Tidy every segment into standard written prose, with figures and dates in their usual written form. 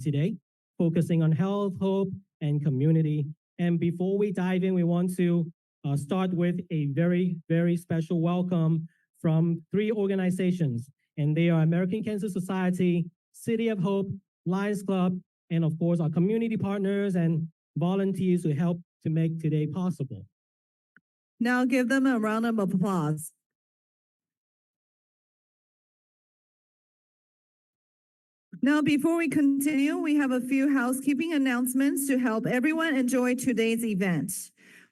today, focusing on health, hope, and community. And before we dive in, we want to start with a very, very special welcome from 3 organizations. And they are American Cancer Society, City of Hope, Lions Club, and of course, our community partners and volunteers who help to make today possible. Now give them a round of applause. Now, before we continue, we have a few housekeeping announcements to help everyone enjoy today's event.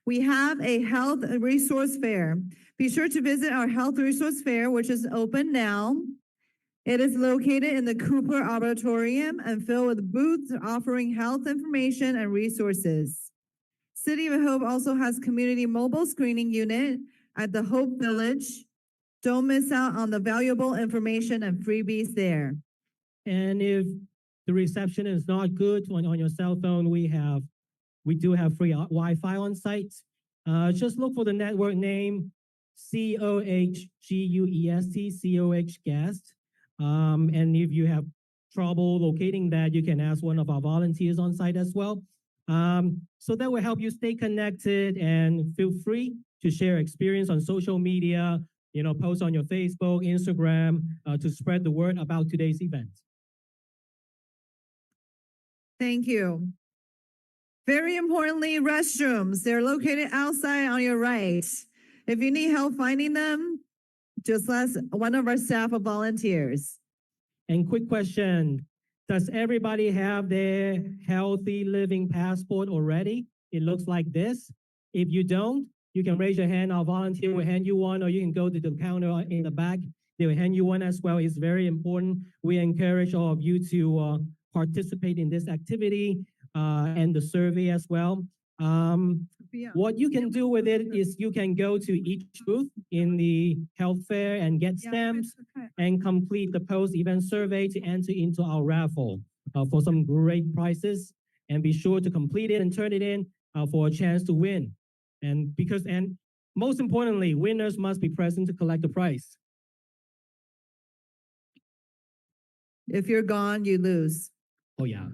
We have a health resource fair. Be sure to visit our health resource fair, which is open now. It is located in the Cooper Auditorium and filled with booths offering health information and resources. City of Hope also has community mobile screening unit at the Hope Village. Don't miss out on the valuable information and freebies there. And if the reception is not good on your cell phone, we do have free Wi-Fi on site. Just look for the network name, COHGUEST, Guest. And if you have trouble locating that, you can ask one of our volunteers on site as well. So that will help you stay connected, and feel free to share experience on social media, post on your Facebook, Instagram, to spread the word about today's event. Thank you. Very importantly, restrooms. They're located outside on your right. If you need help finding them, just ask one of our staff or volunteers. And quick question, does everybody have their healthy living passport already? It looks like this. If you don't, you can raise your hand. Our volunteer will hand you one, or you can go to the counter in the back. They will hand you one as well. It's very important. We encourage all of you to participate in this activity and the survey as well. What you can do with it is you can go to each booth in the health fair and get stamps and complete the post-event survey to enter into our raffle for some great prizes. And be sure to complete it and turn it in for a chance to win. And most importantly, winners must be present to collect the prize. If you're gone, you lose. Oh, yeah.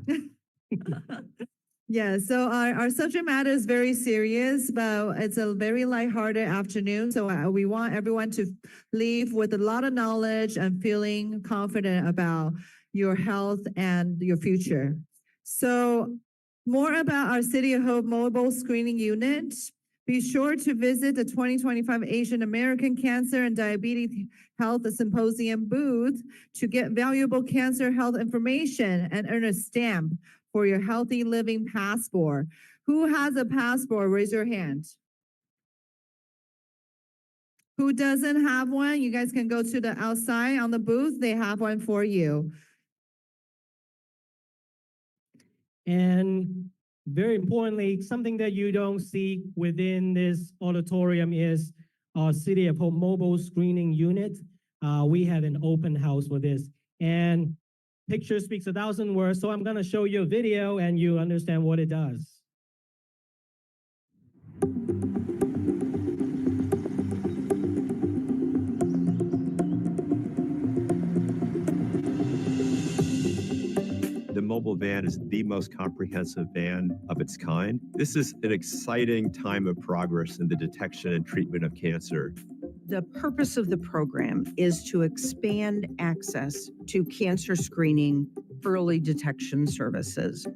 Yeah, so our subject matter is very serious, but it's a very lighthearted afternoon. So we want everyone to leave with a lot of knowledge and feeling confident about your health and your future. So more about our City of Hope mobile screening unit. Be sure to visit the 2025 Asian American Cancer and Diabetes Health Symposium booth to get valuable cancer health information and earn a stamp for your healthy living passport. Who has a passport? Raise your hand. Who doesn't have one? You guys can go to the outside on the booth. They have one for you. And very importantly, something that you don't see within this auditorium is our City of Hope mobile screening unit. We have an open house for this. And picture speaks 1,000 words, so I'm going to show you a video and you understand what it does. The mobile van is the most comprehensive van of its kind. This is an exciting time of progress in the detection and treatment of cancer. The purpose of the program is to expand access to cancer screening early detection services.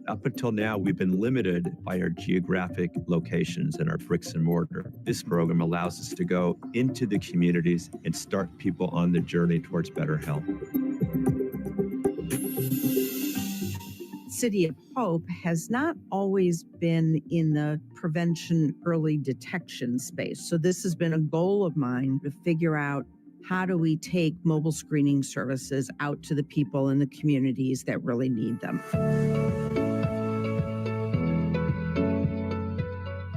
Up until now, we've been limited by our geographic locations and our bricks and mortar. This program allows us to go into the communities and start people on the journey towards better health. City of Hope has not always been in the prevention early detection space. So this has been a goal of mine to figure out how do we take mobile screening services out to the people in the communities that really need them.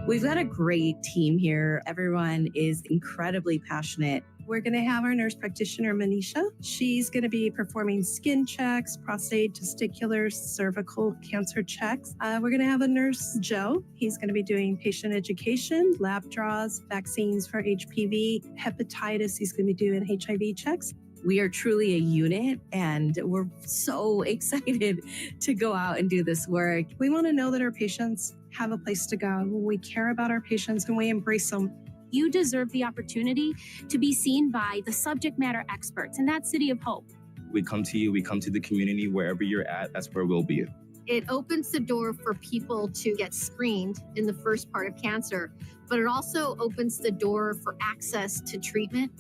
We've got a great team here. Everyone is incredibly passionate. We're going to have our nurse practitioner, Manisha. She's going to be performing skin checks, prostate, testicular, cervical cancer checks. We're going to have a nurse, Joe. He's going to be doing patient education, lab draws, vaccines for HPV, hepatitis. He's going to be doing HIV checks. We are truly a unit, and we're so excited to go out and do this work. We want to know that our patients have a place to go. We care about our patients and we embrace them. You deserve the opportunity to be seen by the subject matter experts in that City of Hope. We come to you, we come to the community, wherever you're at, that's where we'll be. It opens the door for people to get screened in the first part of cancer, but it also opens the door for access to treatment.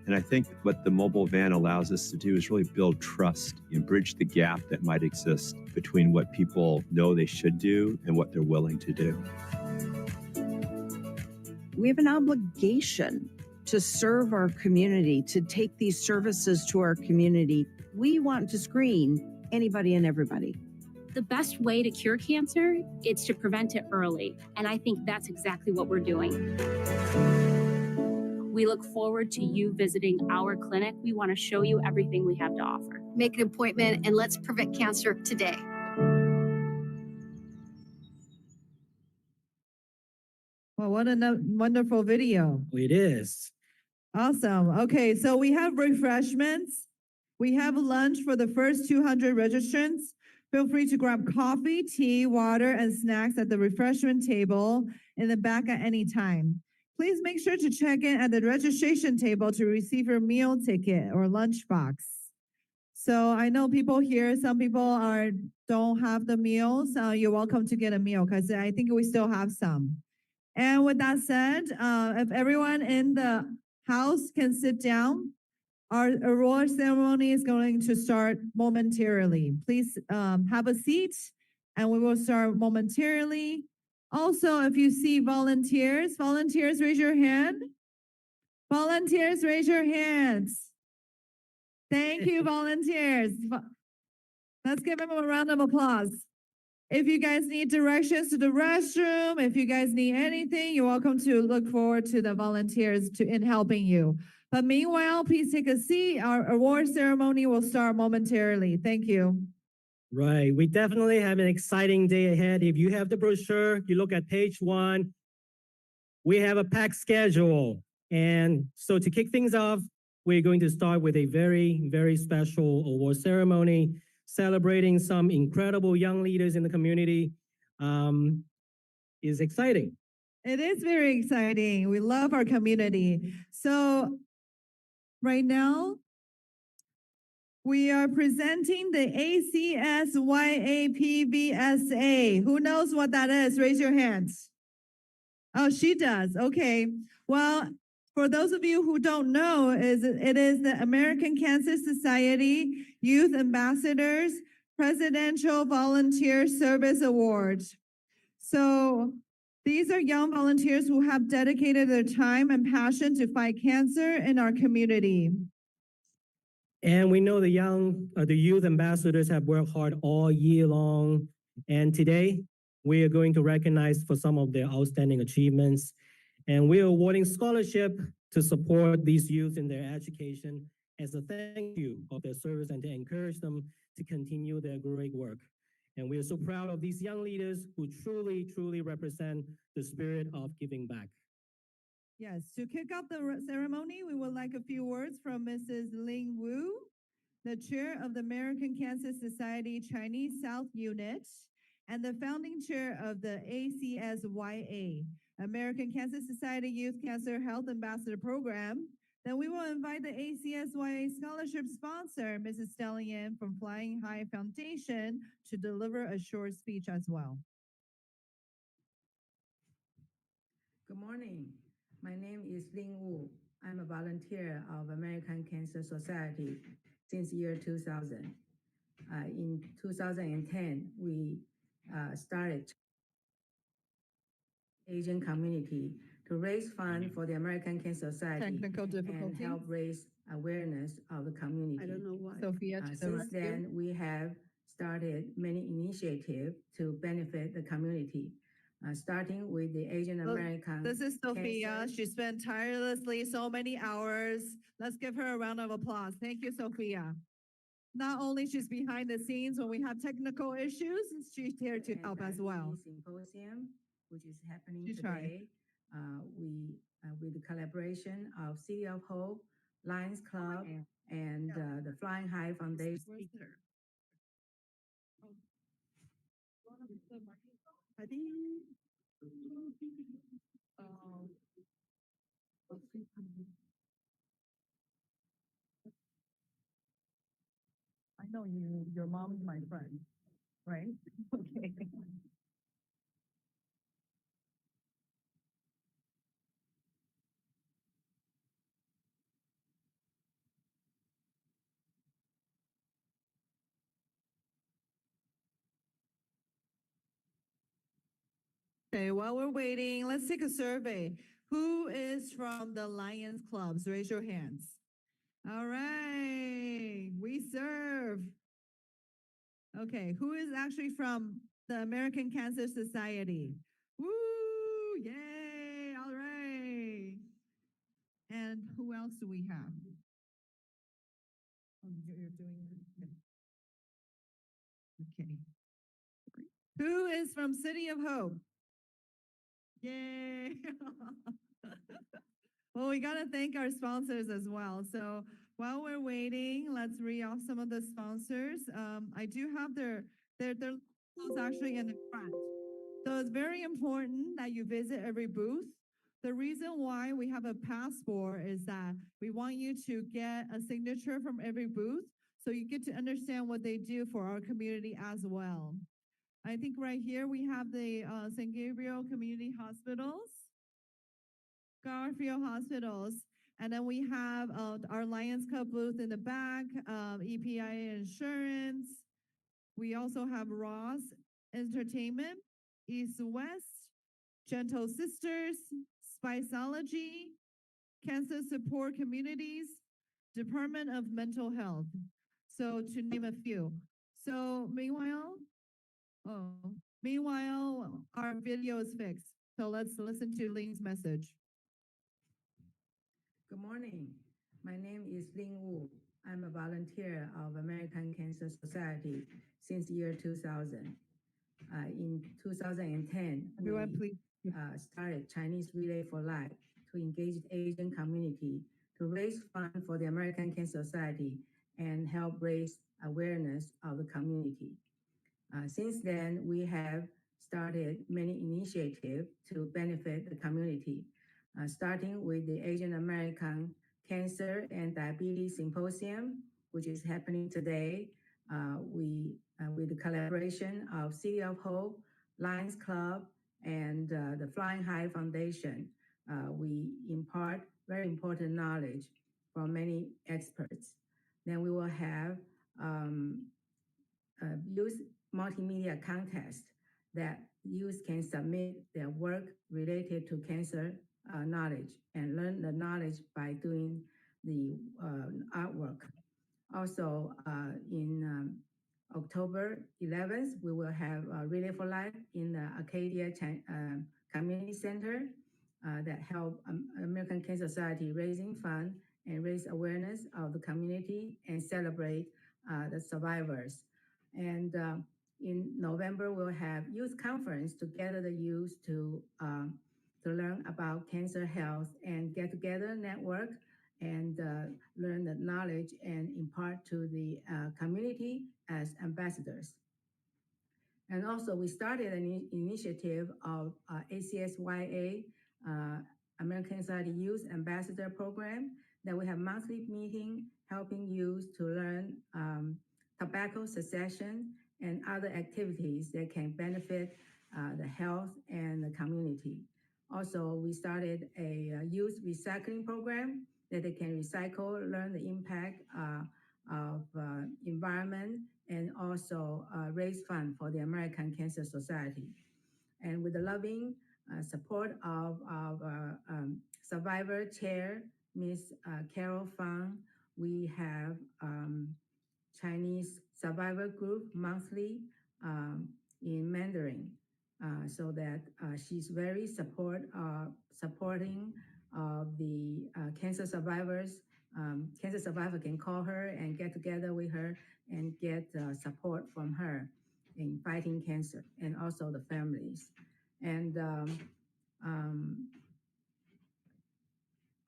And I think what the mobile van allows us to do is really build trust and bridge the gap that might exist between what people know they should do and what they're willing to do. We have an obligation to serve our community, to take these services to our community. We want to screen anybody and everybody. The best way to cure cancer is to prevent it early. And I think that's exactly what we're doing. We look forward to you visiting our clinic. We want to show you everything we have to offer. Make an appointment and let's prevent cancer today. Well, what a wonderful video. It is. Awesome. Okay, so we have refreshments. We have lunch for the first 200 registrants. Feel free to grab coffee, tea, water, and snacks at the refreshment table in the back at any time. Please make sure to check in at the registration table to receive your meal ticket or lunch box. So I know people here, some people don't have the meals. You're welcome to get a meal because I think we still have some. And with that said, if everyone in the house can sit down, our award ceremony is going to start momentarily. Please have a seat and we will start momentarily. Also, if you see volunteers, raise your hand. Volunteers, raise your hands. Thank you, volunteers. Let's give them a round of applause. If you guys need directions to the restroom, if you guys need anything, you're welcome to look forward to the volunteers in helping you. But meanwhile, please take a seat. Our award ceremony will start momentarily. Thank you. Right. We definitely have an exciting day ahead. If you have the brochure, you look at page 1. We have a packed schedule. And so to kick things off, we're going to start with a very, very special award ceremony celebrating some incredible young leaders in the community. Is exciting. It is very exciting. We love our community. So right now, we are presenting the ACS-YA PBSA. Who knows what that is? Raise your hands. Oh, she does. Okay. Well, for those of you who don't know, it is the American Cancer Society Youth Ambassadors Presidential Volunteer Service Award. So these are young volunteers who have dedicated their time and passion to fight cancer in our community. And we know the youth ambassadors have worked hard all year long. And today we are going to recognize for some of their outstanding achievements. And we are awarding scholarship to support these youth in their education as a thank you of their service and to encourage them to continue their great work. And we are so proud of these young leaders who truly, truly represent the spirit of giving back. Yes, to kick off the ceremony, we would like a few words from Mrs. Ling Wu, the chair of the American Cancer Society Chinese South Unit and the founding chair of the ACS-YA, American Cancer Society Youth Cancer Health Ambassador Program. Then we will invite the ACS-YA scholarship sponsor, Mrs. Stella Yan from Flying High Foundation, to deliver a short speech as well. Good morning. My name is Ling Wu. I'm a volunteer of American Cancer Society since year 2000. In 2010, we started Asian community to raise funds for the American Cancer Society Technical difficulties. and help raise awareness of the community. I don't know why. Sophia, Since then, we have started many initiatives to benefit the community. Starting with the Asian American. This is Sophia. Cancer. She spent tirelessly so many hours. Let's give her a round of applause. Thank you, Sophia. Not only she's behind the scenes when we have technical issues, she's here to help as well. Symposium, which is happening You try. today. We, with the collaboration of City of Hope, Lions Club, and the Flying High Foundation. I know you, your mom's my friend, right? Okay. Okay, while we're waiting, let's take a survey. Who is from the Lions Clubs? Raise your hands. All right, we serve. Okay, who is actually from the American Cancer Society? Woo! Yay! All right. And who else do we have? Oh, you're doing it. Okay. Who is from City of Hope? Yay! Well, we got to thank our sponsors as well. So while we're waiting, let's read off some of the sponsors. I do have their logos actually in the front. So it's very important that you visit every booth. The reason why we have a passport is that we want you to get a signature from every booth so you get to understand what they do for our community as well. I think right here we have the St. Gabriel Community Hospitals, Garfield Hospitals, and then we have our Lions Club booth in the back, EPIA Insurance. We also have Ross Entertainment, East West, Gentle Sisters, Spiceology, Cancer Support Communities, Department of Mental Health. So to name a few. So meanwhile, our video is fixed. So let's listen to Ling's message. Good morning. My name is Ling Wu. I'm a volunteer of American Cancer Society since year 2000. In 2010, Everyone, please. started Chinese Relay for Life to engage the Asian community to raise funds for the American Cancer Society and help raise awareness of the community. Since then, we have started many initiatives to benefit the community, starting with the Asian American Cancer and Diabetes Symposium, which is happening today. With the collaboration of City of Hope, Lions Club, and the Flying High Foundation, we impart very important knowledge from many experts. Then we will have youth multimedia contest that youth can submit their work related to cancer knowledge and learn the knowledge by doing the artwork. Also, in October 11th, we will have Relay for Life in the Arcadia Community Center that help American Cancer Society raising funds and raise awareness of the community and celebrate the survivors. And in November, we'll have youth conference to gather the youth to learn about cancer health and get together, network, and learn the knowledge and impart to the community as ambassadors. And also, we started an initiative of ACS-YA, American Society Youth Ambassador Program, that we have monthly meeting helping youth to learn tobacco cessation and other activities that can benefit the health and the community. Also, we started a youth recycling program that they can recycle, learn the impact of environment, and also raise funds for the American Cancer Society. And with the loving support of our survivor chair, Ms. Carol Fang, we have Chinese survivor group monthly in Mandarin, so that she's very supporting of the cancer survivors. Cancer survivor can call her and get together with her and get support from her in fighting cancer, and also the families. And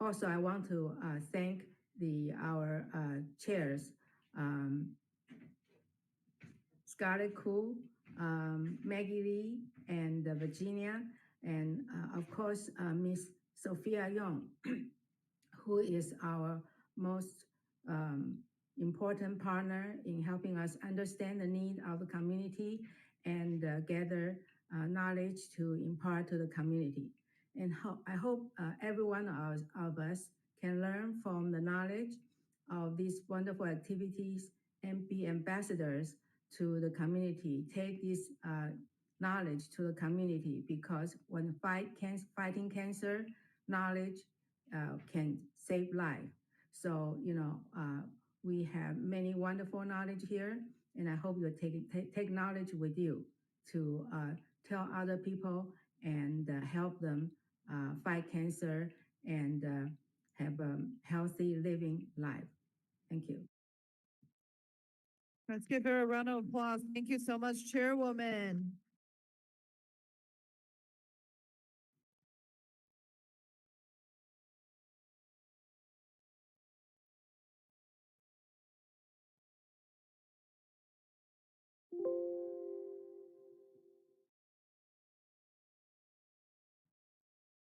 also, I want to thank our chairs, Scarlett Koo, Maggie Lee, and Virginia, and of course, Miss Sophia Young, who is our most important partner in helping us understand the need of the community and gather knowledge to impart to the community. And I hope every one of us can learn from the knowledge of these wonderful activities and be ambassadors to the community. Take this knowledge to the community, because when fighting cancer, knowledge can save life. So, we have many wonderful knowledge here, and I hope you take knowledge with you to tell other people and help them fight cancer and have a healthy living life. Thank you. Let's give her a round of applause. Thank you so much, Chairwoman.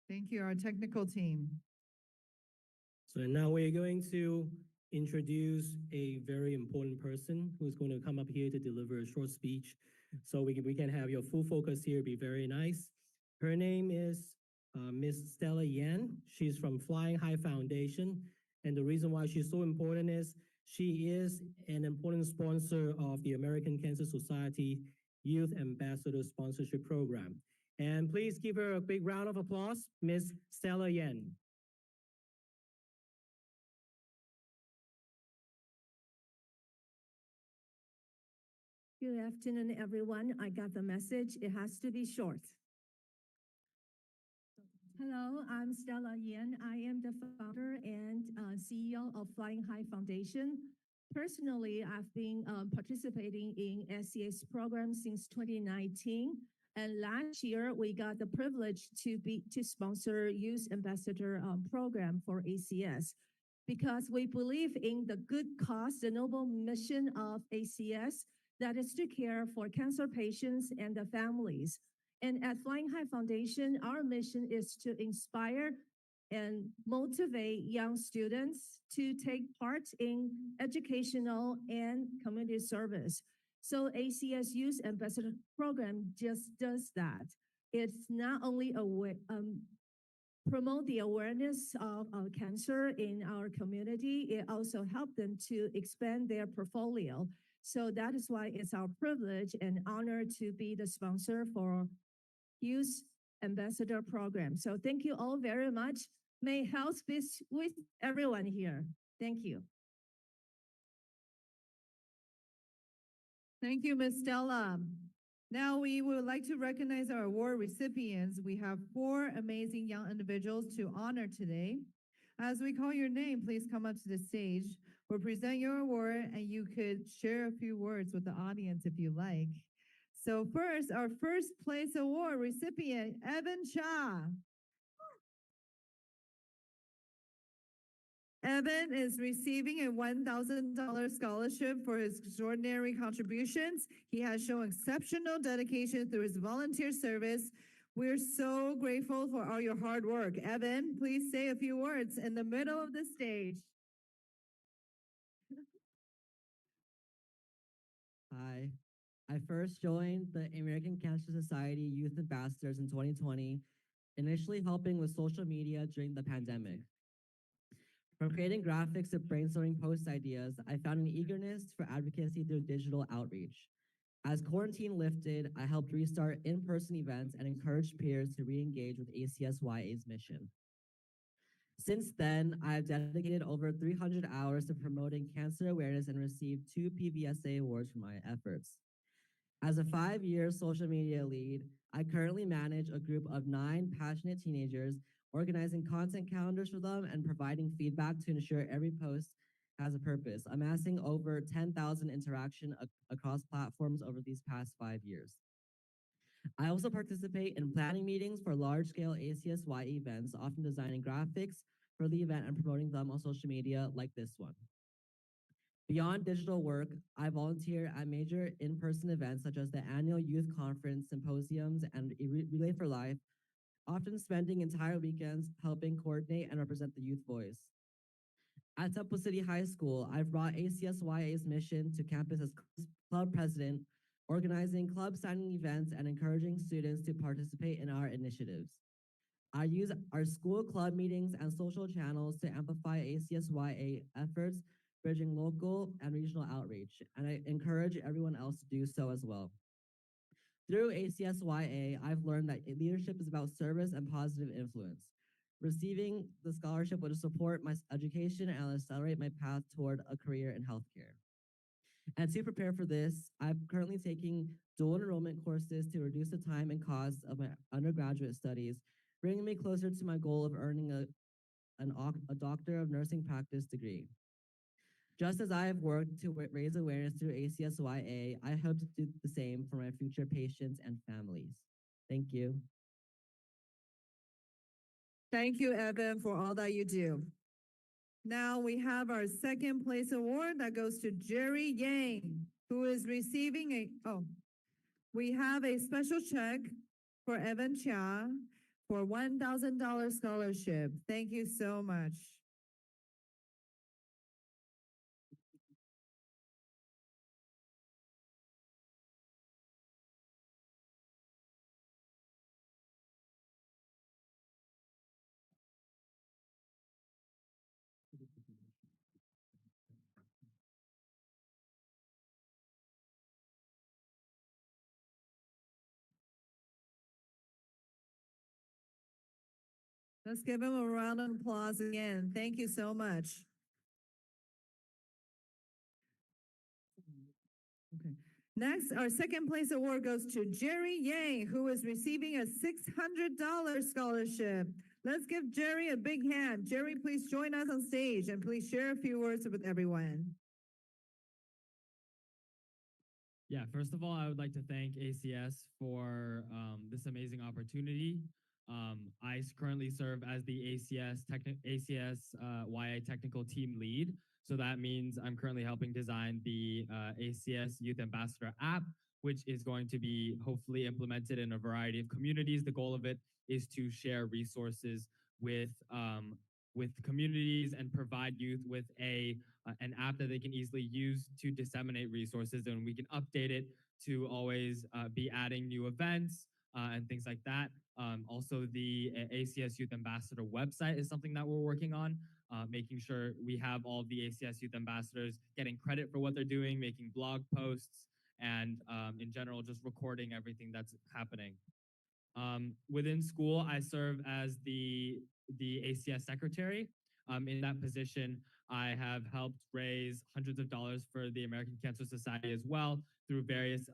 Thank you, our technical team. So now we're going to introduce a very important person who's going to come up here to deliver a short speech. So we can have your full focus here, be very nice. Her name is Miss Stella Yan. She's from Flying High Foundation. And the reason why she's so important is she is an important sponsor of the American Cancer Society Youth Ambassador Sponsorship Program. And please give her a big round of applause, Miss Stella Yan. Good afternoon, everyone. I got the message. It has to be short. Hello, I'm Stella Yan. I am the founder and CEO of Flying High Foundation. Personally, I've been participating in ACS program since 2019. And last year, we got the privilege to sponsor Youth Ambassador program for ACS, because we believe in the good cause, the noble mission of ACS, that is to care for cancer patients and their families. And at Flying High Foundation, our mission is to inspire and motivate young students to take part in educational and community service. So ACS Youth Ambassador Program just does that. It's not only promote the awareness of cancer in our community, it also helps them to expand their portfolio. So that is why it's our privilege and honor to be the sponsor for Youth Ambassador Program. So thank you all very much. May health be with everyone here. Thank you. Thank you, Ms. Stella. Now we would like to recognize our award recipients. We have 4 amazing young individuals to honor today. As we call your name, please come up to the stage. We'll present your award, and you could share a few words with the audience if you like. So first, our first place award recipient, Evan Cha. Evan is receiving a $1,000 scholarship for his extraordinary contributions. He has shown exceptional dedication through his volunteer service. We're so grateful for all your hard work. Evan, please say a few words in the middle of the stage. Hi. I first joined the American Cancer Society Youth Ambassadors in 2020, initially helping with social media during the pandemic. From creating graphics to brainstorming post ideas, I found an eagerness for advocacy through digital outreach. As quarantine lifted, I helped restart in-person events and encouraged peers to re-engage with ACS-YA's mission. Since then, I have dedicated over 300 hours to promoting cancer awareness and received 2 PVSA awards for my efforts. As a 5-year social media lead, I currently manage a group of 9 passionate teenagers, organizing content calendars for them and providing feedback to ensure every post has a purpose, amassing over 10,000 interactions across platforms over these past 5 years. I also participate in planning meetings for large-scale ACS-YA events, often designing graphics, for the event and promoting them on social media like this one. Beyond digital work, I volunteer at major in-person events such as the annual youth conference, symposiums, and Relay for Life, often spending entire weekends helping coordinate and represent the youth voice. At Temple City High School, I've brought ACS-YA's mission to campus as club president, organizing club signing events and encouraging students to participate in our initiatives. I use our school club meetings and social channels to amplify ACS-YA efforts, bridging local and regional outreach, and I encourage everyone else to do so as well. Through ACS-YA, I've learned that leadership is about service and positive influence. Receiving the scholarship would support my education and accelerate my path toward a career in healthcare. And to prepare for this, I'm currently taking dual enrollment courses to reduce the time and cost of my undergraduate studies, bringing me closer to my goal of earning a Doctor of Nursing Practice degree. Just as I have worked to raise awareness through ACS-YA, I hope to do the same for my future patients and families. Thank you. Thank you, Evan, for all that you do. Now we have our second place award that goes to Jerry Yang, who is receiving we have a special check for Evan Chia for $1,000 scholarship. Thank you so much. Let's give him a round of applause again. Thank you so much. Okay. Next, our second place award goes to Jerry Yang, who is receiving a $600 scholarship. Let's give Jerry a big hand. Jerry, please join us on stage and please share a few words with everyone. Yeah, first of all, I would like to thank ACS for this amazing opportunity. I currently serve as the ACS-YA technical team lead. So that means I'm currently helping design the ACS Youth Ambassador app, which is going to be hopefully implemented in a variety of communities. The goal of it is to share resources with communities and provide youth with an app that they can easily use to disseminate resources, and we can update it to always be adding new events and things like that. Also, the ACS Youth Ambassador website is something that we're working on, making sure we have all of the ACS Youth Ambassadors getting credit for what they're doing, making blog posts, and in general, just recording everything that's happening. Within school, I serve as the ACS secretary. In that position, I have helped raise hundreds of dollars for the American Cancer Society as well through various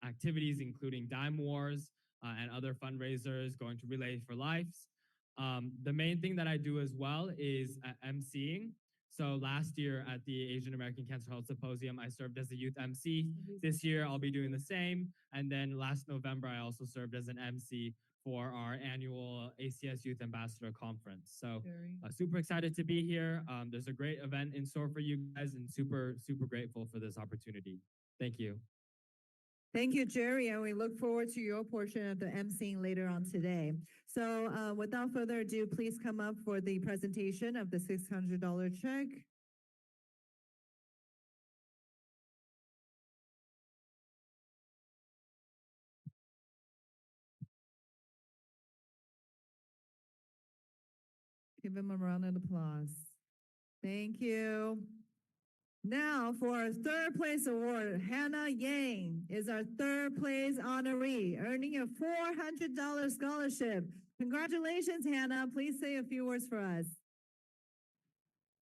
activities, including Dime Wars and other fundraisers, going to Relay for Lives. The main thing that I do as well is emceeing. So last year at the Asian American Cancer Health Symposium, I served as a youth MC. This year, I'll be doing the same. And then last November, I also served as an MC for our annual ACS Youth Ambassador Conference. So super excited to be here. There's a great event in store for you guys and super, super grateful for this opportunity. Thank you. Thank you, Jerry, and we look forward to your portion of the emceeing later on today. So without further ado, please come up for the presentation of the $600 check. Give him a round of applause. Thank you. Now for our third place award, Hannah Yang is our third place honoree, earning a $400 scholarship. Congratulations, Hannah. Please say a few words for us.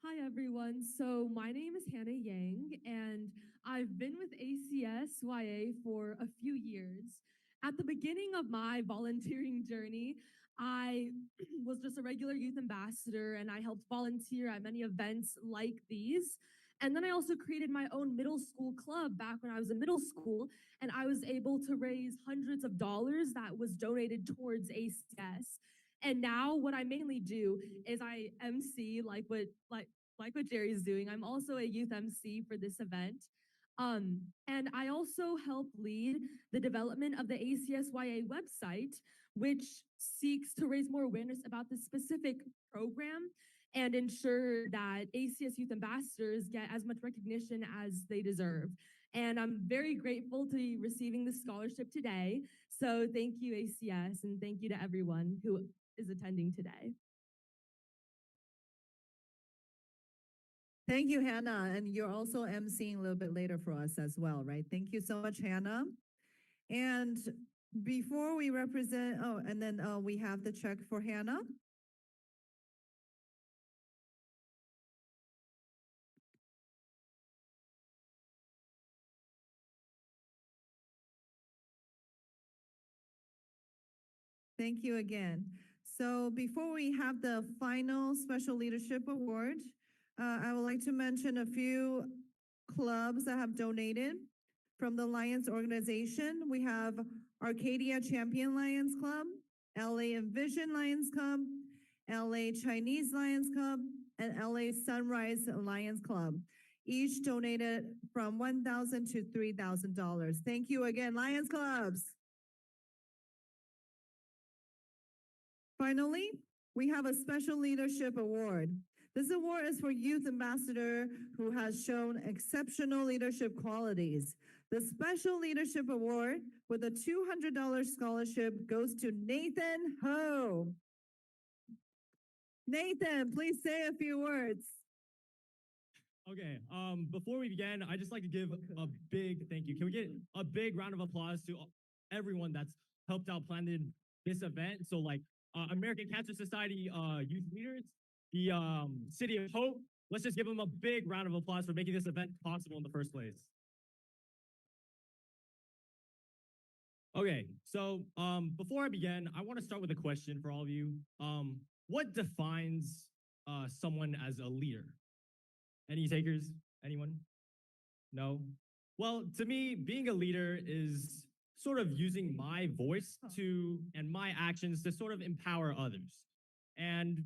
Hi, everyone. So my name is Hannah Yang, and I've been with ACS-YA for a few years. At the beginning of my volunteering journey, I was just a regular youth ambassador, and I helped volunteer at many events like these. And then I also created my own middle school club back when I was in middle school, and I was able to raise hundreds of dollars that was donated towards ACS. And now what I mainly do is I MC like what Jerry's doing. I'm also a youth MC for this event. And I also help lead the development of the ACS-YA website, which seeks to raise more awareness about this specific program and ensure that ACS Youth Ambassadors get as much recognition as they deserve. And I'm very grateful to be receiving this scholarship today. So thank you, ACS, and thank you to everyone who is attending today. Thank you, Hannah. And you're also emceeing a little bit later for us as well, right? Thank you so much, Hannah. And before we represent, and then we have the check for Hannah. Thank you again. So before we have the final Special Leadership Award, I would like to mention a few clubs that have donated. From the Lions organization, we have Arcadia Champion Lions Club, LA Envision Lions Club, LA Chinese Lions Club, and LA Sunrise Lions Club. Each donated from $1,000 to $3,000. Thank you again, Lions Clubs. Finally, we have a Special Leadership Award. This award is for youth ambassador who has shown exceptional leadership qualities. The Special Leadership Award with a $200 scholarship goes to Nathan Ho. Nathan, please say a few words. Okay, before we begin, I'd just like to give a big thank you. Can we get a big round of applause to everyone that's helped out planning this event? So like American Cancer Society youth leaders, the City of Hope. Let's just give them a big round of applause for making this event possible in the first place. Okay, so before I begin, I want to start with a question for all of you. What defines someone as a leader? Any takers? Anyone? No? Well, to me, being a leader is sort of using my voice and my actions to sort of empower others. And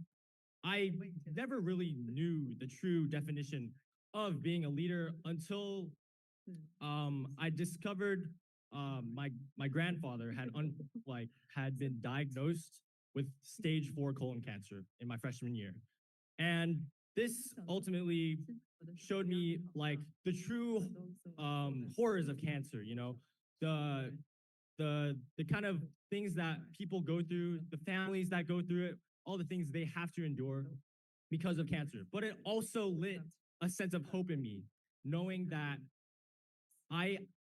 I never really knew the true definition of being a leader until I discovered my grandfather had been diagnosed with stage 4 colon cancer in my freshman year. And this ultimately showed me like the true horrors of cancer, you know, the kind of things that people go through, the families that go through it, all the things they have to endure because of cancer. But it also lit a sense of hope in me, knowing that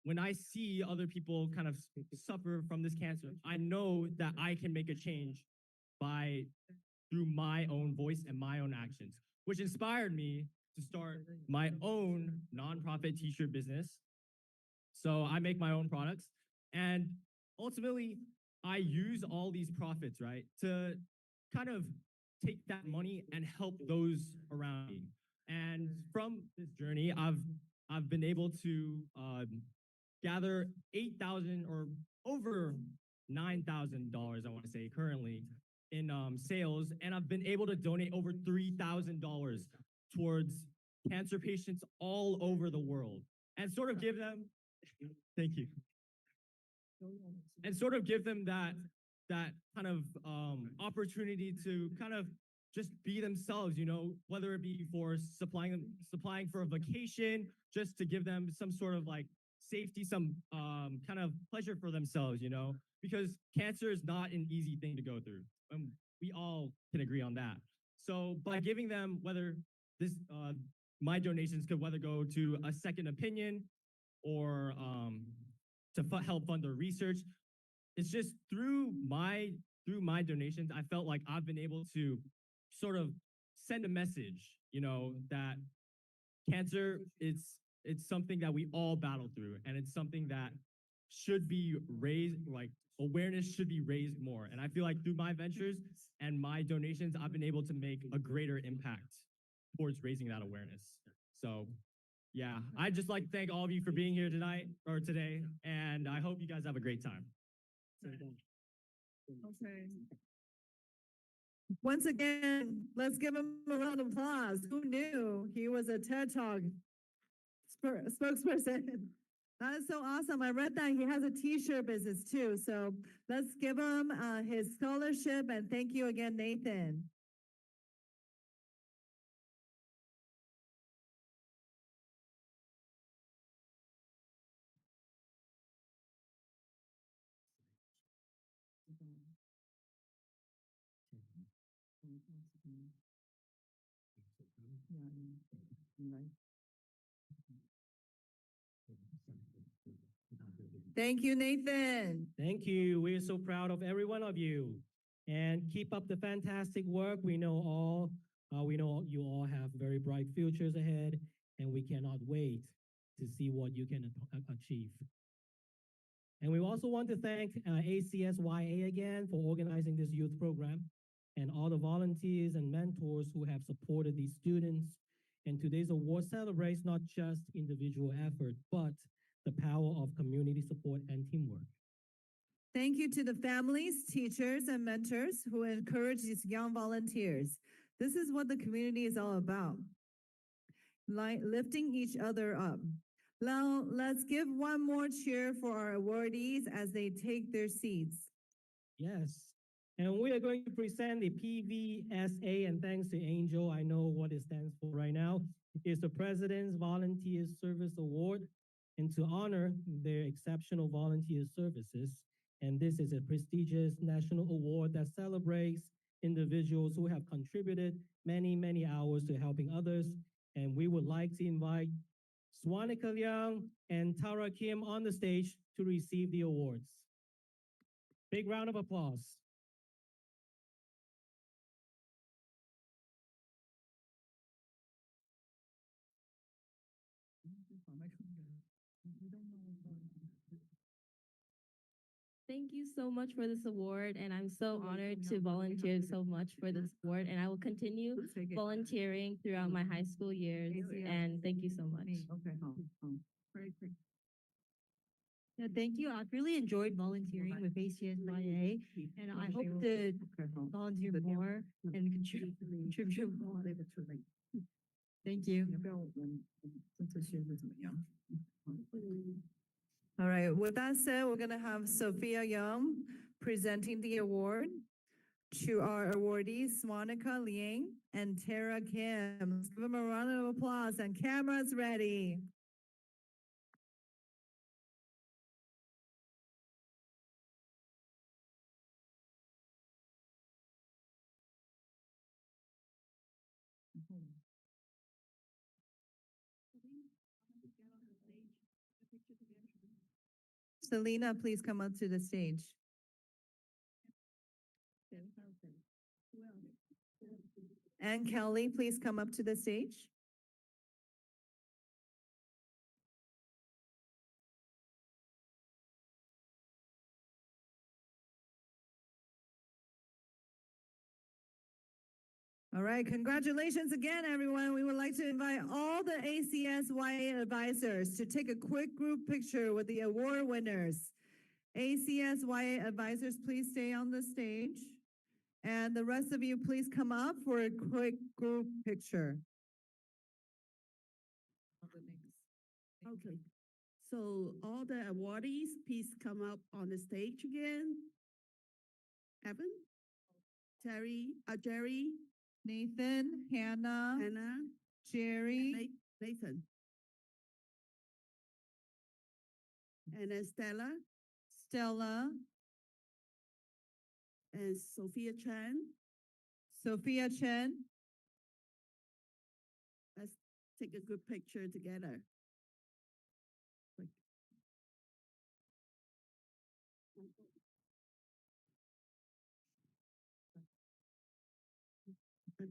when I see other people kind of suffer from this cancer, I know that I can make a change through my own voice and my own actions, which inspired me to start my own nonprofit t-shirt business. So I make my own products, and ultimately I use all these profits, right, to kind of take that money and help those around me. And from this journey, I've been able to gather $8,000 or over $9,000, I want to say currently, in sales, and I've been able to donate over $3,000 towards cancer patients all over the world, and sort of give them, thank you, and sort of give them that kind of opportunity to kind of just be themselves, you know, whether it be for supplying for a vacation, just to give them some sort of like safety, some kind of pleasure for themselves, you know, because cancer is not an easy thing to go through. And we all can agree on that. So by giving them, whether this, my donations could whether go to a second opinion or to help fund their research, it's just through my donations, I felt like I've been able to sort of send a message, you know, that cancer, it's something that we all battle through, and it's something that should be raised, like awareness should be raised more. And I feel like through my ventures and my donations, I've been able to make a greater impact towards raising that awareness. So yeah, I'd just like to thank all of you for being here tonight or today, and I hope you guys have a great time. Okay. Once again, let's give him a round of applause. Who knew he was a TED Talk spokesperson? That is so awesome. I read that he has a t-shirt business too. So let's give him his scholarship and thank you again, Nathan. Thank you, Nathan. Thank you. We're so proud of every one of you. And keep up the fantastic work. We know you all have very bright futures ahead, and we cannot wait to see what you can achieve. And we also want to thank ACS-YA again for organizing this youth program and all the volunteers and mentors who have supported these students. And today's award celebrates not just individual effort, but the power of community support and teamwork. Thank you to the families, teachers, and mentors who encourage these young volunteers. This is what the community is all about, lifting each other up. Now, let's give one more cheer for our awardees as they take their seats. Yes. And we are going to present the PVSA, and thanks to Angel, I know what it stands for right now. It's the President's Volunteer Service Award, and to honor their exceptional volunteer services. And this is a prestigious national award that celebrates individuals who have contributed many, many hours to helping others. And we would like to invite Swanika Liang and Tara Kim on the stage to receive the awards. Big round of applause. Thank you so much for this award, and I'm so honored to volunteer so much for this award, and I will continue volunteering throughout my high school years, and thank you so much. Yeah, thank you. I've really enjoyed volunteering with ACS-YA, and I hope to volunteer more and contribute more. Thank you. All right, with that said, we're gonna have Sophia Young presenting the award to our awardees, Swanika Liang and Tara Kim. Let's give them a round of applause and cameras ready. Selena, please come up to the stage. And Kelly, please come up to the stage. All right, congratulations again, everyone. We would like to invite all the ACS-YA advisors to take a quick group picture with the award winners. ACS-YA advisors, please stay on the stage. And the rest of you, please come up for a quick group picture. Okay, so all the awardees, please come up on the stage again. Evan, Jerry, Nathan, Hannah, Jerry, Nathan, and then Stella, and Sophia Chen. Let's take a good picture together.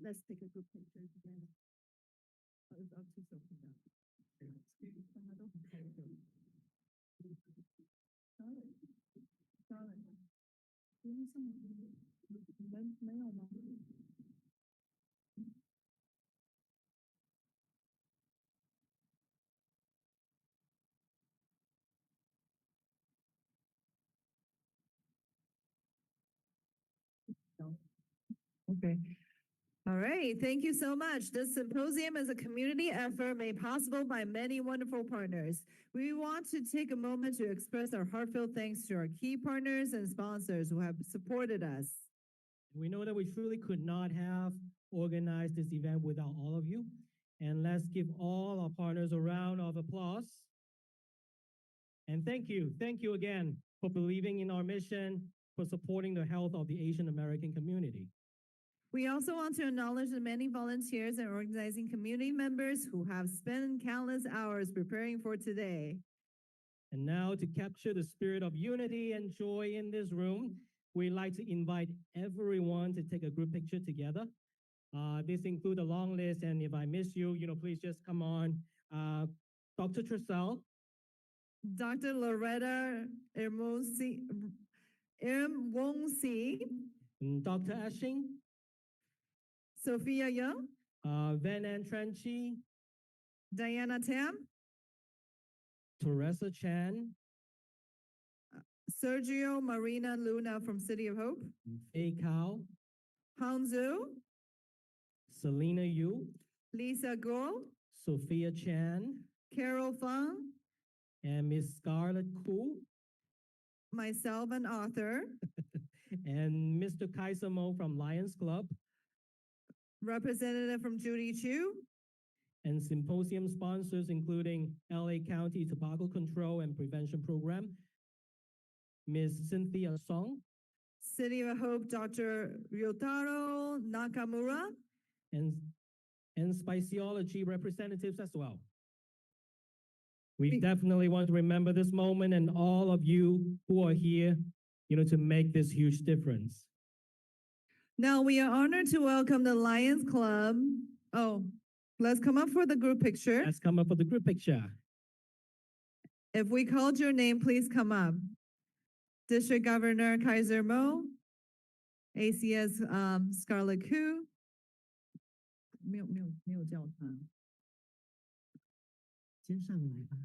Let's take a good picture together. Okay. All right. Thank you so much. This symposium is a community effort made possible by many wonderful partners. We want to take a moment to express our heartfelt thanks to our key partners and sponsors who have supported us. We know that we truly could not have organized this event without all of you. And let's give all our partners a round of applause. And thank you. Thank you again for believing in our mission, for supporting the health of the Asian American community. We also want to acknowledge the many volunteers and organizing community members who have spent countless hours preparing for today. And now, to capture the spirit of unity and joy in this room, we'd like to invite everyone to take a group picture together. This includes a long list, and if I miss you, please just come on. Dr. Tressel, Dr. Loretta Ermwongsi, Dr. Ashing, Sophia Young, Van Antrenchi, Diana Tam, Teresa Chan, Sergio Marina Luna from City of Hope, Fei Kao, Hangzhou, Selena Yu, Lisa Guo, Sophia Chan, Carol Fang, and Miss Scarlett Koo, myself, an author, and Mr. Kaiser Mo from Lions Club, representative from Judy Chu, and symposium sponsors including LA County Tobacco Control and Prevention Program, Ms. Cynthia Song, City of Hope, Dr. Ryotaro Nakamura, and Spiciology representatives as well. We definitely want to remember this moment and all of you who are here, to make this huge difference. Now we are honored to welcome the Lions Club. Oh, let's come up for the group picture. Let's come up for the group picture. If we called your name, please come up. District Governor Kaiser Mo, ACS Scarlett Koo. 没有叫他。先上来吧。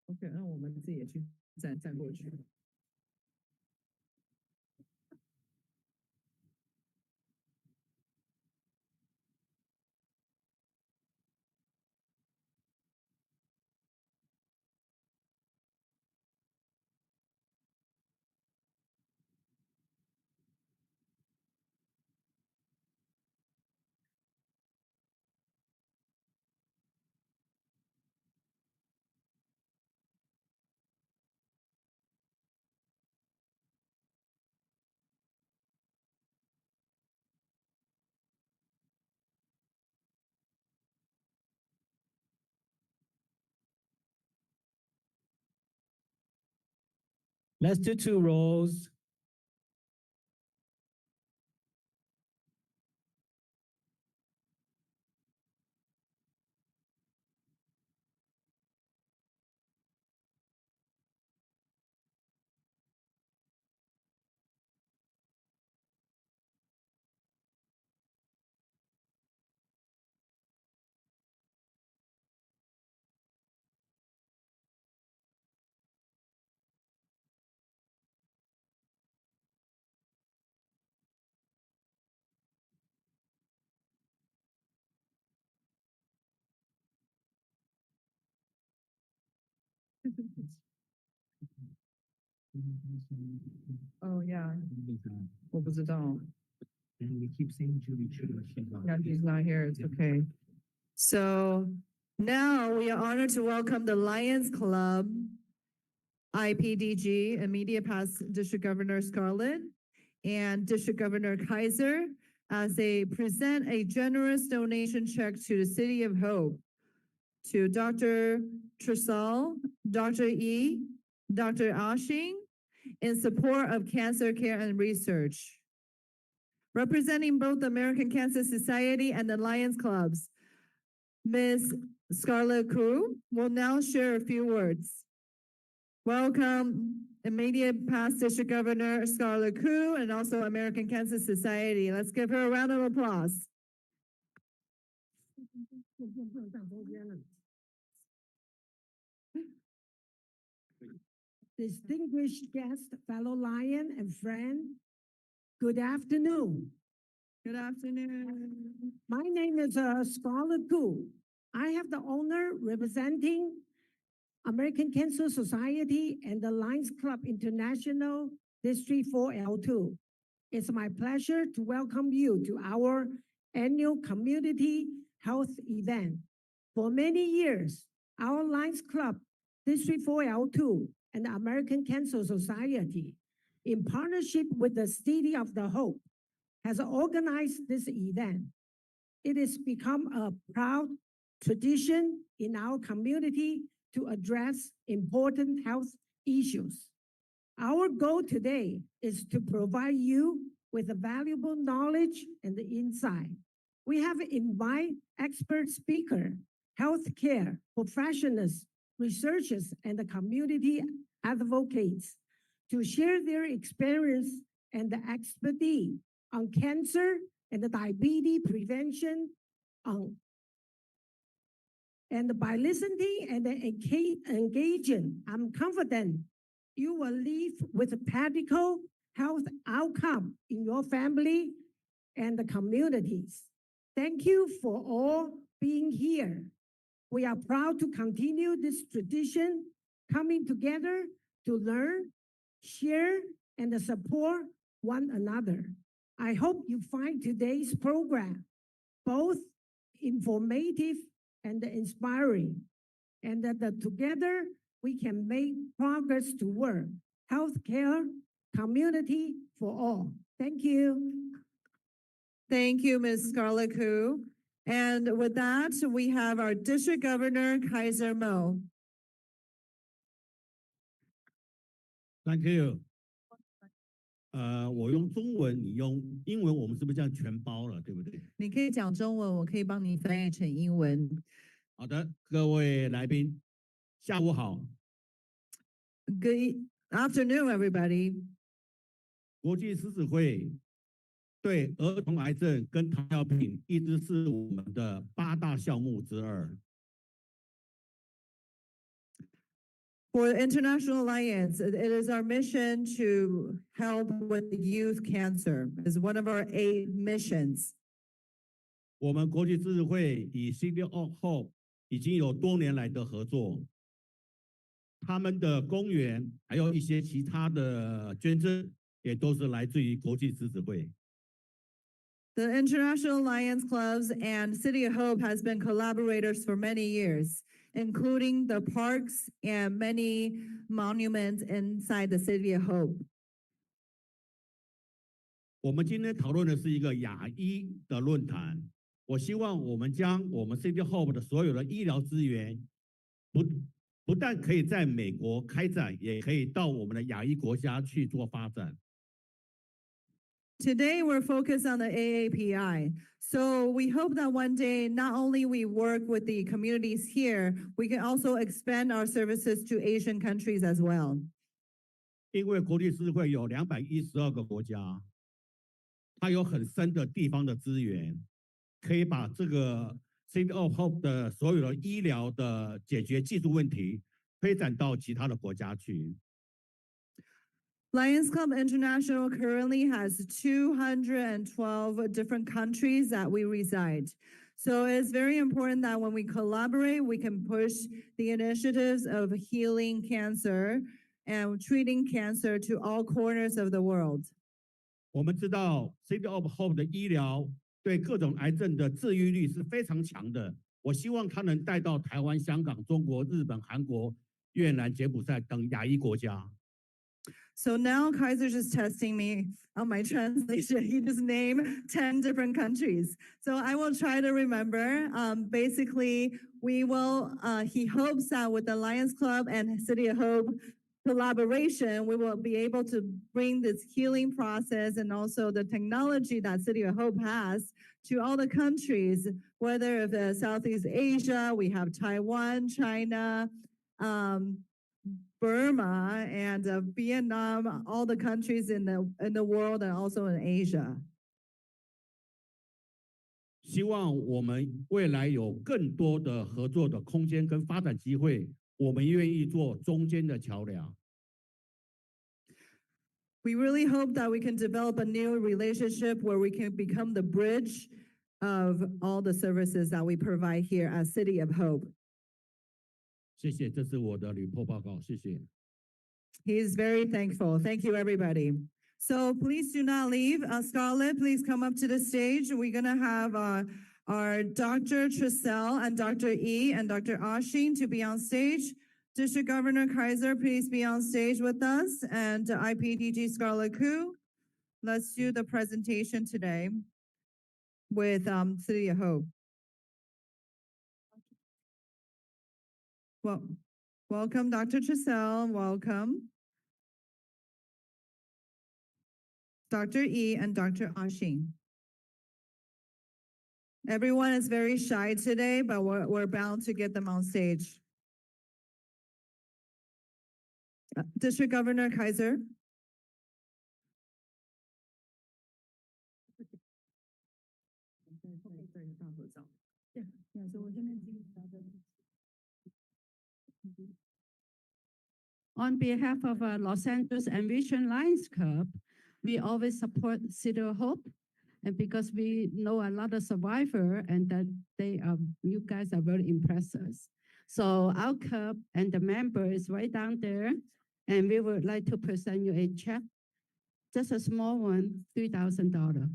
OK， 那我们自己也去站过去。Let's do 2 rows. Oh yeah， 我不知道。And we keep saying Julie Chu. Yeah, she's not here. It's okay. So now we are honored to welcome the Lions Club, IPDG, Immediate Past District Governor Scarlett, and District Governor Kaiser as they present a generous donation check to the City of Hope to Dr. Tressel, Dr. E, Dr. Ashing, in support of cancer care and research. Representing both the American Cancer Society and the Lions Clubs, Ms. Scarlett Koo will now share a few words. Welcome, immediate past District Governor Scarlett Koo and also American Cancer Society. Let's give her a round of applause. Distinguished guest, fellow Lion and friend, Good afternoon. Good afternoon. My name is Scarlett Gu. I have the honor representing American Cancer Society and the Lions Club International District 4L2. It's my pleasure to welcome you to our annual community health event. For many years, our Lions Club District 4L2 and the American Cancer Society, in partnership with the City of the Hope, has organized this event. It has become a proud tradition in our community to address important health issues. Our goal today is to provide you with a valuable knowledge and insight. We have invited expert speakers, healthcare professionals, researchers, and the community advocates to share their experience and expertise on cancer and the diabetes prevention. And by listening and engaging, I'm confident you will live with practical health outcome in your family and the communities. Thank you for all being here. We are proud to continue this tradition, coming together to learn, share, and support one another. I hope you find today's program both informative and inspiring, and that together we can make progress toward healthcare community for all. Thank you. Thank you, Ms. Scarlett Hu. And with that, we have our District Governor, Kaiser Mo. Thank you. 我用中文，你用英文，我们是不是这样全包了，对不对？你可以讲中文，我可以帮你翻译成英文。好的，各位来宾，下午好。Good afternoon, everybody. 国际狮子会对儿童癌症跟糖尿病一直是我们的8大项目之二。For the International Alliance, it is our mission to help with youth cancer. It's one of our 8 missions. 我们国际狮子会与 City of Hope 已经有多年来的合作，他们的公园还有一些其他的捐赠，也都是来自于国际狮子会。The International Alliance Clubs and City of Hope has been collaborators for many years, including the parks and many monuments inside the City of Hope. 我们今天讨论的是一个亚医的论坛。我希望我们将我们 City of Hope 的所有的医疗资源，不但可以在美国开展，也可以到我们的亚医国家去做发展。Today, we're focused on the AAPI. So we hope that one day, not only we work with the communities here, we can also expand our services to Asian countries as well. 因为国际狮子会有212个国家，它有很深的地方的资源，可以把这个 City of Hope 的所有的医疗的解决技术问题推展到其他的国家去。Lions Club International currently has 212 different countries that we reside. So it's very important that when we collaborate, we can push the initiatives of healing cancer and treating cancer to all corners of the world. 我们知道 City of Hope 的医疗对各种癌症的治愈率是非常强的。我希望它能带到台湾、香港、中国、日本、韩国、越南、柬埔寨等亚裔国家。So now Kaiser's just testing me on my translation. He just named 10 different countries. So I will try to remember. Basically, we will, he hopes that with the Lions Club and City of Hope collaboration, we will be able to bring this healing process and also the technology that City of Hope has to all the countries, whether it's Southeast Asia, we have Taiwan, China, Burma, and Vietnam, all the countries in the world and also in Asia. 希望我们未来有更多的合作的空间跟发展机会，我们愿意做中间的桥梁。We really hope that we can develop a new relationship where we can become the bridge of all the services that we provide here at City of Hope. 谢谢，这是我的 report 报告，谢谢。He's very thankful. Thank you, everybody. So please do not leave. Scarlett, please come up to the stage. We're going to have our Dr. Trissell and Dr. E and Dr. Ashin to be on stage. District Governor Kaiser, please be on stage with us. And IPDG Scarlett Koo. Let's do the presentation today with City of Hope. Well, welcome, Dr. Trissell. Welcome. Dr. E and Dr. Ashin. Everyone is very shy today, but we're bound to get them on stage. District Governor Kaiser. On behalf of Los Angeles Envision Lions Club, we always support City of Hope, and because we know a lot of survivors and that you guys are very impressive. So our club and the member is right down there, and we would like to present you a check, just a small one, $3,000.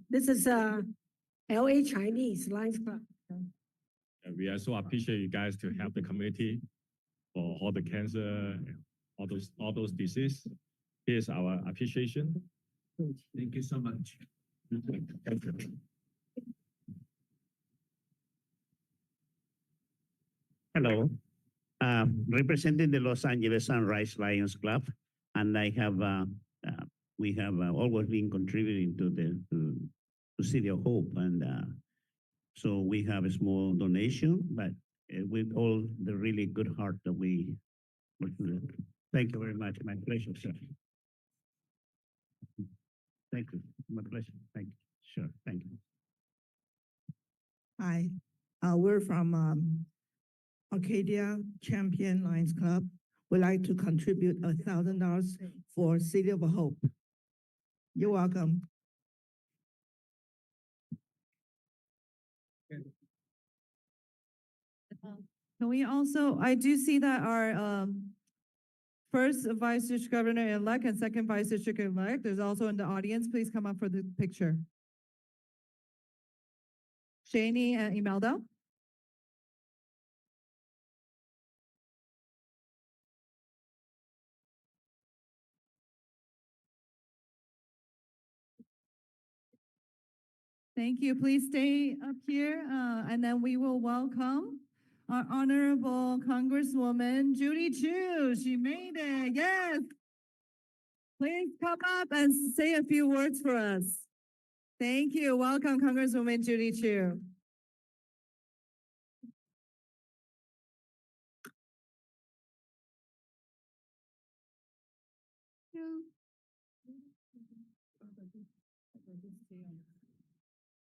This is LA Chinese Lions Club. We also appreciate you guys to help the community for all the cancer, all those diseases. Here's our appreciation. Thank you so much. Thank you. Hello, representing the Los Angeles Sunrise Lions Club, and I have we have always been contributing to the City of Hope, and so we have a small donation, but with all the really good heart that we thank you very much. My pleasure, sir. Thank you. My pleasure. Thank you. Sure. Thank you. Hi, we're from Arcadia Champion Lions Club. We'd like to contribute $1,000 for City of Hope. You're welcome. Can we also, I do see that our first Vice District Governor-elect and second Vice District-elect is also in the audience. Please come up for the picture. Shani and Imelda. Thank you. Please stay up here, and then we will welcome our Honorable Congresswoman Judy Chu. She made it. Yes. Please come up and say a few words for us. Thank you. Welcome, Congresswoman Judy Chu.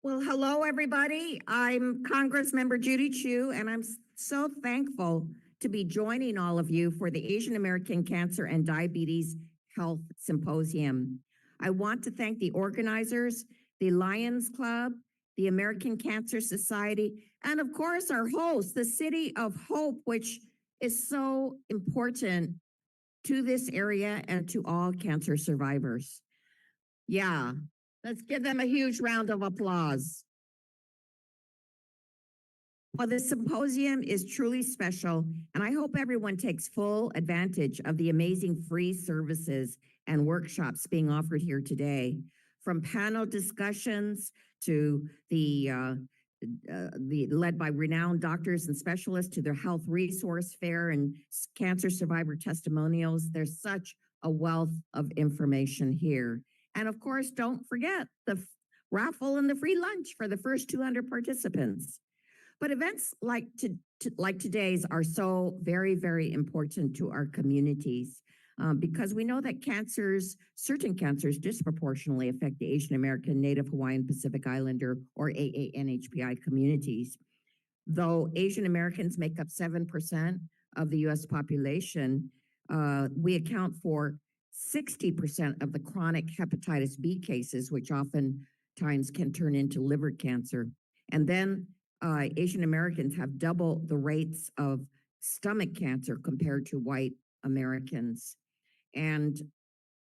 Well, hello, everybody. I'm Congressmember Judy Chu, and I'm so thankful to be joining all of you for the Asian American Cancer and Diabetes Health Symposium. I want to thank the organizers, the Lions Club, the American Cancer Society, and of course, our host, the City of Hope, which is so important to this area and to all cancer survivors. Yeah. Let's give them a huge round of applause. Well, this symposium is truly special, and I hope everyone takes full advantage of the amazing free services and workshops being offered here today, from panel discussions to the led by renowned doctors and specialists to their health resource fair and cancer survivor testimonials. There's such a wealth of information here. And of course, don't forget the raffle and the free lunch for the first 200 participants. But events like today's are so very, very important to our communities. because we know that certain cancers disproportionately affect the Asian American, Native Hawaiian, Pacific Islander, or AANHPI communities. Though Asian Americans make up 7% of the US population, we account for 60% of the chronic hepatitis B cases, which oftentimes can turn into liver cancer. And then Asian Americans have double the rates of stomach cancer compared to white Americans. And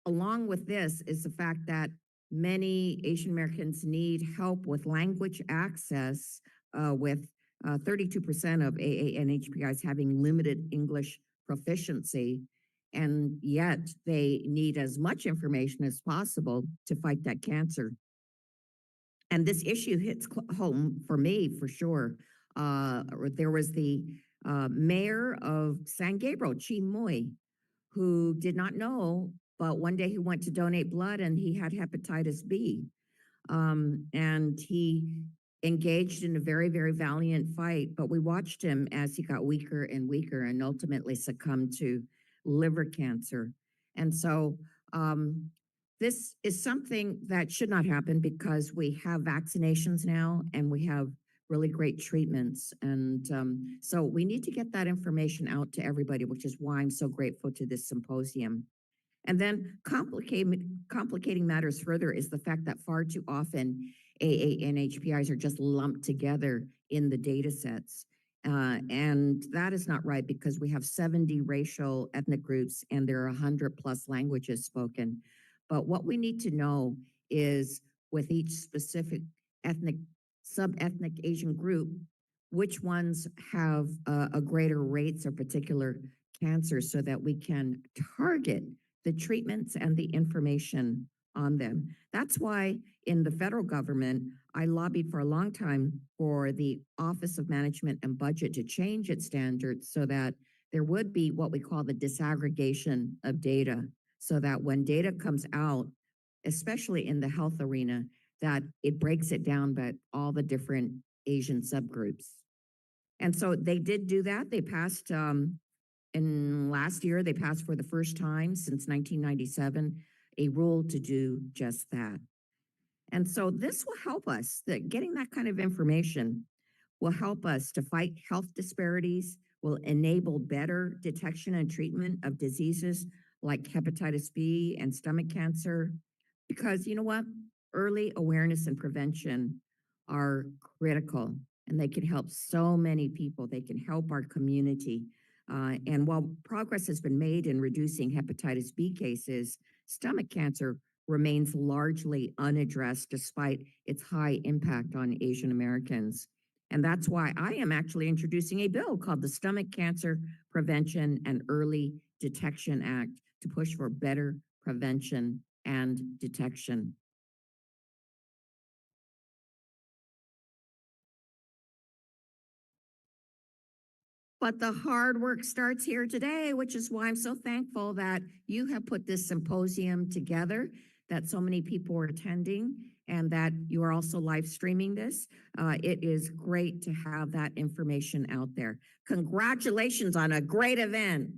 along with this is the fact that many Asian Americans need help with language access, with 32% of AANHPIs having limited English proficiency. And yet they need as much information as possible to fight that cancer. And this issue hits home for me for sure. There was the mayor of San Gabriel, Chi Moy, who did not know, but one day he went to donate blood and he had hepatitis B. And he engaged in a very, very valiant fight, but we watched him as he got weaker and weaker and ultimately succumbed to liver cancer. And so this is something that should not happen because we have vaccinations now and we have really great treatments. And so we need to get that information out to everybody, which is why I'm so grateful to this symposium. And then complicating matters further is the fact that far too often AANHPIs are just lumped together in the data sets. And that is not right because we have 70 racial ethnic groups and there are 100 plus languages spoken. But what we need to know is with each specific sub-ethnic Asian group, which ones have a greater rates of particular cancers so that we can target the treatments and the information on them. That's why in the federal government, I lobbied for a long time for the Office of Management and Budget to change its standards so that there would be what we call the disaggregation of data, so that when data comes out, especially in the health arena, that it breaks it down by all the different Asian subgroups. And so they did do that. They passed and last year, they passed for the first time since 1997 a rule to do just that. And so this will help us, that getting that kind of information will help us to fight health disparities, will enable better detection and treatment of diseases like hepatitis B and stomach cancer. Because you know what? Early awareness and prevention are critical and they can help so many people. They can help our community. And while progress has been made in reducing hepatitis B cases, stomach cancer remains largely unaddressed despite its high impact on Asian Americans. And that's why I am actually introducing a bill called the Stomach Cancer Prevention and Early Detection Act to push for better prevention and detection. But the hard work starts here today, which is why I'm so thankful that you have put this symposium together, that so many people are attending, and that you are also live streaming this. It is great to have that information out there. Congratulations on a great event.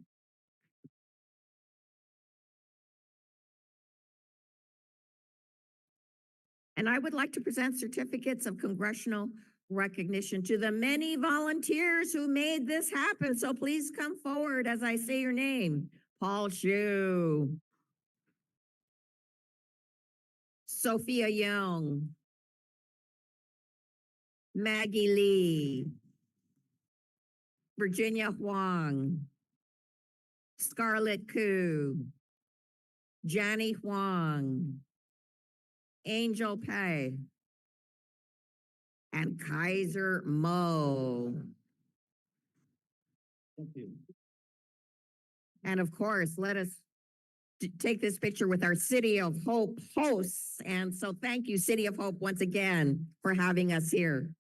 And I would like to present certificates of congressional recognition to the many volunteers who made this happen. So please come forward as I say your name. Paul Shu, Sophia Young, Maggie Lee, Virginia Huang, Scarlett Koo, Johnny Huang, Angel Pei, and Kaiser Mo. Thank you. And of course, let us take this picture with our City of Hope hosts. And so thank you, City of Hope, once again for having us here.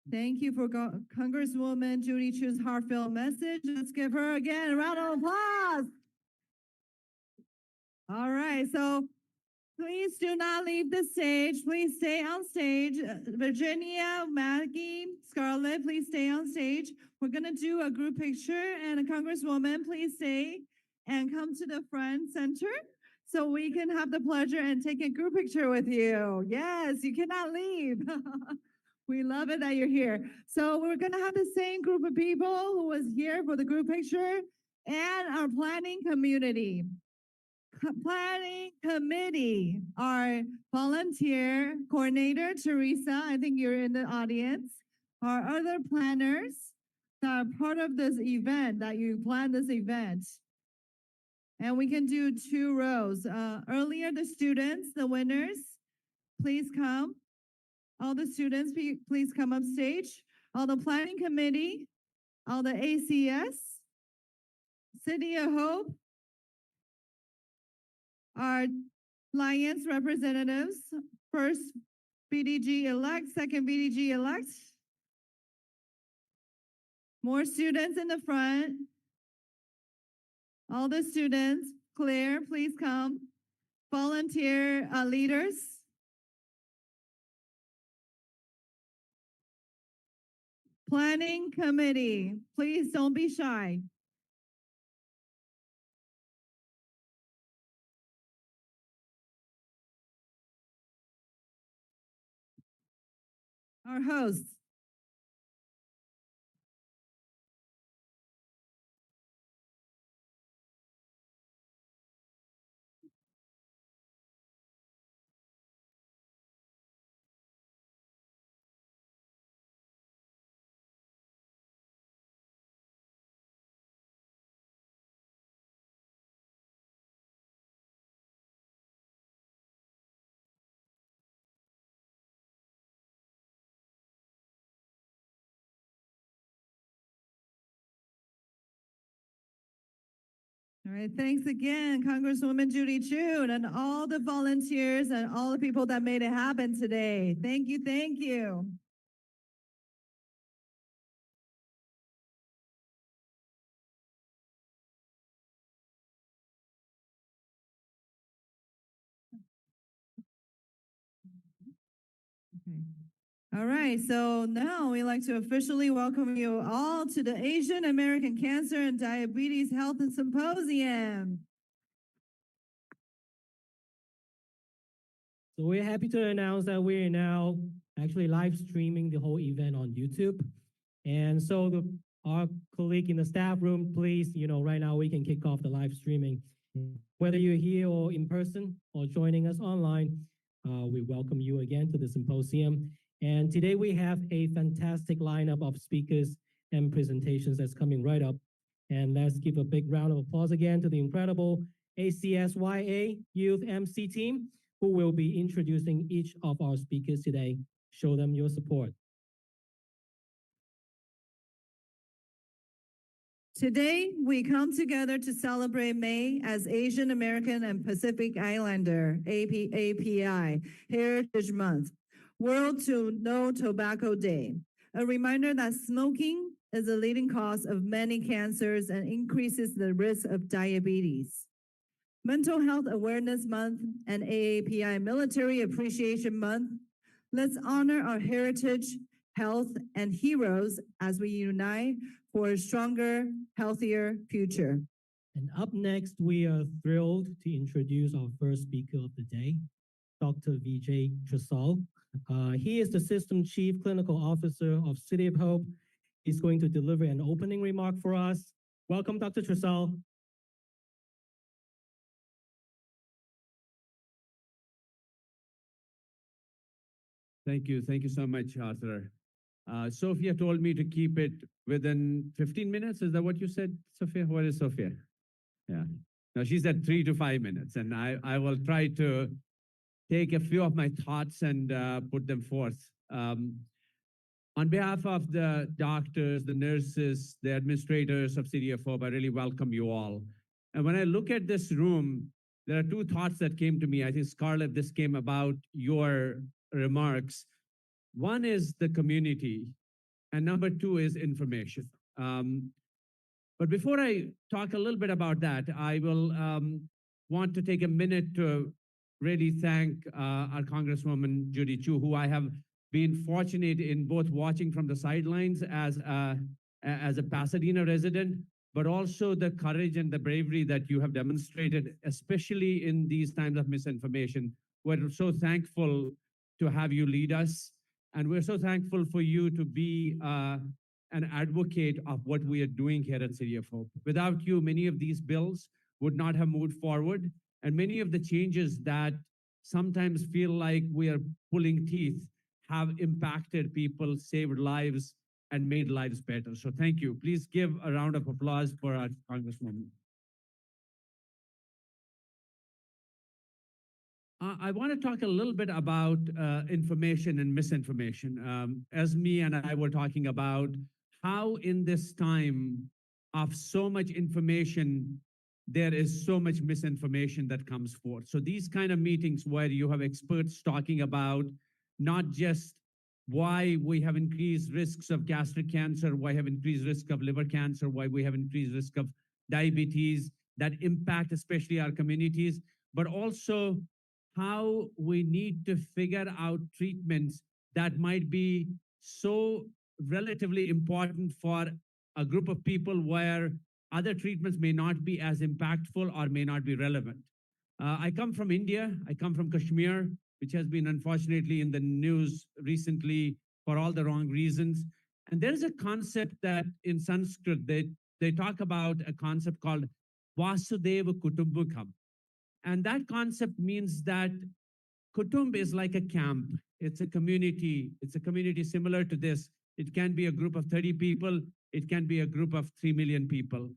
Thank you for Congresswoman Judy Chu's heartfelt message. Let's give her again a round of applause. All right, so please do not leave the stage. Please stay on stage. Virginia, Maggie, Scarlett, please stay on stage. We're gonna do a group picture, and a Congresswoman, please stay and come to the front center so we can have the pleasure and take a group picture with you. Yes, you cannot leave. We love it that you're here. So we're gonna have the same group of people who was here for the group picture and our planning community. Planning committee, our volunteer coordinator, Teresa, I think you're in the audience, our other planners that are part of this event, that you plan this event. And we can do 2 rows. Earlier, the students, the winners, please come. All the students, please come up stage. All the planning committee, all the ACS, City of Hope, our Alliance representatives, first BDG elect, second BDG elect. More students in the front. All the students, Claire, please come. Volunteer leaders. Planning committee, please don't be shy. Our hosts. All right, thanks again, Congresswoman Judy Chu, and all the volunteers and all the people that made it happen today. Thank you, thank you. Okay. All right, so now we'd like to officially welcome you all to the Asian American Cancer and Diabetes Health and Symposium. So we're happy to announce that we're now actually live streaming the whole event on YouTube. And so our colleague in the staff room, please, right now we can kick off the live streaming. Whether you're here or in person or joining us online, we welcome you again to the symposium. And today we have a fantastic lineup of speakers and presentations that's coming right up. And let's give a big round of applause again to the incredible ACS-YA Youth MC team, who will be introducing each of our speakers today. Show them your support. Today, we come together to celebrate May as Asian American and Pacific Islander, API, Heritage Month, World to No Tobacco Day, a reminder that smoking is a leading cause of many cancers and increases the risk of diabetes. Mental Health Awareness Month and AAPI Military Appreciation Month. Let's honor our heritage, health, and heroes as we unite for a stronger, healthier future. And up next, we are thrilled to introduce our first speaker of the day, Dr. Vijay Trisal. He is the System Chief Clinical Officer of City of Hope. He's going to deliver an opening remark for us. Welcome, Dr. Trisal. Thank you. Thank you so much, Arthur. Sophia told me to keep it within 15 minutes. Is that what you said, Sophia? What is Sophia? Yeah. No, she said 3 to 5 minutes, and I will try to take a few of my thoughts and put them forth. On behalf of the doctors, the nurses, the administrators of City of Hope, I really welcome you all. And when I look at this room, there are 2 thoughts that came to me. I think, Scarlett, this came about your remarks. One is the community. and number two is information. But before I talk a little bit about that, I will want to take a minute to really thank our Congresswoman Judy Chu, who I have been fortunate in both watching from the sidelines as a Pasadena resident, but also the courage and the bravery that you have demonstrated, especially in these times of misinformation. We're so thankful to have you lead us, and we're so thankful for you to be an advocate of what we are doing here at City of Hope. Without you, many of these bills would not have moved forward, and many of the changes that sometimes feel like we are pulling teeth have impacted people, saved lives, and made lives better. So thank you. Please give a round of applause for our Congresswoman. I want to talk a little bit about information and misinformation. Esme and I were talking about how in this time of so much information, there is so much misinformation that comes forth. So these kind of meetings where you have experts talking about not just why we have increased risks of gastric cancer, why have increased risk of liver cancer, why we have increased risk of diabetes that impact especially our communities, but also how we need to figure out treatments that might be so relatively important for a group of people where other treatments may not be as impactful or may not be relevant. I come from India. I come from Kashmir, which has been unfortunately in the news recently for all the wrong reasons. And there's a concept that in Sanskrit, they talk about a concept called Vasudeva Kutumbakam. And that concept means that Kutumb is like a camp. It's a community. It's a community similar to this. It can be a group of 30 people. It can be a group of 3 million people.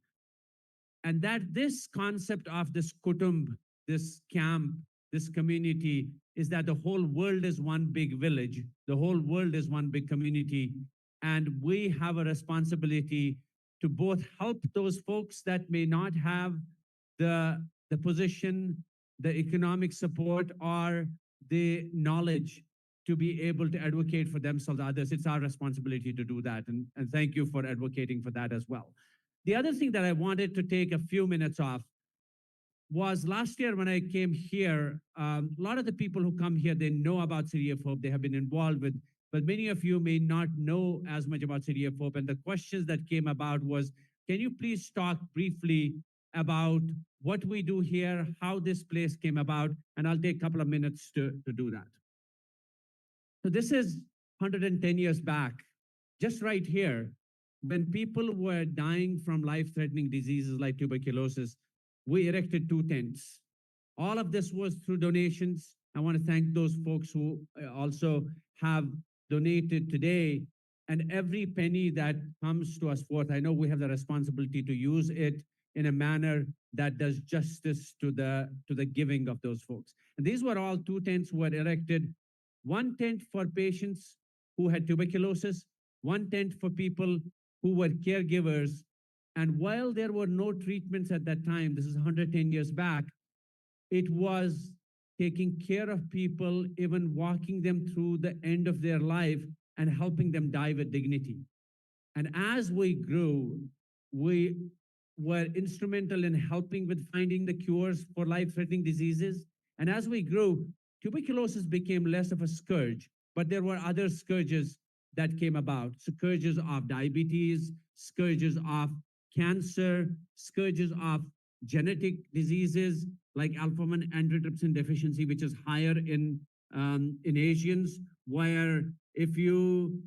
And that this concept of this kutumb, this camp, this community, is that the whole world is one big village. The whole world is one big community. And we have a responsibility to both help those folks that may not have the position, the economic support, or the knowledge to be able to advocate for themselves, others. It's our responsibility to do that. And thank you for advocating for that as well. The other thing that I wanted to take a few minutes off was last year when I came here, a lot of the people who come here, they know about City of Hope, they have been involved with, but many of you may not know as much about City of Hope. And the questions that came about was, can you please talk briefly about what we do here, how this place came about, and I'll take a couple of minutes to do that. So this is 110 years back, just right here, when people were dying from life-threatening diseases like tuberculosis, we erected 2 tents. All of this was through donations. I want to thank those folks who also have donated today. And every penny that comes to us forth, I know we have the responsibility to use it in a manner that does justice to the giving of those folks. And these were all 2 tents were erected. 1 tent for patients who had tuberculosis, 1 tent for people who were caregivers. And while there were no treatments at that time, this is 110 years back, it was taking care of people, even walking them through the end of their life and helping them die with dignity. And as we grew, we were instrumental in helping with finding the cures for life-threatening diseases. And as we grew, tuberculosis became less of a scourge, but there were other scourges that came about. Scourges of diabetes, scourges of cancer, scourges of genetic diseases like alpha-1 antitrypsin deficiency, which is higher in Asians, where if you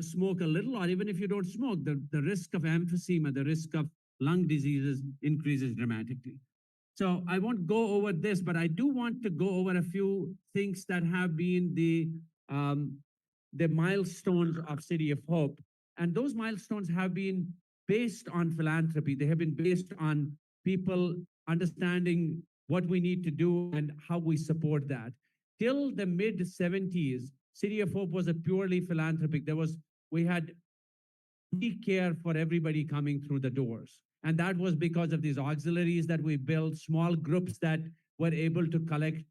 smoke a little, or even if you don't smoke, the risk of emphysema, the risk of lung diseases increases dramatically. So I won't go over this, but I do want to go over a few things that have been the milestones of City of Hope. And those milestones have been based on philanthropy. They have been based on people understanding what we need to do and how we support that. Till the mid-70s, City of Hope was a purely philanthropic. We had free care for everybody coming through the doors. And that was because of these auxiliaries that we built, small groups that were able to collect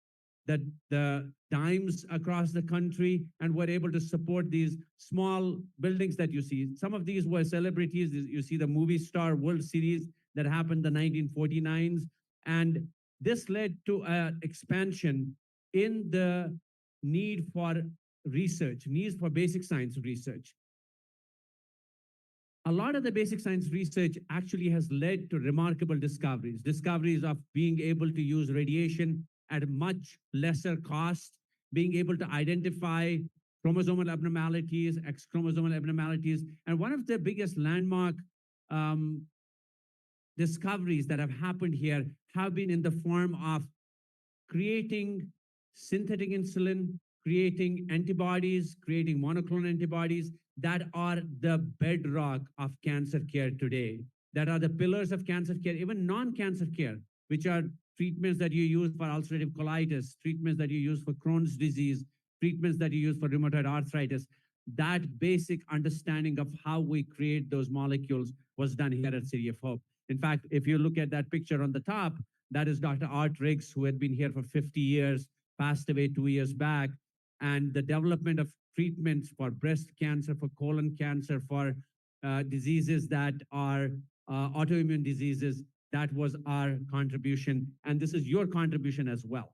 the dimes across the country, and were able to support these small buildings that you see. Some of these were celebrities. You see the movie star World Series that happened in the 1949s. And this led to an expansion in the need for research, needs for basic science research. A lot of the basic science research actually has led to remarkable discoveries of being able to use radiation at a much lesser cost, being able to identify chromosomal abnormalities, X chromosomal abnormalities. And one of the biggest landmark discoveries that have happened here have been in the form of creating synthetic insulin, creating antibodies, creating monoclonal antibodies that are the bedrock of cancer care today, that are the pillars of cancer care, even non-cancer care, which are treatments that you use for ulcerative colitis, treatments that you use for Crohn's disease, treatments that you use for rheumatoid arthritis. That basic understanding of how we create those molecules was done here at City of Hope. In fact, if you look at that picture on the top, that is Dr. Art Riggs, who had been here for 50 years, passed away 2 years back. And the development of treatments for breast cancer, for colon cancer, for diseases that are autoimmune diseases, that was our contribution. And this is your contribution as well.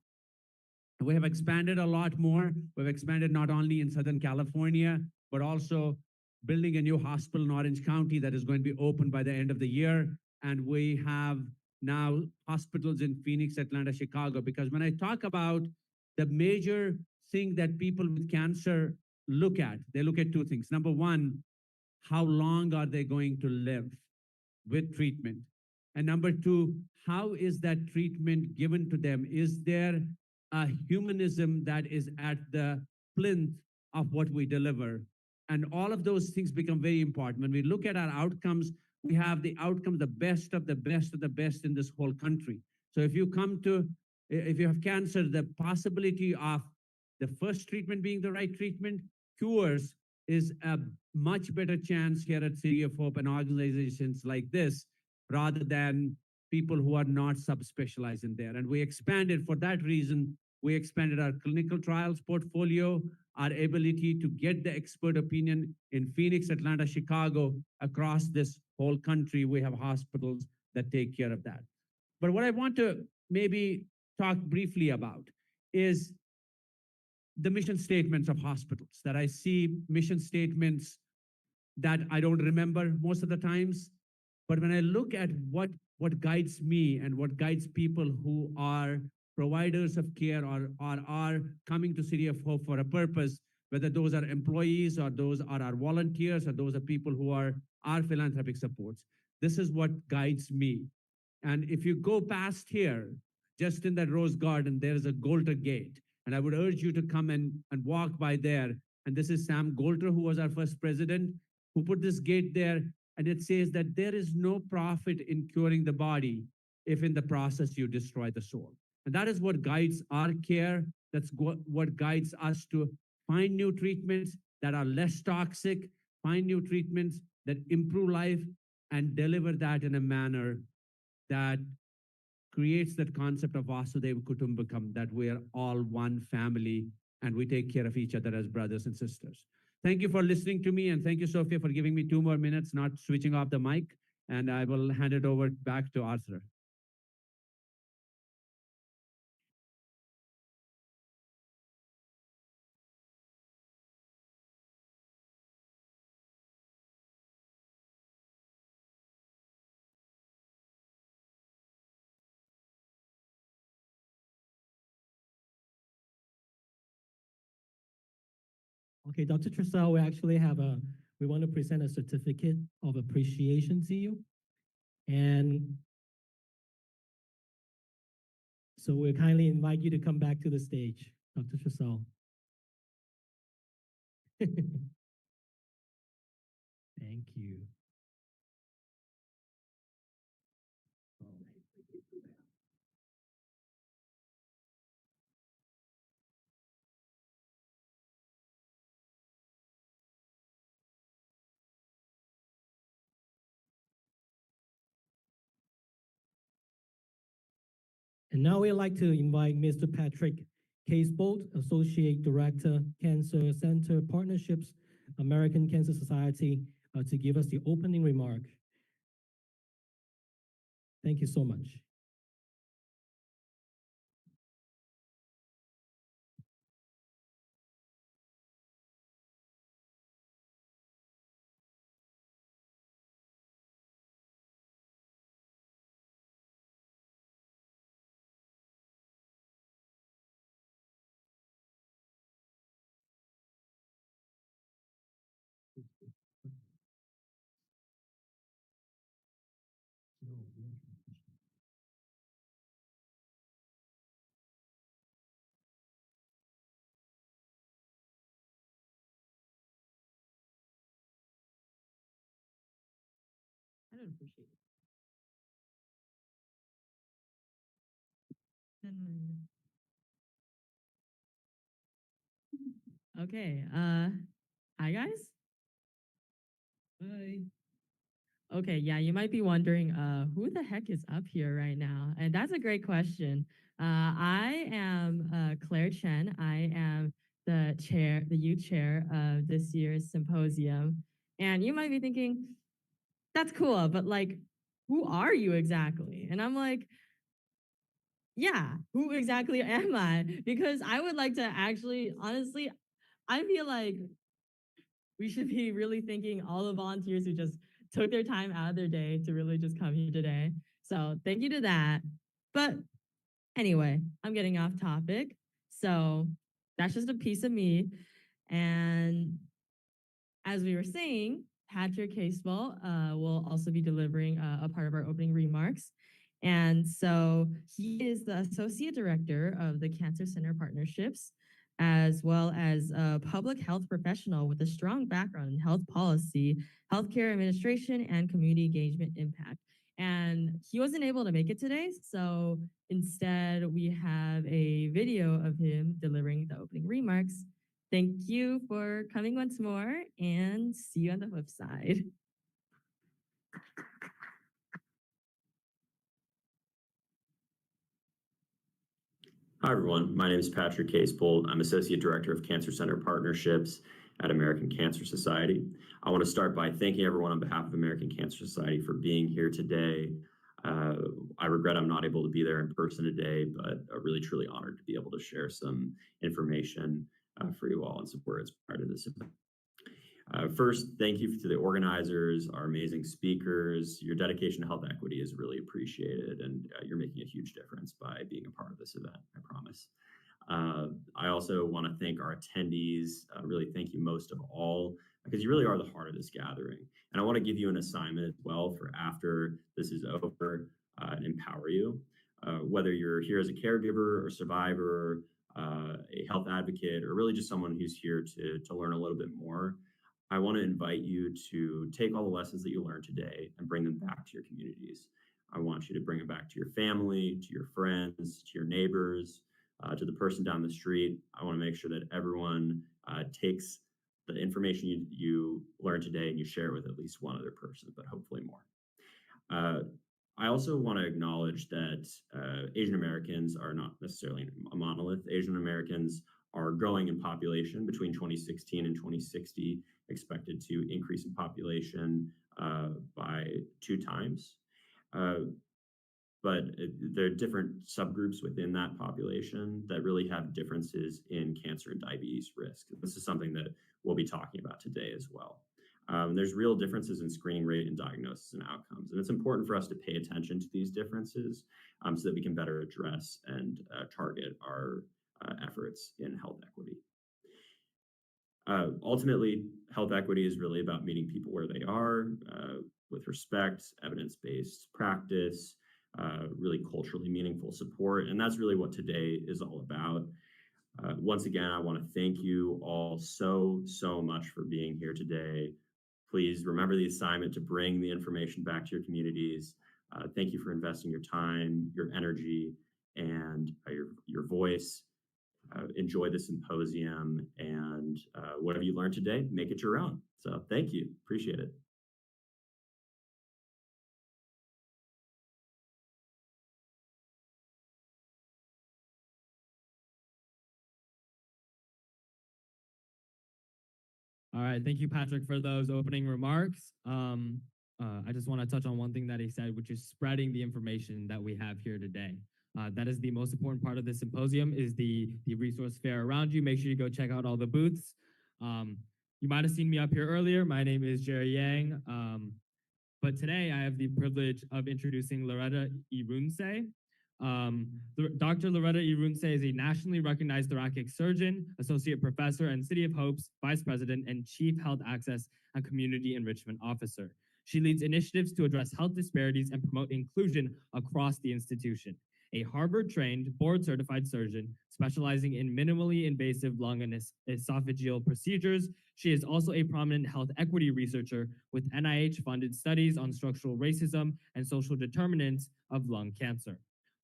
We have expanded a lot more. We've expanded not only in Southern California, but also building a new hospital in Orange County that is going to be open by the end of the year. And we have now hospitals in Phoenix, Atlanta, Chicago, because when I talk about the major thing that people with cancer look at, they look at two things. Number one, how long are they going to live with treatment? And number two, how is that treatment given to them? Is there a humanism that is at the plinth of what we deliver? And all of those things become very important. When we look at our outcomes, we have the outcomes, the best of the best of the best in this whole country. So if you have cancer, the possibility of the first treatment being the right treatment, cures, is a much better chance here at City of Hope and organizations like this, rather than people who are not subspecialized in there. And we expanded, for that reason, we expanded our clinical trials portfolio, our ability to get the expert opinion in Phoenix, Atlanta, Chicago, across this whole country. We have hospitals that take care of that. But what I want to maybe talk briefly about is the mission statements of hospitals, that I see mission statements that I don't remember most of the times. But when I look at what guides me and what guides people who are providers of care or are coming to City of Hope for a purpose, whether those are employees or those are our volunteers or those are people who are our philanthropic supports, this is what guides me. And if you go past here, just in that rose garden, there is a Golter Gate. And I would urge you to come and walk by there. And this is Sam Golter, who was our first president, who put this gate there. And it says that there is no profit in curing the body if in the process you destroy the soul. And that is what guides our care. That's what guides us to find new treatments that are less toxic, find new treatments that improve life, and deliver that in a manner that creates that concept of Vasudeva Kutumbakam, that we are all one family and we take care of each other as brothers and sisters. Thank you for listening to me, and thank you, Sophia, for giving me 2 more minutes, not switching off the mic, and I will hand it over back to Arthur. Okay, Dr. Trissell, we want to present a certificate of appreciation to you. And so we kindly invite you to come back to the stage, Dr. Trissell. Thank you. And now we'd like to invite Mr. Patrick Casebolt, Associate Director, Cancer Center Partnerships, American Cancer Society, to give us the opening remark. Thank you so much. I don't appreciate it. Okay, hi guys. Hi. Okay, yeah, you might be wondering, who the heck is up here right now? And that's a great question. I am Claire Chen. I am the youth chair of this year's symposium. And you might be thinking, that's cool, but like, who are you exactly? And I'm like, yeah, who exactly am I? Because I would like to actually, honestly, I feel like we should be really thanking all the volunteers who just took their time out of their day to really just come here today. So thank you to that. But anyway, I'm getting off topic. So that's just a piece of me. And as we were saying, Patrick Casewell will also be delivering a part of our opening remarks. And so he is the Associate Director of the Cancer Center Partnerships, as well as a public health professional with a strong background in health policy, healthcare administration, and community engagement impact. And he wasn't able to make it today, so instead we have a video of him delivering the opening remarks. Thank you for coming once more, and see you on the flip side. Hi, everyone. My name is Patrick Casebolt. I'm Associate Director of Cancer Center Partnerships at American Cancer Society. I want to start by thanking everyone on behalf of American Cancer Society for being here today. I regret I'm not able to be there in person today, but really truly honored to be able to share some information for you all and some words prior to this event. First, thank you to the organizers, our amazing speakers. Your dedication to health equity is really appreciated, and you're making a huge difference by being a part of this event, I promise. I also want to thank our attendees. Really thank you most of all, because you really are the heart of this gathering. And I want to give you an assignment as well for after this is over and empower you. Whether you're here as a caregiver or survivor, a health advocate, or really just someone who's here to learn a little bit more, I want to invite you to take all the lessons that you learned today and bring them back to your communities. I want you to bring them back to your family, to your friends, to your neighbors, to the person down the street. I want to make sure that everyone takes the information you learned today and you share it with at least one other person, but hopefully more. I also want to acknowledge that Asian Americans are not necessarily a monolith. Asian Americans are growing in population between 2016 and 2060, expected to increase in population by 2 times. But there are different subgroups within that population that really have differences in cancer and diabetes risk. This is something that we'll be talking about today as well. There's real differences in screening rate and diagnosis and outcomes. And it's important for us to pay attention to these differences so that we can better address and target our efforts in health equity. Ultimately, health equity is really about meeting people where they are with respect, evidence-based practice, really culturally meaningful support. And that's really what today is all about. Once again, I want to thank you all so much for being here today. Please remember the assignment to bring the information back to your communities. Thank you for investing your time, your energy, and your voice. Enjoy the symposium, and whatever you learned today, make it your own. So thank you. Appreciate it. All right, thank you, Patrick, for those opening remarks. I just want to touch on one thing that he said, which is spreading the information that we have here today. That is the most important part of the symposium is the resource fair around you. Make sure you go check out all the booths. You might have seen me up here earlier. My name is Jerry Yang. But today I have the privilege of introducing Loretta Irunse. Dr. Loretta Irunse is a nationally recognized thoracic surgeon, associate professor, and City of Hope's vice president and chief health access and community enrichment officer. She leads initiatives to address health disparities and promote inclusion across the institution. A Harvard-trained, board-certified surgeon specializing in minimally invasive lung and esophageal procedures, she is also a prominent health equity researcher with NIH-funded studies on structural racism and social determinants of lung cancer.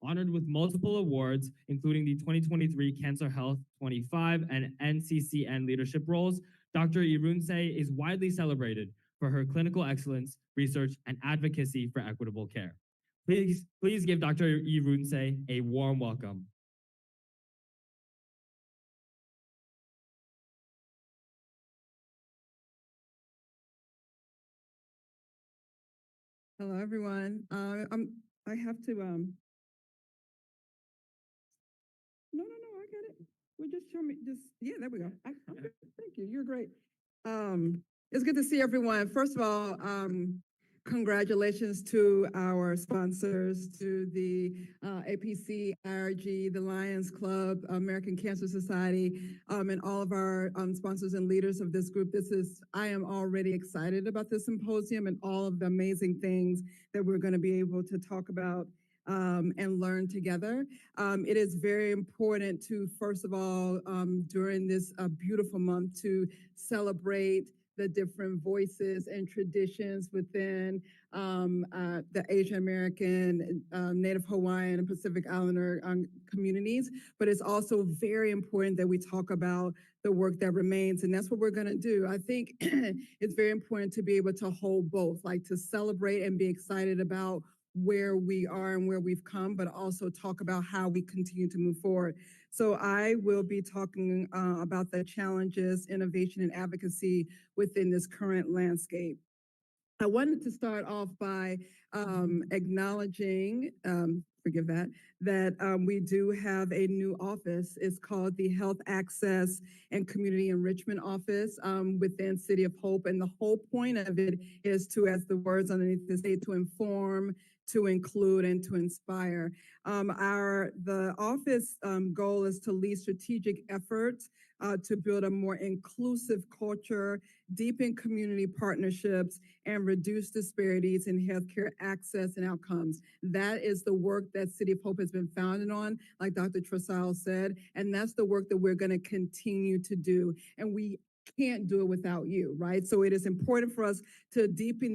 Honored with multiple awards, including the 2023 Cancer Health 25 and NCCN leadership roles, Dr. Irunse is widely celebrated for her clinical excellence, research, and advocacy for equitable care. Please give Dr. Irunse a warm welcome. Hello, everyone. I have to, no, I got it. Well, just show me, yeah, there we go. I'm good. Thank you. You're great. It's good to see everyone. First of all, congratulations to our sponsors, to the APC, IRG, the Lions Club, American Cancer Society, and all of our sponsors and leaders of this group. I am already excited about this symposium and all of the amazing things that we're going to be able to talk about and learn together. It is very important to, first of all, during this beautiful month, to celebrate the different voices and traditions within the Asian American, Native Hawaiian, and Pacific Islander communities. But it's also very important that we talk about the work that remains, and that's what we're going to do. I think it's very important to be able to hold both, like to celebrate and be excited about where we are and where we've come, but also talk about how we continue to move forward. So I will be talking about the challenges, innovation, and advocacy within this current landscape. I wanted to start off by acknowledging, forgive that we do have a new office. It's called the Health Access and Community Enrichment Office within City of Hope. And the whole point of it is to, as the words underneath this say, to inform, to include, and to inspire. The office goal is to lead strategic efforts to build a more inclusive culture, deepen community partnerships, and reduce disparities in healthcare access and outcomes. That is the work that City of Hope has been founded on, like Dr. Tressal said, and that's the work that we're going to continue to do. And we can't do it without you, right? So it is important for us to deepen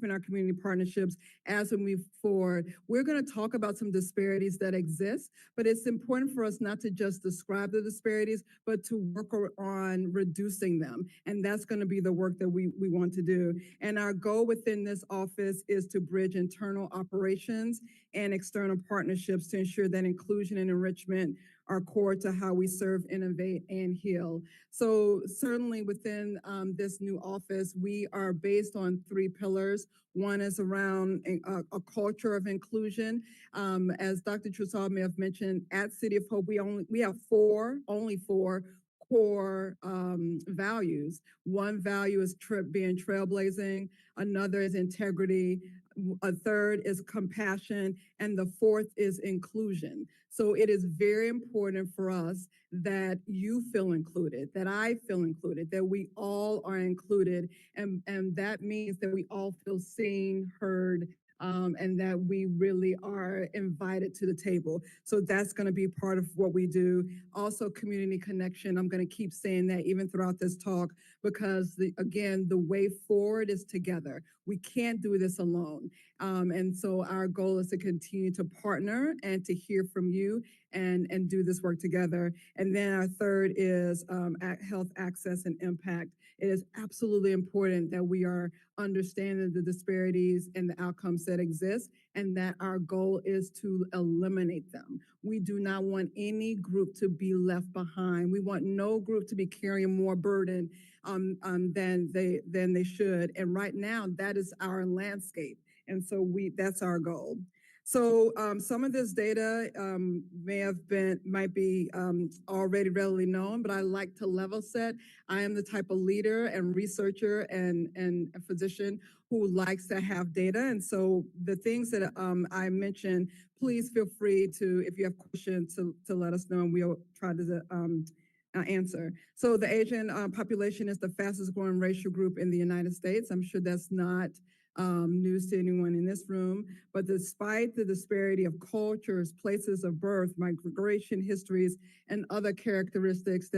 our community partnerships as we move forward. We're going to talk about some disparities that exist, but it's important for us not to just describe the disparities, but to work on reducing them. And that's going to be the work that we want to do. And our goal within this office is to bridge internal operations and external partnerships to ensure that inclusion and enrichment are core to how we serve, innovate, and heal. So certainly within this new office, we are based on 3 pillars. One is around a culture of inclusion. As Dr. Tressal may have mentioned, at City of Hope, we have only four core values. One value is being trailblazing, another is integrity, a third is compassion, and the fourth is inclusion. So it is very important for us that you feel included, that I feel included, that we all are included, and that means that we all feel seen, heard, and that we really are invited to the table. So that's going to be part of what we do. Also, community connection. I'm going to keep saying that even throughout this talk, because again, the way forward is together. We can't do this alone. And so our goal is to continue to partner and to hear from you and do this work together. And then our third is health access and impact. It is absolutely important that we are understanding the disparities and the outcomes that exist, and that our goal is to eliminate them. We do not want any group to be left behind. We want no group to be carrying more burden than they should. And right now, that is our landscape. And so that's our goal. So some of this data might be already readily known, but I like to level set. I am the type of leader and researcher and a physician who likes to have data. And so the things that I mentioned, please feel free to, if you have questions, to let us know, and we'll try to answer. So the Asian population is the fastest growing racial group in the United States. I'm sure that's not news to anyone in this room, but despite the disparity of cultures, places of birth, migration histories, and other characteristics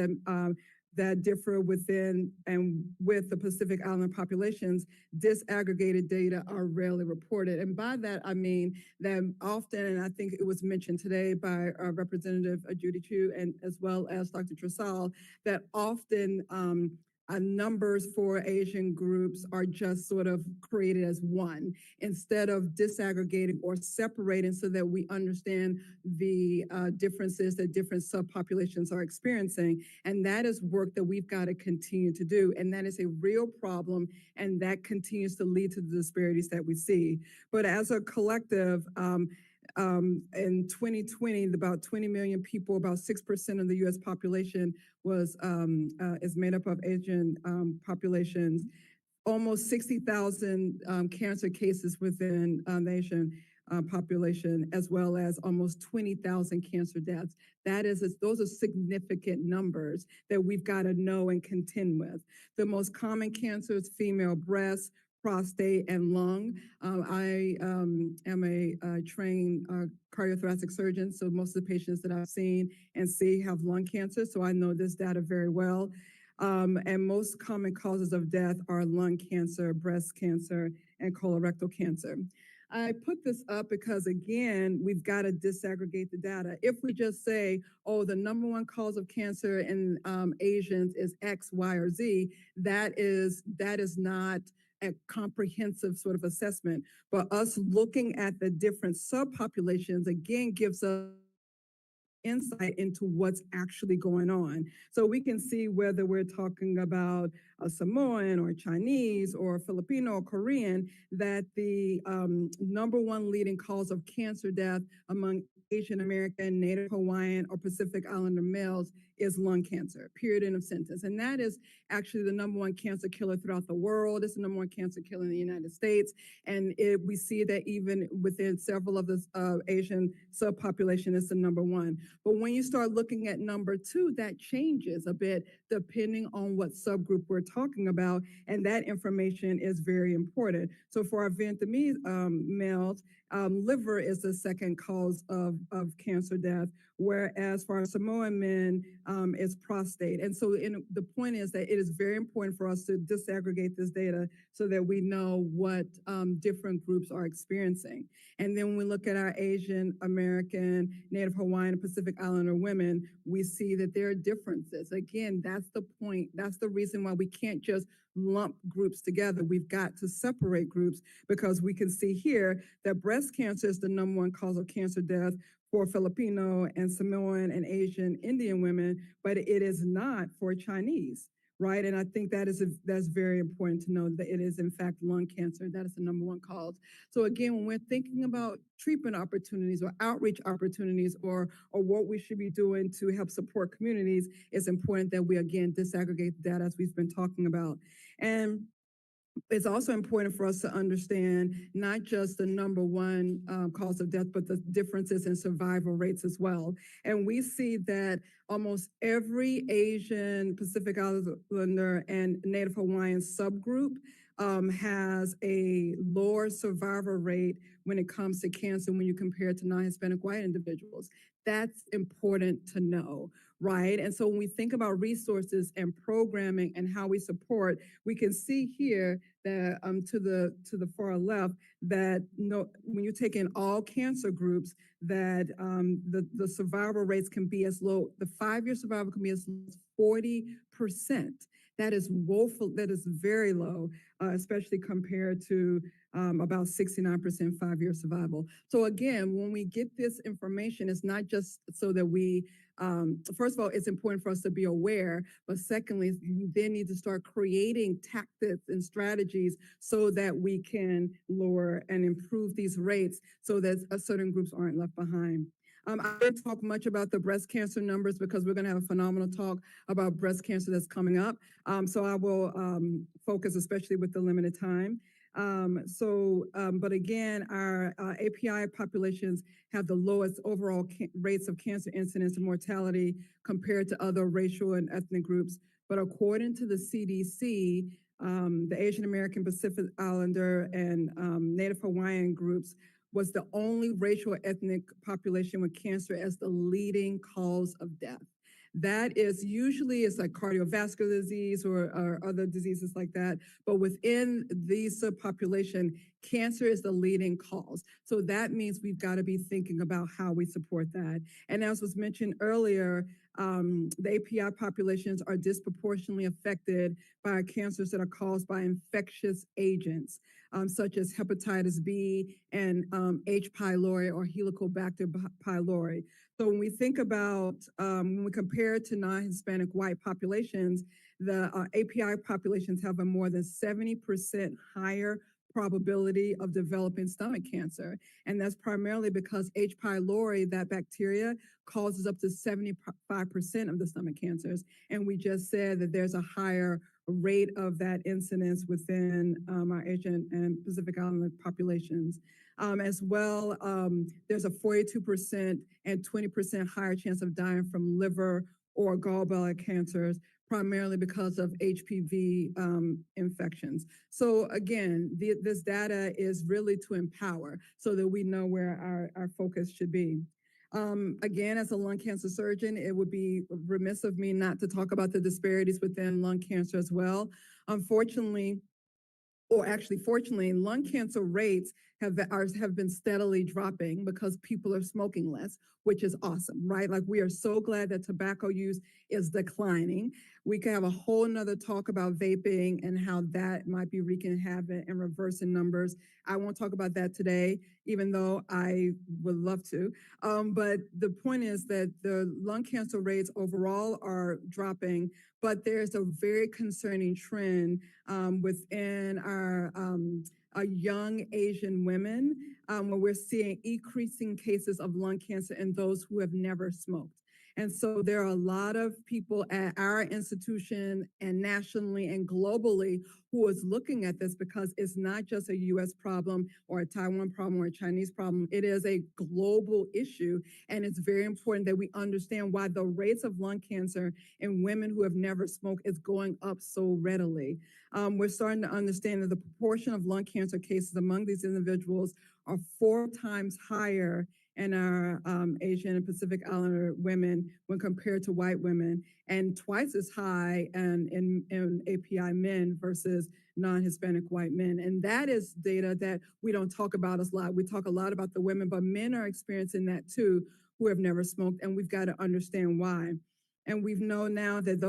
that differ within and with the Pacific Island populations, disaggregated data are rarely reported. And by that, I mean that often, and I think it was mentioned today by Representative Judy Chu and as well as Dr. Tresal, that often numbers for Asian groups are just sort of created as one instead of disaggregating or separating so that we understand the differences that different subpopulations are experiencing. And that is work that we've got to continue to do. And that is a real problem. And that continues to lead to the disparities that we see. But as a collective, in 2020, about 20 million people, about 6% of the U.S. population is made up of Asian populations. Almost 60,000 cancer cases within the Asian population, as well as almost 20,000 cancer deaths. Those are significant numbers that we've got to know and contend with. The most common cancers: female breast, prostate, and lung. I am a trained cardiothoracic surgeon, so most of the patients that I've seen and see have lung cancer, so I know this data very well. And most common causes of death are lung cancer, breast cancer, and colorectal cancer. I put this up because, again, we've got to disaggregate the data. If we just say, oh, the number one cause of cancer in Asians is X, Y, or Z, that is not a comprehensive sort of assessment. But us looking at the different subpopulations, again, gives us insight into what's actually going on. So we can see whether we're talking about a Samoan or Chinese or Filipino or Korean, that the number one leading cause of cancer death among Asian American, Native Hawaiian, or Pacific Islander males is lung cancer, period, end of sentence. And that is actually the number one cancer killer throughout the world. It's the number one cancer killer in the United States. And we see that even within several of the Asian subpopulation, it's the number one. But when you start looking at number two, that changes a bit depending on what subgroup we're talking about. And that information is very important. So for our Vietnamese males, liver is the second cause of cancer death, whereas for our Samoan men, it's prostate. And so the point is that it is very important for us to disaggregate this data so that we know what different groups are experiencing. And then when we look at our Asian American, Native Hawaiian, and Pacific Islander women, we see that there are differences. Again, that's the point. That's the reason why we can't just lump groups together. We've got to separate groups, because we can see here that breast cancer is the number one cause of cancer death for Filipino and Samoan and Asian Indian women, but it is not for Chinese, right? And I think that's very important to know that it is in fact lung cancer. That is the number one cause. So again, when we're thinking about treatment opportunities or outreach opportunities or what we should be doing to help support communities, it's important that we again disaggregate the data as we've been talking about. And it's also important for us to understand not just the number one cause of death, but the differences in survival rates as well. And we see that almost every Asian, Pacific Islander, and Native Hawaiian subgroup has a lower survival rate when it comes to cancer when you compare it to non-Hispanic white individuals. That's important to know, right? And so when we think about resources and programming and how we support, we can see here that to the far left that when you take in all cancer groups, that the survival rates can be as low, the 5-year survival can be as low as 40%. That is woeful. That is very low, especially compared to about 69% 5-year survival. So again, when we get this information, it's not just so that we, first of all, it's important for us to be aware, but secondly, we then need to start creating tactics and strategies so that we can lower and improve these rates so that certain groups aren't left behind. I didn't talk much about the breast cancer numbers because we're going to have a phenomenal talk about breast cancer that's coming up. So I will focus especially with the limited time. But again, our API populations have the lowest overall rates of cancer incidence and mortality compared to other racial and ethnic groups. But according to the CDC, the Asian American, Pacific Islander, and Native Hawaiian groups was the only racial or ethnic population with cancer as the leading cause of death. That is usually it's like cardiovascular disease or other diseases like that. But within these subpopulation, cancer is the leading cause. So that means we've got to be thinking about how we support that. And as was mentioned earlier, the API populations are disproportionately affected by cancers that are caused by infectious agents, such as hepatitis B and H. pylori or Helicobacter pylori. So when we think about, when we compare it to non-Hispanic white populations, the API populations have a more than 70% higher probability of developing stomach cancer. And that's primarily because H. pylori, that bacteria, causes up to 75% of the stomach cancers. And we just said that there's a higher rate of that incidence within our Asian and Pacific Islander populations. As well, there's a 42% and 20% higher chance of dying from liver or gallbladder cancers, primarily because of HPV infections. So again, this data is really to empower so that we know where our focus should be. Again, as a lung cancer surgeon, it would be remiss of me not to talk about the disparities within lung cancer as well. Unfortunately, or actually, fortunately, lung cancer rates have been steadily dropping because people are smoking less, which is awesome, right? Like we are so glad that tobacco use is declining. We could have a whole nother talk about vaping and how that might be wreaking havoc and reversing numbers. I won't talk about that today, even though I would love to. But the point is that the lung cancer rates overall are dropping, but there's a very concerning trend within our young Asian women where we're seeing increasing cases of lung cancer in those who have never smoked. And so there are a lot of people at our institution and nationally and globally who is looking at this because it's not just a US problem or a Taiwan problem or a Chinese problem. It is a global issue. And it's very important that we understand why the rates of lung cancer in women who have never smoked is going up so readily. We're starting to understand that the proportion of lung cancer cases among these individuals are 4 times higher in our Asian and Pacific Islander women when compared to white women, and twice as high in API men versus non-Hispanic white men. And that is data that we don't talk about a lot. We talk a lot about the women, but men are experiencing that too who have never smoked, and we've got to understand why. And we've known now that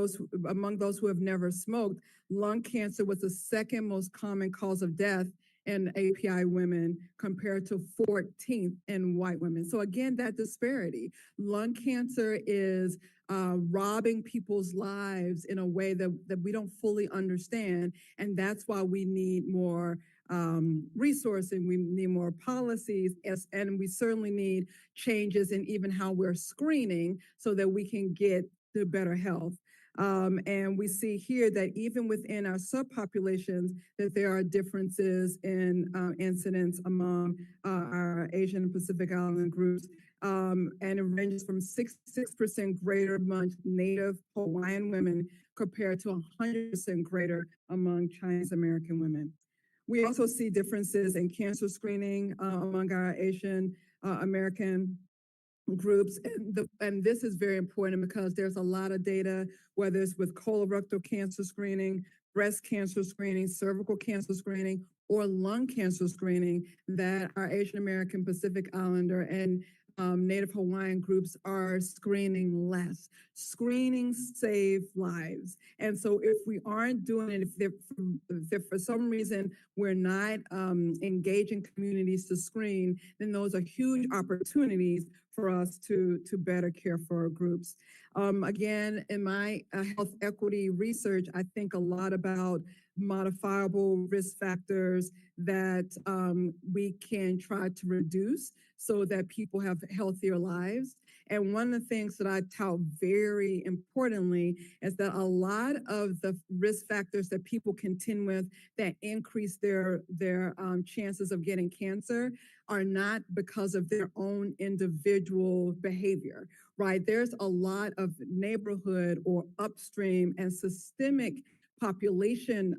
among those who have never smoked, lung cancer was the second most common cause of death in API women compared to 14th in white women. So again, that disparity. Lung cancer is robbing people's lives in a way that we don't fully understand. And that's why we need more resourcing, we need more policies, and we certainly need changes in even how we're screening so that we can get to better health. And we see here that even within our subpopulations, that there are differences in incidence among our Asian and Pacific Islander groups. And it ranges from 66% greater among Native Hawaiian women compared to 100% greater among Chinese American women. We also see differences in cancer screening among our Asian American groups. And this is very important because there's a lot of data, whether it's with colorectal cancer screening, breast cancer screening, cervical cancer screening, or lung cancer screening, that our Asian American, Pacific Islander, and Native Hawaiian groups are screening less. Screenings save lives. And so if we aren't doing it, if for some reason we're not engaging communities to screen, then those are huge opportunities for us to better care for our groups. Again, in my health equity research, I think a lot about modifiable risk factors that we can try to reduce so that people have healthier lives. And one of the things that I tout very importantly is that a lot of the risk factors that people contend with that increase their chances of getting cancer are not because of their own individual behavior, right? There's a lot of neighborhood or upstream and systemic population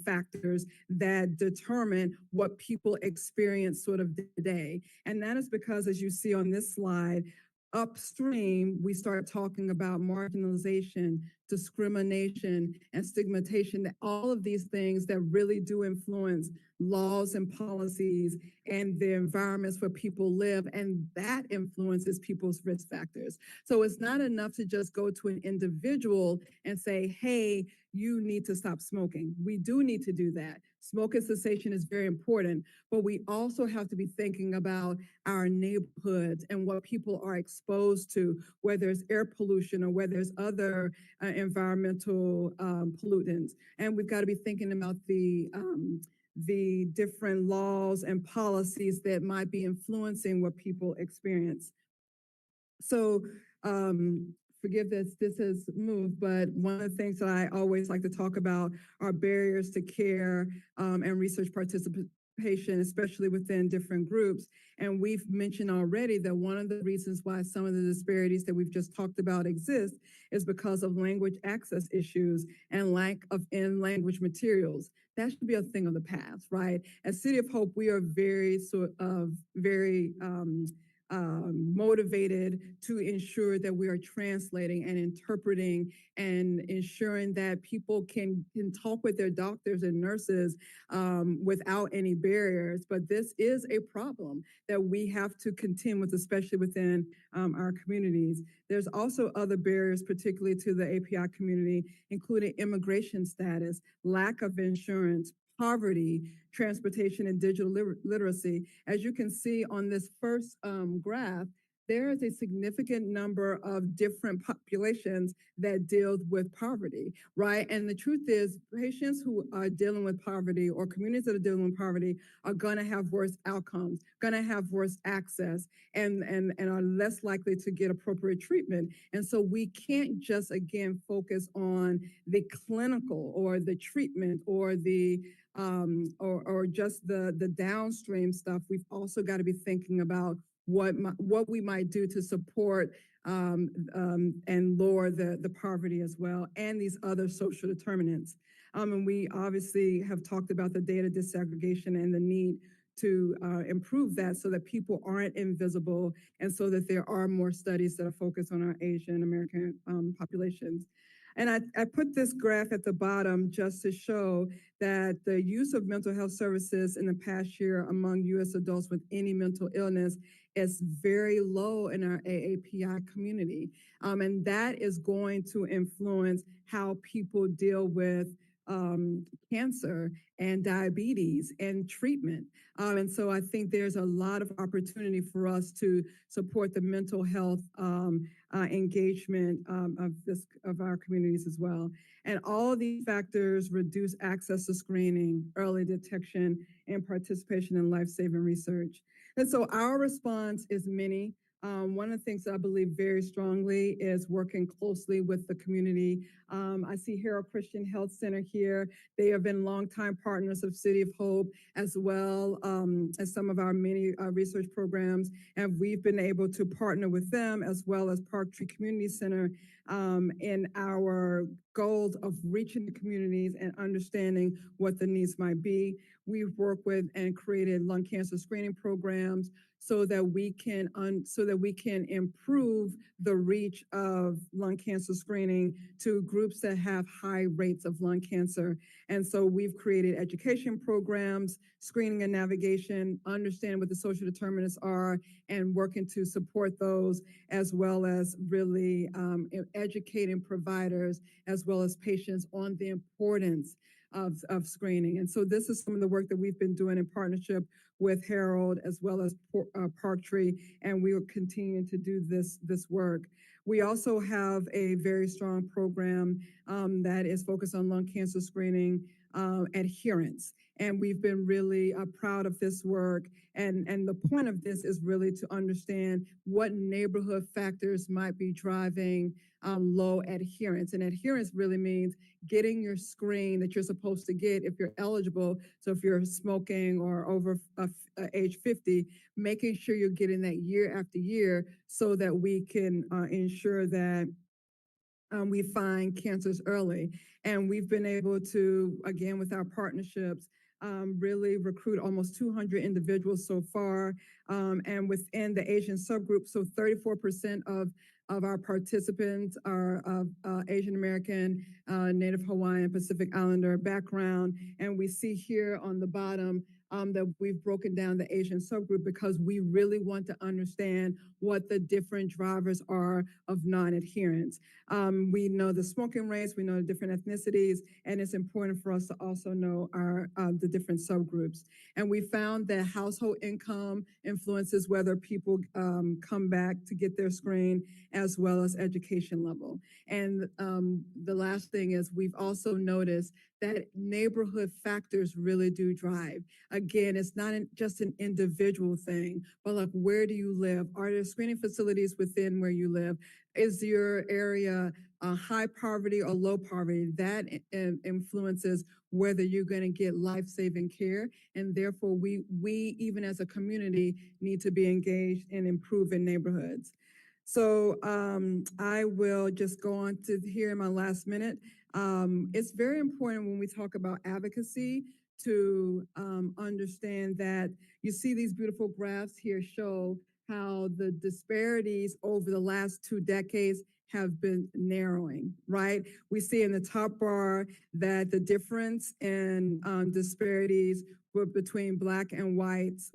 factors that determine what people experience sort of today. And that is because, as you see on this slide, upstream, we start talking about marginalization, discrimination, and stigmatization, that all of these things that really do influence laws and policies and the environments where people live, and that influences people's risk factors. So it's not enough to just go to an individual and say, hey, you need to stop smoking. We do need to do that. Smoking cessation is very important, but we also have to be thinking about our neighborhoods and what people are exposed to, whether it's air pollution or whether it's other environmental pollutants. And we've got to be thinking about the different laws and policies that might be influencing what people experience. So forgive this has moved, but one of the things that I always like to talk about are barriers to care and research participation, especially within different groups. And we've mentioned already that one of the reasons why some of the disparities that we've just talked about exist is because of language access issues and lack of in-language materials. That should be a thing of the past, right? At City of Hope, we are very motivated to ensure that we are translating and interpreting and ensuring that people can talk with their doctors and nurses without any barriers. But this is a problem that we have to contend with, especially within our communities. There's also other barriers, particularly to the API community, including immigration status, lack of insurance, poverty, transportation, and digital literacy. As you can see on this first graph, there is a significant number of different populations that deal with poverty, right? And the truth is, patients who are dealing with poverty or communities that are dealing with poverty are going to have worse outcomes, going to have worse access, and are less likely to get appropriate treatment. And so we can't just, again, focus on the clinical or the treatment or the or just the downstream stuff. We've also got to be thinking about what we might do to support and lower the poverty as well, and these other social determinants. And we obviously have talked about the data disaggregation and the need to improve that so that people aren't invisible and so that there are more studies that are focused on our Asian American populations. And I put this graph at the bottom just to show that the use of mental health services in the past year among U.S. adults with any mental illness is very low in our AAPI community. And that is going to influence how people deal with cancer and diabetes and treatment. And so I think there's a lot of opportunity for us to support the mental health engagement of our communities as well. And all of these factors reduce access to screening, early detection, and participation in life-saving research. And so our response is many. One of the things that I believe very strongly is working closely with the community. I see Harold Christian Health Center here. They have been longtime partners of City of Hope, as well as some of our many research programs. And we've been able to partner with them, as well as Park Tree Community Center, in our goals of reaching the communities and understanding what the needs might be. We've worked with and created lung cancer screening programs, so that we can improve the reach of lung cancer screening to groups that have high rates of lung cancer. And so we've created education programs, screening and navigation, understand what the social determinants are, and working to support those, as well as really educating providers as well as patients on the importance of screening. And so this is some of the work that we've been doing in partnership with Harold as well as Park Tree, and we will continue to do this work. We also have a very strong program that is focused on lung cancer screening adherence. And we've been really proud of this work. And the point of this is really to understand what neighborhood factors might be driving low adherence. And adherence really means getting your screen that you're supposed to get if you're eligible. So if you're smoking or over age 50, making sure you're getting that year after year so that we can ensure that we find cancers early. And we've been able to, again, with our partnerships, really recruit almost 200 individuals so far. And within the Asian subgroup, so 34% of our participants are of Asian American, Native Hawaiian, Pacific Islander background. And we see here on the bottom that we've broken down the Asian subgroup because we really want to understand what the different drivers are of non-adherence. We know the smoking rates, we know the different ethnicities, and it's important for us to also know the different subgroups. And we found that household income influences whether people come back to get their screen, as well as education level. And the last thing is we've also noticed that neighborhood factors really do drive. Again, it's not just an individual thing, but like, where do you live? Are there screening facilities within where you live? Is your area high poverty or low poverty? That influences whether you're going to get life-saving care. And therefore, we, even as a community, need to be engaged in improving neighborhoods. So I will just go on to here in my last minute. It's very important when we talk about advocacy to understand that you see these beautiful graphs here show how the disparities over the last 2 decades have been narrowing, right? We see in the top bar that the difference in disparities between Black and whites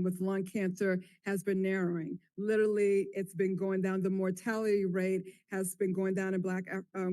with lung cancer has been narrowing. Literally, it's been going down. The mortality rate has been going down in Black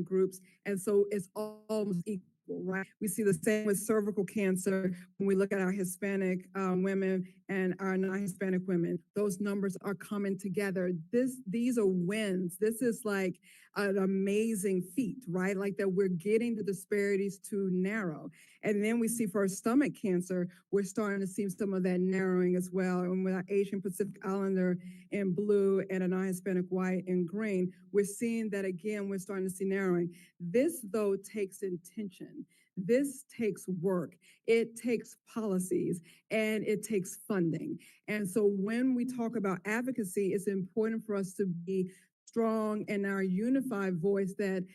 groups. And so it's almost equal, right? We see the same with cervical cancer when we look at our Hispanic women and our non-Hispanic women. Those numbers are coming together. These are wins. This is like an amazing feat, right? Like that we're getting the disparities to narrow. And then we see for our stomach cancer, we're starting to see some of that narrowing as well. And with our Asian Pacific Islander in blue and a non-Hispanic white in green, we're seeing that again, we're starting to see narrowing. This though takes intention. This takes work. It takes policies and it takes funding. And so when we talk about advocacy, it's important for us to be strong in our unified voice that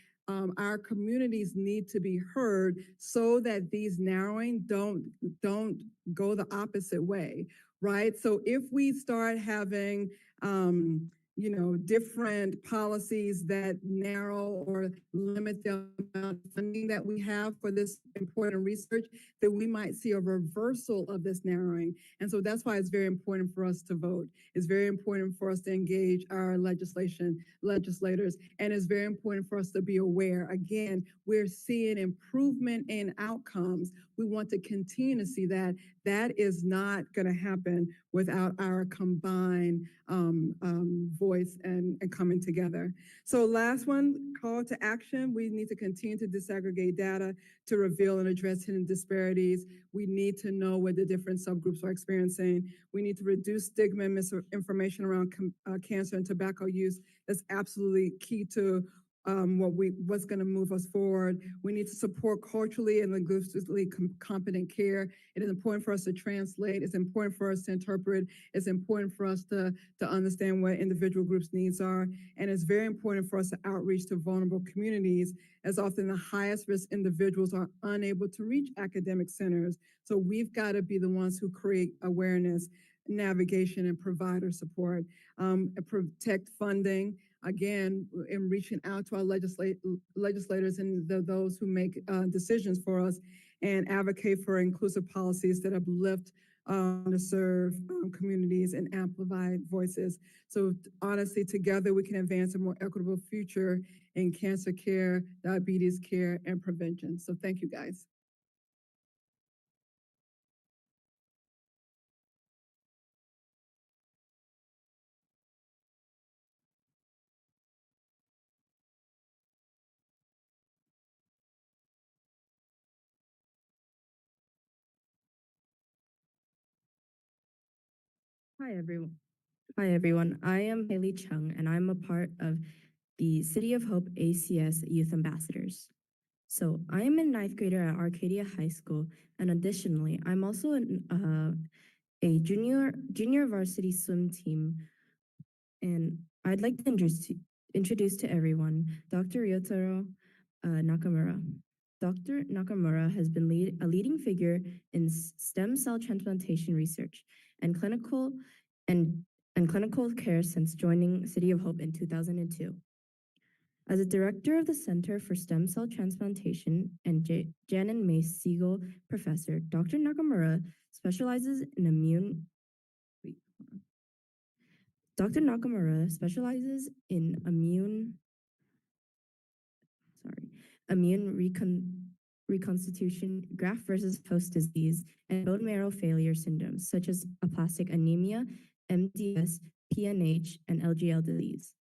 our communities need to be heard so that these narrowing don't go the opposite way, right? So if we start having different policies that narrow or limit the amount of funding that we have for this important research, then we might see a reversal of this narrowing. And so that's why it's very important for us to vote. It's very important for us to engage our legislators, and it's very important for us to be aware. Again, we're seeing improvement in outcomes. We want to continue to see that. That is not going to happen without our combined voice and coming together. So last one, call to action. We need to continue to disaggregate data to reveal and address hidden disparities. We need to know what the different subgroups are experiencing. We need to reduce stigma and misinformation around cancer and tobacco use. That's absolutely key to what's going to move us forward. We need to support culturally and linguistically competent care. It is important for us to translate. It's important for us to interpret. It's important for us to understand what individual groups' needs are. And it's very important for us to outreach to vulnerable communities, as often the highest risk individuals are unable to reach academic centers. So we've got to be the ones who create awareness. navigation and provider support, protect funding, again, in reaching out to our legislators and those who make decisions for us, and advocate for inclusive policies that uplift underserved communities and amplify voices. So honestly, together we can advance a more equitable future in cancer care, diabetes care, and prevention. So thank you, guys. Hi, everyone. Hi, everyone. I am Haley Chung, and I'm a part of the City of Hope ACS Youth Ambassadors. So I am a ninth grader at Arcadia High School, and additionally, I'm also a junior varsity swim team. And I'd like to introduce to everyone Dr. Ryotaro Nakamura. Dr. Nakamura has been a leading figure in stem cell transplantation research and clinical care since joining City of Hope in 2002. As a director of the Center for Stem Cell Transplantation and Jan and May Siegel Professor, Dr. Nakamura specializes in immune reconstitution, graft versus host disease, and bone marrow failure syndromes such as aplastic anemia, MDS, PNH, and LGL disease.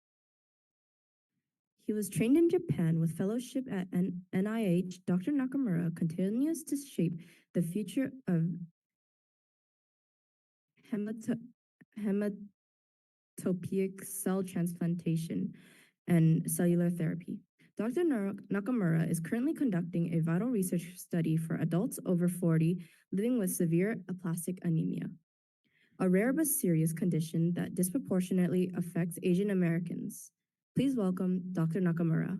He was trained in Japan with fellowship at NIH. Dr. Nakamura continues to shape the future of hematopoietic cell transplantation and cellular therapy. Dr. Nakamura is currently conducting a vital research study for adults over 40 living with severe aplastic anemia, a rare but serious condition that disproportionately affects Asian Americans. Please welcome Dr. Nakamura.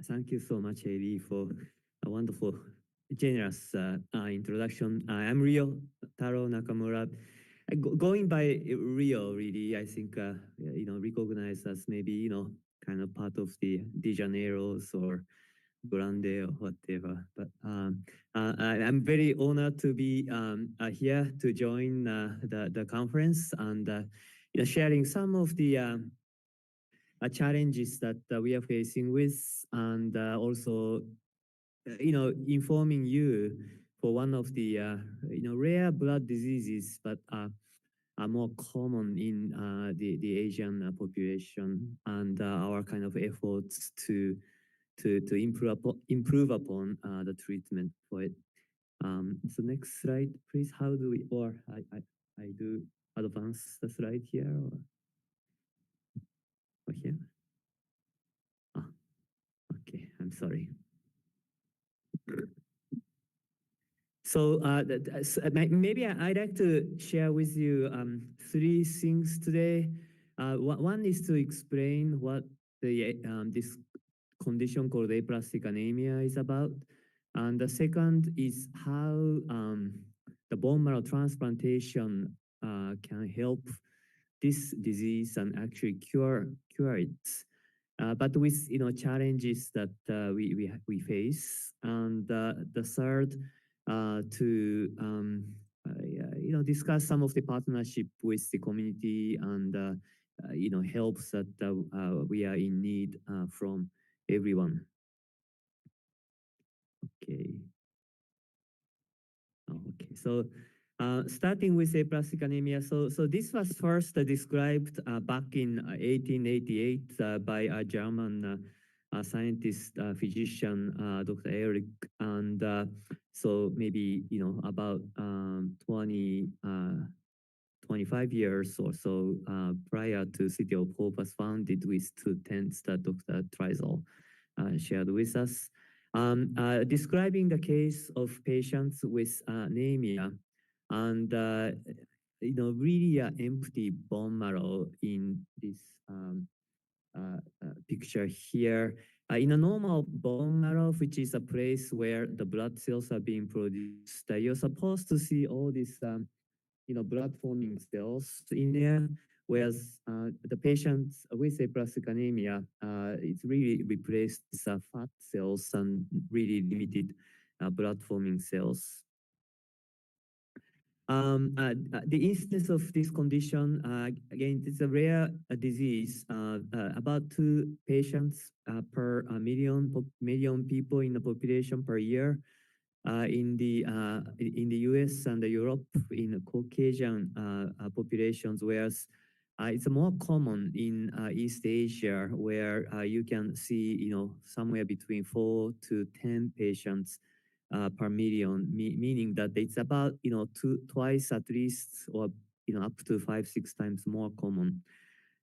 Thank you so much, AB, for a wonderful, generous introduction. I'm Ryo Taro Nakamura. Going by Rio, really, I think, recognized as maybe, kind of part of the De Janeiro's or Grande or whatever. But I'm very honored to be here to join the conference and sharing some of the challenges that we are facing with, and also, informing you for one of the, rare blood diseases, but are more common in the Asian population, and our kind of efforts to improve upon the treatment for it. So next slide, please. How do we, or I do advance the slide here or here? Okay, I'm sorry. So maybe I'd like to share with you three things today. One is to explain what this condition called aplastic anemia is about. And the second is how the bone marrow transplantation can help this disease and actually cure it. But with challenges that we face, and the third to discuss some of the partnership with the community and helps that we are in need from everyone. Okay. Okay. So starting with aplastic anemia, so this was first described back in 1888 by a German scientist, physician, Dr. Ehrlich, and so maybe about 25 years or so prior to City of Hope was founded with two tenets that Dr. Treisel shared with us. Describing the case of patients with anemia, and really empty bone marrow in this picture here. In a normal bone marrow, which is a place where the blood cells are being produced, you're supposed to see all these blood forming cells in there. Whereas the patients with aplastic anemia, it's really replaced fat cells and really limited blood forming cells. The incidence of this condition, again, it's a rare disease. About 2 patients per million people in the population per year. In the US and Europe, in the Caucasian populations, whereas it's more common in East Asia, where you can see somewhere between 4 to 10 patients per million, meaning that it's about twice at least, or up to 5-6 times more common.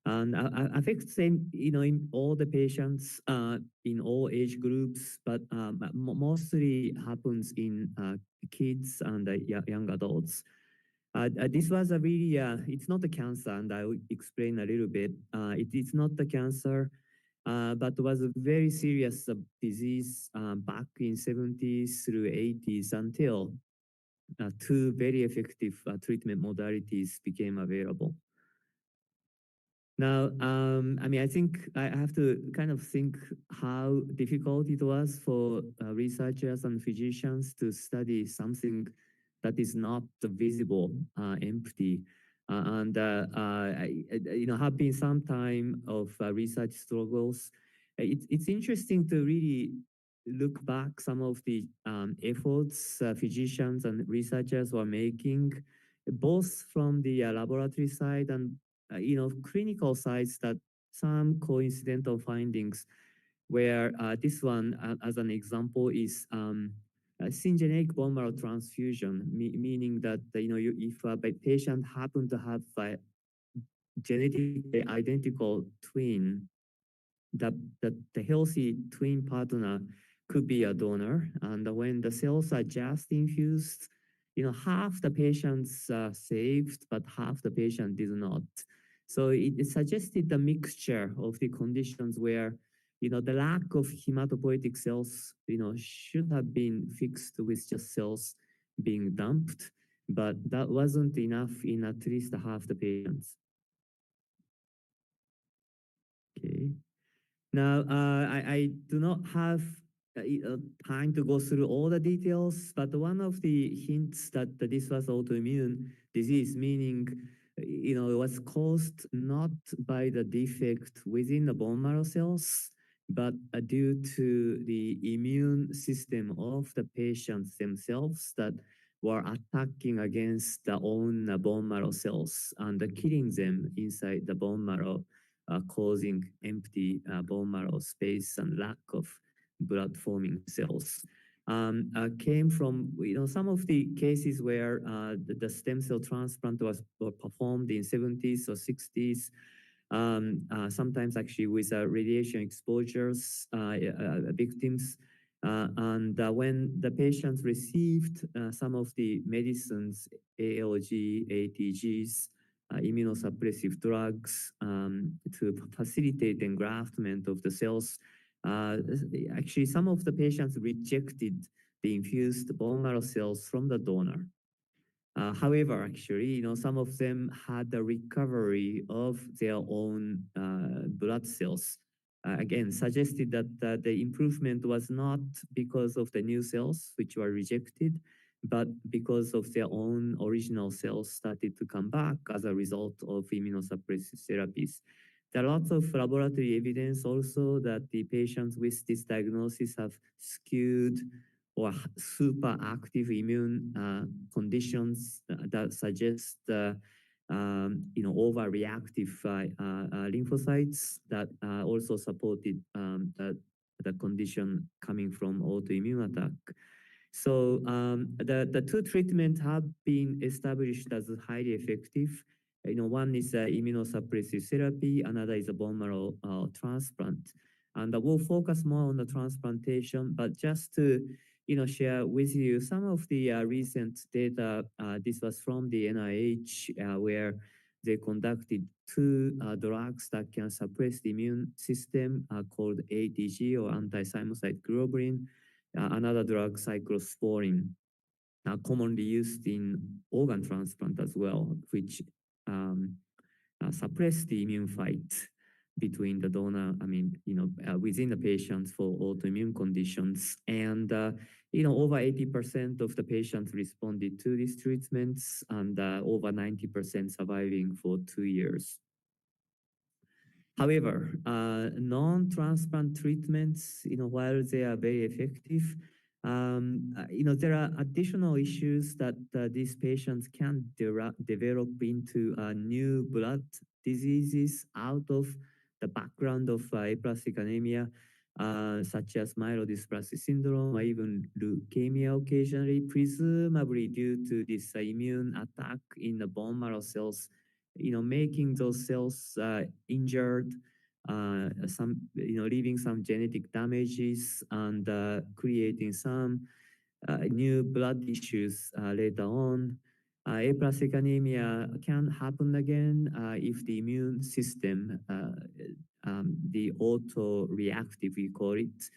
And affects same, in all the patients, in all age groups, but mostly happens in kids and young adults. This was a really, it's not a cancer, and I will explain a little bit. It's not the cancer, but was a very serious disease back in 70s through 80s until 2 very effective treatment modalities became available. Now, I mean, I think I have to kind of think how difficult it was for researchers and physicians to study something that is not visible, empty. Have been some time of research struggles. It's interesting to really look back some of the efforts physicians and researchers were making, both from the laboratory side and clinical sites, that some coincidental findings where this one, as an example, is syngeneic bone marrow transfusion, meaning that, if a patient happen to have a genetically identical twin, that the healthy twin partner could be a donor. And when the cells are just infused, half the patients are saved, but half the patient did not. So it suggested a mixture of the conditions where, the lack of hematopoietic cells, should have been fixed with just cells being dumped, but that wasn't enough in at least half the patients. Okay. Now, I do not have time to go through all the details, but one of the hints that this was autoimmune disease, meaning, it was caused not by the defect within the bone marrow cells, but due to the immune system of the patients themselves that were attacking against their own bone marrow cells and killing them inside the bone marrow, causing empty bone marrow space and lack of blood forming cells. Came from some of the cases where the stem cell transplant were performed in 70s or 60s, sometimes actually with radiation exposures victims. When the patients received some of the medicines, ALG, ATGs, immunosuppressive drugs, to facilitate engraftment of the cells, actually some of the patients rejected the infused bone marrow cells from the donor. However, actually, some of them had the recovery of their own blood cells. Again, suggested that the improvement was not because of the new cells which were rejected, but because of their own original cells started to come back as a result of immunosuppressive therapies. There are lots of laboratory evidence also that the patients with this diagnosis have skewed or super active immune conditions that suggest overreactive lymphocytes that also supported the condition coming from autoimmune attack. So the 2 treatments have been established as highly effective. One is immunosuppressive therapy, another is a bone marrow transplant. And we'll focus more on the transplantation, but just to share with you some of the recent data. This was from the NIH, where they conducted two drugs that can suppress the immune system called ATG, or anti-thymocyte globulin, another drug, cyclosporin, commonly used in organ transplant as well, which suppress the immune fight between the donor, within the patients for autoimmune conditions. And, over 80% of the patients responded to these treatments, and over 90% surviving for 2 years. However, non-transplant treatments, while they are very effective, there are additional issues that these patients can develop into new blood diseases out of the background of aplastic anemia, such as myelodysplastic syndrome or even leukemia occasionally, presumably due to this immune attack in the bone marrow cells, making those cells injured, leaving some genetic damages and creating some new blood issues later on. Aplastic anemia can happen again if the immune system, the autoreactive, we call it,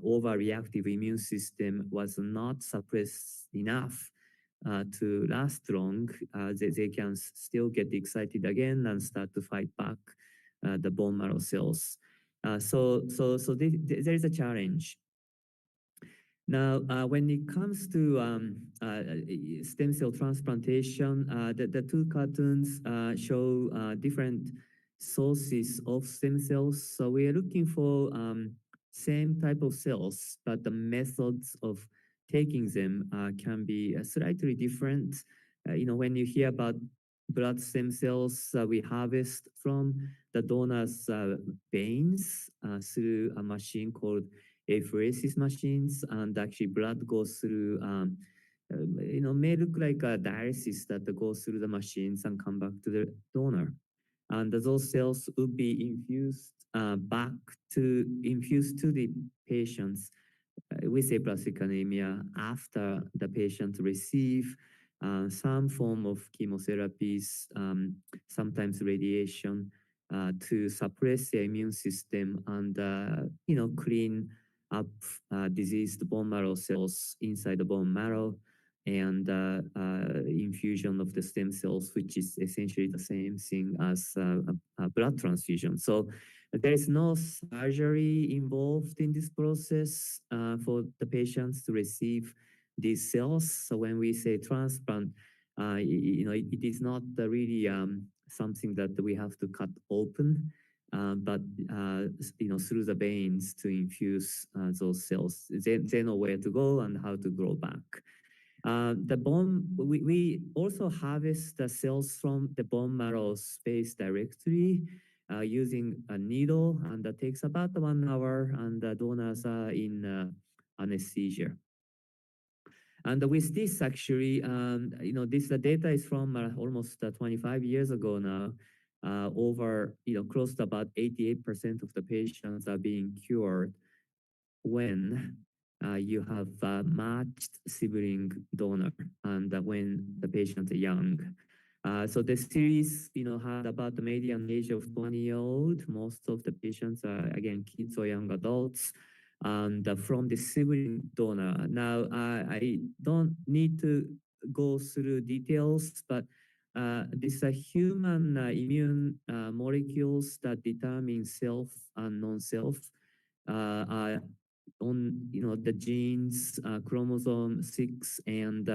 overreactive immune system was not suppressed enough to last long. They can still get excited again and start to fight back the bone marrow cells. So there is a challenge. Now, when it comes to stem cell transplantation, the two cartoons show different sources of stem cells. So we are looking for same type of cells, but the methods of taking them can be slightly different. When you hear about blood stem cells, we harvest from the donor's veins through a machine called apheresis machines, and actually blood goes through, may look like a dialysis that goes through the machines and come back to the donor. And those cells would be infused to the patients with aplastic anemia after the patient receive some form of chemotherapies, sometimes radiation, to suppress the immune system and clean up diseased bone marrow cells inside the bone marrow, and infusion of the stem cells, which is essentially the same thing as a blood transfusion. So there is no surgery involved in this process for the patients to receive these cells. So when we say transplant, it is not really something that we have to cut open, but through the veins to infuse those cells. They know where to go and how to grow back. The bone, we also harvest the cells from the bone marrow space directly using a needle, and that takes about 1 hour, and the donors are in anesthesia. And with this, actually, the data is from almost 25 years ago now. Over, close to about 88% of the patients are being cured when you have a matched sibling donor and when the patients are young. So the series, had about the median age of 20-year-old. Most of the patients are, again, kids or young adults, and from the sibling donor. Now, I don't need to go through details, but these are human immune molecules that determine self and non-self on the genes, chromosome 6, and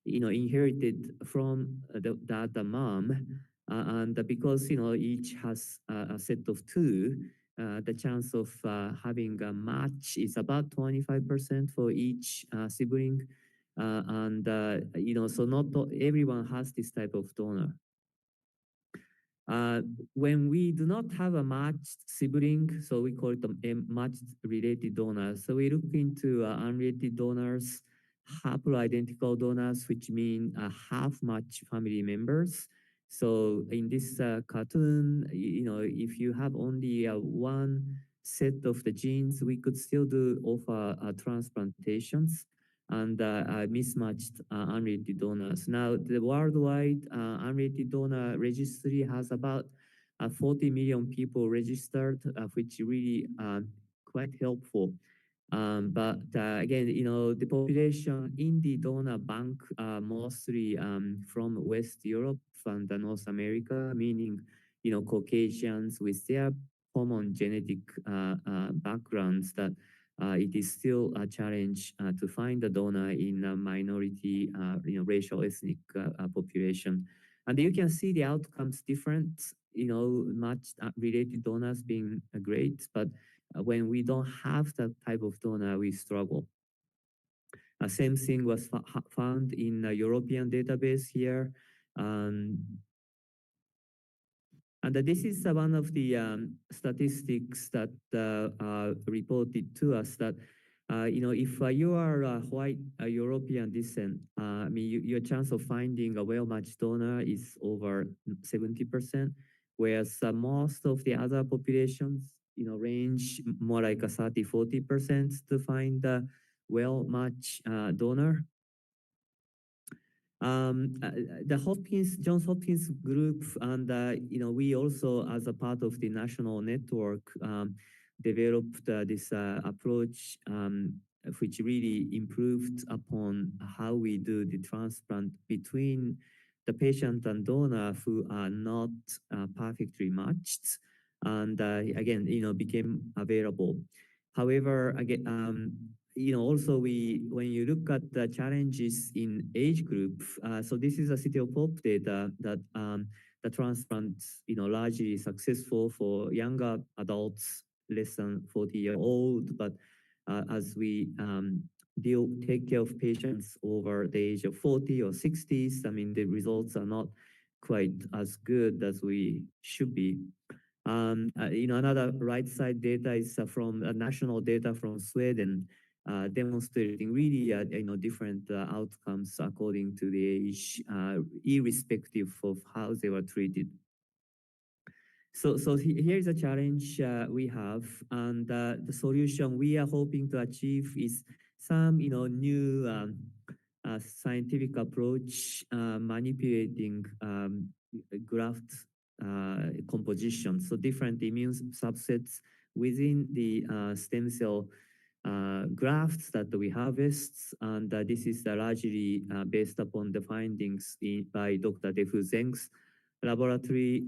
inherited from the mom, and because each has a set of 2, the chance of having a match is about 25% for each sibling, and so not everyone has this type of donor. When we do not have a matched sibling, so we call it a matched related donor. So we look into unrelated donors, haploidentical donors, which mean half-match family members. So in this cartoon, if you have only one set of the genes, we could still do offer transplantations and mismatched unrelated donors. Now, the worldwide unrelated donor registry has about 40 million people registered, which really quite helpful. But again, the population in the donor bank are mostly from West Europe and North America, meaning, Caucasians with their common genetic backgrounds, that it is still a challenge to find a donor in a minority, racial ethnic population. And you can see the outcomes different, much related donors being great, but when we don't have that type of donor, we struggle. Same thing was found in a European database here. And this is one of the statistics that reported to us that, if you are white European descent, I mean, your chance of finding a well-matched donor is over 70%, whereas most of the other populations, range more like a 30-40% to find a well-matched donor. The Johns Hopkins group, and we also, as a part of the national network, developed this approach, which really improved upon how we do the transplant between the patient and donor who are not perfectly matched, and again, became available. However, again, also when you look at the challenges in age group, so this is a City of Hope data that the transplant, largely successful for younger adults less than 40-year-old, but as we take care of patients over the age of 40 or 60s, I mean, the results are not quite as good as we should be. Another right side data is from national data from Sweden, demonstrating really, different outcomes according to the age, irrespective of how they were treated. So here is a challenge we have, and the solution we are hoping to achieve is some, new scientific approach, manipulating graft composition, so different immune subsets within the stem cell grafts that we harvest, and this is largely based upon the findings by Dr. Defu Zeng's laboratory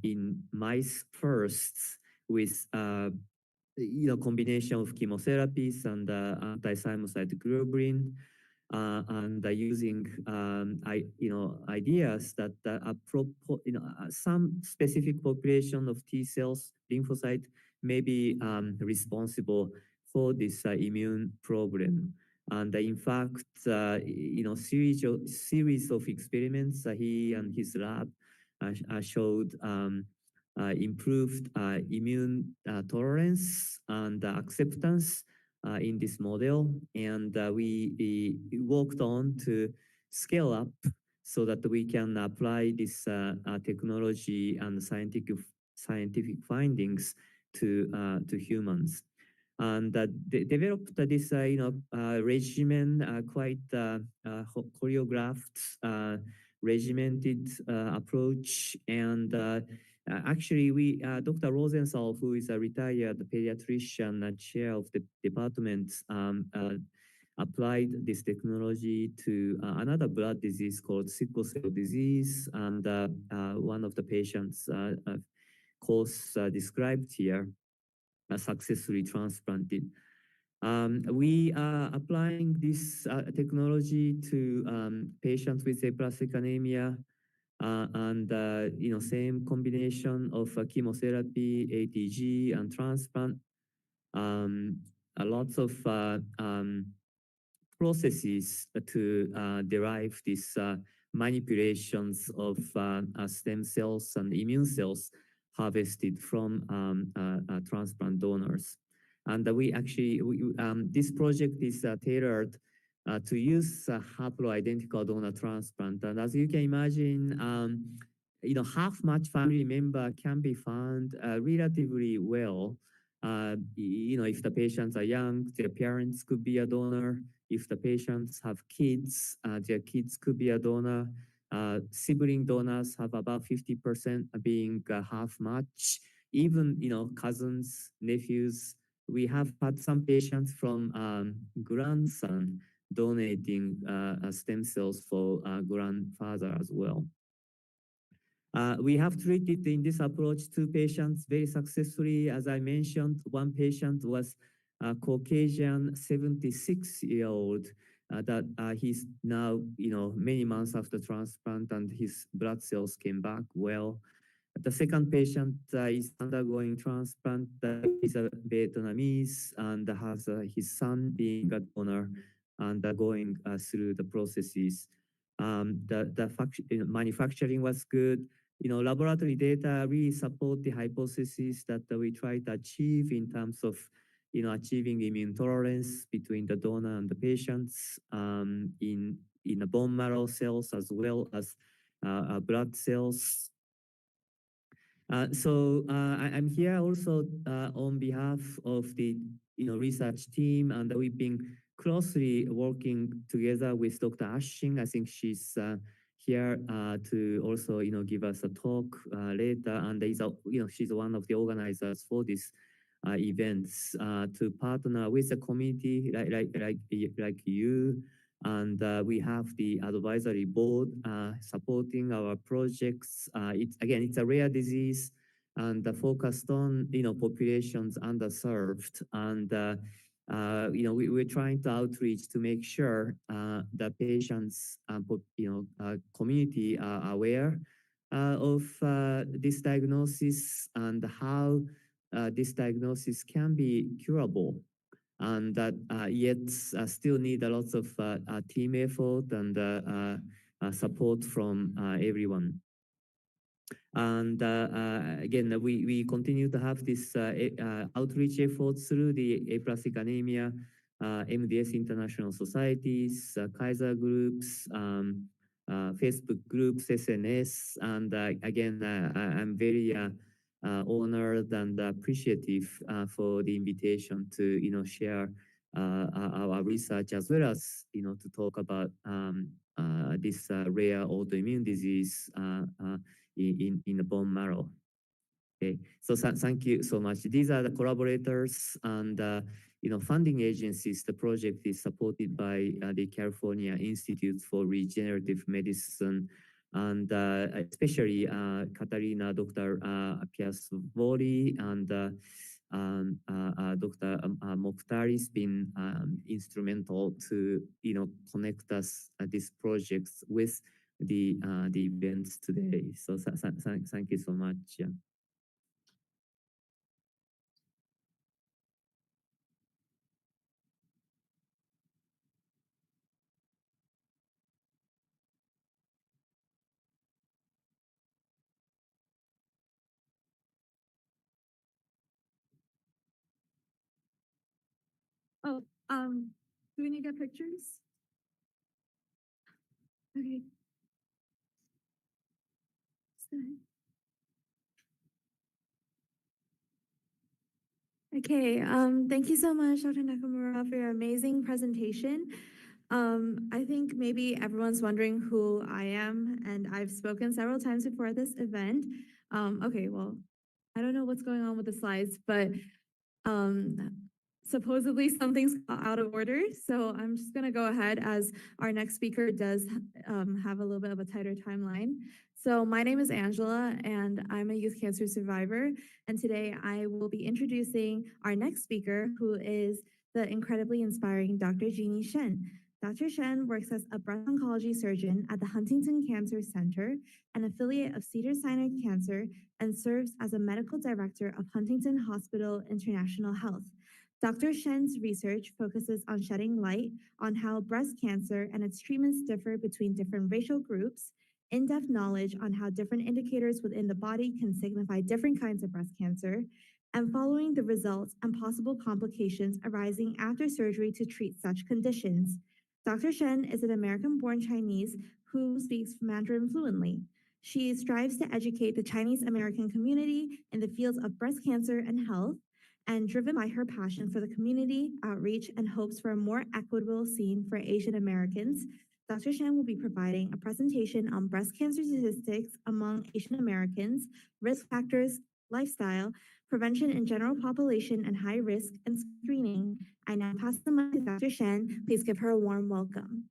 in mice first with combination of chemotherapies and anti-thymocyte globulin, and using ideas that some specific population of T cells, lymphocyte, may be responsible for this immune problem. And in fact, series of experiments he and his lab showed improved immune tolerance and acceptance in this model, and we worked on to scale up so that we can apply this technology and scientific findings to humans, and developed this regimen, quite choreographed, regimented approach, and actually, Dr. Rosenthal, who is a retired pediatrician and chair of the department, applied this technology to another blood disease called sickle cell disease, and one of the patients' cause described here, successfully transplanted. We are applying this technology to patients with aplastic anemia, and same combination of chemotherapy, ATG, and transplant. Lots of processes to derive these manipulations of stem cells and immune cells harvested from transplant donors. And we actually, this project is tailored to use haploidentical donor transplant. And as you can imagine, half-matched family member can be found relatively well if the patients are young, their parents could be a donor. If the patients have kids, their kids could be a donor. Sibling donors have about 50% being half match. Even, cousins, nephews. We have had some patients from grandson donating stem cells for grandfather as well. We have treated in this approach 2 patients very successfully. As I mentioned, one patient was a Caucasian 76-year-old that he's now, many months after transplant and his blood cells came back well. The second patient is undergoing transplant. He's a Vietnamese and has his son being a donor and going through the processes. The manufacturing was good. Laboratory data really support the hypothesis that we try to achieve in terms of, achieving immune tolerance between the donor and the patients in the bone marrow cells as well as blood cells. I'm here also on behalf of the research team, and we've been closely working together with Dr. Ashing. I think she's here to also give us a talk later, and she's one of the organizers for this events to partner with the community like you. And we have the advisory board supporting our projects. It's a rare disease and focused on populations underserved. And we're trying to outreach to make sure the patients community are aware of this diagnosis and how this diagnosis can be curable, and that yet still need a lot of team effort and support from everyone. And again, we continue to have this outreach efforts through the aplastic anemia, MDS international societies, Kaiser groups, Facebook groups, SNS, and again, I'm very honored and appreciative for the invitation to share our research as well as to talk about this rare autoimmune disease in the bone marrow. Okay, so thank you so much. These are the collaborators and funding agencies. The project is supported by the California Institute for Regenerative Medicine, and especially Katarina, Dr. Piasvoli, and Dr. Mokhtar has been instrumental to connect us these projects with the events today. So thank you so much. Yeah. Oh, do we need to get pictures? Okay. Okay, thank you so much, Dr. Nakamura, for your amazing presentation. I think maybe everyone's wondering who I am, and I've spoken several times before this event. Okay, well, I don't know what's going on with the slides, but supposedly something's out of order. So I'm just gonna go ahead as our next speaker does have a little bit of a tighter timeline. So my name is Angela and I'm a youth cancer survivor. And today I will be introducing our next speaker, who is the incredibly inspiring Dr. Jeannie Shen. Dr. Shen works as a breast oncology surgeon at the Huntington Cancer Center, an affiliate of Cedars-Sinai Cancer, and serves as a medical director of Huntington Hospital International Health. Dr. Shen's research focuses on shedding light on how breast cancer and its treatments differ between different racial groups, in-depth knowledge on how different indicators within the body can signify different kinds of breast cancer, and following the results and possible complications arising after surgery to treat such conditions. Dr. Shen is an American-born Chinese who speaks Mandarin fluently. She strives to educate the Chinese American community in the fields of breast cancer and health, And driven by her passion for the community, outreach, and hopes for a more equitable scene for Asian Americans, Dr. Shan will be providing a presentation on breast cancer statistics among Asian Americans, risk factors, lifestyle, prevention in general population and high risk, and screening. I now pass the mic to Dr. Shan. Please give her a warm welcome.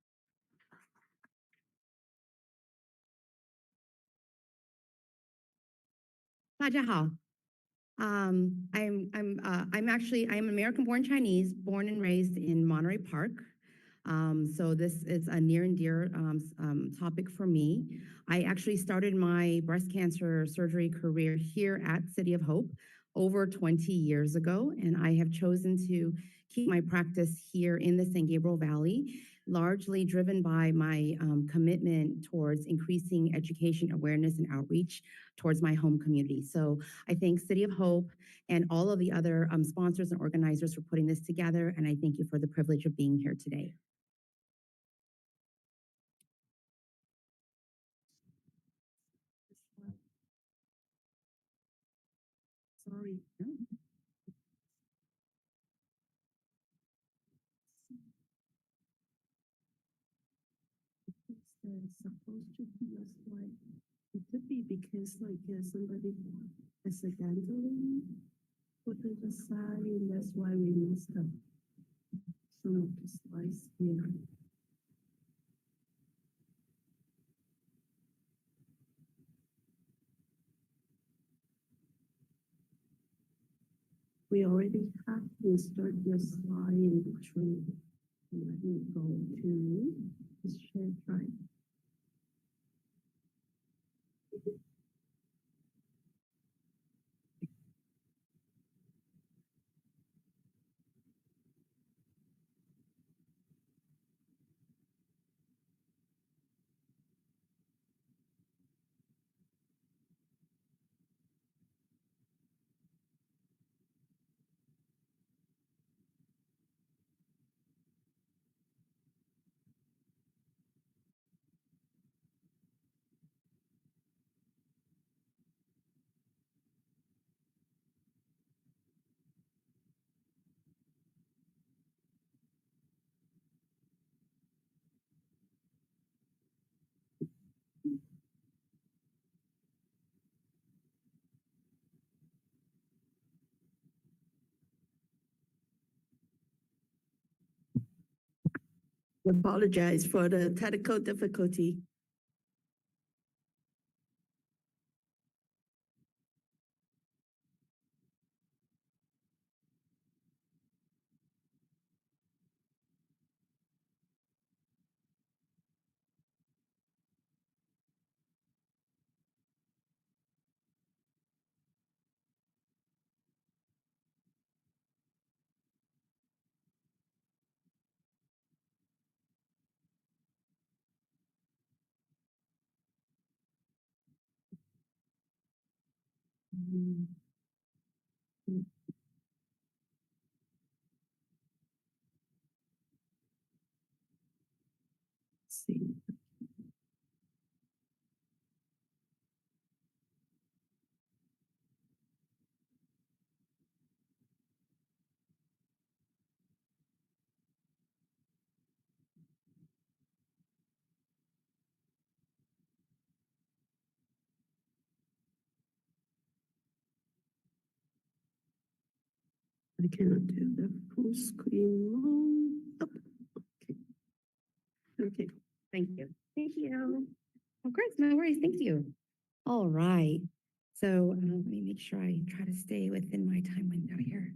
I'm American-born Chinese, born and raised in Monterey Park. So this is a near and dear topic for me. I actually started my breast cancer surgery career here at City of Hope over 20 years ago, and I have chosen to keep my practice here in the San Gabriel Valley, largely driven by my commitment towards increasing education, awareness, and outreach towards my home community. So I thank City of Hope and all of the other sponsors and organizers for putting this together, and I thank you for the privilege of being here today. Sorry. It's supposed to be a slide. It could be because somebody accidentally put it aside, and that's why we missed up some of the slides here. We already have to start the slide in between. Let me go to the share drive. Apologize for the technical difficulty. See. I cannot do the full screen mode. Oh, okay. Okay, thank you. Thank you. Of course, no worries. Thank you. All right. So let me make sure I try to stay within my time window here.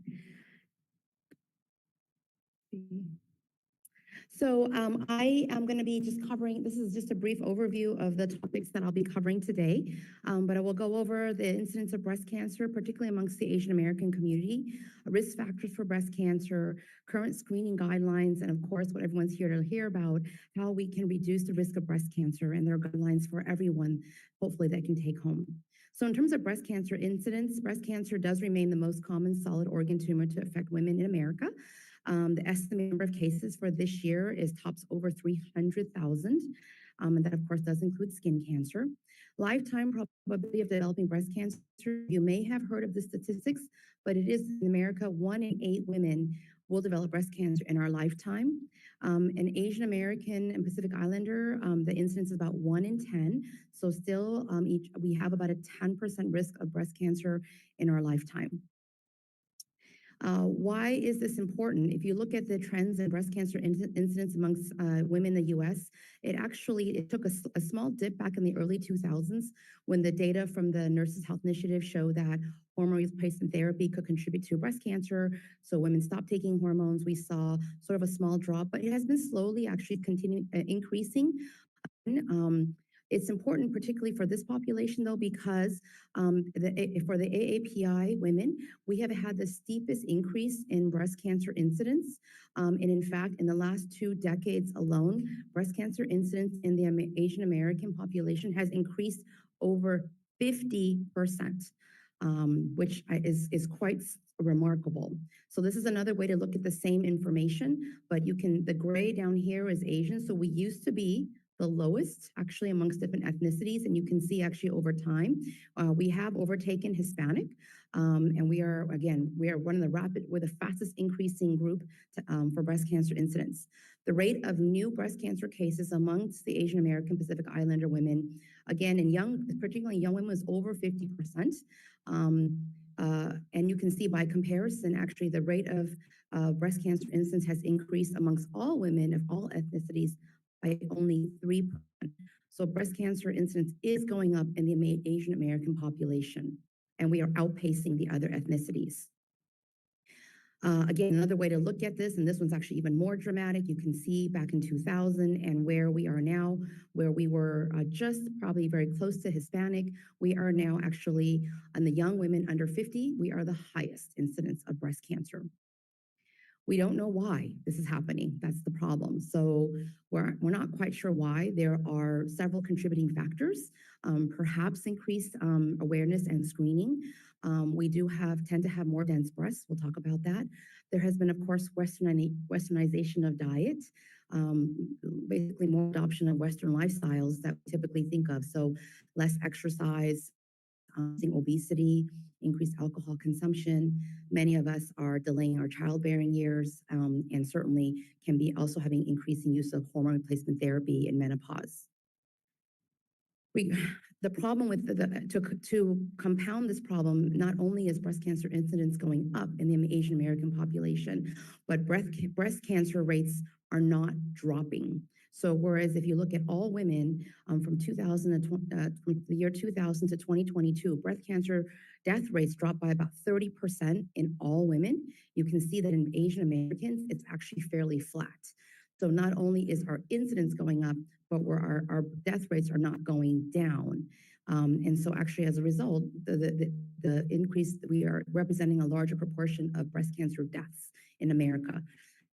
So I am going to be just covering, this is just a brief overview of the topics that I'll be covering today, but I will go over the incidence of breast cancer, particularly amongst the Asian American community, risk factors for breast cancer, current screening guidelines, and of course, what everyone's here to hear about, how we can reduce the risk of breast cancer, and there are guidelines for everyone, hopefully, that can take home. So in terms of breast cancer incidence, breast cancer does remain the most common solid organ tumor to affect women in America. The estimated number of cases for this year is tops over 300,000. and that of course does include skin cancer. Lifetime probability of developing breast cancer, you may have heard of the statistics, but it is in America, 1 in 8 women will develop breast cancer in our lifetime. An Asian American and Pacific Islander, the incidence is about 1 in 10. So still, we have about a 10% risk of breast cancer in our lifetime. Why is this important? If you look at the trends in breast cancer incidence amongst women in the US, it took a small dip back in the early 2000s when the data from the Nurses Health Initiative showed that hormone replacement therapy could contribute to breast cancer. So women stopped taking hormones. We saw sort of a small drop, but it has been slowly actually increasing. It's important, particularly for this population, though, because for the AAPI women, we have had the steepest increase in breast cancer incidence. And in fact, in the last 2 decades alone, breast cancer incidence in the Asian American population has increased over 50%, which is quite remarkable. So this is another way to look at the same information, but the gray down here is Asian. So we used to be the lowest actually amongst different ethnicities. And you can see actually over time, we have overtaken Hispanic. And we are one of we're the fastest increasing group for breast cancer incidence. The rate of new breast cancer cases amongst the Asian American Pacific Islander women, again, particularly young women, was over 50%. And you can see by comparison, actually, the rate of breast cancer incidence has increased amongst all women of all ethnicities by only 3%. So breast cancer incidence is going up in the Asian American population, and we are outpacing the other ethnicities. Again, another way to look at this, and this one's actually even more dramatic, you can see back in 2000 and where we are now, where we were just probably very close to Hispanic, we are now actually, on the young women under 50, we are the highest incidence of breast cancer. We don't know why this is happening. That's the problem. So we're not quite sure why. There are several contributing factors, perhaps increased awareness and screening. We tend to have more dense breasts. We'll talk about that. There has been, of course, westernization of diet, basically more adoption of Western lifestyles that we typically think of. So less exercise, obesity, increased alcohol consumption. Many of us are delaying our childbearing years, and certainly can be also having increasing use of hormone replacement therapy in menopause. The problem with to compound this problem, not only is breast cancer incidence going up in the Asian American population, but breast cancer rates are not dropping. So whereas if you look at all women from the year 2000 to 2022, breast cancer death rates dropped by about 30% in all women. You can see that in Asian Americans, it's actually fairly flat. So not only is our incidence going up, but our death rates are not going down. And so actually as a result, the increase, we are representing a larger proportion of breast cancer deaths in America.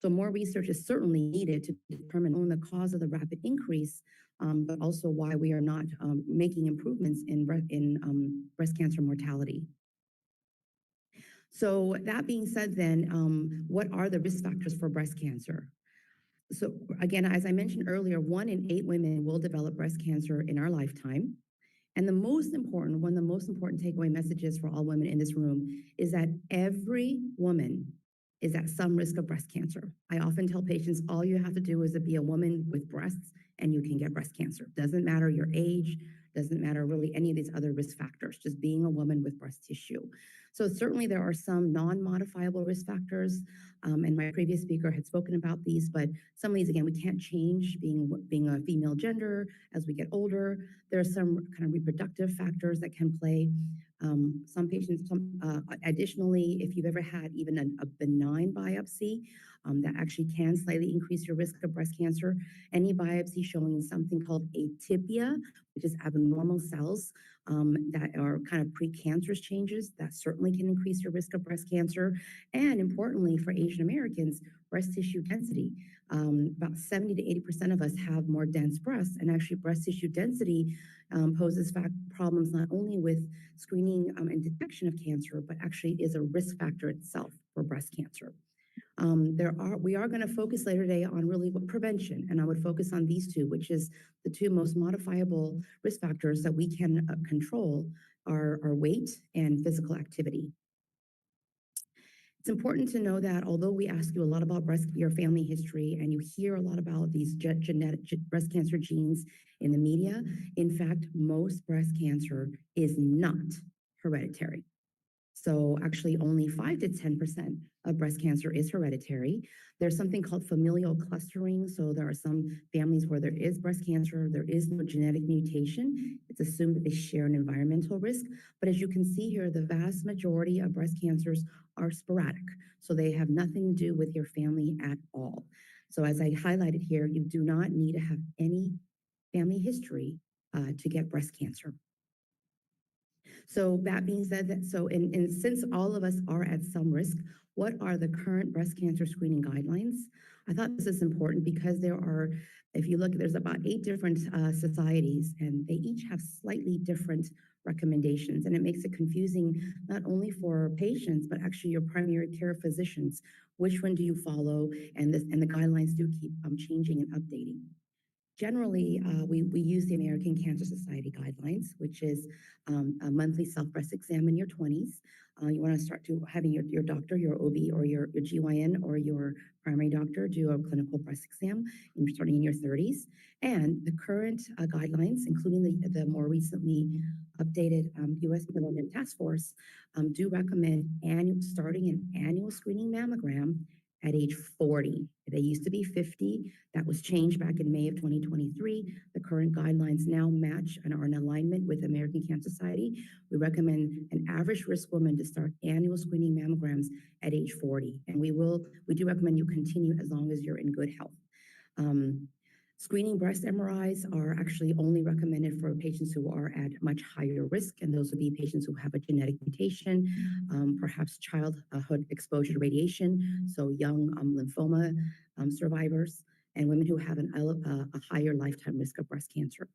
So more research is certainly needed to determine the cause of the rapid increase, but also why we are not making improvements in breast cancer mortality. So that being said then, what are the risk factors for breast cancer? So again, as I mentioned earlier, 1 in 8 women will develop breast cancer in our lifetime. And one of the most important takeaway messages for all women in this room is that every woman is at some risk of breast cancer. I often tell patients, all you have to do is to be a woman with breasts and you can get breast cancer. Doesn't matter your age, doesn't matter really any of these other risk factors, just being a woman with breast tissue. So certainly there are some non-modifiable risk factors, and my previous speaker had spoken about these, but some of these, again, we can't change being a female gender as we get older. There are some kind of reproductive factors that can play. Some patients, additionally, if you've ever had even a benign biopsy, that actually can slightly increase your risk of breast cancer. Any biopsy showing something called atypia, which is abnormal cells that are kind of precancerous changes, that certainly can increase your risk of breast cancer. And importantly, for Asian Americans, breast tissue density. About 70 to 80% of us have more dense breasts, and actually breast tissue density poses problems not only with screening and detection of cancer, but actually is a risk factor itself for breast cancer. We are going to focus later today on really what prevention, and I would focus on these two, which is the two most modifiable risk factors that we can control are weight and physical activity. It's important to know that although we ask you a lot about your family history and you hear a lot about these genetic breast cancer genes in the media, in fact, most breast cancer is not hereditary. So actually only 5 to 10% of breast cancer is hereditary. There's something called familial clustering. So there are some families where there is breast cancer, there is no genetic mutation. It's assumed that they share an environmental risk. But as you can see here, the vast majority of breast cancers are sporadic. So they have nothing to do with your family at all. So as I highlighted here, you do not need to have any family history to get breast cancer. So that being said, and since all of us are at some risk, what are the current breast cancer screening guidelines? I thought this is important because there are, if you look, there's about 8 different societies, and they each have slightly different recommendations, and it makes it confusing not only for patients, but actually your primary care physicians. Which one do you follow? And the guidelines do keep changing and updating. Generally, we use the American Cancer Society guidelines, which is a monthly self-breast exam in your 20s. You want to start to having your doctor, your OB, or your GYN, or your primary doctor do a clinical breast exam starting in your 30s. And the current guidelines, including the more recently updated U.S. Preventive Task Force, do recommend starting an annual screening mammogram at age 40. They used to be 50. That was changed back in May of 2023. The current guidelines now match and are in alignment with the American Cancer Society. We recommend an average risk woman to start annual screening mammograms at age 40. And we do recommend you continue as long as you're in good health. Screening breast MRIs are actually only recommended for patients who are at much higher risk, and those would be patients who have a genetic mutation, perhaps childhood exposure to radiation, so young lymphoma survivors, and women who have a higher lifetime risk of breast cancer.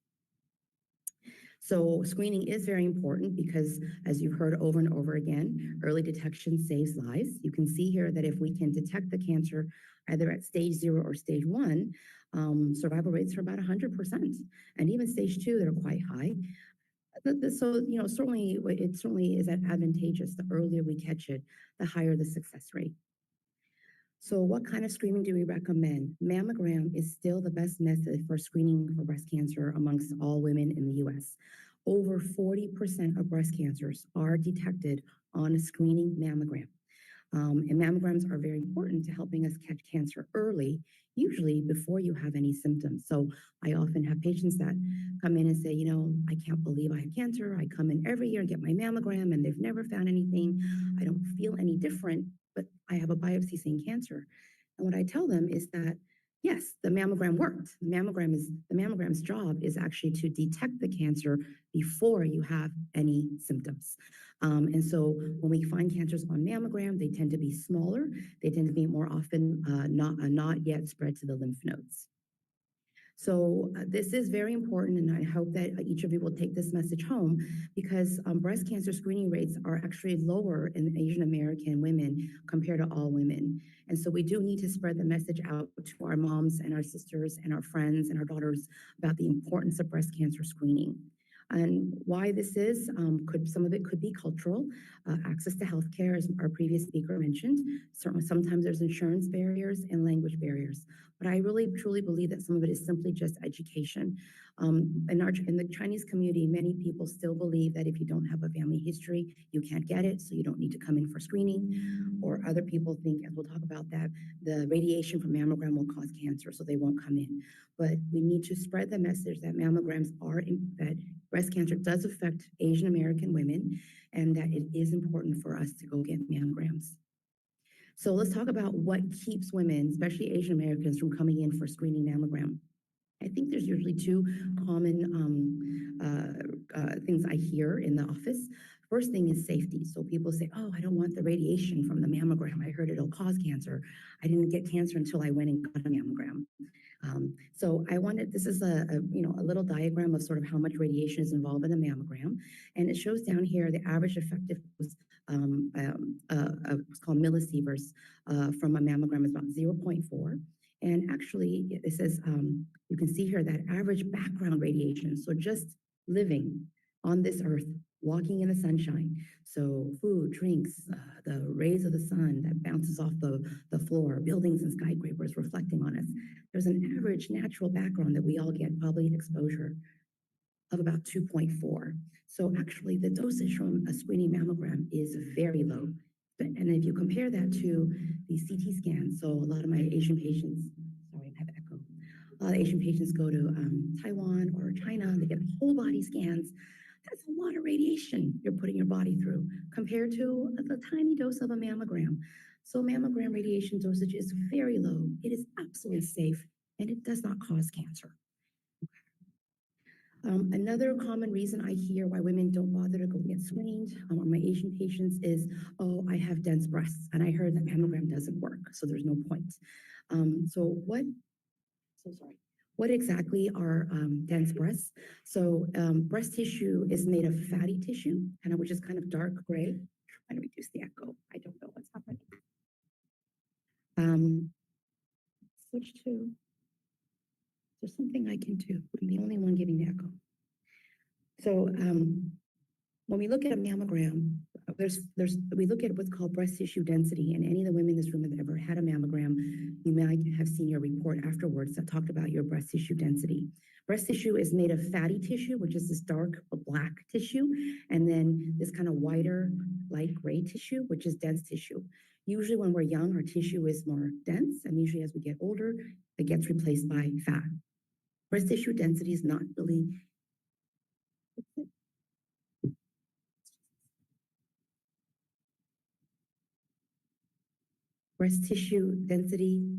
So screening is very important because, as you've heard over and over again, early detection saves lives. You can see here that if we can detect the cancer either at stage 0 or stage 1, survival rates are about 100%. And even stage 2, they're quite high. So, certainly is advantageous. The earlier we catch it, the higher the success rate. So what kind of screening do we recommend? Mammogram is still the best method for screening for breast cancer amongst all women in the U.S. Over 40% of breast cancers are detected on a screening mammogram. And mammograms are very important to helping us catch cancer early, usually before you have any symptoms. So I often have patients that come in and say, I can't believe I have cancer. I come in every year and get my mammogram and they've never found anything. I don't feel any different, but I have a biopsy saying cancer. And what I tell them is that, yes, the mammogram worked. The mammogram's job is actually to detect the cancer before you have any symptoms. And so when we find cancers on mammogram, they tend to be smaller. They tend to be more often not yet spread to the lymph nodes. So this is very important, and I hope that each of you will take this message home, because breast cancer screening rates are actually lower in Asian American women compared to all women. And so we do need to spread the message out to our moms and our sisters and our friends and our daughters about the importance of breast cancer screening. And why this is, some of it could be cultural, access to healthcare, as our previous speaker mentioned. Certainly, sometimes there's insurance barriers and language barriers. But I really, truly believe that some of it is simply just education. In the Chinese community, many people still believe that if you don't have a family history, you can't get it, so you don't need to come in for screening. Or other people think, as we'll talk about, that the radiation from mammogram will cause cancer, so they won't come in. But we need to spread the message that mammograms that breast cancer does affect Asian American women, and that it is important for us to go get mammograms. So let's talk about what keeps women, especially Asian Americans, from coming in for screening mammogram. I think there's usually 2 common things I hear in the office. First thing is safety. So people say, oh, I don't want the radiation from the mammogram. I heard it'll cause cancer. I didn't get cancer until I went and got a mammogram. So this is a little diagram of sort of how much radiation is involved in the mammogram. And it shows down here the average effective dose what's called millisieverts from a mammogram is about 0.4. And actually, it says, you can see here that average background radiation, so just living on this earth, walking in the sunshine, so food, drinks, the rays of the sun that bounces off the floor, buildings and skyscrapers reflecting on us. There's an average natural background that we all get, probably exposure of about 2.4. So actually the dosage from a screening mammogram is very low. And if you compare that to the CT scan, so a lot of my Asian patients, sorry, I have echo. A lot of Asian patients go to Taiwan or China, they get whole body scans. That's a lot of radiation you're putting your body through compared to the tiny dose of a mammogram. So mammogram radiation dosage is very low. It is absolutely safe and it does not cause cancer. Another common reason I hear why women don't bother to go get screened on my Asian patients is, oh, I have dense breasts and I heard that mammogram doesn't work, so there's no point. What exactly are dense breasts? So breast tissue is made of fatty tissue, which is kind of dark gray. Trying to reduce the echo. I don't know what's happening. Switch to, there's something I can do. I'm the only one giving the echo. So when we look at a mammogram, we look at what's called breast tissue density, and any of the women in this room that ever had a mammogram, you might have seen your report afterwards that talked about your breast tissue density. Breast tissue is made of fatty tissue, which is this dark black tissue, and then this kind of whiter, light gray tissue, which is dense tissue. Usually when we're young, our tissue is more dense, and usually as we get older, it gets replaced by fat. Breast tissue density is not really breast tissue density.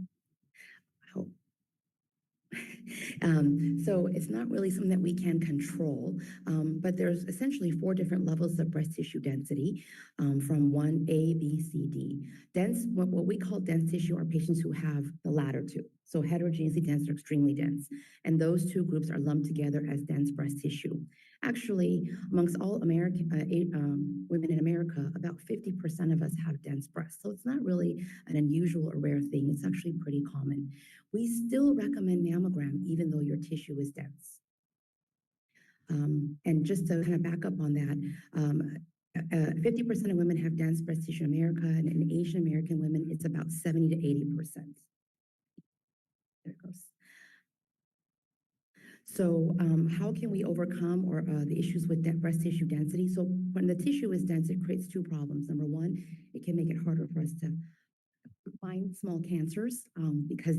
So it's not really something that we can control, but there's essentially 4 different levels of breast tissue density from 1A, B, C, D. Dense, what we call dense tissue are patients who have the latter two. So heterogeneously dense or extremely dense. And those two groups are lumped together as dense breast tissue. Actually, amongst all American women in America, about 50% of us have dense breasts. So it's not really an unusual or rare thing. It's actually pretty common. We still recommend mammogram even though your tissue is dense. And just to kind of back up on that, 50% of women have dense breast tissue in America, and in Asian American women, it's about 70 to 80%. There it goes. So how can we overcome the issues with breast tissue density? So when the tissue is dense, it creates 2 problems. Number one, it can make it harder for us to find small cancers because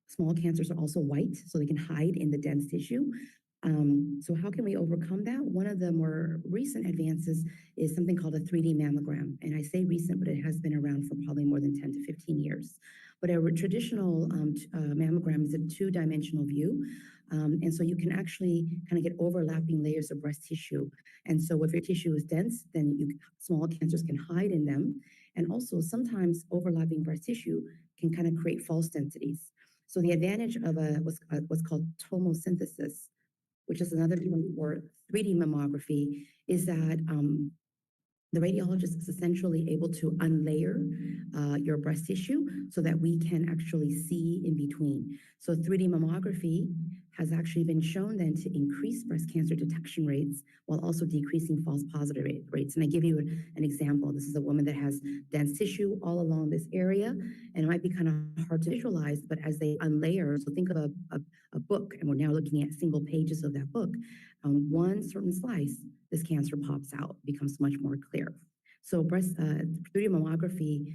small cancers are also white, so they can hide in the dense tissue. So how can we overcome that? One of the more recent advances is something called a 3D mammogram. And I say recent, but it has been around for probably more than 10 to 15 years. But a traditional mammogram is a 2-dimensional view. And so you can actually kind of get overlapping layers of breast tissue. And so if your tissue is dense, then small cancers can hide in them. And also sometimes overlapping breast tissue can kind of create false densities. So the advantage of what's called tomosynthesis, which is another term for 3D mammography, is that the radiologist is essentially able to unlayer your breast tissue so that we can actually see in between. So 3D mammography has actually been shown then to increase breast cancer detection rates while also decreasing false positive rates. And I give you an example. This is a woman that has dense tissue all along this area, and it might be kind of hard to visualize, but as they unlayer, so think of a book, and we're now looking at single pages of that book. On one certain slice, this cancer pops out, becomes much more clear. So 3D mammography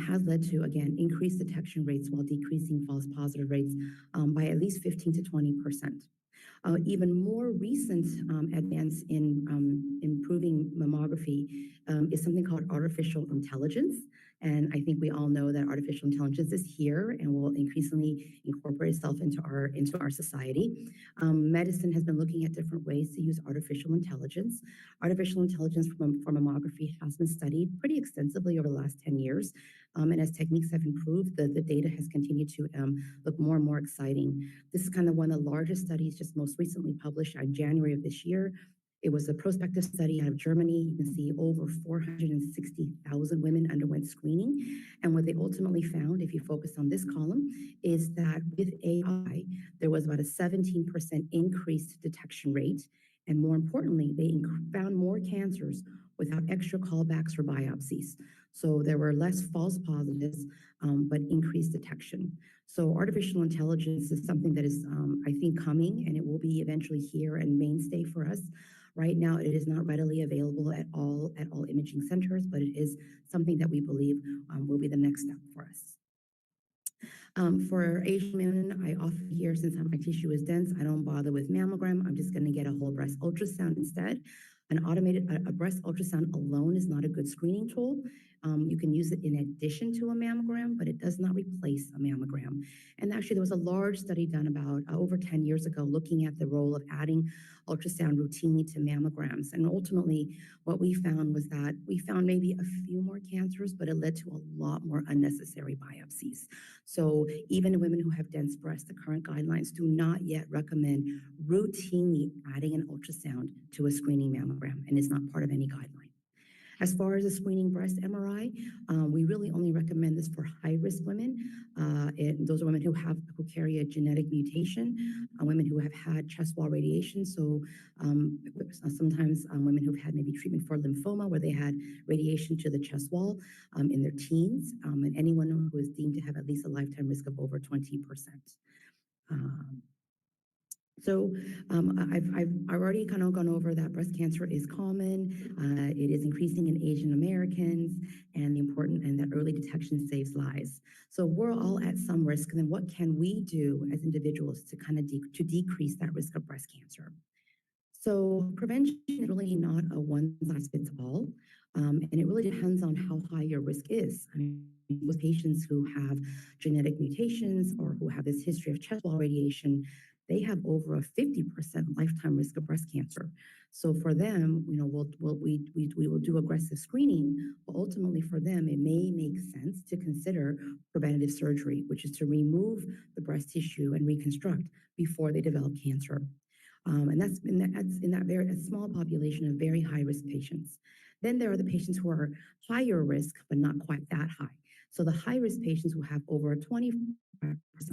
has led to, again, increased detection rates while decreasing false positive rates by at least 15 to 20%. Even more recent advance in improving mammography is something called artificial intelligence. And I think we all know that artificial intelligence is here and will increasingly incorporate itself into our society. Medicine has been looking at different ways to use artificial intelligence. Artificial intelligence for mammography has been studied pretty extensively over the last 10 years. And as techniques have improved, the data has continued to look more and more exciting. This is kind of one of the largest studies just most recently published in January of this year. It was a prospective study out of Germany. You can see over 460,000 women underwent screening. And what they ultimately found, if you focus on this column, is that with AI, there was about a 17% increased detection rate. And more importantly, they found more cancers without extra callbacks for biopsies. So there were less false positives, but increased detection. So artificial intelligence is something that is, I think, coming, and it will be eventually here and mainstay for us. Right now, it is not readily available at all imaging centers, but it is something that we believe will be the next step for us. For Asian women, I often hear, since my tissue is dense, I don't bother with mammogram. I'm just going to get a whole breast ultrasound instead. A breast ultrasound alone is not a good screening tool. You can use it in addition to a mammogram, but it does not replace a mammogram. And actually, there was a large study done about over 10 years ago looking at the role of adding ultrasound routinely to mammograms. And ultimately, what we found was that we found maybe a few more cancers, but it led to a lot more unnecessary biopsies. So even in women who have dense breasts, the current guidelines do not yet recommend routinely adding an ultrasound to a screening mammogram, and it's not part of any guideline. As far as a screening breast MRI, we really only recommend this for high-risk women. Those are women who carry a genetic mutation, women who have had chest wall radiation. So sometimes women who've had maybe treatment for lymphoma, where they had radiation to the chest wall in their teens, and anyone who is deemed to have at least a lifetime risk of over 20%. So I've already kind of gone over that breast cancer is common. It is increasing in Asian Americans, and that early detection saves lives. So we're all at some risk. And then what can we do as individuals to kind of decrease that risk of breast cancer? So prevention is really not a one-size-fits-all, and it really depends on how high your risk is. I mean, with patients who have genetic mutations or who have this history of chest wall radiation, they have over a 50% lifetime risk of breast cancer. So for them, we will do aggressive screening, but ultimately for them, it may make sense to consider preventative surgery, which is to remove the breast tissue and reconstruct before they develop cancer. And that's in that very small population of very high-risk patients. Then there are the patients who are higher risk, but not quite that high. So the high-risk patients who have over a 25%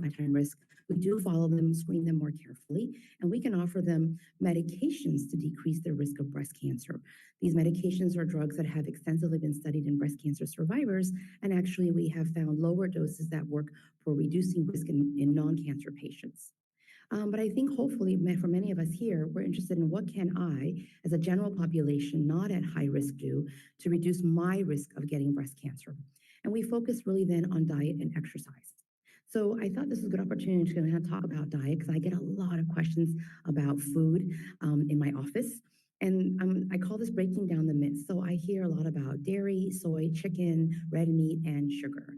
lifetime risk, we do follow them, screen them more carefully, and we can offer them medications to decrease their risk of breast cancer. These medications are drugs that have extensively been studied in breast cancer survivors, and actually we have found lower doses that work for reducing risk in non-cancer patients. But I think hopefully for many of us here, we're interested in what can I, as a general population not at high risk, do to reduce my risk of getting breast cancer. And we focus really then on diet and exercise. So I thought this was a good opportunity to kind of talk about diet because I get a lot of questions about food in my office. And I call this breaking down the myths. So I hear a lot about dairy, soy, chicken, red meat, and sugar.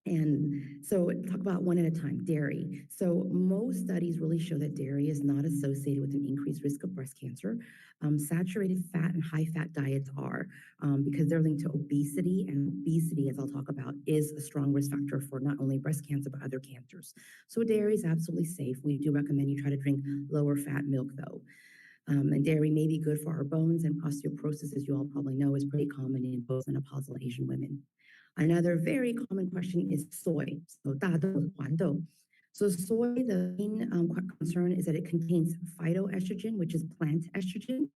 And so talk about one at a time, dairy. So most studies really show that dairy is not associated with an increased risk of breast cancer. Saturated fat and high fat diets are because they're linked to obesity, and obesity, as I'll talk about, is a strong risk factor for not only breast cancer, but other cancers. So dairy is absolutely safe. We do recommend you try to drink lower fat milk though. And dairy may be good for our bones, and osteoporosis, as you all probably know, is pretty common in postmenopausal Asian women. Another very common question is soy. So 大豆, 黄豆. So soy, the main concern is that it contains phytoestrogen, which is plant estrogen.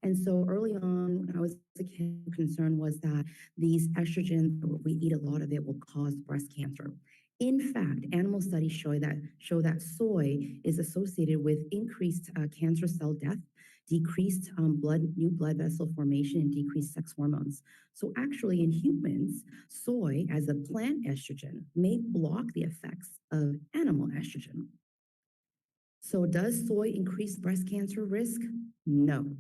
And so early on, when I was a kid, concern was that these estrogens, if we eat a lot of it, will cause breast cancer. In fact, animal studies show that soy is associated with increased cancer cell death, decreased new blood vessel formation, and decreased sex hormones. So actually in humans, soy as a plant estrogen may block the effects of animal estrogen. So does soy increase breast cancer risk? No.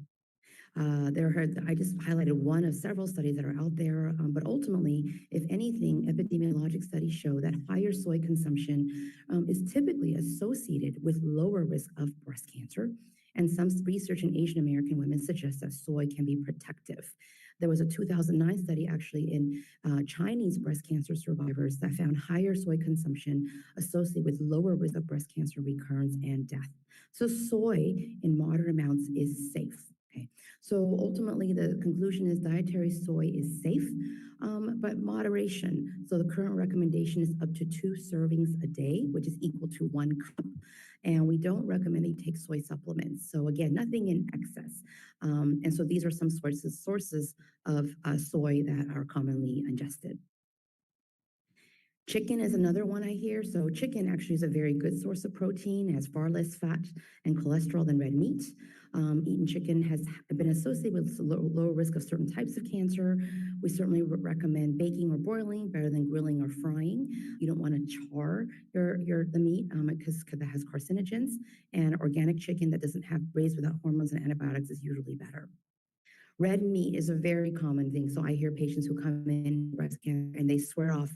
I just highlighted one of several studies that are out there, but ultimately, if anything, epidemiologic studies show that higher soy consumption is typically associated with lower risk of breast cancer. And some research in Asian American women suggests that soy can be protective. There was a 2009 study actually in Chinese breast cancer survivors that found higher soy consumption associated with lower risk of breast cancer recurrence and death. So soy in moderate amounts is safe. Okay, so ultimately the conclusion is dietary soy is safe, but moderation. So the current recommendation is up to 2 servings a day, which is equal to 1 cup. And we don't recommend that you take soy supplements. So again, nothing in excess. And so these are some sources of soy that are commonly ingested. Chicken is another one I hear. So chicken actually is a very good source of protein, has far less fat and cholesterol than red meat. Eating chicken has been associated with lower risk of certain types of cancer. We certainly recommend baking or boiling better than grilling or frying. You don't want to char the meat because that has carcinogens. And organic chicken that doesn't have raised without hormones and antibiotics is usually better. Red meat is a very common thing. So I hear patients who come in breast cancer and they swear off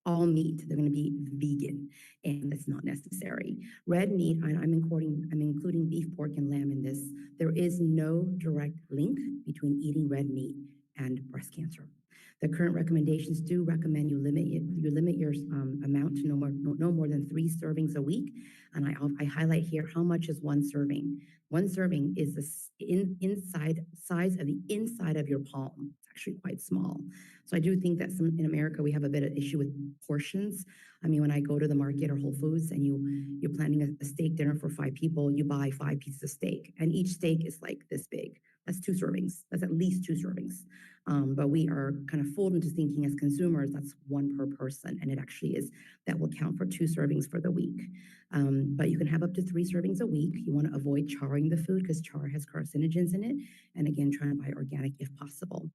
all meat. They're going to be vegan, and that's not necessary. Red meat, I'm including beef, pork, and lamb in this. There is no direct link between eating red meat and breast cancer. The current recommendations do recommend you limit your amount to no more than 3 servings a week. And I highlight here how much is 1 serving. 1 serving is the size of the inside of your palm. It's actually quite small. So I do think that in America we have a bit of issue with portions. I mean, when I go to the market or Whole Foods and you're planning a steak dinner for 5 people, you buy 5 pieces of steak, and each steak is like this big. That's 2 servings. That's at least 2 servings. But we are kind of fooled into thinking as consumers that's 1 per person, and it actually is. That will count for 2 servings for the week. But you can have up to 3 servings a week. You want to avoid charring the food because char has carcinogens in it. And again, try to buy organic if possible.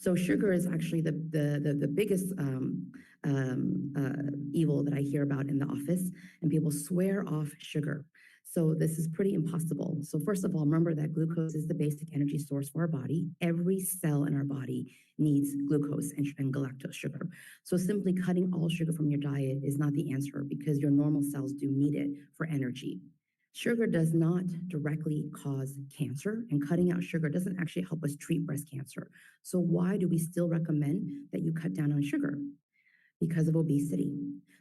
So sugar is actually the biggest evil that I hear about in the office, and people swear off sugar. So this is pretty impossible. So first of all, remember that glucose is the basic energy source for our body. Every cell in our body needs glucose and galactose sugar. So simply cutting all sugar from your diet is not the answer because your normal cells do need it for energy. Sugar does not directly cause cancer, and cutting out sugar doesn't actually help us treat breast cancer. So why do we still recommend that you cut down on sugar? Because of obesity.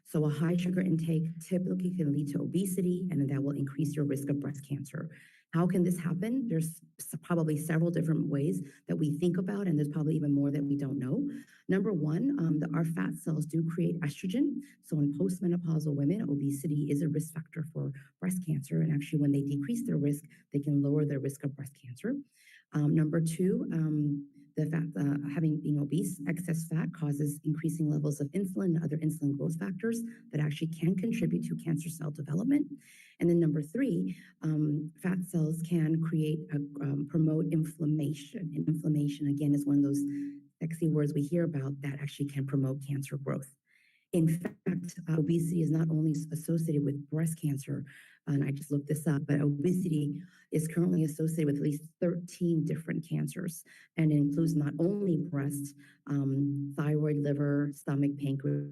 So a high sugar intake typically can lead to obesity, and then that will increase your risk of breast cancer. How can this happen? There's probably several different ways that we think about, and there's probably even more that we don't know. Number one, our fat cells do create estrogen. So in postmenopausal women, obesity is a risk factor for breast cancer. And actually, when they decrease their risk, they can lower their risk of breast cancer. Number two, the fact having being obese, excess fat causes increasing levels of insulin and other insulin growth factors that actually can contribute to cancer cell development. And then number three, fat cells can promote inflammation. And inflammation, again, is one of those sexy words we hear about that actually can promote cancer growth. In fact, obesity is not only associated with breast cancer, and I just looked this up, but obesity is currently associated with at least 13 different cancers, and it includes not only breast, thyroid, liver, stomach, pancreas,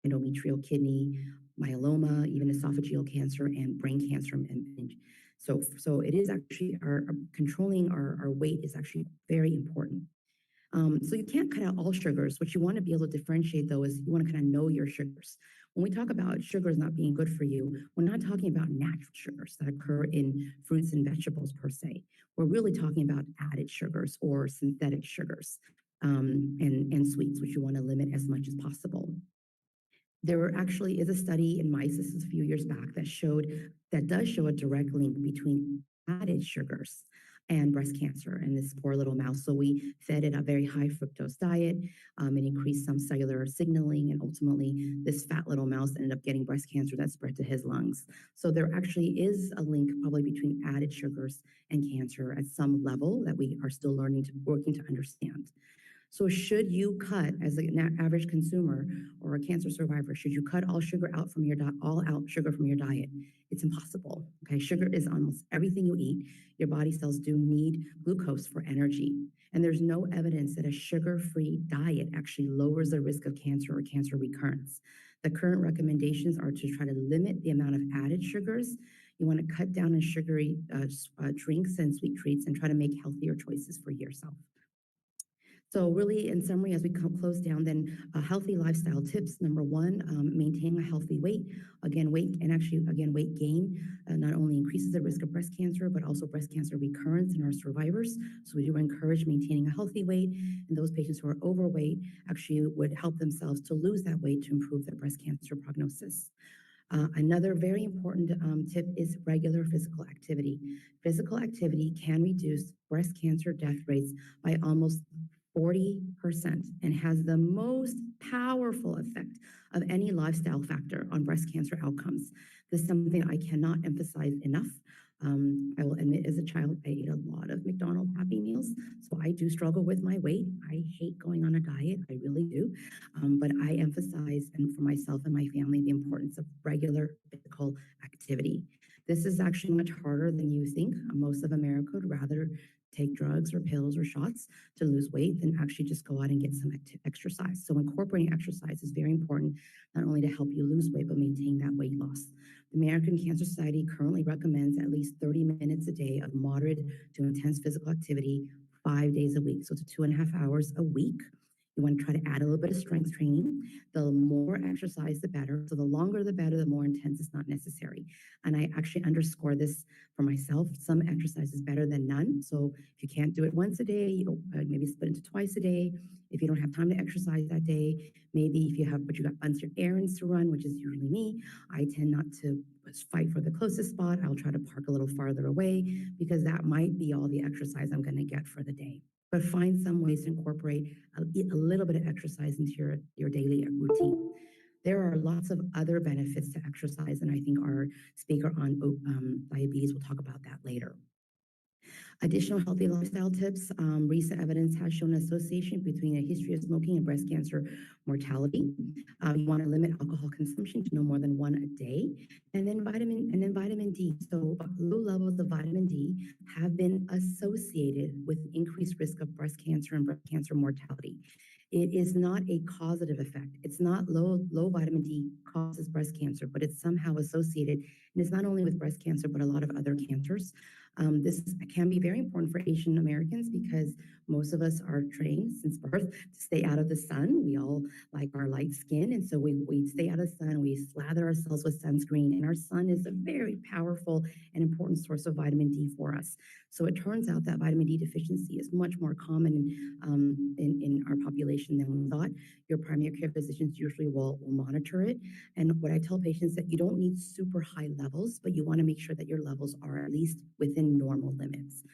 endometrial, kidney, myeloma, even esophageal cancer, and brain cancer. So it is actually controlling our weight is actually very important. So you can't cut out all sugars. What you want to be able to differentiate, though, is you want to kind of know your sugars. When we talk about sugars not being good for you, we're not talking about natural sugars that occur in fruits and vegetables per se. We're really talking about added sugars or synthetic sugars and sweets, which you want to limit as much as possible. There actually is a study in mice, this is a few years back, that does show a direct link between added sugars and breast cancer in this poor little mouse. So we fed it a very high fructose diet. It increased some cellular signaling, and ultimately this fat little mouse ended up getting breast cancer that spread to his lungs. So there actually is a link probably between added sugars and cancer at some level that we are still working to understand. So should you cut, as an average consumer or a cancer survivor, should you cut all sugar out from your sugar from your diet? It's impossible. Okay, sugar is almost everything you eat. Your body cells do need glucose for energy, and there's no evidence that a sugar-free diet actually lowers the risk of cancer or cancer recurrence. The current recommendations are to try to limit the amount of added sugars. You want to cut down on sugary drinks and sweet treats and try to make healthier choices for yourself. So really, in summary, as we close down, then healthy lifestyle tips. Number one, maintain a healthy weight. Again, weight gain not only increases the risk of breast cancer, but also breast cancer recurrence in our survivors. So we do encourage maintaining a healthy weight, and those patients who are overweight actually would help themselves to lose that weight to improve their breast cancer prognosis. Another very important tip is regular physical activity. Physical activity can reduce breast cancer death rates by almost 40% and has the most powerful effect of any lifestyle factor on breast cancer outcomes. This is something I cannot emphasize enough. I will admit, as a child, I ate a lot of McDonald's Happy Meals, so I do struggle with my weight. I hate going on a diet, I really do. But I emphasize, and for myself and my family, the importance of regular physical activity. This is actually much harder than you think. Most of America would rather take drugs or pills or shots to lose weight than actually just go out and get some exercise. So incorporating exercise is very important, not only to help you lose weight, but maintain that weight loss. The American Cancer Society currently recommends at least 30 minutes a day of moderate to intense physical activity 5 days a week. So it's 2.5 hours a week. You want to try to add a little bit of strength training. The more exercise, the better. So the longer, the better, the more intense is not necessary. And I actually underscore this for myself. Some exercise is better than none. So if you can't do it once a day, you maybe split into twice a day. If you don't have time to exercise that day, maybe if you have, but you got bunch of errands to run, which is usually me, I tend not to fight for the closest spot. I'll try to park a little farther away because that might be all the exercise I'm going to get for the day. But find some ways to incorporate a little bit of exercise into your daily routine. There are lots of other benefits to exercise, and I think our speaker on diabetes will talk about that later. Additional healthy lifestyle tips. Recent evidence has shown an association between a history of smoking and breast cancer mortality. You want to limit alcohol consumption to no more than 1 a day. And then vitamin D. So low levels of vitamin D have been associated with increased risk of breast cancer and breast cancer mortality. It is not a causative effect. It's not low vitamin D causes breast cancer, but it's somehow associated. And it's not only with breast cancer, but a lot of other cancers. This can be very important for Asian Americans because most of us are trained since birth to stay out of the sun. We all like our light skin, and so we stay out of the sun. We slather ourselves with sunscreen, and our sun is a very powerful and important source of vitamin D for us. So it turns out that vitamin D deficiency is much more common in our population than we thought. Your primary care physicians usually will monitor it. And what I tell patients that you don't need super high levels, but you want to make sure that your levels are at least within normal limits.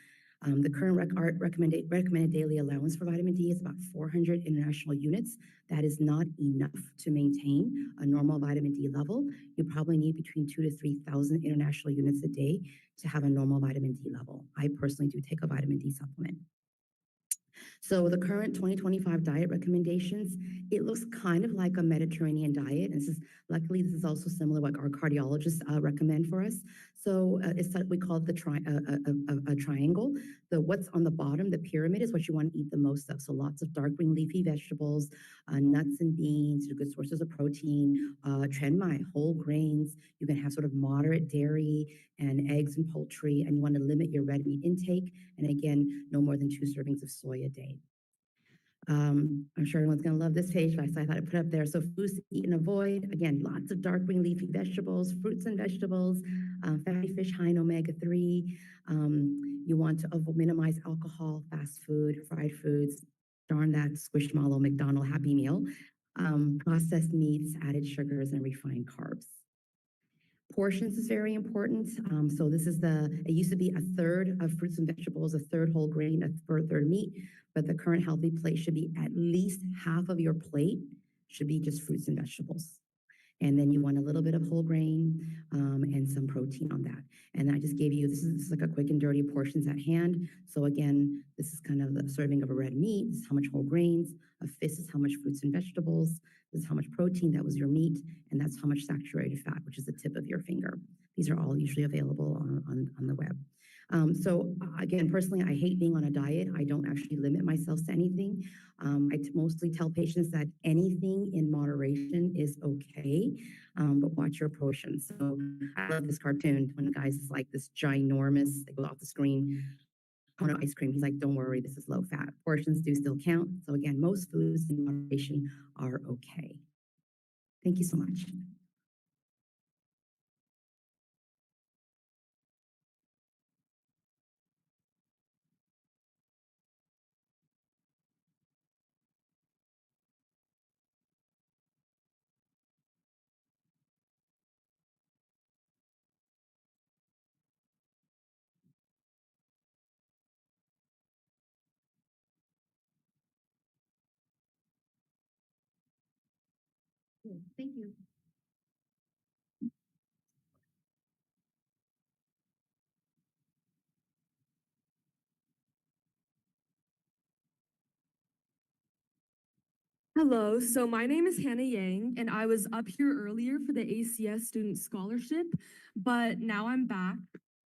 The current recommended daily allowance for vitamin D is about 400 international units. That is not enough to maintain a normal vitamin D level. You probably need between 2,000 to 3,000 international units a day to have a normal vitamin D level. I personally do take a vitamin D supplement. So the current 2025 diet recommendations, it looks kind of like a Mediterranean diet. And luckily, this is also similar to what our cardiologists recommend for us. So it's what we call it a triangle. What's on the bottom, the pyramid, is what you want to eat the most of. So lots of dark green leafy vegetables, nuts and beans, good sources of protein, trenmai, whole grains. You can have sort of moderate dairy and eggs and poultry, and you want to limit your red meat intake. And again, no more than 2 servings of soy a day. I'm sure everyone's going to love this page, so I thought I'd put up there. So foods to eat and avoid. Again, lots of dark green leafy vegetables, fruits and vegetables, fatty fish high in omega-3. You want to minimize alcohol, fast food, fried foods. Darn that squishmallow McDonald's Happy Meal. Processed meats, added sugars, and refined carbs. Portions is very important. So this is it used to be a third of fruits and vegetables, a third whole grain, a third meat, but the current healthy plate should be at least half of your plate should be just fruits and vegetables. And then you want a little bit of whole grain and some protein on that. And I just gave you, this is like a quick and dirty portions at hand. So again, this is kind of the serving of a red meat. This is how much whole grains. A fist is how much fruits and vegetables. This is how much protein, that was your meat. And that's how much saturated fat, which is the tip of your finger. These are all usually available on the web. Again, personally, I hate being on a diet. I don't actually limit myself to anything. Mostly tell patients that anything in moderation is okay, but watch your portions. So I love this cartoon when the guy's like this ginormous, they go off the screen, cone of ice cream. He's like, don't worry, this is low fat. Portions do still count. So again, most foods in moderation are okay. Thank you so much. Thank you. Hello, so my name is Hannah Yang, and I was up here earlier for the ACS Student Scholarship, but now I'm back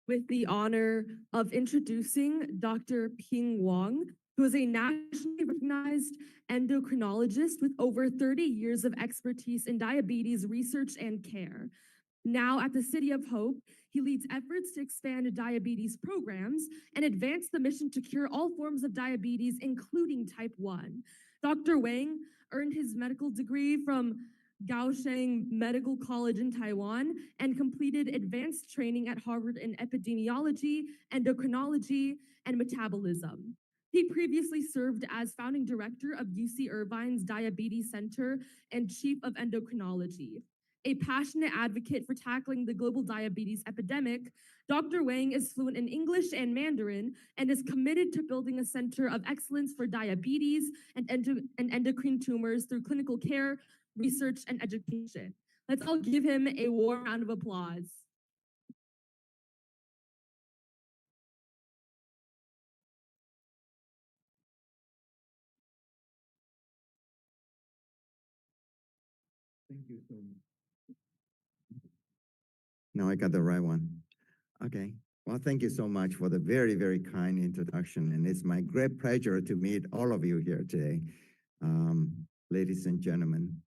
with the honor of introducing Dr. Ping Wang, who is a nationally recognized endocrinologist with over 30 years of expertise in diabetes research and care. Now at the City of Hope, he leads efforts to expand diabetes programs and advance the mission to cure all forms of diabetes, including type 1. Dr. Wang earned his medical degree from Kaohsiung Medical College in Taiwan and completed advanced training at Harvard in epidemiology, endocrinology, and metabolism. He previously served as founding director of UC Irvine's Diabetes Center and chief of endocrinology. A passionate advocate for tackling the global diabetes epidemic, Dr. Wang is fluent in English and Mandarin and is committed to building a center of excellence for diabetes and endocrine tumors through clinical care, research, and education. Let's all give him a warm round of applause. Thank you so much. Now I got the right one. Okay. Well, thank you so much for the very, very kind introduction. And it's my great pleasure to meet all of you here today. Ladies and gentlemen,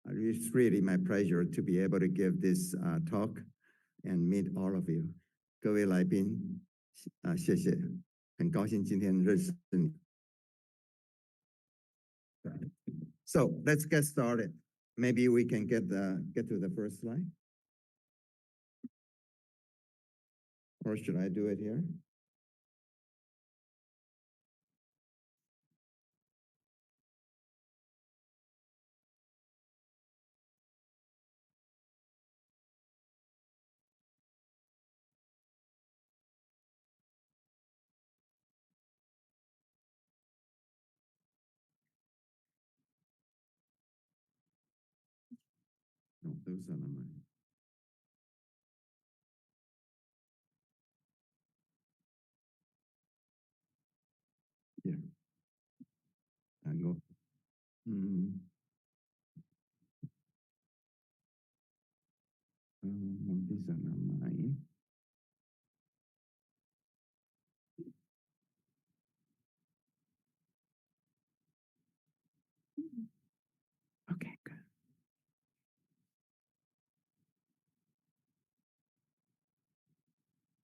it's really my pleasure to be able to give this talk and meet all of you. 各位来宾，谢谢，很高兴今天认识你。So let's get started. Maybe we can get to the first slide. Or should I do it here? No, those are not mine. Yeah. I go. These are not mine. Okay, good.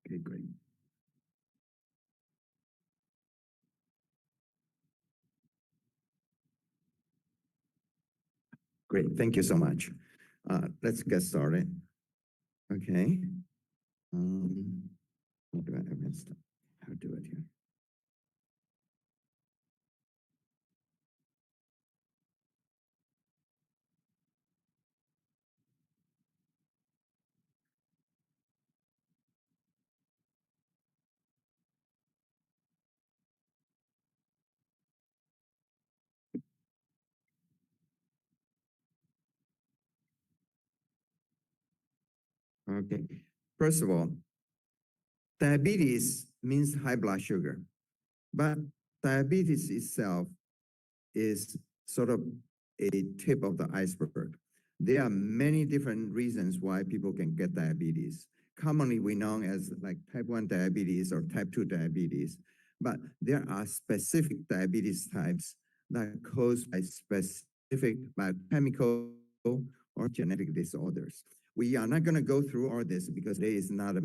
Okay, great. Great, thank you so much. Let's get started. Okay. What do I have messed up? How to do it here? Okay. First of all, diabetes means high blood sugar, but diabetes itself is sort of a tip of the iceberg. There are many different reasons why people can get diabetes. commonly we know as like type 1 diabetes or type 2 diabetes, but there are specific diabetes types that are caused by specific biochemical or genetic disorders. We are not going to go through all this because there is not a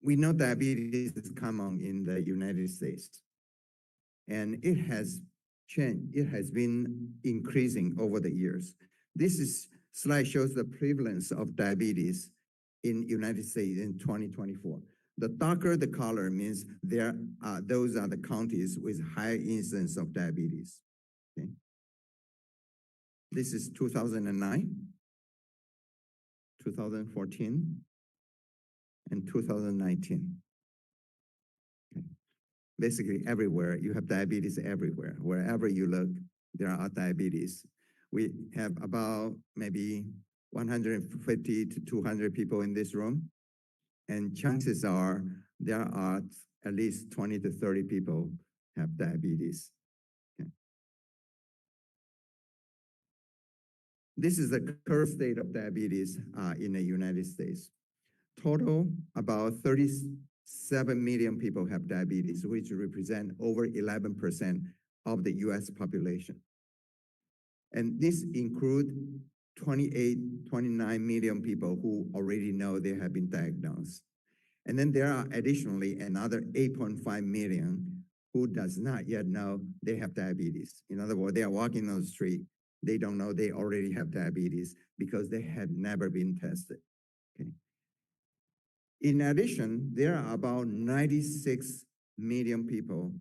we know diabetes is common in the United States, and it has changed. It has been increasing over the years. This slide shows the prevalence of diabetes in United States in 2024. The darker the color means those are the counties with high incidence of diabetes. Okay. This is 2009, 2014, and 2019. Okay. Basically everywhere, you have diabetes everywhere. Wherever you look, there are diabetes. We have about maybe 150 to 200 people in this room. And chances are there are at least 20 to 30 people have diabetes. Okay. This is the current state of diabetes in the United States. Total, about 37 million people have diabetes, which represent over 11% of the US population. And this includes 29 million people who already know they have been diagnosed. And then there are additionally another 8.5 million who does not yet know they have diabetes. In other words, they are walking on the street. They don't know they already have diabetes because they had never been tested. Okay. In addition, there are about 96 million people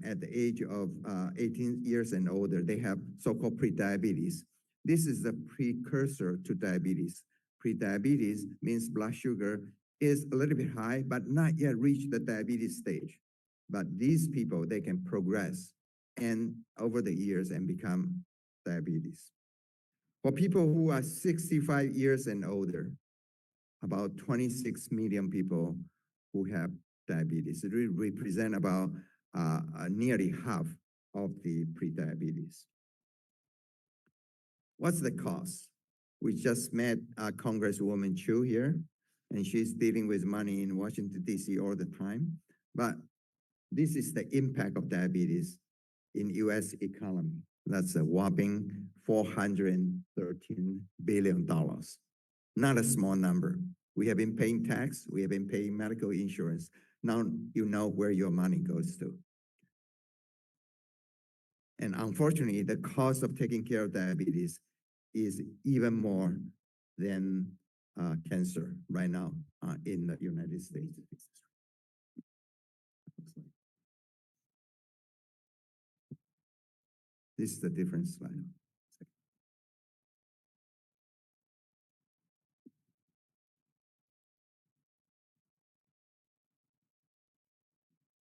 at the age of 18 years and older. They have so-called prediabetes. This is the precursor to diabetes. Prediabetes means blood sugar is a little bit high, but not yet reached the diabetes stage. But these people, they can progress and over the years and become diabetes. For people who are 65 years and older, about 26 million people who have diabetes. It represent about nearly half of the prediabetes. What's the cost? We just met Congresswoman Chu here, and she's dealing with money in Washington, D.C. all the time. But this is the impact of diabetes in U.S. economy. That's a whopping $413 billion. Not a small number. We have been paying tax. We have been paying medical insurance. Now you know where your money goes to. And unfortunately, the cost of taking care of diabetes is even more than cancer right now in the United States. This is the different slide.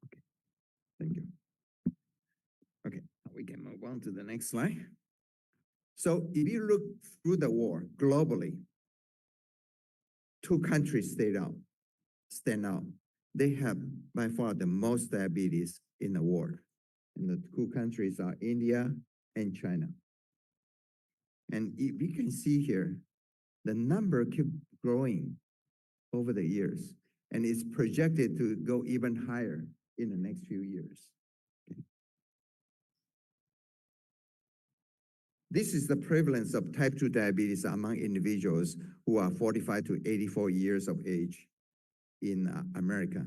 Okay, thank you. Okay, we can move on to the next slide. So if you look through the war globally, two countries stand out. They have by far the most diabetes in the world. And the two countries are India and China. And if you can see here, the number keep growing over the years, and it's projected to go even higher in the next few years. Okay. This is the prevalence of type 2 diabetes among individuals who are 45 to 84 years of age in America.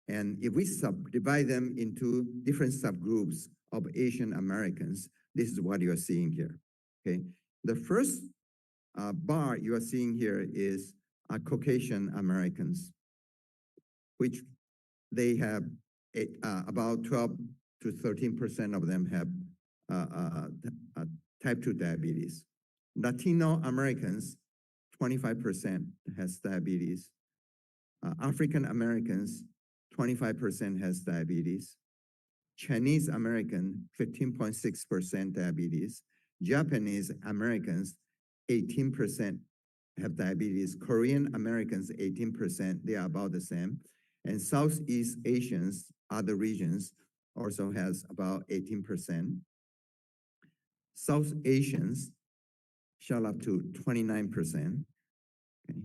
And if we subdivide them into different subgroups of Asian Americans, this is what you are seeing here. Okay. The first bar you are seeing here is Caucasian Americans, which they have about 12 to 13% of them have type 2 diabetes. Latino Americans, 25% has diabetes. African Americans, 25% has diabetes. Chinese American, 15.6% diabetes. Japanese Americans, 18% have diabetes. Korean Americans, 18%, they are about the same. And Southeast Asians, other regions, also has about 18%. South Asians shot up to 29%. Okay.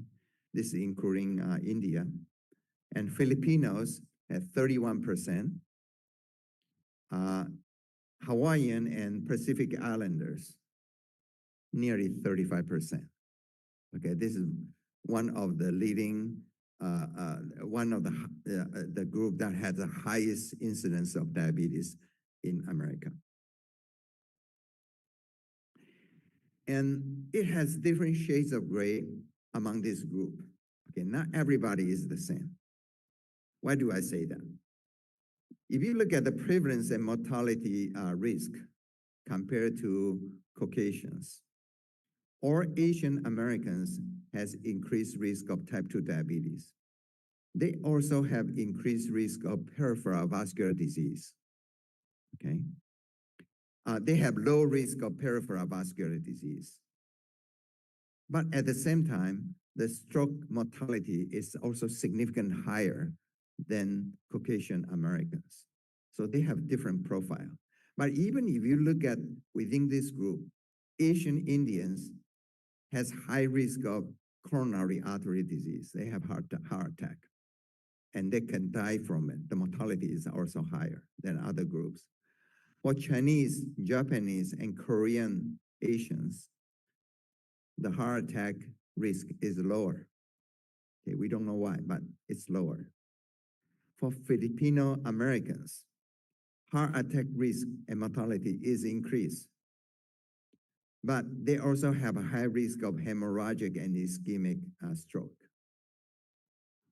This is including India. And Filipinos at 31%. Hawaiian and Pacific Islanders, nearly 35%. Okay, this is one of the leading, one of the group that has the highest incidence of diabetes in America. And it has different shades of gray among this group. Okay, not everybody is the same. Why do I say that? If you look at the prevalence and mortality risk compared to Caucasians, or Asian Americans has increased risk of type 2 diabetes. They also have increased risk of peripheral vascular disease, okay? They have low risk of peripheral vascular disease. But at the same time, the stroke mortality is also significantly higher than Caucasian Americans. So they have different profile. But even if you look at within this group, Asian Indians has high risk of coronary artery disease. They have heart attack, and they can die from it. The mortality is also higher than other groups. For Chinese, Japanese, and Korean Asians, the heart attack risk is lower. Okay, we don't know why, but it's lower. For Filipino Americans, heart attack risk and mortality is increased, but they also have a high risk of hemorrhagic and ischemic stroke.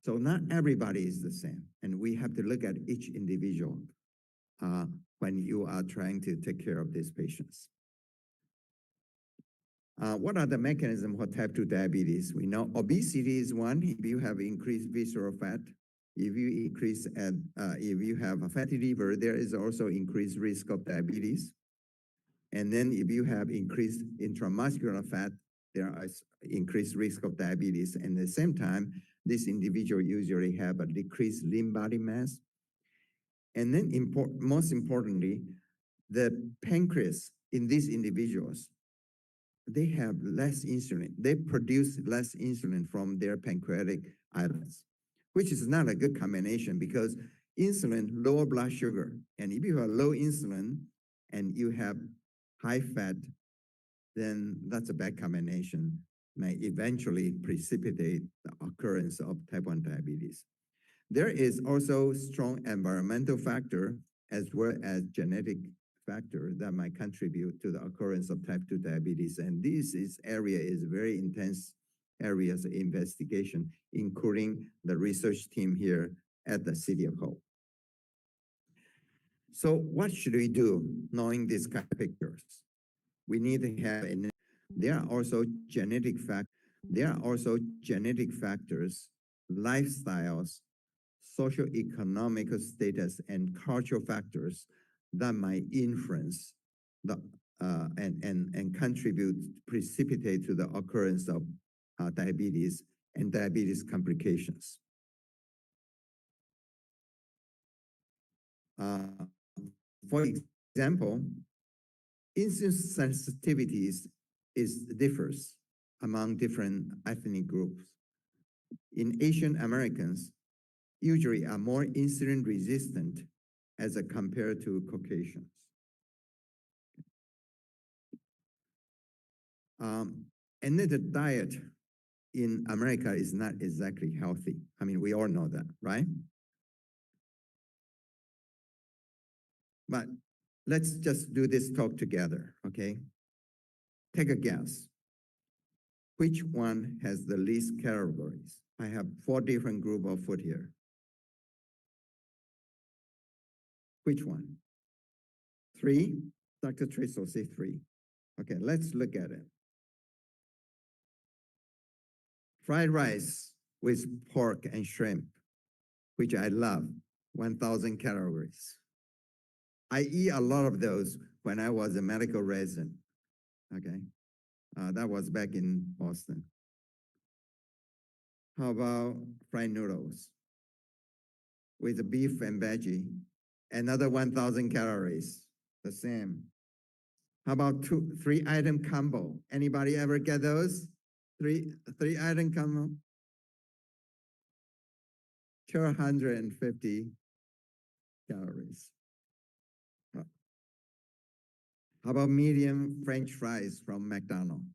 So not everybody is the same, and we have to look at each individual when you are trying to take care of these patients. What are the mechanisms for type 2 diabetes? We know obesity is one. If you have increased visceral fat, if you have a fatty liver, there is also increased risk of diabetes. And then if you have increased intramuscular fat, there is increased risk of diabetes. And at the same time, this individual usually have a decreased lean body mass. And then most importantly, the pancreas in these individuals, they have less insulin. They produce less insulin from their pancreatic islets, which is not a good combination because insulin lower blood sugar. And if you have low insulin and you have high fat, then that's a bad combination, may eventually precipitate the occurrence of type 1 diabetes. There is also strong environmental factor as well as genetic factor that might contribute to the occurrence of type 2 diabetes. And this area is very intense areas of investigation, including the research team here at the City of Hope. So what should we do knowing these kind of pictures? We need to have, there are also genetic factors, lifestyles, socioeconomic status, and cultural factors that might influence and contribute, precipitate to the occurrence of diabetes and diabetes complications. For example, insulin sensitivities differs among different ethnic groups. In Asian Americans, usually are more insulin resistant as compared to Caucasians. And then the diet in America is not exactly healthy. I mean, we all know that, right? But let's just do this talk together, okay? Take a guess. Which one has the least calories? I have 4 different groups of food here. Which one? 3? Dr. Trace will say 3. Okay, let's look at it. Fried rice with pork and shrimp, which I love, 1,000 calories. I eat a lot of those when I was a medical resident, okay? That was back in Boston. How about fried noodles with the beef and veggie? Another 1,000 calories, the same. How about three item combo? Anybody ever get those? Three item combo? 250 calories. How about medium French fries from McDonald's?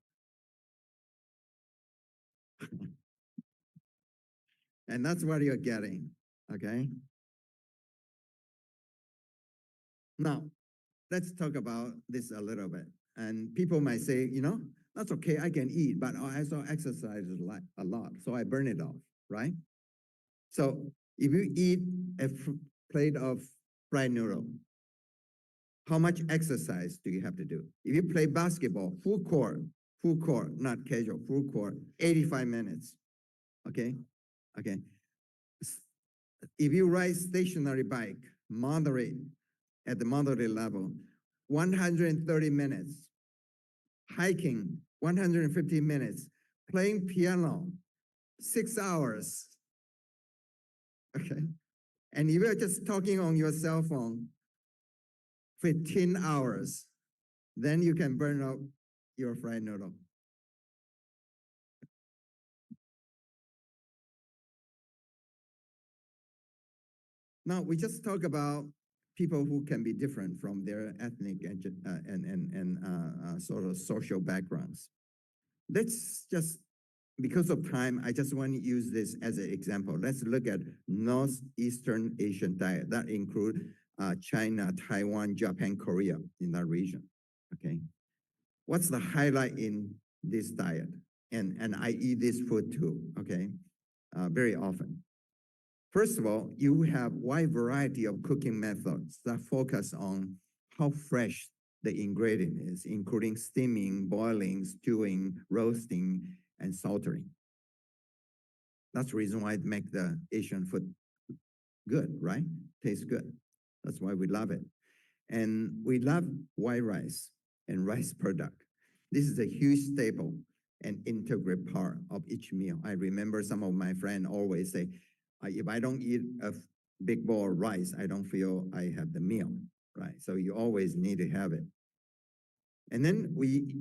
And that's what you're getting, okay? Now, let's talk about this a little bit. And people might say, that's okay, I can eat, but I also exercise a lot, so I burn it off, right? So if you eat a plate of fried noodle, how much exercise do you have to do? If you play basketball, full court, not casual, full court, 85 minutes, okay? Okay. If you ride stationary bike, at the moderate level, 130 minutes, hiking, 150 minutes, playing piano, 6 hours, okay? And if you're just talking on your cell phone, 15 hours, then you can burn up your fried noodle. Now, we just talk about people who can be different from their ethnic and sort of social backgrounds. Let's just, because of time, I just want to use this as an example. Let's look at Northeastern Asian diet. That includes China, Taiwan, Japan, Korea in that region, okay? What's the highlight in this diet? And I eat this food too, okay? Very often. First of all, you have wide variety of cooking methods that focus on how fresh the ingredient is, including steaming, boiling, stewing, roasting, and salting. That's the reason why it makes the Asian food good, right? Tastes good. That's why we love it. And we love white rice and rice product. This is a huge staple and integral part of each meal. I remember some of my friends always say, if I don't eat a big bowl of rice, I don't feel I have the meal, right? So you always need to have it. And then we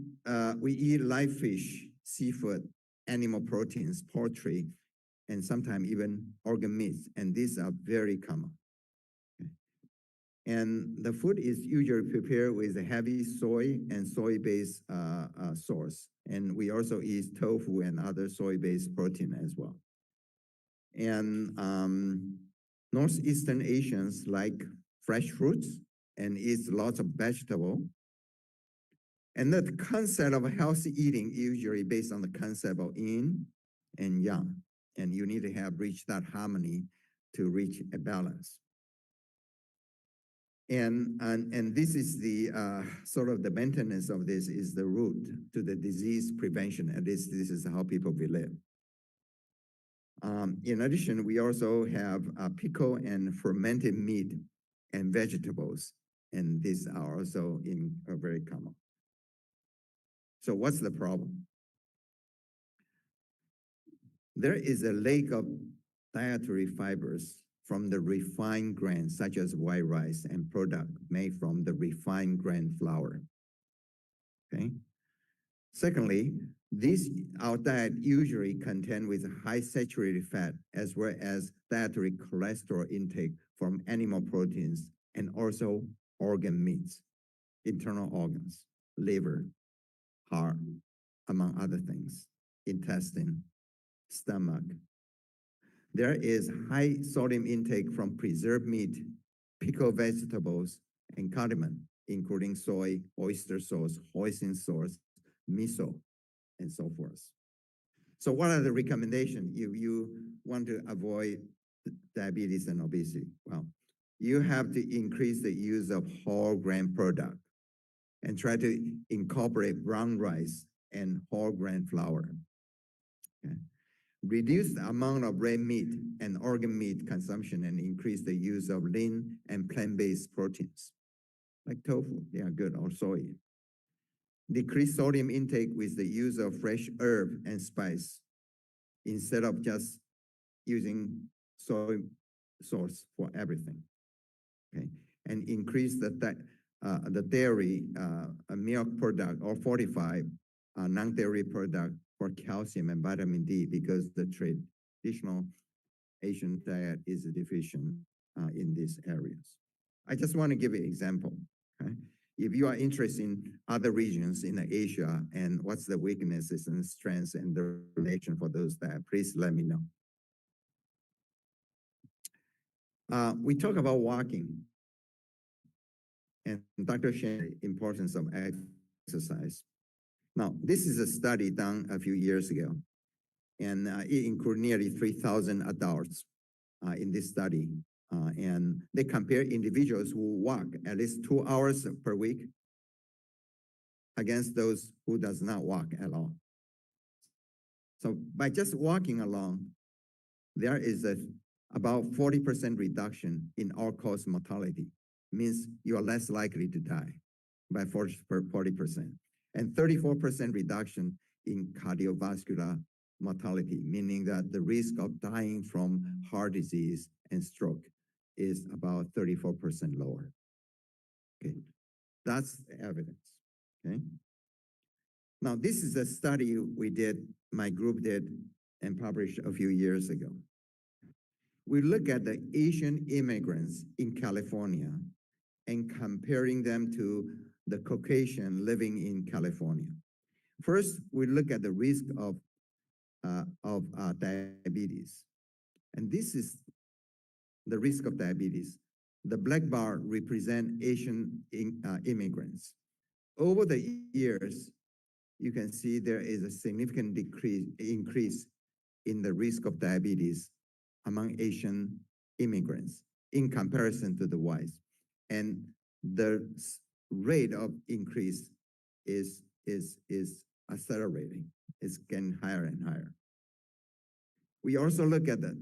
eat live fish, seafood, animal proteins, poultry, and sometimes even organ meats, and these are very common. Okay. And the food is usually prepared with a heavy soy and soy-based source, and we also eat tofu and other soy-based protein as well. And Northeastern Asians like fresh fruits and eat lots of vegetable. And the concept of healthy eating usually based on the concept of yin and yang. And you need to have reached that harmony to reach a balance. And this is the sort of the maintenance of this is the root to the disease prevention. At least this is how people believe. In addition, we also have pickle and fermented meat and vegetables, and these are also very common. So what's the problem? There is a lack of dietary fibers from the refined grains, such as white rice and product made from the refined grain flour. Okay. Secondly, our diet usually contain with high saturated fat as well as dietary cholesterol intake from animal proteins and also organ meats, internal organs, liver, heart, among other things, intestine, stomach. There is high sodium intake from preserved meat, pickled vegetables, and condiment, including soy, oyster sauce, hoisin sauce, miso, and so forth. So what are the recommendations if you want to avoid diabetes and obesity? Well, you have to increase the use of whole grain product and try to incorporate brown rice and whole grain flour. Okay. Reduce the amount of red meat and organ meat consumption and increase the use of lean and plant-based proteins, like tofu, they are good, or soy. Decrease sodium intake with the use of fresh herb and spice. instead of just using soy source for everything. Okay, and increase the dairy milk product or fortified non-dairy product for calcium and vitamin D because the traditional Asian diet is deficient in these areas. I just want to give you an example. Okay? If you are interested in other regions in Asia and what's the weaknesses and strengths and the relation for those that, please let me know. We talk about walking and Dr. Shen, importance of exercise. Now, this is a study done a few years ago, and it included nearly 3,000 adults in this study. And they compare individuals who walk at least 2 hours per week against those who does not walk at all. So by just walking along, there is about 40% reduction in all-cause mortality. Means you are less likely to die by 40%. And 34% reduction in cardiovascular mortality, meaning that the risk of dying from heart disease and stroke is about 34% lower. Okay, that's the evidence. Okay. Now, this is a study we did, my group did, and published a few years ago. We look at the Asian immigrants in California and comparing them to the Caucasian living in California. First, we look at the risk of diabetes. And this is the risk of diabetes. The black bar represent Asian immigrants. Over the years, you can see there is a significant increase in the risk of diabetes among Asian immigrants in comparison to the whites. And the rate of increase is accelerating. It's getting higher and higher. We also look at the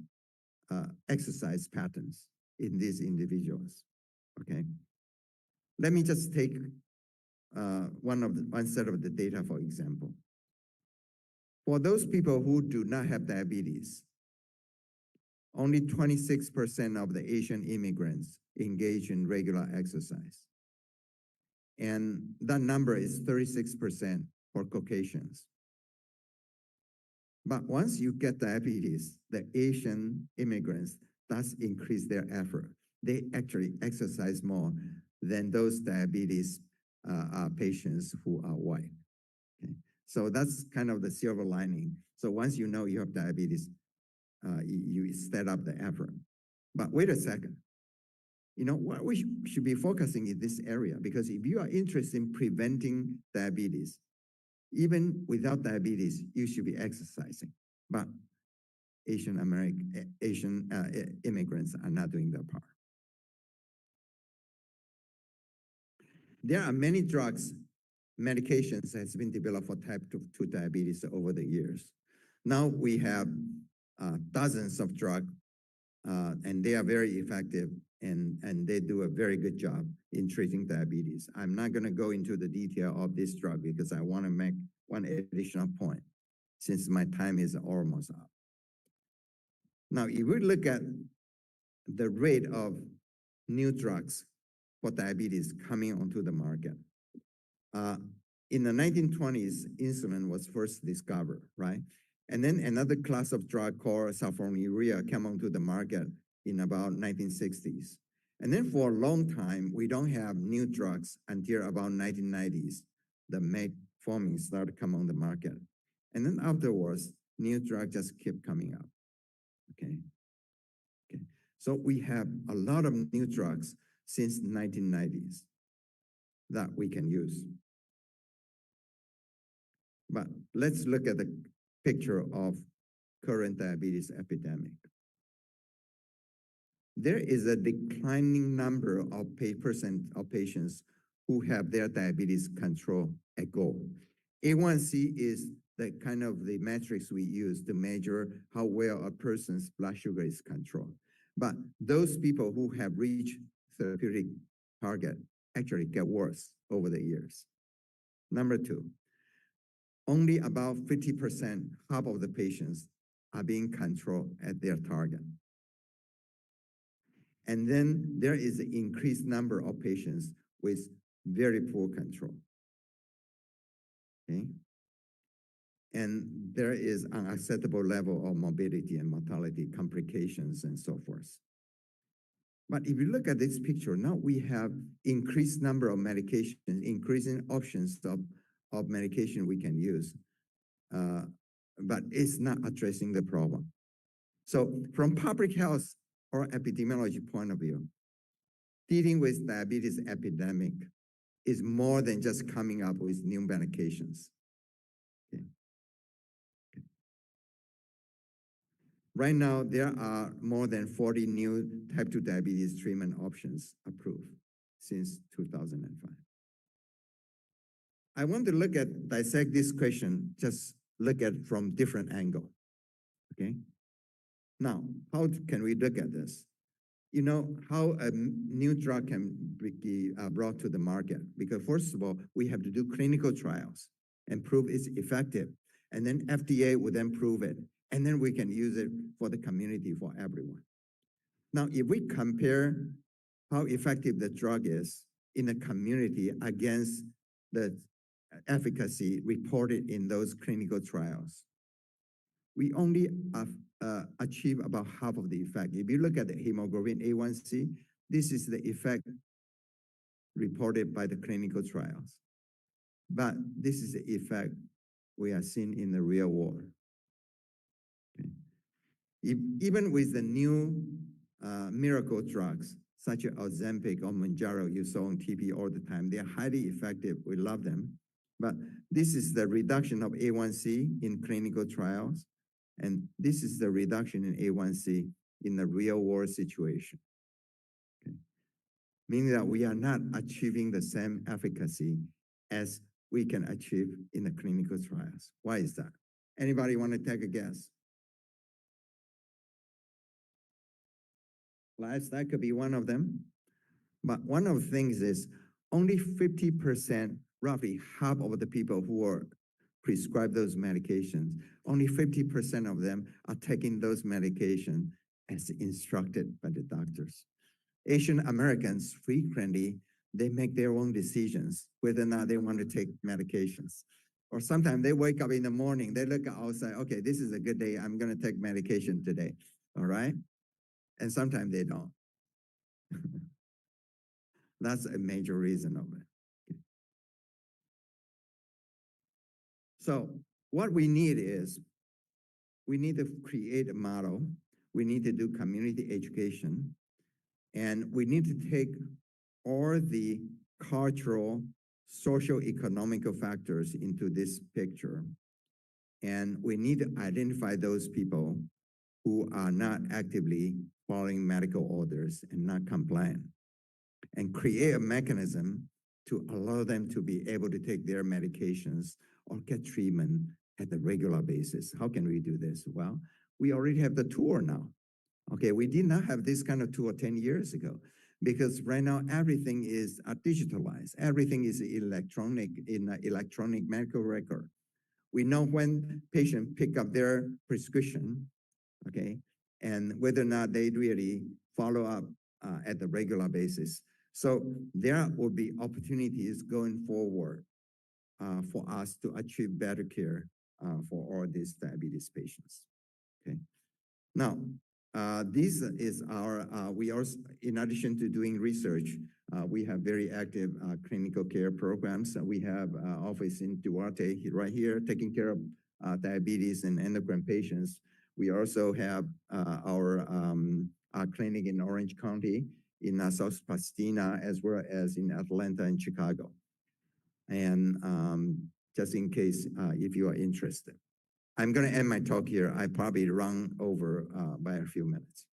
exercise patterns in these individuals, okay? Let me just take one set of the data, for example. For those people who do not have diabetes, only 26% of the Asian immigrants engage in regular exercise. And that number is 36% for Caucasians. But once you get diabetes, the Asian immigrants does increase their effort. They actually exercise more than those diabetes patients who are white. Okay? So that's kind of the silver lining. So once you know you have diabetes, you step up the effort. But wait a second. You know, what we should be focusing in this area, because if you are interested in preventing diabetes, even without diabetes, you should be exercising. But Asian immigrants are not doing their part. There are many drugs, medications has been developed for type 2 diabetes over the years. Now we have dozens of drugs, and they are very effective, and they do a very good job in treating diabetes. I'm not going to go into the detail of this drug because I want to make one additional point since my time is almost up. Now, if we look at the rate of new drugs for diabetes coming onto the market, in the 1920s, insulin was first discovered, right? And then another class of drug called sulfonylurea came onto the market in about 1960s. And then for a long time, we don't have new drugs until about 1990s. The metformin started to come on the market. And then afterwards, new drugs just keep coming up, okay? Okay. So we have a lot of new drugs since the 1990s that we can use. But let's look at the picture of current diabetes epidemic. There is a declining number of patients who have their diabetes control at goal. A1C is the kind of the metrics we use to measure how well a person's blood sugar is controlled. But those people who have reached therapeutic target actually get worse over the years. Number two, only about 50%, half of the patients are being controlled at their target. And then there is an increased number of patients with very poor control. Okay? And there is an acceptable level of morbidity and mortality, complications, and so forth. But if you look at this picture, now we have increased number of medications, increasing options of medication we can use, but it's not addressing the problem. So from public health or epidemiology point of view, dealing with diabetes epidemic is more than just coming up with new medications. Okay. Right now, there are more than 40 new type 2 diabetes treatment options approved since 2005. I want to dissect this question, just look at from different angle, okay? Now, how can we look at this? You know, how a new drug can be brought to the market? Because first of all, we have to do clinical trials and prove it's effective. And then FDA will then prove it. And then we can use it for the community, for everyone. Now, if we compare how effective the drug is in the community against the efficacy reported in those clinical trials, we only achieve about half of the effect. If you look at the hemoglobin A1C, this is the effect reported by the clinical trials. But this is the effect we are seeing in the real world. Okay. Even with the new miracle drugs, such as Ozempic or Mounjaro you saw on TV all the time, they are highly effective. We love them. But this is the reduction of A1C in clinical trials. And this is the reduction in A1C in the real world situation. Okay. Meaning that we are not achieving the same efficacy as we can achieve in the clinical trials. Why is that? Anybody want to take a guess? Lifestyle could be one of them. But one of the things is only 50%, roughly half of the people who are prescribed those medications, only 50% of them are taking those medications as instructed by the doctors. Asian Americans frequently, they make their own decisions whether or not they want to take medications. Or sometimes they wake up in the morning, they look outside, okay, this is a good day, I'm gonna take medication today, all right? And sometimes they don't. That's a major reason of it. So what we need is, we need to create a model, we need to do community education, and we need to take all the cultural, social, economical factors into this picture. And we need to identify those people who are not actively following medical orders and not compliant, and create a mechanism to allow them to be able to take their medications or get treatment at a regular basis. How can we do this? Well, we already have the tool now. Okay, we did not have this kind of tool 10 years ago because right now everything is digitalized. Everything is electronic in an electronic medical record. We know when patients pick up their prescription, okay, and whether or not they really follow up at the regular basis. So there will be opportunities going forward for us to achieve better care for all these diabetes patients, okay? Now, this is our, we are, in addition to doing research, we have very active clinical care programs. We have office in Duarte, right here, taking care of diabetes and endocrine patients. We also have our clinic in Orange County, in South Pasadena, as well as in Atlanta and Chicago. And just in case if you are interested. I'm gonna end my talk here. I probably run over by a few minutes.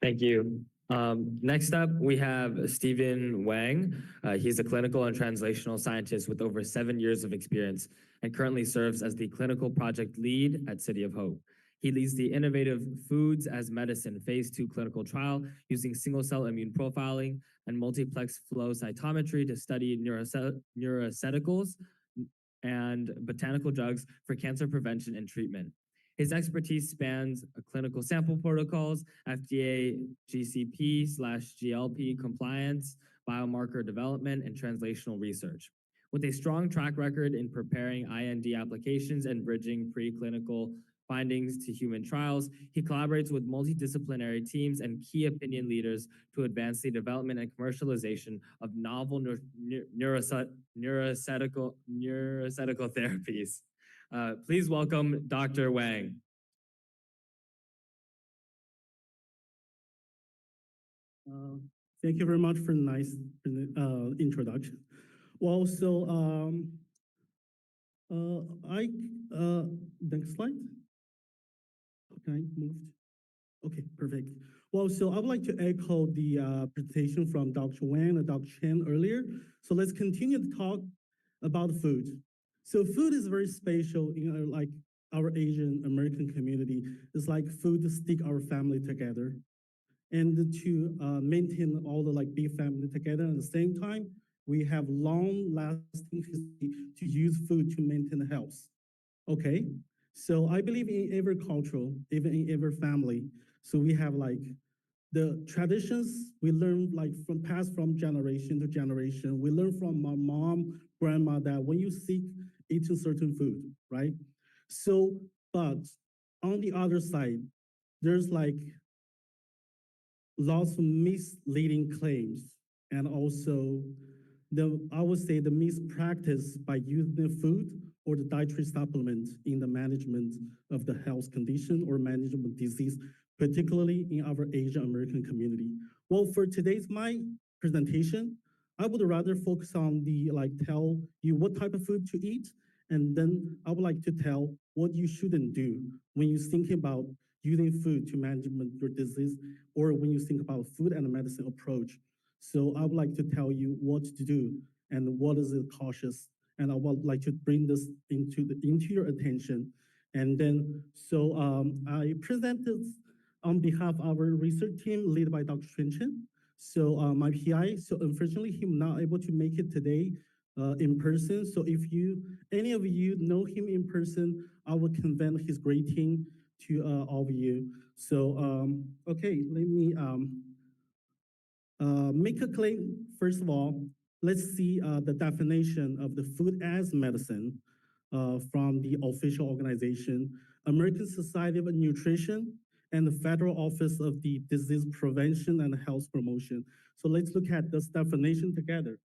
Thank you. Next up, we have Stephen Wang. He's a clinical and translational scientist with over 7 years of experience and currently serves as the clinical project lead at City of Hope. He leads the innovative Foods as Medicine Phase 2 clinical trial using single-cell immune profiling and multiplex flow cytometry to study neuroceticals and botanical drugs for cancer prevention and treatment. His expertise spans clinical sample protocols, FDA GCP/GLP compliance, biomarker development, and translational research. With a strong track record in preparing IND applications and bridging preclinical findings to human trials, he collaborates with multidisciplinary teams and key opinion leaders to advance the development and commercialization of novel neurocetical therapies. Please welcome Dr. Wang. Thank you very much for the nice introduction. Well, so next slide. Okay, moved. Okay, perfect. Well, so I would like to echo the presentation from Dr. Wang and Dr. Chen earlier. So let's continue to talk about food. So food is very special in our Asian American community. It's like food to stick our family together and to maintain all the big family together. At the same time, we have long-lasting history to use food to maintain health. Okay, so I believe in every culture, even in every family. So we have the traditions we learn from generation to generation. We learn from our mom, grandma that when you seek eating certain food, right? So, but on the other side, there's lots of misleading claims and also I would say the mispractice by using the food or the dietary supplement in the management of the health condition or management of disease, particularly in our Asian American community. Well, for today's my presentation, I would rather focus on the tell you what type of food to eat, and then I would like to tell what you shouldn't do when you're thinking about using food to management your disease, or when you think about food and medicine approach. So I would like to tell you what to do and what is it cautious, and I would like to bring this into your attention. And then, so I present this on behalf of our research team led by Dr. Chen. So my PI, so unfortunately, he's not able to make it today in person. So if any of you know him in person, I will convey his greeting to all of you. So, okay, let me make a claim. First of all, let's see the definition of the food as medicine from the official organization, American Society of Nutrition, and the Federal Office of the Disease Prevention and Health Promotion. So let's look at this definition together.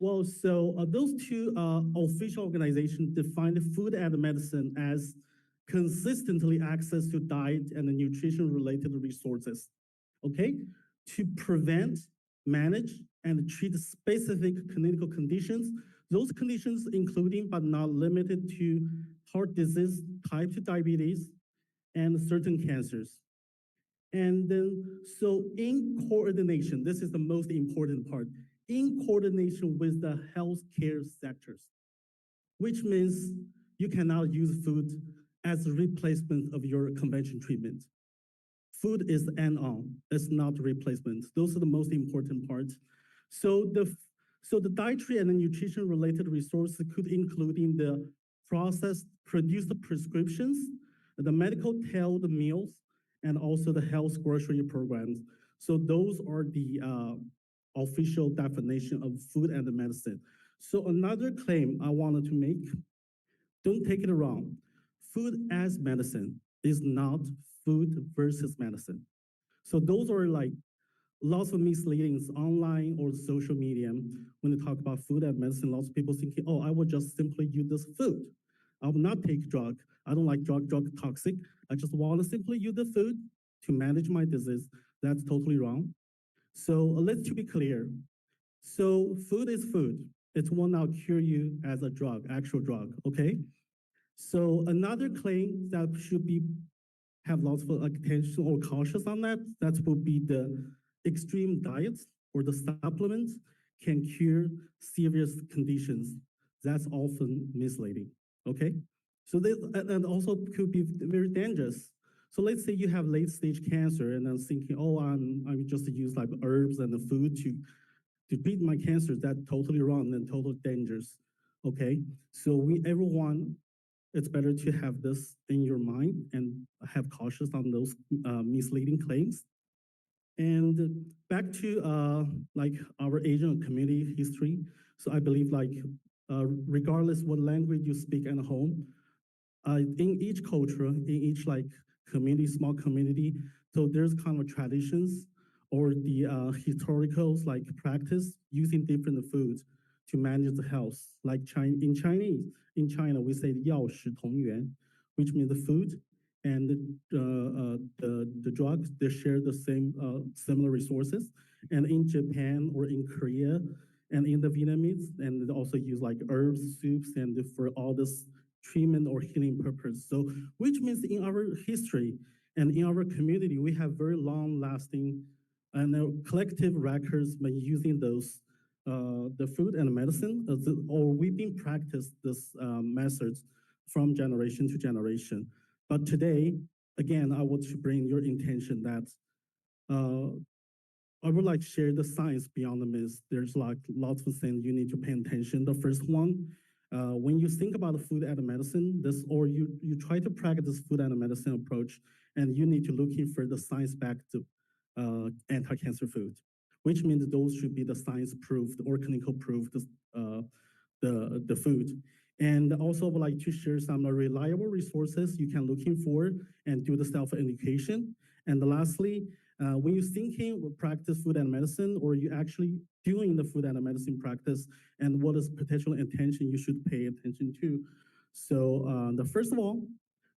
Well, so those two official organizations define food and medicine as consistently access to diet and nutrition-related resources, okay? To prevent, manage, and treat specific clinical conditions Those conditions including but not limited to heart disease, type 2 diabetes, and certain cancers. And then, so in coordination, this is the most important part, in coordination with the healthcare sectors, which means you cannot use food as a replacement of your conventional treatment. Food is add-on, it's not replacement. Those are the most important parts. So the dietary and the nutrition related resources could including the processed, produced prescriptions, the medical tailed meals, and also the health grocery programs. So those are the official definition of food and medicine. So another claim I wanted to make, don't take it wrong. Food as medicine is not food versus medicine. So those are like lots of misleadings online or social media when they talk about food and medicine. Lots of people thinking, oh, I will just simply use this food. I will not take drug. I don't like drug toxic. I just want to simply use the food to manage my disease. That's totally wrong. So let's be clear. So food is food. It will not cure you as a drug, actual drug, okay? So another claim that should be have lots of attention or cautious on that, that will be the extreme diets or the supplements can cure serious conditions. That's often misleading, okay? So this, and also could be very dangerous. So let's say you have late stage cancer and then thinking, oh, I'm just use like herbs and the food to treat my cancer. That's totally wrong and totally dangerous, okay? So everyone, it's better to have this in your mind and have cautious on those misleading claims. And back to like our Asian community history. So I believe like regardless what language you speak at home, in each culture, in each like community, small community, so there's kind of traditions or the historicals like practice using different foods to manage the health. Like in China, we say 药食同源, which means the food and the drugs, they share the same similar resources. And in Japan or in Korea and in the Vietnamese, and they also use like herbs, soups, and for all this treatment or healing purpose. So, which means in our history and in our community, we have very long lasting and collective records by using those, the food and medicine, or we've been practiced this methods from generation to generation. But today, again, I want to bring your intention that I would like to share the science beyond the myths. There's like lots of things you need to pay attention. The first one, when you think about food and medicine, or you try to practice food and medicine approach, and you need to look in for the science-backed anti-cancer food, which means those should be the science-proved or clinical proved the food. And also would like to share some reliable resources you can look in for and do the self-education. And lastly, when you're thinking or practice food and medicine, or you actually doing the food and medicine practice, and what is potential intention you should pay attention to. So the first of all,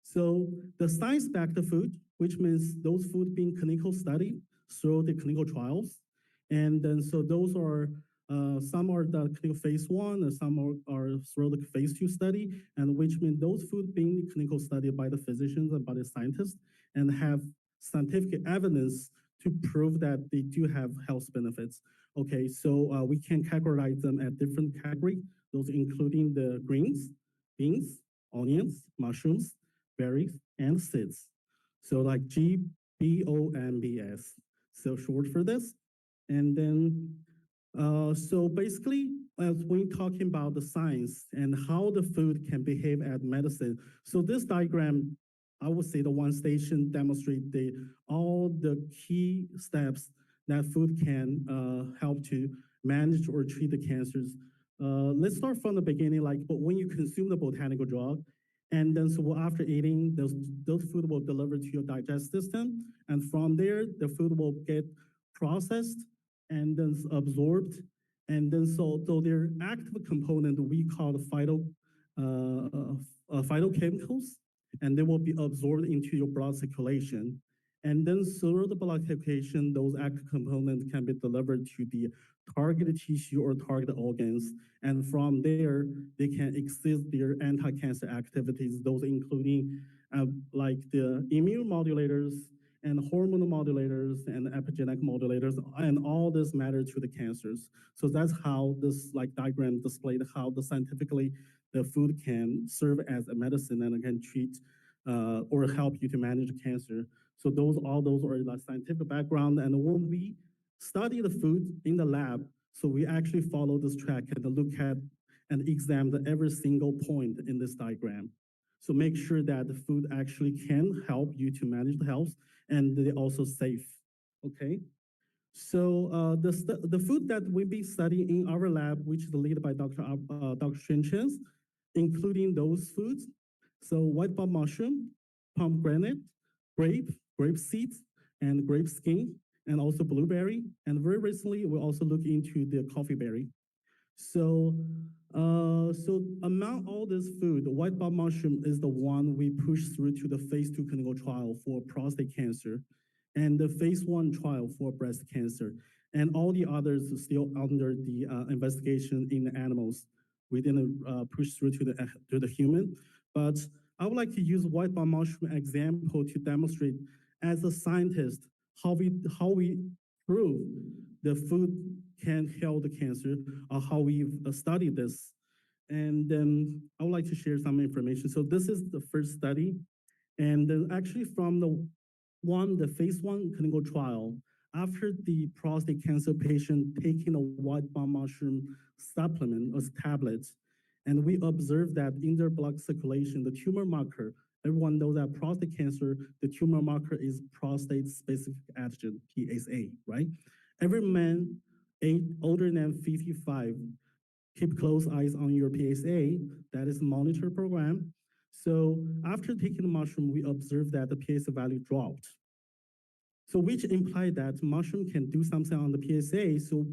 so the science-backed food, which means those food being clinical study through the clinical trials. And then so those are some are the clinical phase 1 and some are through the phase 2 study, and which means those food being clinical studied by the physicians and by the scientists and have scientific evidence to prove that they do have health benefits. Okay, so we can categorize them at different categories, those including the greens, beans, onions, mushrooms, berries, and seeds. So like GBOMBS, so short for this. And then, so basically, as we're talking about the science and how the food can behave as medicine. So this diagram, I would say the one station demonstrate all the key steps that food can help to manage or treat the cancers. Let's start from the beginning, like, but when you consume the botanical drug, and then so after eating, those food will deliver to your digestive system, and from there, the food will get processed and then absorbed, and then so their active component we call the phytochemicals, and they will be absorbed into your blood circulation. And then through the blood circulation, those active components can be delivered to the target tissue or target organs. And from there, they can exceed their anti-cancer activities, those including like the immune modulators and hormone modulators and epigenetic modulators, and all this matter to the cancers. So that's how this like diagram displayed how the scientifically the food can serve as a medicine and can treat or help you to manage cancer. So all those are the scientific background. And when we study the food in the lab, so we actually follow this track and look at and examine every single point in this diagram. So make sure that the food actually can help you to manage the health and they're also safe, okay? So the food that we've been studying in our lab, which is led by Dr. Shen Chen, including those foods. So white bulb mushroom, pomegranate, grape seeds, and grape skin, and also blueberry. And very recently, we also look into the coffee berry. So, so among all this food, the white bulb mushroom is the one we pushed through to the phase 2 clinical trial for prostate cancer and the phase 1 trial for breast cancer. And all the others are still under the investigation in the animals. We didn't push through to the human, but I would like to use white bulb mushroom example to demonstrate as a scientist how we prove the food can heal the cancer, or how we've studied this. And then I would like to share some information. So this is the first study. And then actually from the phase 1 clinical trial, after the prostate cancer patient taking a white bulb mushroom supplement as tablets, and we observed that in their blood circulation, the tumor marker, everyone knows that prostate cancer, the tumor marker is prostate-specific antigen, PSA, right? Every man older than 55, keep close eyes on your PSA, that is monitor program. So after taking the mushroom, we observed that the PSA value dropped. So which implied that mushroom can do something on the PSA. So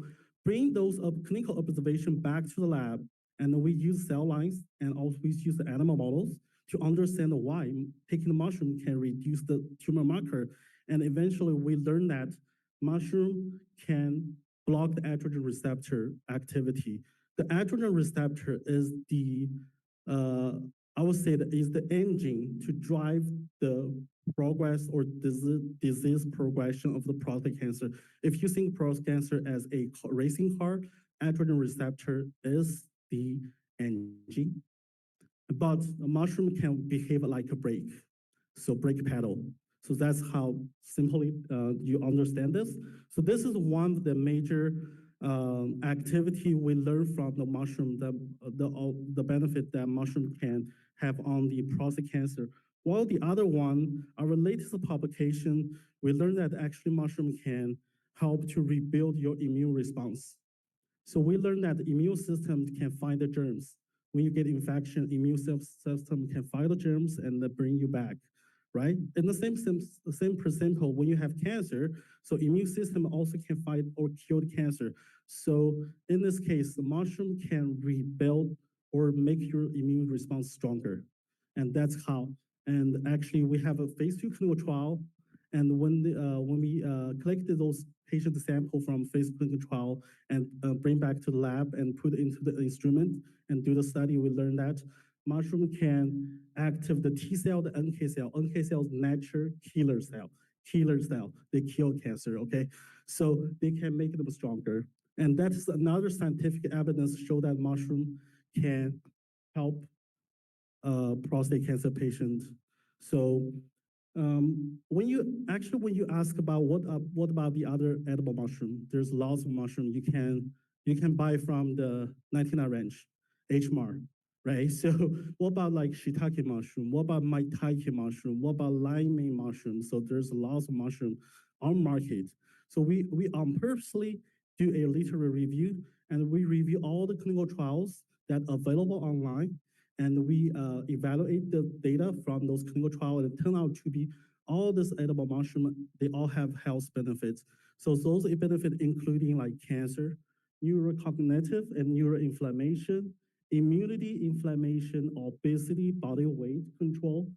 bring those clinical observation back to the lab, and we use cell lines and also we use the animal models to understand why taking the mushroom can reduce the tumor marker. And eventually we learned that mushroom can block the estrogen receptor activity. The estrogen receptor is the, I would say that is the engine to drive the progress or disease progression of the prostate cancer. If you think prostate cancer as a racing car, estrogen receptor is the engine. But a mushroom can behave like a brake, so brake pedal. So that's how simply you understand this. So this is one of the major activity we learn from the mushroom, the benefit that mushroom can have on the prostate cancer. While the other one, our latest publication, we learned that actually mushroom can help to rebuild your immune response. So we learned that the immune system can find the germs. When you get infection, immune system can find the germs and bring you back, right? In the same principle, when you have cancer, so immune system also can fight or kill the cancer. So in this case, the mushroom can rebuild or make your immune response stronger. And that's how. And actually, we have a phase 2 clinical trial. And when we collected those patient sample from phase clinical trial and bring back to the lab and put into the instrument and do the study, we learned that mushroom can activate the T cell, the NK cell. NK cells natural killer cell. They kill cancer, okay? So they can make them stronger. And that's another scientific evidence show that mushroom can help prostate cancer patients. So when you ask about what about the other edible mushroom, there's lots of mushroom you can buy from the 99 ranch, HMAR, right? So what about like shiitake mushroom? What about maitake mushroom? What about lime mushroom? So there's lots of mushroom on market. So we purposely do a literary review and we review all the clinical trials that are available online and we evaluate the data from those clinical trials, and it turned out to be all this edible mushroom, they all have health benefits. So those benefits including like cancer, neurocognitive and neuroinflammation, immunity, inflammation, obesity, body weight control,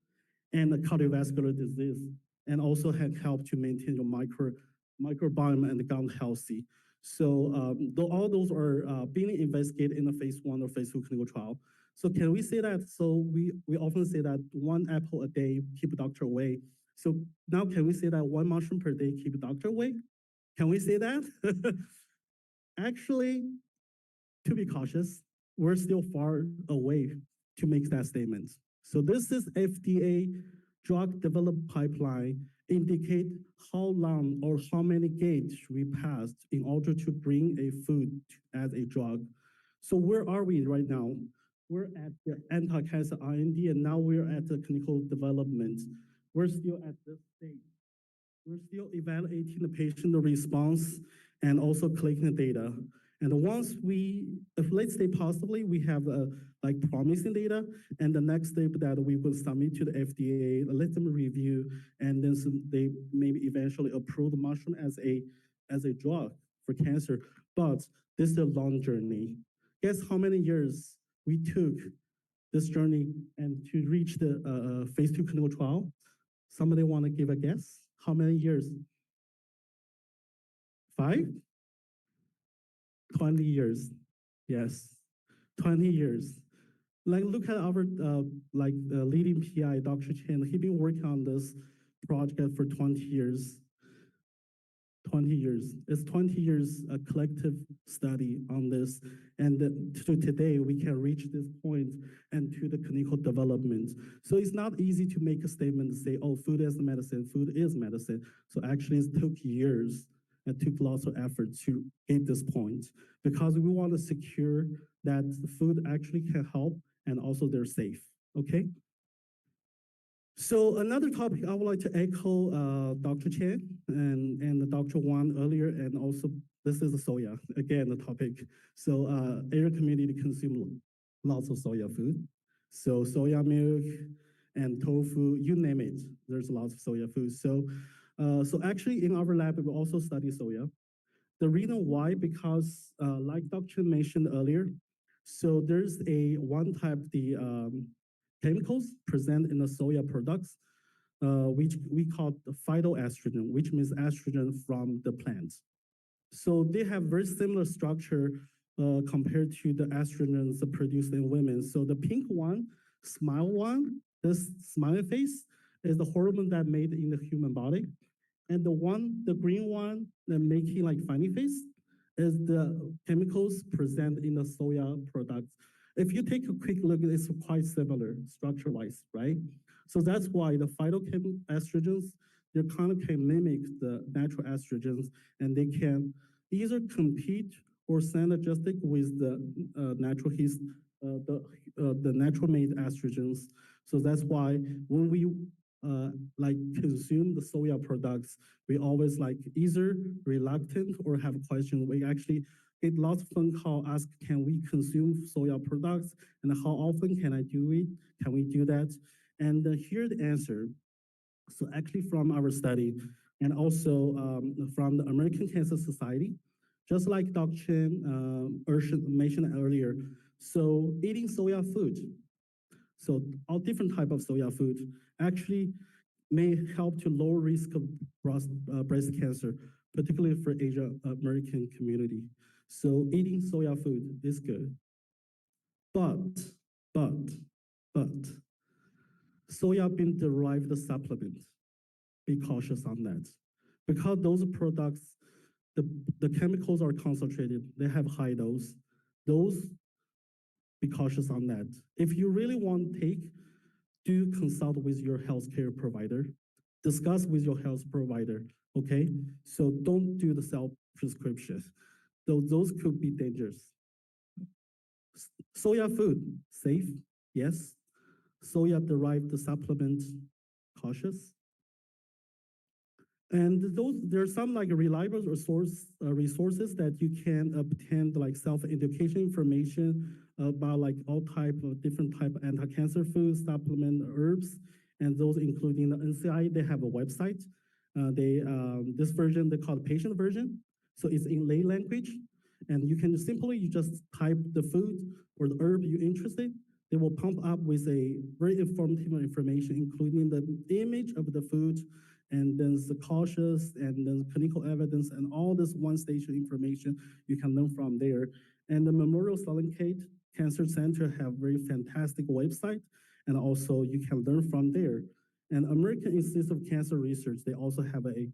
and cardiovascular disease, and also help to maintain your microbiome and gut healthy. So all those are being investigated in a phase 1 or phase 2 clinical trial. So can we say that? So we often say that 1 apple a day keep a doctor away. So now can we say that 1 mushroom per day keep a doctor away? Can we say that? Actually, to be cautious, we're still far away to make that statement. So this is FDA drug development pipeline indicate how long or how many gates we passed in order to bring a food as a drug. So where are we right now? We're at the anti-cancer IND, and now we're at the clinical development. We're still at this stage. We're still evaluating the patient response and also collecting the data. And once if let's say possibly we have like promising data, and the next step that we will submit to the FDA, let them review, and then they maybe eventually approve the mushroom as a drug for cancer. But this is a long journey. Guess how many years we took this journey and to reach the phase 2 clinical trial? Somebody want to give a guess? How many years? 5? 20 years. Yes, 20 years. Like look at our leading PI, Dr. Chen. He's been working on this project for 20 years. 20 years. It's 20 years a collective study on this. And to today, we can reach this point and to the clinical development. So it's not easy to make a statement and say, oh, food is medicine, food is medicine. So actually it took years. It took lots of effort to get this point because we want to secure that the food actually can help and also they're safe, okay? So another topic I would like to echo Dr. Chen and Dr. Wang earlier, and also this is the soya, again, the topic. So Asian community consume lots of soya food. So soya milk and tofu, you name it, there's lots of soya food. So actually in our lab, we also study soya. The reason why, because like Dr. mentioned earlier, so there's one type, the chemicals present in the soya products, which we call the phytoestrogen, which means estrogen from the plant. So they have very similar structure compared to the estrogens produced in women. So the pink one, smile one, this smiling face, is the hormone that made in the human body. And the green one that making like funny face is the chemicals present in the soya products. If you take a quick look, it's quite similar structure-wise, right? So that's why the phytoestrogens, they kind of can mimic the natural estrogens, and they can either compete or synergistic with the natural made estrogens. So that's why when we like consume the soya products, we always like either reluctant or have a question. We actually get lots of phone call, ask, can we consume soya products? And how often can I do it? Can we do that? And here's the answer. So actually from our study, and also from the American Cancer Society, just like Dr. Chen mentioned earlier, so eating soya food, so all different type of soya food actually may help to lower risk of breast cancer, particularly for Asian American community. So eating soya food is good. But, soya bean derived supplement, be cautious on that. Because those products, the chemicals are concentrated, they have high dose. Those, be cautious on that. If you really want to take, do consult with your healthcare provider, discuss with your health provider, okay? So don't do the self-prescription. Those could be dangerous. Soya food, safe, yes. Soya-derived supplement, cautious. And there are some like reliable resources that you can obtain like self-education information about like all type of different type of anti-cancer foods, supplement, herbs, and those including the NCI, they have a website. This version, they call the patient version. So it's in lay language. And you can you just type the food or the herb you're interested. They will pump up with a very informative information, including the image of the food and then the cautious, and then clinical evidence, and all this one-station information you can learn from there. And the Memorial Sloan Kettering Cancer Center have very fantastic website, and also you can learn from there. And American Institute of Cancer Research, they also have a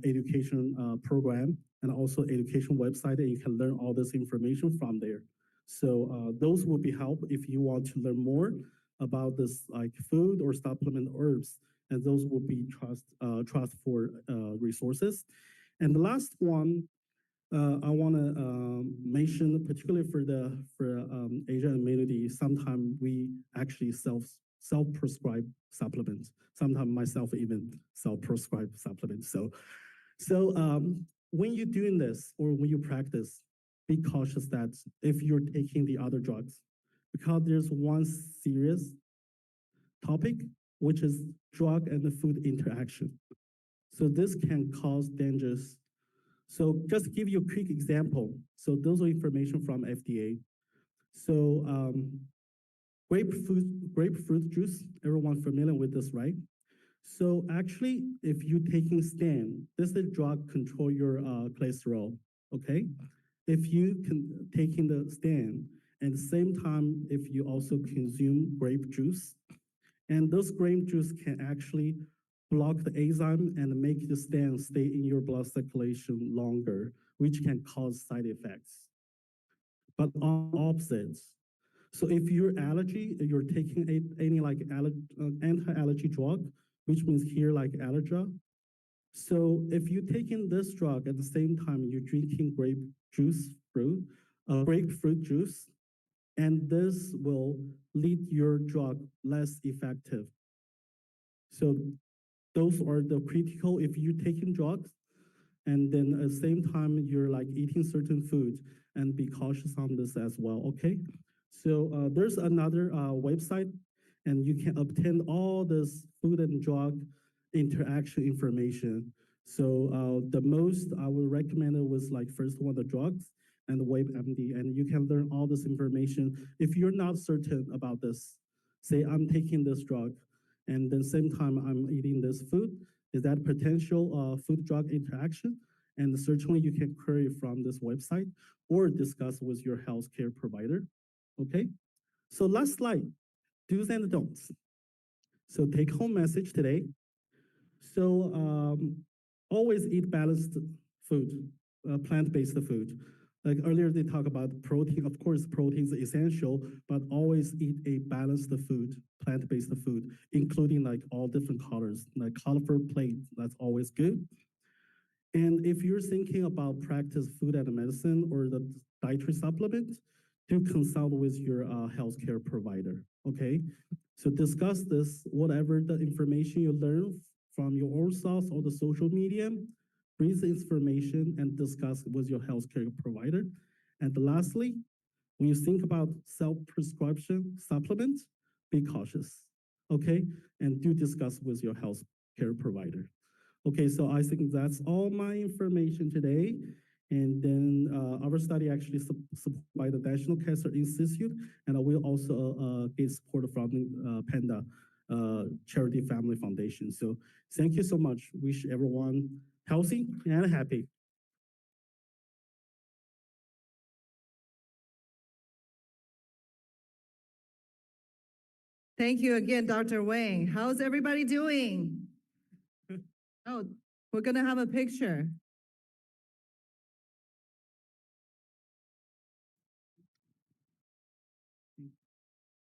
education program and also education website, and you can learn all this information from there. So those will be help if you want to learn more about this like food or supplement herbs, and those will be trust for resources. And the last one I want to mention, particularly for Asian community, sometimes we actually self-prescribe supplements. Sometimes myself even self-prescribe supplements. So when you're doing this or when you practice, be cautious that if you're taking the other drugs, because there's one serious topic, which is drug and the food interaction. So this can cause dangers. So just to give you a quick example. So those are information from FDA. So grapefruit juice, everyone familiar with this, right? So actually, if you're taking stand, this is drug control your cholesterol, okay? If you can taking the stand, and at the same time, if you also consume grape juice, and those grape juice can actually block the enzyme and make the stand stay in your blood circulation longer, which can cause side effects. But on opposites, so if you're you're taking any like anti-allergy drug, which means here like Allergia. So if you're taking this drug at the same time you're drinking grapefruit juice, and this will lead your drug less effective. So those are the critical if you're taking drugs, and then at the same time you're like eating certain foods, and be cautious on this as well, okay? So there's another website, and you can obtain all this food and drug interaction information. So the most I would recommend it was like first one, the drugs and the WebMD, and you can learn all this information. If you're not certain about this, say I'm taking this drug, and then same time I'm eating this food, is that potential food-drug interaction? And certainly you can query from this website or discuss with your healthcare provider, okay? So last slide, do's and don'ts. So take home message today. So always eat balanced food, plant-based food. Like earlier they talk about protein, of course protein is essential, but always eat a balanced food, plant-based food, including like all different colors, like colorful plate, that's always good. And if you're thinking about practice food and medicine or the dietary supplement, do consult with your healthcare provider, okay? So discuss this, whatever the information you learn from your own source or the social media, read the information and discuss with your healthcare provider. And lastly, when you think about self-prescription supplements, be cautious, okay? And do discuss with your healthcare provider. Okay, so I think that's all my information today. And then our study actually supported by the National Cancer Institute, and I will also get support from the Panda Charity Family Foundation. So thank you so much. Wish everyone healthy and happy. Thank you again, Dr. Wang. How's everybody doing? Oh, we're gonna have a picture.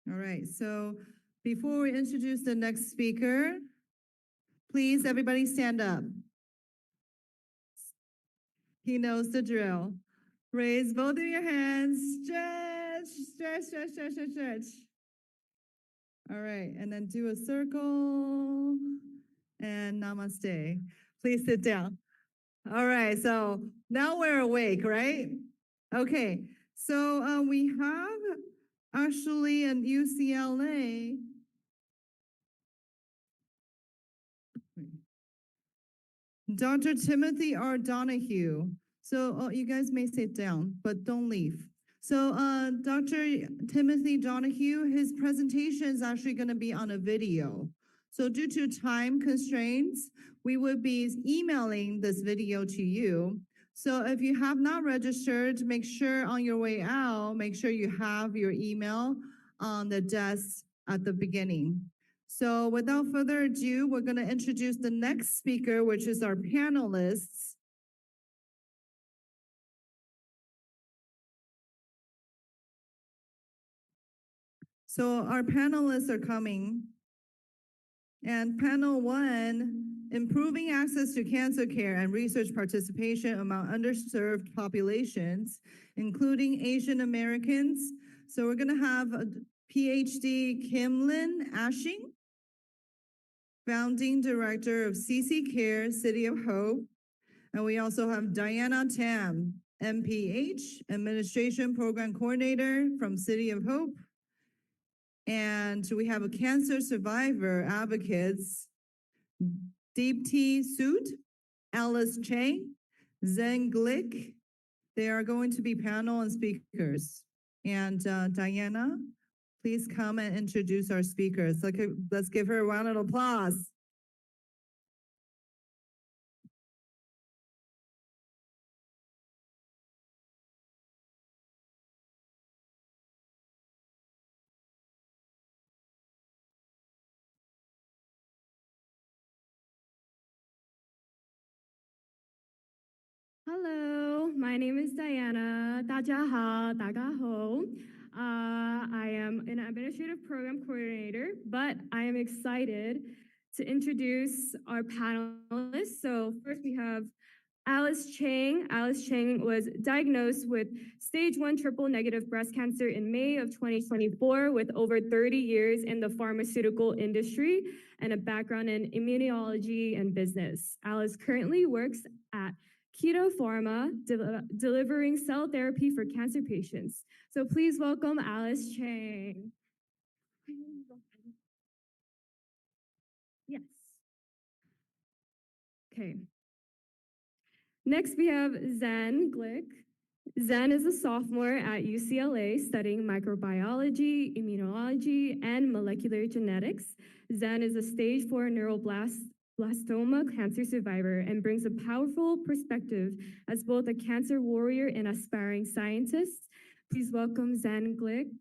All right, so before we introduce the next speaker, please everybody stand up. He knows the drill. Raise both of your hands, stretch, stretch, stretch, stretch, stretch, stretch. All right, and then do a circle and namaste. Please sit down. All right, so now we're awake, right? Okay, so we have actually an UCLA. Dr. Timothy R. Donahue. So you guys may sit down, but don't leave. So Dr. Timothy Donahue, his presentation is actually going to be on a video. So due to time constraints, we will be emailing this video to you. So if you have not registered, make sure on your way out, make sure you have your email on the desk at the beginning. So without further ado, we're going to introduce the next speaker, which is our panelists. So our panelists are coming. And panel one, improving access to cancer care and research participation among underserved populations, including Asian Americans. So we're gonna have a PhD Kimlin Ashing, founding director of CC Care, City of Hope. And we also have Diana Tam, MPH, administration program coordinator from City of Hope. And we have a cancer survivor advocates, Deepti Sood, Alice Chang, Zen Glick. They are going to be panel and speakers. And Diana, please come and introduce our speakers. Let's give her a round of applause. Hello, my name is Diana. 大家好,大家好. I am an administrative program coordinator, but I am excited to introduce our panelists. So first we have Alice Chang. Alice Chang was diagnosed with stage 1 triple negative breast cancer in May of 2024 with over 30 years in the pharmaceutical industry and a background in immunology and business. Alice currently works at Keto Pharma, delivering cell therapy for cancer patients. So please welcome Alice Chang. Yes. Okay. Next, we have Zen Glick. Zen is a sophomore at UCLA studying microbiology, immunology, and molecular genetics. Zen is a stage 4 neuroblastoma cancer survivor and brings a powerful perspective as both a cancer warrior and aspiring scientist. Please welcome Zen Glick.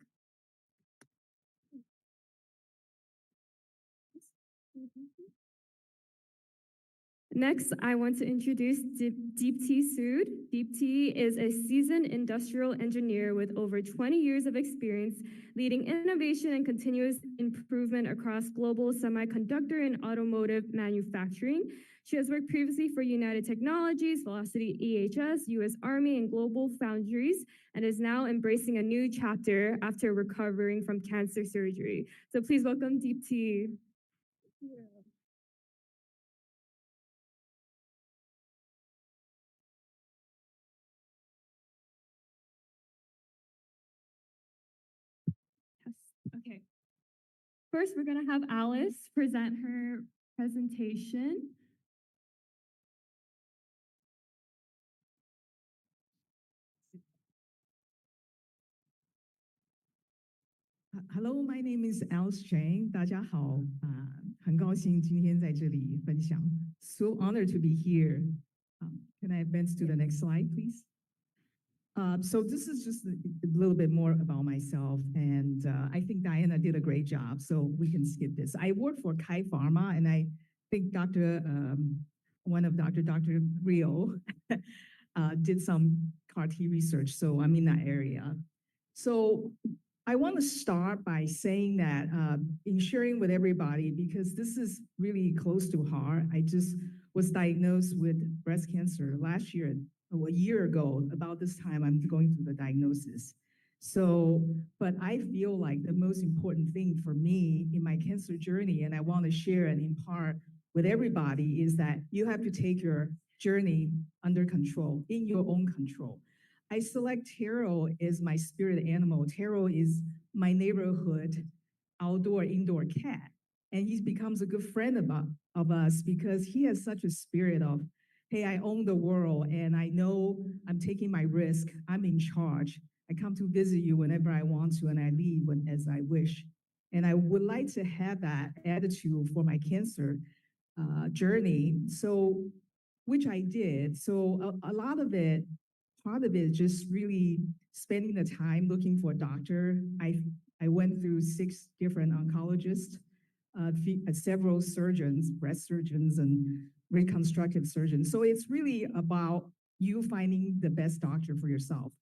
Next, I want to introduce Deepti Sood. Deepti is a seasoned industrial engineer with over 20 years of experience leading innovation and continuous improvement across global semiconductor and automotive manufacturing. She has worked previously for United Technologies, Velocity EHS, U.S. Army, and Global Foundries, and is now embracing a new chapter after recovering from cancer surgery. So please welcome Deepti. Okay. First, we're going to have Alice present her presentation. Hello, my name is Alice Chang. 大家好，很高兴今天在这里分享。So honored to be here. Can I advance to the next slide, please? So this is just a little bit more about myself, and I think Diana did a great job, so we can skip this. I work for Kai Pharma, and I think one of Dr. Rio did some CAR-T research, so I'm in that area. So I want to start by saying that in sharing with everybody, because this is really close to heart, I just was diagnosed with breast cancer last year, a year ago, about this time I'm going through the diagnosis. So, but I feel like the most important thing for me in my cancer journey, and I want to share and impart with everybody, is that you have to take your journey under control, in your own control. I select Taro as my spirit animal. Taro is my neighborhood outdoor, indoor cat. And he becomes a good friend of us because he has such a spirit of, hey, I own the world and I know I'm taking my risk. I'm in charge. I come to visit you whenever I want to and I leave as I wish. And I would like to have that attitude for my cancer journey. So, which I did. So a lot of it, part of it, just really spending the time looking for a doctor. I went through 6 different oncologists, several surgeons, breast surgeons, and reconstructive surgeons. So it's really about you finding the best doctor for yourself.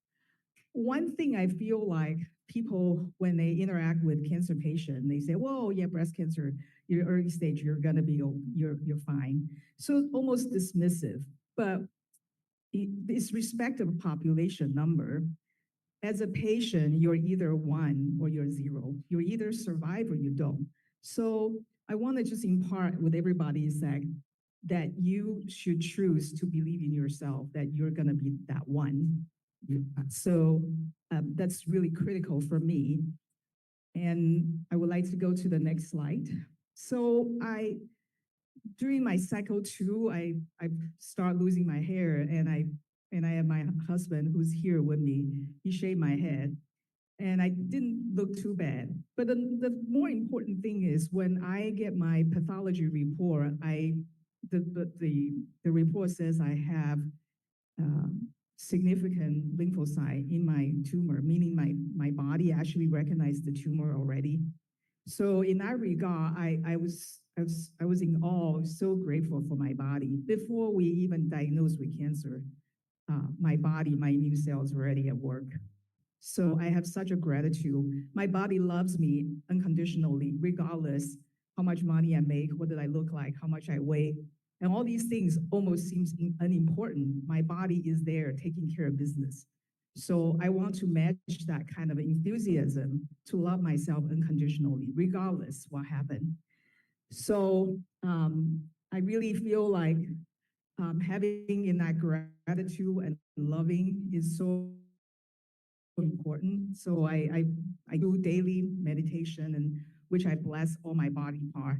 One thing I feel like people, when they interact with cancer patient, they say, "Whoa, yeah, breast cancer, you're early stage, you're gonna be, you're fine." So almost dismissive, but it's respect of population number. As a patient, you're either 1 or you're 0. You either survive or you don't. So I want to just impart with everybody is that you should choose to believe in yourself, that you're going to be that one. So that's really critical for me. And I would like to go to the next slide. So during my cycle 2, I start losing my hair, and I have my husband who's here with me. He shaved my head, and I didn't look too bad. But the more important thing is when I get my pathology report, the report says I have significant lymphocyte in my tumor, meaning my body actually recognized the tumor already. So in that regard, I was in awe, so grateful for my body. Before we even diagnosed with cancer, my body, my immune cells were already at work. So I have such a gratitude. My body loves me unconditionally, regardless how much money I make, what did I look like, how much I weigh. And all these things almost seems unimportant. My body is there taking care of business. So I want to match that kind of enthusiasm to love myself unconditionally, regardless what happened. So I really feel like having in that gratitude and loving is so important. So I do daily meditation, and which I bless all my body part.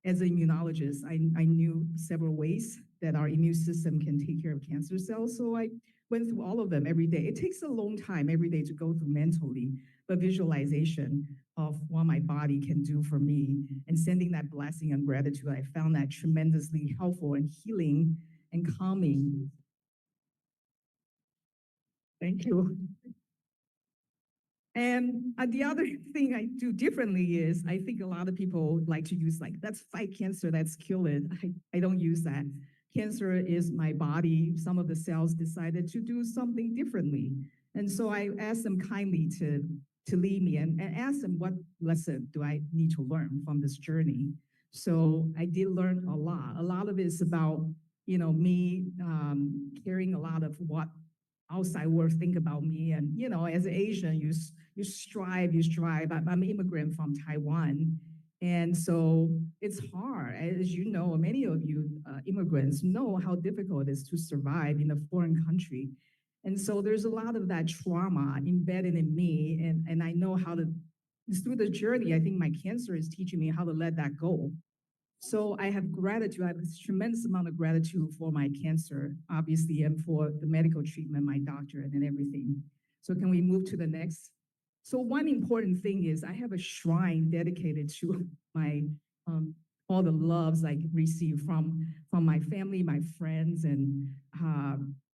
As an immunologist, I knew several ways that our immune system can take care of cancer cells. So I went through all of them every day. It takes a long time every day to go through mentally, but visualization of what my body can do for me and sending that blessing and gratitude, I found that tremendously helpful and healing and calming. Thank you. And the other thing I do differently is I think a lot of people like to use like, let's fight cancer, let's kill it. I don't use that. Cancer is my body. Some of the cells decided to do something differently. And so I asked them kindly to leave me and ask them what lesson do I need to learn from this journey. So I did learn a lot. A lot of it is about, me caring a lot of what outside world think about me. And, as an Asian, you strive. I'm an immigrant from Taiwan. And so it's hard. As you know, many of you immigrants know how difficult it is to survive in a foreign country. And so there's a lot of that trauma embedded in me. And I know how to, through the journey, I think my cancer is teaching me how to let that go. So I have gratitude. I have a tremendous amount of gratitude for my cancer, obviously, and for the medical treatment, my doctor, and then everything. So can we move to the next? So one important thing is I have a shrine dedicated to my all the loves I receive from my family, my friends, and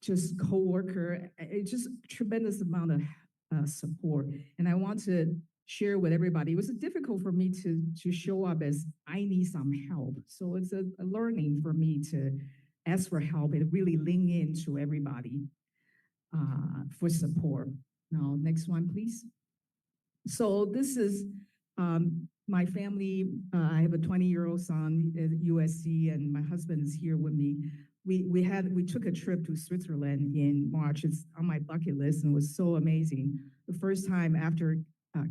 just coworker. It's just tremendous amount of support. And I want to share with everybody. It was difficult for me to show up as I need some help. So it's a learning for me to ask for help and really lean into everybody for support. Now, next one, please. So this is my family. I have a 20-year-old son at USC, and my husband is here with me. We took a trip to Switzerland in March. It's on my bucket list and was so amazing. The first time after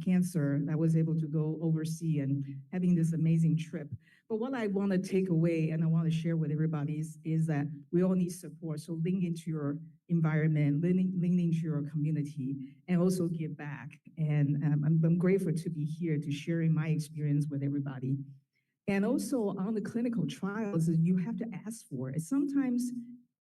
cancer, I was able to go overseas and having this amazing trip. But what I want to take away and I want to share with everybody is that we all need support. So lean into your environment, lean into your community, and also give back. And I'm grateful to be here to sharing my experience with everybody. And also on the clinical trials, you have to ask for it. Sometimes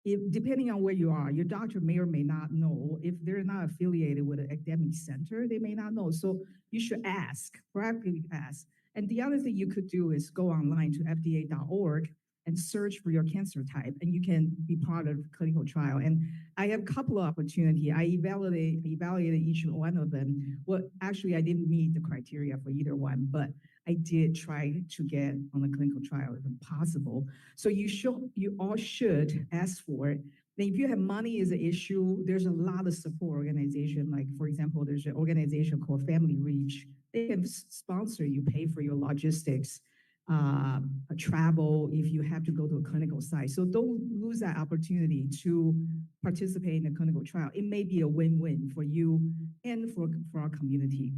depending on where you are, your doctor may or may not know. If they're not affiliated with an academic center, they may not know. So you should ask, proactively ask. And the other thing you could do is go online to fda.org and search for your cancer type, and you can be part of the clinical trial. And I have a couple of opportunities. I evaluated each one of them. Well, actually, I didn't meet the criteria for either one, but I did try to get on the clinical trial if possible. So you all should ask for it. Then if you have money as an issue, there's a lot of support organization. Like for example, there's an organization called Family Reach. They can sponsor you, pay for your logistics, travel if you have to go to a clinical site. So don't lose that opportunity to participate in a clinical trial. It may be a win-win for you and for our community.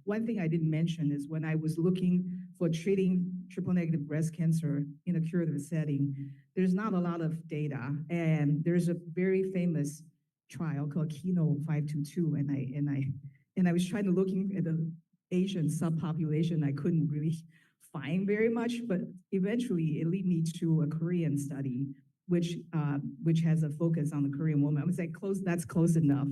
One thing I didn't mention is when I was looking for treating triple-negative breast cancer in a curative setting, there's not a lot of data, and there's a very famous trial called Keynote 522, and I was trying to looking at the Asian subpopulation. I couldn't really find very much, but eventually it led me to a Korean study, which has a focus on the Korean woman. I would say that's close enough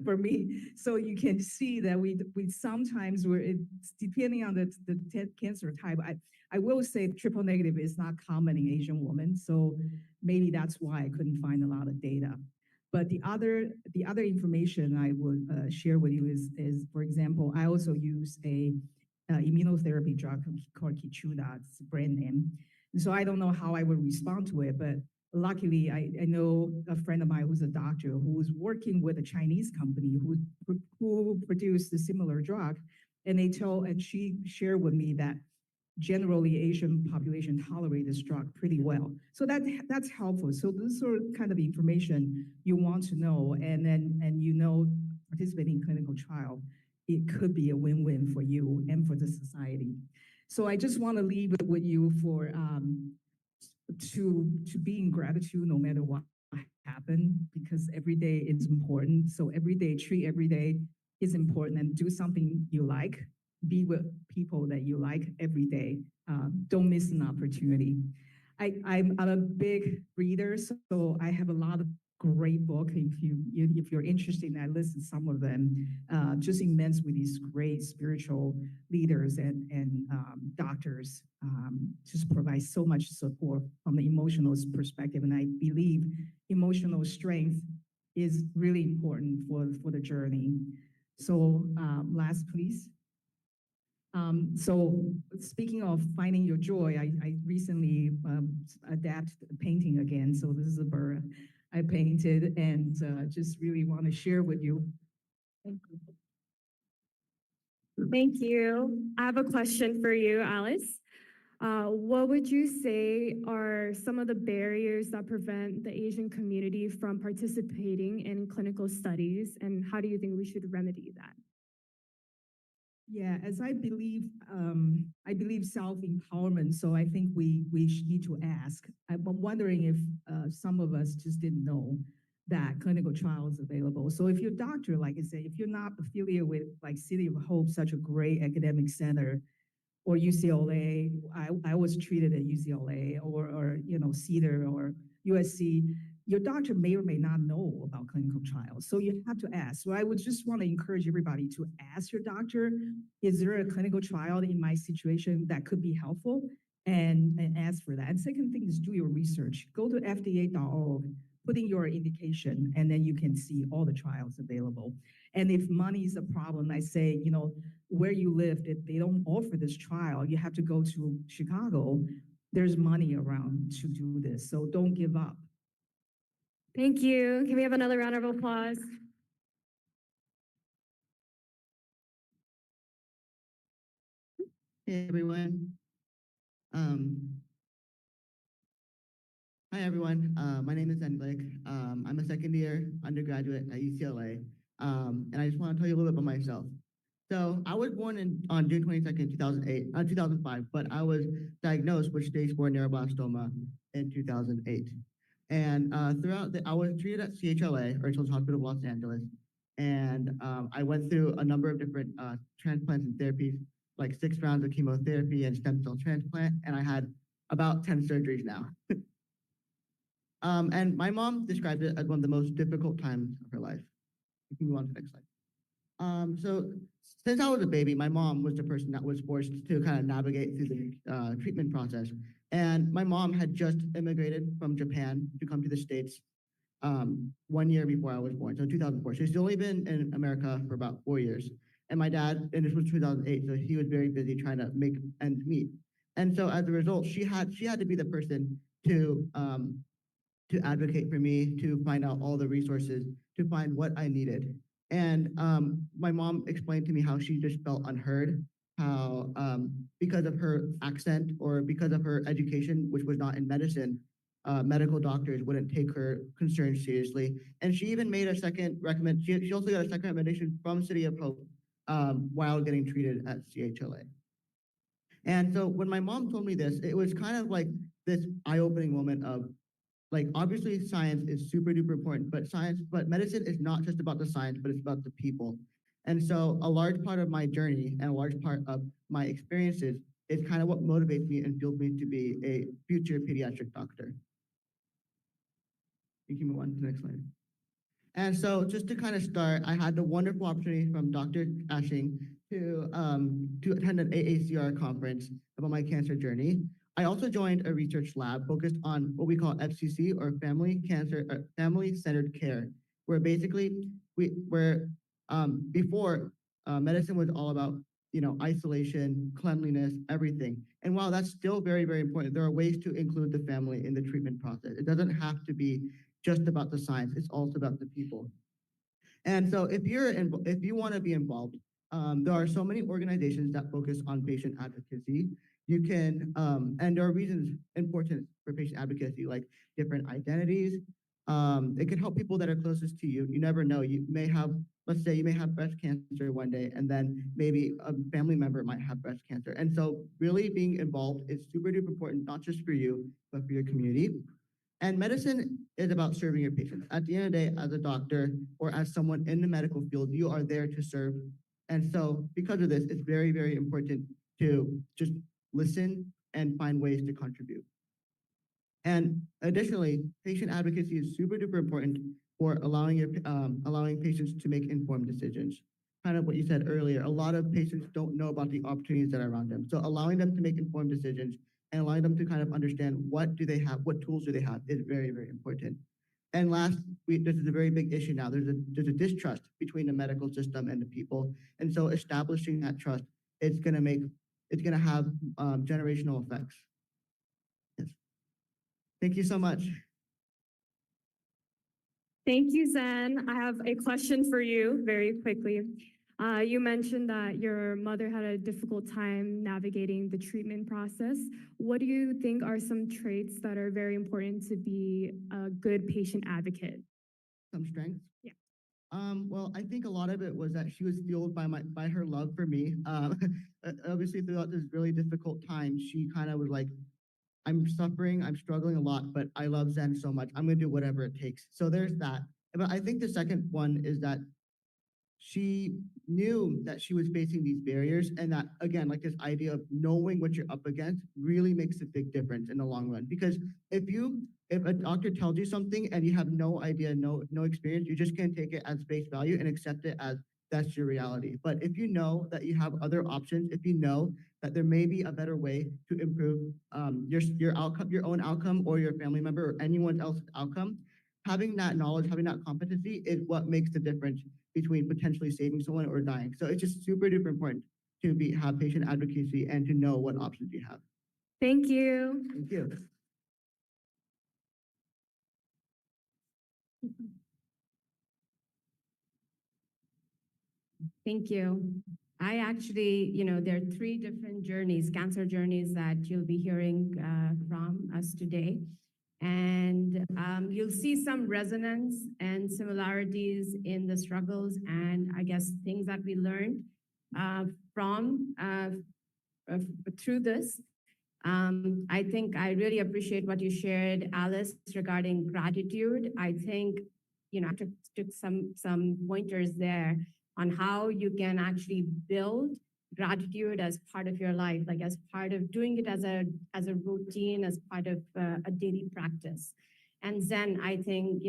for me. So you can see that we sometimes it's depending on the cancer type. I will say triple negative is not common in Asian women, so maybe that's why I couldn't find a lot of data. But the other information I would share with you is, for example, I also use a immunotherapy drug called Keytruda. It's a brand name. And so I don't know how I would respond to it, but luckily I know a friend of mine who's a doctor who was working with a Chinese company who produced a similar drug. And she shared with me that generally Asian population tolerate this drug pretty well. So that's helpful. So this sort of kind of information you want to know, and participating in clinical trial, it could be a win-win for you and for the society. So I just want to leave it with you for to be in gratitude no matter what happened, because every day is important. So treat every day is important, and do something you like. Be with people that you like every day. Don't miss an opportunity. I'm a big reader, so I have a lot of great book. If you're interested, I listed some of them. Just immense with these great spiritual leaders and doctors. Just provide so much support from the emotional perspective, and I believe emotional strength is really important for the journey. So last, please. So speaking of finding your joy, I recently adapted painting again. So this is a bird I painted, and just really want to share with you. Thank you. Thank you. I have a question for you, Alice. What would you say are some of the barriers that prevent the Asian community from participating in clinical studies, and how do you think we should remedy that? Yeah, as I believe self-empowerment. So I think we need to ask. I'm wondering if some of us just didn't know that clinical trial is available. So if your doctor, like I said, if you're not affiliated with like City of Hope, such a great academic center, or UCLA, I was treated at UCLA or Cedar or USC. Your doctor may or may not know about clinical trials, so you have to ask. So I would just want to encourage everybody to ask your doctor, is there a clinical trial in my situation that could be helpful? And ask for that. And second thing is do your research. Go to fda.org, put in your indication, and then you can see all the trials available. And if money is a problem, I say, where you live, if they don't offer this trial, you have to go to Chicago. There's money around to do this, so don't give up. Thank you. Can we have another round of applause? Hey everyone. Hi everyone. My name is Endlick. I'm a second year undergraduate at UCLA. And I just want to tell you a little bit about myself. So I was born on June 22nd, 2005, but I was diagnosed with stage 4 neuroblastoma in 2008. And I was treated at CHLA, or Children's Hospital of Los Angeles. And I went through a number of different transplants and therapies, like 6 rounds of chemotherapy and stem cell transplant. And I had about 10 surgeries now. And my mom described it as one of the most difficult times of her life. You can move on to the next slide. So since I was a baby, my mom was the person that was forced to kind of navigate through the treatment process. And my mom had just immigrated from Japan to come to the States 1 year before I was born, so 2004. She's only been in America for about 4 years. And my dad, and this was 2008, so he was very busy trying to make ends meet. And so as a result, she had to be the person to advocate for me, to find out all the resources, to find what I needed. And my mom explained to me how she just felt unheard, how because of her accent or because of her education, which was not in medicine, medical doctors wouldn't take her concerns seriously. And she even made a second recommendation. She also got a second recommendation from City of Hope while getting treated at CHLA. And so when my mom told me this, it was kind of like this eye-opening moment of, like, obviously science is super duper important, but medicine is not just about the science, but it's about the people. And so a large part of my journey and a large part of my experiences is kind of what motivates me and fuels me to be a future pediatric doctor. You can move on to the next slide. And so just to kind of start, I had the wonderful opportunity from Dr. Ashing to attend an AACR conference about my cancer journey. I also joined a research lab focused on what we call FCC, or family-centered care, where basically before medicine was all about isolation, cleanliness, everything. And while that's still very, very important, there are ways to include the family in the treatment process. It doesn't have to be just about the science, it's also about the people. And so if you want to be involved, there are so many organizations that focus on patient advocacy. You can, and there are reasons important for patient advocacy, like different identities. It can help people that are closest to you. You never know. You may have, let's say you may have breast cancer one day, and then maybe a family member might have breast cancer. And so really being involved is super duper important, not just for you, but for your community. And medicine is about serving your patients. At the end of the day, as a doctor or as someone in the medical field, you are there to serve. And so because of this, it's very, very important to just listen and find ways to contribute. And additionally, patient advocacy is super duper important for allowing patients to make informed decisions. Kind of what you said earlier, a lot of patients don't know about the opportunities that are around them. So allowing them to make informed decisions and allowing them to kind of understand what do they have, what tools do they have, is very, very important. And last, this is a very big issue now. There's a distrust between the medical system and the people. And so establishing that trust, it's gonna have generational effects. Yes. Thank you so much. Thank you, Zen. I have a question for you very quickly. You mentioned that your mother had a difficult time navigating the treatment process. What do you think are some traits that are very important to be a good patient advocate? Some strengths? Yeah. Well, I think a lot of it was that she was fueled by her love for me. Obviously, throughout this really difficult time, she kind of was like, I'm suffering, I'm struggling a lot, but I love Zen so much. I'm gonna do whatever it takes. So there's that. But I think the second one is that she knew that she was facing these barriers, and that, again, like this idea of knowing what you're up against really makes a big difference in the long run. Because if a doctor tells you something and you have no idea, no experience, you're just gonna take it as face value and accept it as that's your reality. But if you know that you have other options, if you know that there may be a better way to improve your outcome, your own outcome, or your family member or anyone else's outcome, having that knowledge, having that competency is what makes the difference between potentially saving someone or dying. So it's just super duper important to have patient advocacy and to know what options you have. Thank you. Thank you. Thank you. I actually, there are 3 different journeys, cancer journeys, that you'll be hearing from us today. And you'll see some resonance and similarities in the struggles and, I guess, things that we learned through this. I think I really appreciate what you shared, Alice, regarding gratitude. I think, I took some pointers there on how you can actually build gratitude as part of your life, like as part of doing it as a routine, as part of a daily practice. And Zen, I think,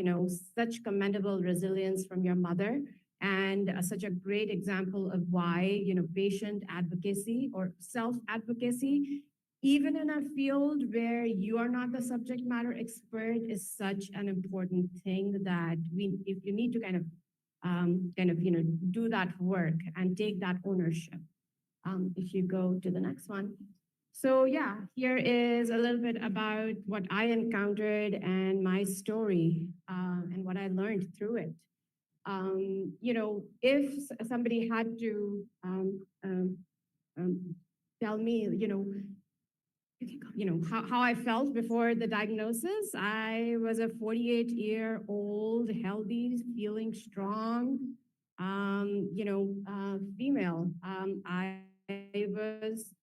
such commendable resilience from your mother and such a great example of why, patient advocacy or self-advocacy, even in a field where you are not the subject matter expert, is such an important thing that if you need to do that work and take that ownership. If you go to the next one. So yeah, here is a little bit about what I encountered and my story and what I learned through it. If somebody had to tell me, how I felt before the diagnosis, I was a 48-year-old, healthy, feeling strong, female. I was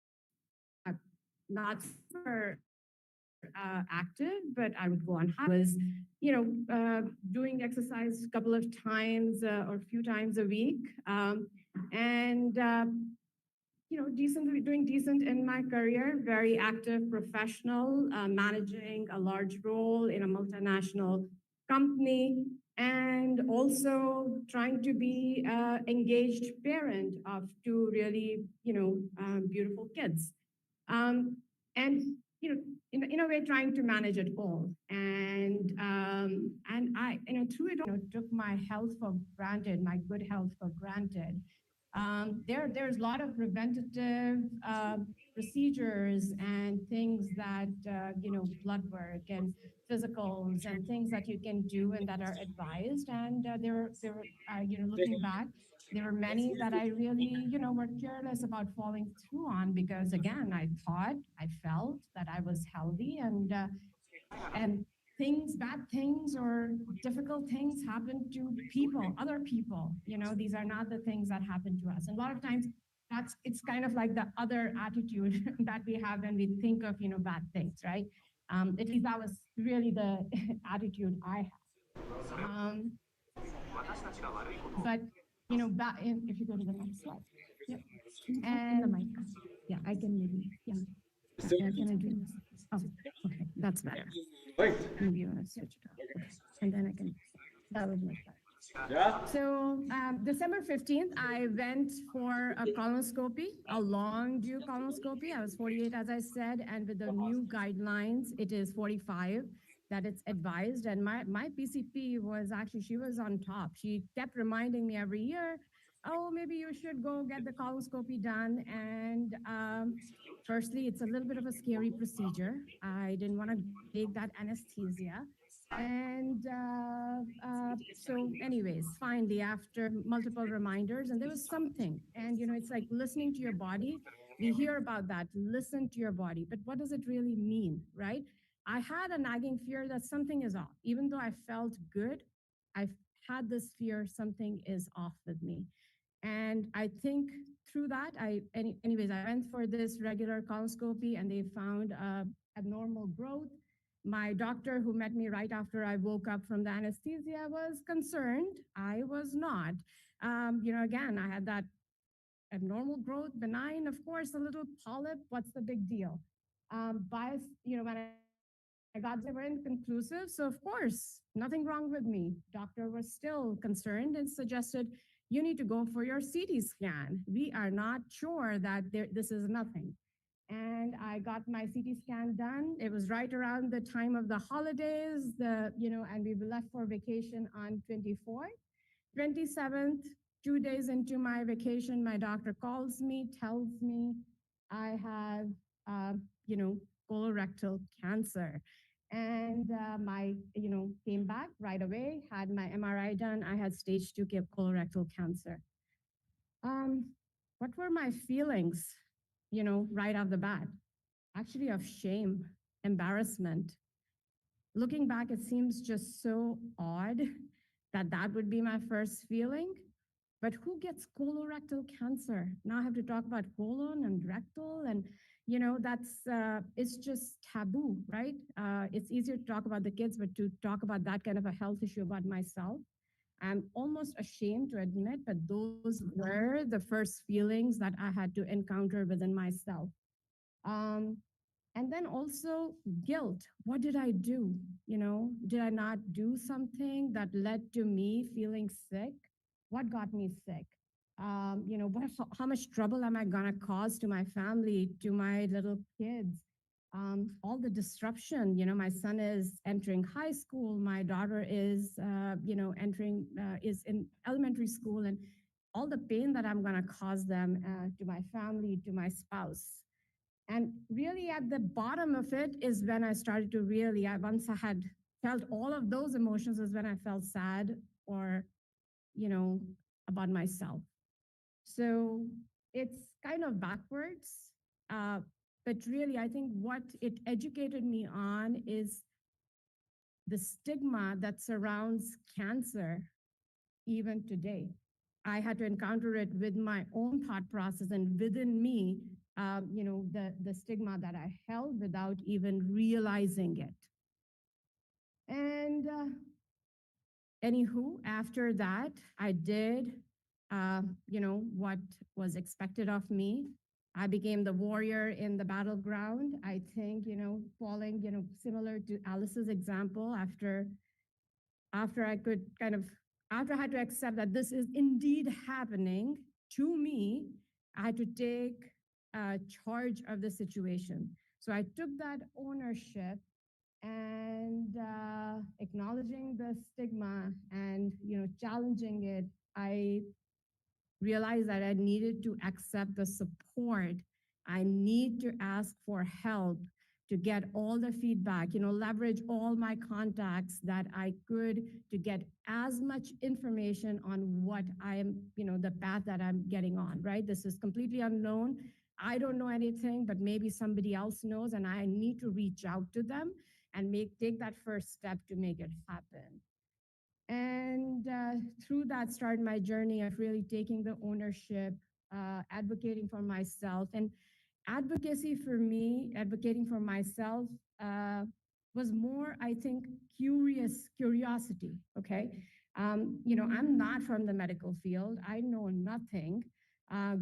not super active, but I would go on hikes. I was, doing exercise a couple of times or a few times a week, and doing decent in my career. Very active professional, managing a large role in a multinational company, and also trying to be engaged parent of two really, beautiful kids. And in a way, trying to manage it all. And I, through it all, took my health for granted, my good health for granted. There's a lot of preventative procedures and things that, blood work and physicals and things that you can do and that are advised. And looking back, there were many that I really, were careless about following through on because, again, I thought, I felt that I was healthy and bad things or difficult things happen to people, other people. These are not the things that happen to us. And a lot of times it's kind of like the other attitude that we have when we think of, bad things, right? At least that was really the attitude I had. But, if you go to the next slide. Yep. And the mic. Yeah, I can maybe, yeah. Yeah, can I do this? Oh, okay, that's better. Maybe you want to switch it up. Okay. And then I can, that would make better. Yeah. So December 15th, I went for a colonoscopy, a long due colonoscopy. I was 48, as I said, and with the new guidelines, it is 45 that it's advised. And my PCP was actually, she was on top. She kept reminding me every year, oh, maybe you should go get the colonoscopy done. And firstly, it's a little bit of a scary procedure. I didn't want to take that anesthesia. And so anyways, finally, after multiple reminders, and there was something, and it's like listening to your body. We hear about that, listen to your body, but what does it really mean, right? I had a nagging fear that something is off. Even though I felt good, I had this fear something is off with me. And I think through that, anyways, I went for this regular colonoscopy and they found abnormal growth. My doctor, who met me right after I woke up from the anesthesia, was concerned. I was not. Again, I had that abnormal growth, benign, of course, a little polyp. What's the big deal? When I got they were inconclusive, so of course, nothing wrong with me. Doctor was still concerned and suggested you need to go for your CT scan. We are not sure that this is nothing. And I got my CT scan done. It was right around the time of the holidays, and we left for vacation on 24th. 27th, 2 days into my vacation, my doctor calls me, tells me I have, colorectal cancer. And came back right away, had my MRI done. I had stage 2 colorectal cancer. What were my feelings, right off the bat? Actually of shame, embarrassment. Looking back, it seems just so odd that that would be my first feeling. But who gets colorectal cancer? Now I have to talk about colon and rectal, and it's just taboo, right? It's easier to talk about the kids, but to talk about that kind of a health issue about myself, I'm almost ashamed to admit, but those were the first feelings that I had to encounter within myself. And then also guilt. What did I do? Did I not do something that led to me feeling sick? What got me sick? How much trouble am I gonna cause to my family, to my little kids? All the disruption. My son is entering high school. My daughter is, is in elementary school, and all the pain that I'm gonna cause them, to my family, to my spouse. And really at the bottom of it is when I started to once I had felt all of those emotions is when I felt sad or, about myself. So it's kind of backwards. But really, I think what it educated me on is the stigma that surrounds cancer even today. I had to encounter it with my own thought process and within me, the stigma that I held without even realizing it. And anywho, after that, I did, what was expected of me. I became the warrior in the battleground. I think, falling, similar to Alice's example, after I had to accept that this is indeed happening to me, I had to take charge of the situation. So I took that ownership and acknowledging the stigma and challenging it, I realized that I needed to accept the support. I need to ask for help to get all the feedback, leverage all my contacts that I could to get as much information on what the path that I'm getting on, right? This is completely unknown. I don't know anything, but maybe somebody else knows, and I need to reach out to them and take that first step to make it happen. And through that started my journey of really taking the ownership, advocating for myself. And advocacy for me, advocating for myself, was more, I think, curiosity, okay? I'm not from the medical field. I know nothing.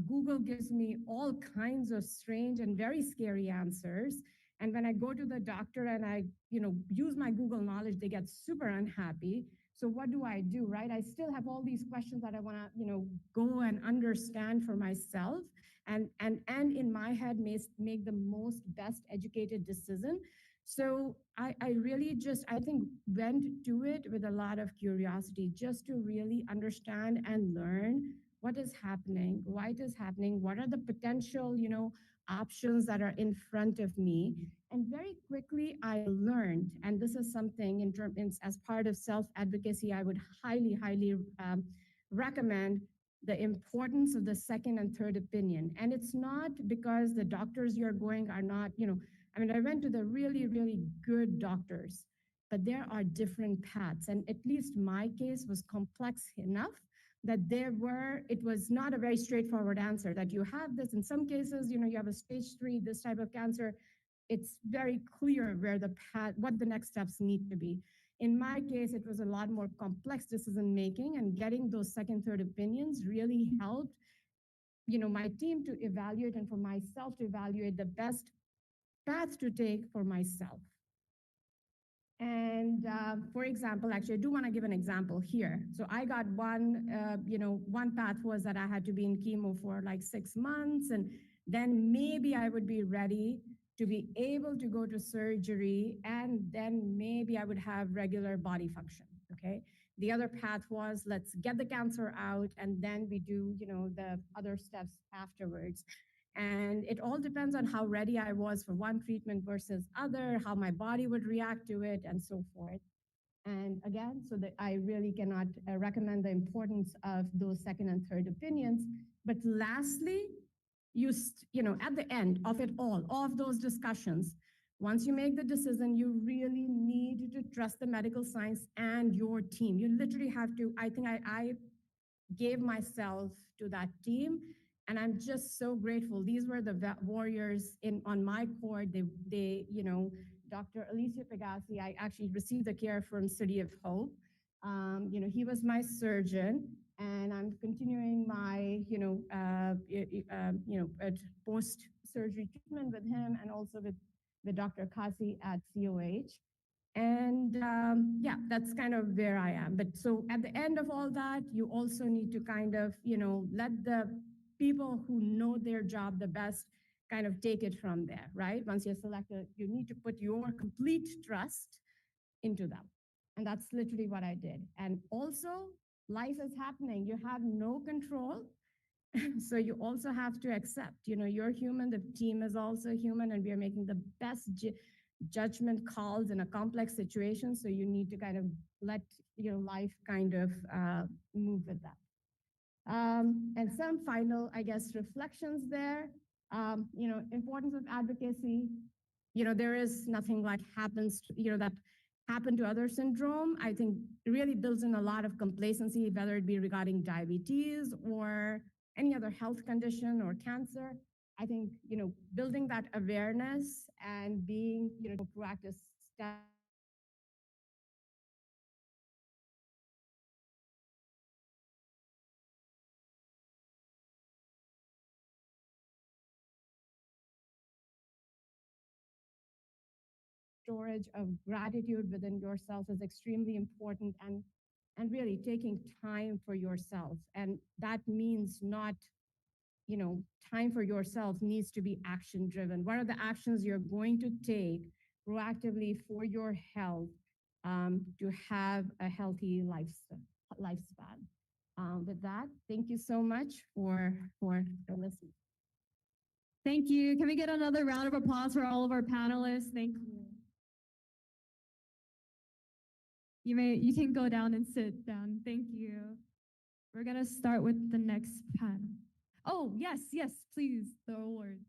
Google gives me all kinds of strange and very scary answers. And when I go to the doctor and I, use my Google knowledge, they get super unhappy. So what do, right? I still have all these questions that I want to, go and understand for myself and in my head make the most best educated decision. So I really I think went to it with a lot of curiosity just to really understand and learn what is happening, why it is happening, what are the potential, options that are in front of me. And very quickly, I learned, and this is something as part of self-advocacy, I would highly recommend the importance of the second and third opinion. And it's not because the doctors you're going are not, I went to the really, really good doctors, but there are different paths. And at least my case was complex enough that it was not a very straightforward answer that you have this. In some cases, you have a stage 3, this type of cancer. It's very clear where what the next steps need to be. In my case, it was a lot more complex decision-making, and getting those second, third opinions really helped, my team to evaluate and for myself to evaluate the best path to take for myself. And for example, actually, I do want to give an example here. So I got one path was that I had to be in chemo for like 6 months, and then maybe I would be ready to be able to go to surgery, and then maybe I would have regular body function, okay? The other path was, let's get the cancer out, and then we do, the other steps afterwards. And it all depends on how ready I was for one treatment versus other, how my body would react to it, and so forth. And again, so that I really cannot recommend the importance of those second and third opinions. But lastly, at the end of it all of those discussions, once you make the decision, you really need to trust the medical science and your team. You literally have to, I think I gave myself to that team, and I'm just so grateful. These were the warriors on my court. They Dr. Alicia Pegasi, I actually received the care from City of Hope. He was my surgeon, and I'm continuing my, post-surgery treatment with him, and also with with Dr. Kasi at COH. And yeah, that's kind of where I am. But so at the end of all that, you also need to kind of, let the people who know their job the best kind of take it from there, right? Once you're selected, you need to put your complete trust into them. And that's literally what I did. And also, life is happening. You have no control. So you also have to accept, you're human, the team is also human, and we are making the best judgment calls in a complex situation. So you need to kind of let your life kind of move with that. And some final, I guess, reflections there. Importance of advocacy. There is nothing like that happened to other syndrome. I think it really builds in a lot of complacency, whether it be regarding diabetes or any other health condition or cancer. I think, building that awareness and being, proactive step storage of gratitude within yourself is extremely important, and really taking time for yourself. And that means not, time for yourself needs to be action driven. What are the actions you're going to take proactively for your health to have a healthy lifespan? With that, thank you so much for listening. Thank you. Can we get another round of applause for all of our panelists? Thank you. You can go down and sit down. Thank you. We're gonna start with the next panel. Oh, yes, please, the award.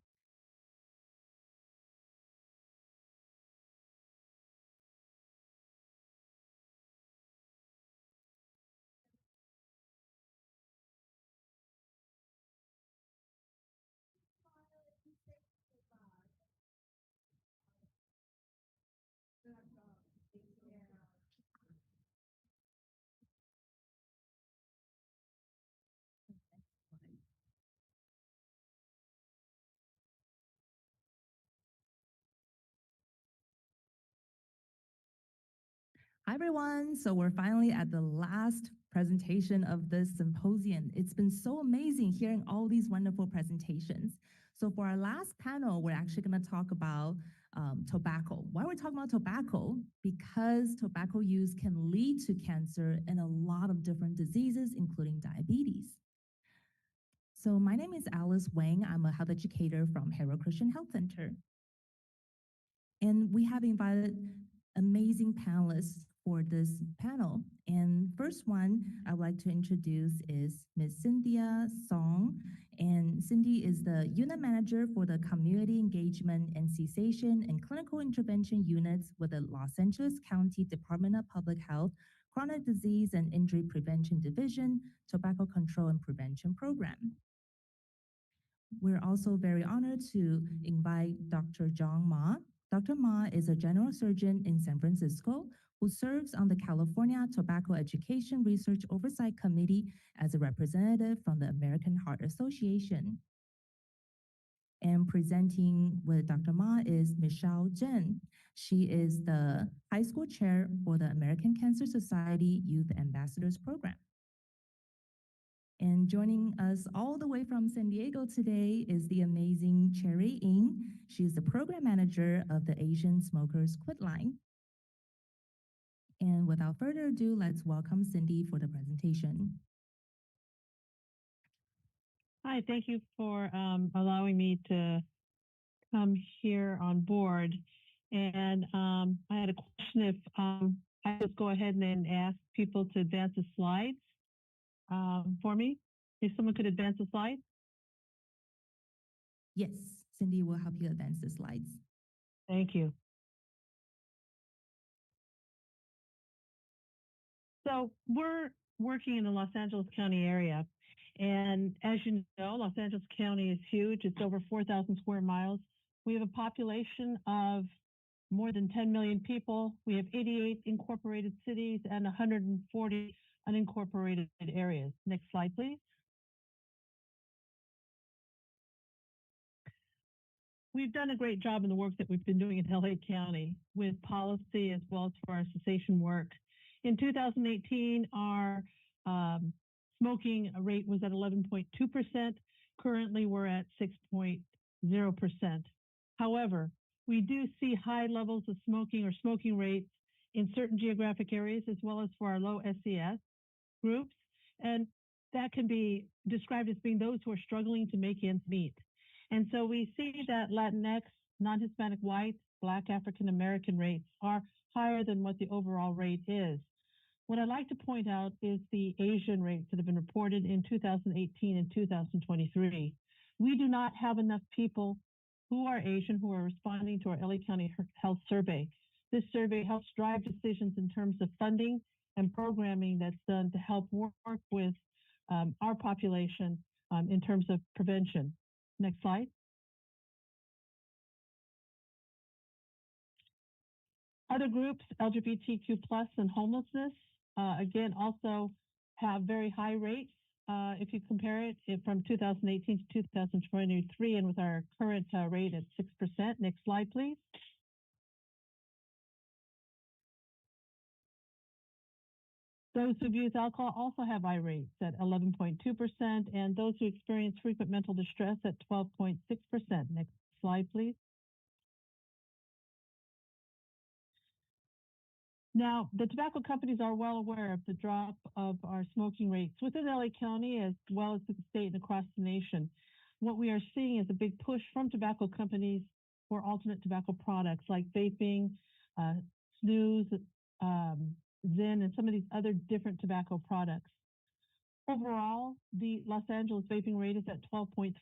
Hi, everyone. So we're finally at the last presentation of this symposium. It's been so amazing hearing all these wonderful presentations. So for our last panel, we're actually going to talk about tobacco. Why are we talking about tobacco? Because tobacco use can lead to cancer and a lot of different diseases, including diabetes. So my name is Alice Wang. I'm a health educator from Hero Christian Health Center. And we have invited amazing panelists for this panel. And first one I would like to introduce is Ms. Cynthia Song. And Cindy is the unit manager for the Community Engagement and Cessation and Clinical Intervention units with the Los Angeles County Department of Public Health, Chronic Disease and Injury Prevention Division, Tobacco Control and Prevention Program. We're also very honored to invite Dr. John Ma. Dr. Ma is a general surgeon in San Francisco who serves on the California Tobacco Education Research Oversight Committee as a representative from the American Heart Association. And presenting with Dr. Ma is Michelle Zhen. She is the high school chair for the American Cancer Society Youth Ambassadors Program. And joining us all the way from San Diego today is the amazing Cherry Ng. She's the program manager of the Asian Smokers Quit Line. And without further ado, let's welcome Cindy for the presentation. Hi, thank you for allowing me to come here on board. And I had a question if I just go ahead and ask people to advance the slides for me. If someone could advance the slides. Yes, Cindy will help you advance the slides. Thank you. So we're working in the Los Angeles County area. And as you know, Los Angeles County is huge. It's over 4,000 square miles. We have a population of more than 10 million people. We have 88 incorporated cities and 140 unincorporated areas. Next slide, please. we've done a great job in the work that we've been doing in LA County with policy as well as for our cessation work. In 2018, our smoking rate was at 11.2%. Currently, we're at 6.0%. However, we do see high levels of smoking or smoking rates in certain geographic areas as well as for our low SES groups. And that can be described as being those who are struggling to make ends meet. And so we see that Latinx, non-Hispanic white, Black African American rates are higher than what the overall rate is. What I'd like to point out is the Asian rates that have been reported in 2018 and 2023. We do not have enough people who are Asian who are responding to our LA County Health Survey. This survey helps drive decisions in terms of funding and programming that's done to help work with our population in terms of prevention. Next slide. Other groups, LGBTQ+ and homelessness, again, also have very high rates. If you compare it from 2018 to 2023 and with our current rate at 6%. Next slide, please. Those who abuse alcohol also have high rates at 11.2%, and those who experience frequent mental distress at 12.6%. Next slide, please. Now, the tobacco companies are well aware of the drop of our smoking rates within LA County as well as the state and across the nation. What we are seeing is a big push from tobacco companies for alternate tobacco products like vaping, snus, Zyn, and some of these other different tobacco products. Overall, the Los Angeles vaping rate is at 12.3%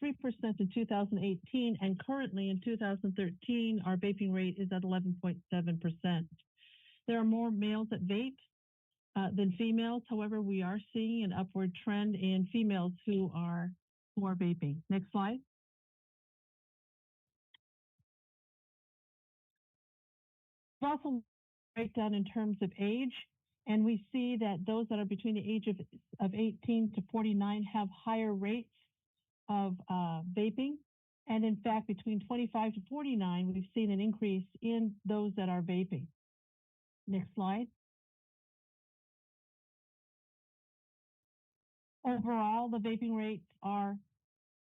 in 2018, and currently in 2013, our vaping rate is at 11.7%. There are more males that vape than females. However, we are seeing an upward trend in females who are vaping. Next slide. Also breakdown in terms of age, and we see that those that are between the age of 18 to 49 have higher rates of vaping. And in fact, between 25 to 49, we've seen an increase in those that are vaping. Next slide. Overall, the vaping rates are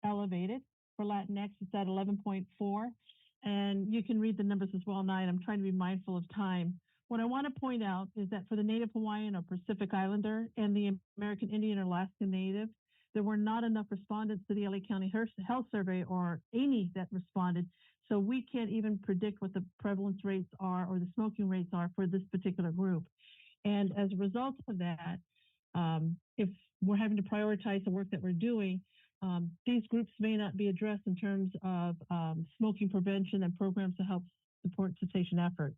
elevated. For Latinx, it's at 11.4. And you can read the numbers as well, Nine. I'm trying to be mindful of time. What I want to point out is that for the Native Hawaiian or Pacific Islander and the American Indian or Alaska Native, there were not enough respondents to the LA County Health Survey or any that responded. So we can't even predict what the prevalence rates are or the smoking rates are for this particular group. And as a result of that, if we're having to prioritize the work that we're doing, these groups may not be addressed in terms of smoking prevention and programs to help support cessation efforts.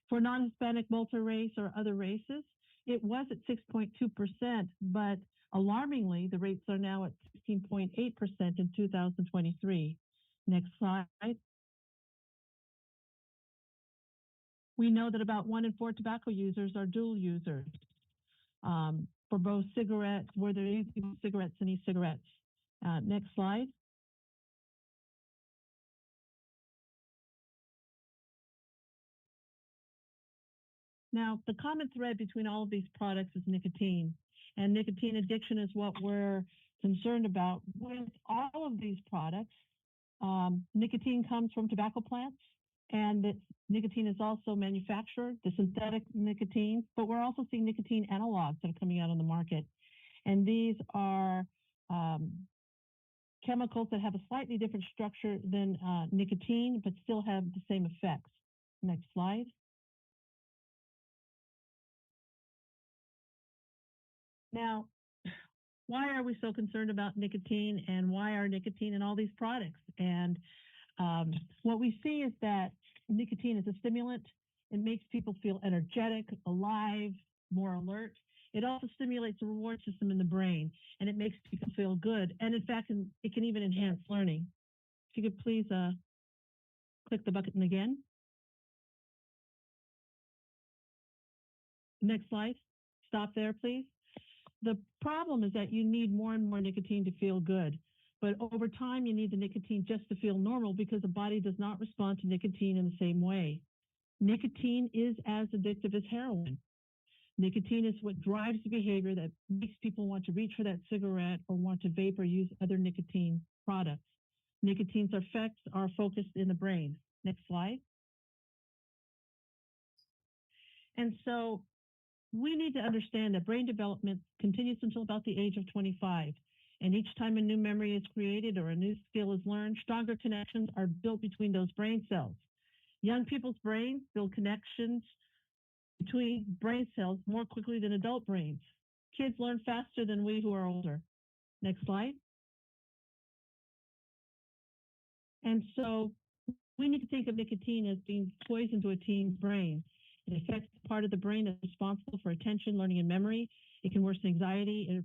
For non-Hispanic, multi-race, or other races, it was at 6.2%, but alarmingly, the rates are now at 16.8% in 2023. Next slide. We know that about 1 in 4 tobacco users are dual users for both cigarettes, where they're using cigarettes and e-cigarettes. Next slide. Now, the common thread between all of these products is nicotine, and nicotine addiction is what we're concerned about. With all of these products, nicotine comes from tobacco plants, and nicotine is also manufactured, the synthetic nicotine, but we're also seeing nicotine analogs that are coming out on the market. And these are chemicals that have a slightly different structure than nicotine, but still have the same effects. Next slide. Now, why are we so concerned about nicotine, and why are nicotine in all these products? And what we see is that nicotine is a stimulant. It makes people feel energetic, alive, more alert. It also stimulates the reward system in the brain, and it makes people feel good. And in fact, it can even enhance learning. If you could please click the button again. Next slide. Stop there, please. The problem is that you need more and more nicotine to feel good. But over time, you need the nicotine just to feel normal because the body does not respond to nicotine in the same way. Nicotine is as addictive as heroin. Nicotine is what drives the behavior that makes people want to reach for that cigarette or want to vape or use other nicotine products. Nicotine's effects are focused in the brain. Next slide. And so we need to understand that brain development continues until about the age of 25. And each time a new memory is created or a new skill is learned, stronger connections are built between those brain cells. Young people's brains build connections between brain cells more quickly than adult brains. Kids learn faster than we who are older. Next slide. And so we need to think of nicotine as being poison to a teen's brain. It affects the part of the brain that's responsible for attention, learning, and memory. It can worsen anxiety,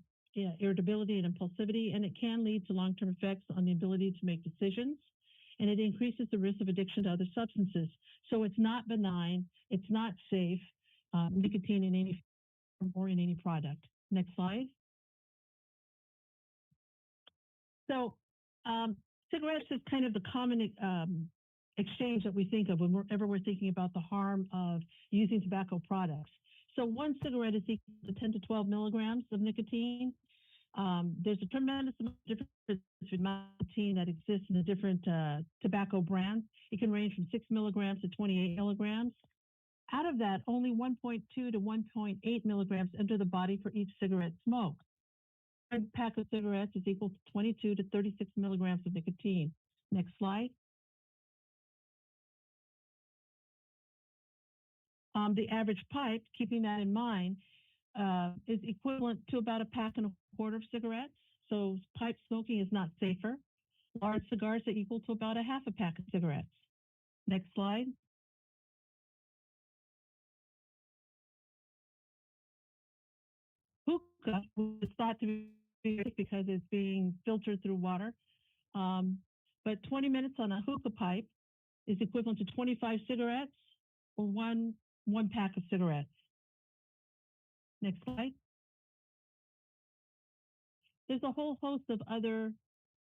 irritability, and impulsivity, and it can lead to long-term effects on the ability to make decisions. And it increases the risk of addiction to other substances. So it's not benign, it's not safe, nicotine in any form or in any product. Next slide. So cigarettes is kind of the common exchange that we think of whenever we're thinking about the harm of using tobacco products. So one cigarette is equal to 10 to 12 milligrams of nicotine. There's a tremendous amount of difference between nicotine that exists in the different tobacco brands. It can range from 6 milligrams to 28 milligrams. Out of that, only 1.2 to 1.8 milligrams enter the body for each cigarette smoked. A pack of cigarettes is equal to 22 to 36 milligrams of nicotine. Next slide. The average pipe, keeping that in mind, is equivalent to about a pack and a quarter of cigarettes. So pipe smoking is not safer. Large cigars are equal to about a half a pack of cigarettes. Next slide. Hookah was thought to be because it's being filtered through water. But 20 minutes on a hookah pipe is equivalent to 25 cigarettes or one pack of cigarettes. Next slide. There's a whole host of other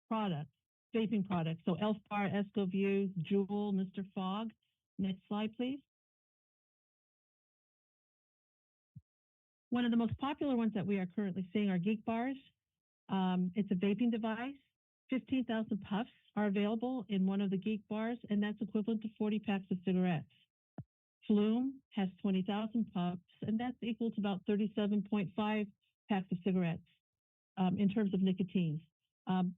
products, vaping products. So Elfbar, Escoview, Juul, Mr. Fogg. Next slide, please. One of the most popular ones that we are currently seeing are Geek Bars. It's a vaping device. 15,000 puffs are available in one of the Geek Bars, and that's equivalent to 40 packs of cigarettes. Flume has 20,000 puffs, and that's equal to about 37.5 packs of cigarettes in terms of nicotine.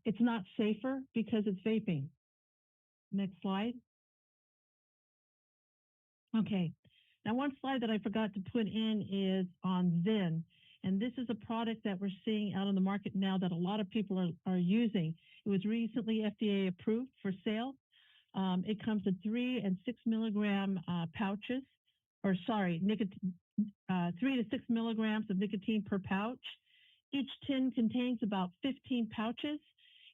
It's not safer because it's vaping. Next slide. Okay. Now, one slide that I forgot to put in is on Zyn. And this is a product that we're seeing out on the market now that a lot of people are using. It was recently FDA approved for sale. It comes in 3 and 6 milligram pouches, 3 to 6 milligrams of nicotine per pouch. Each tin contains about 15 pouches.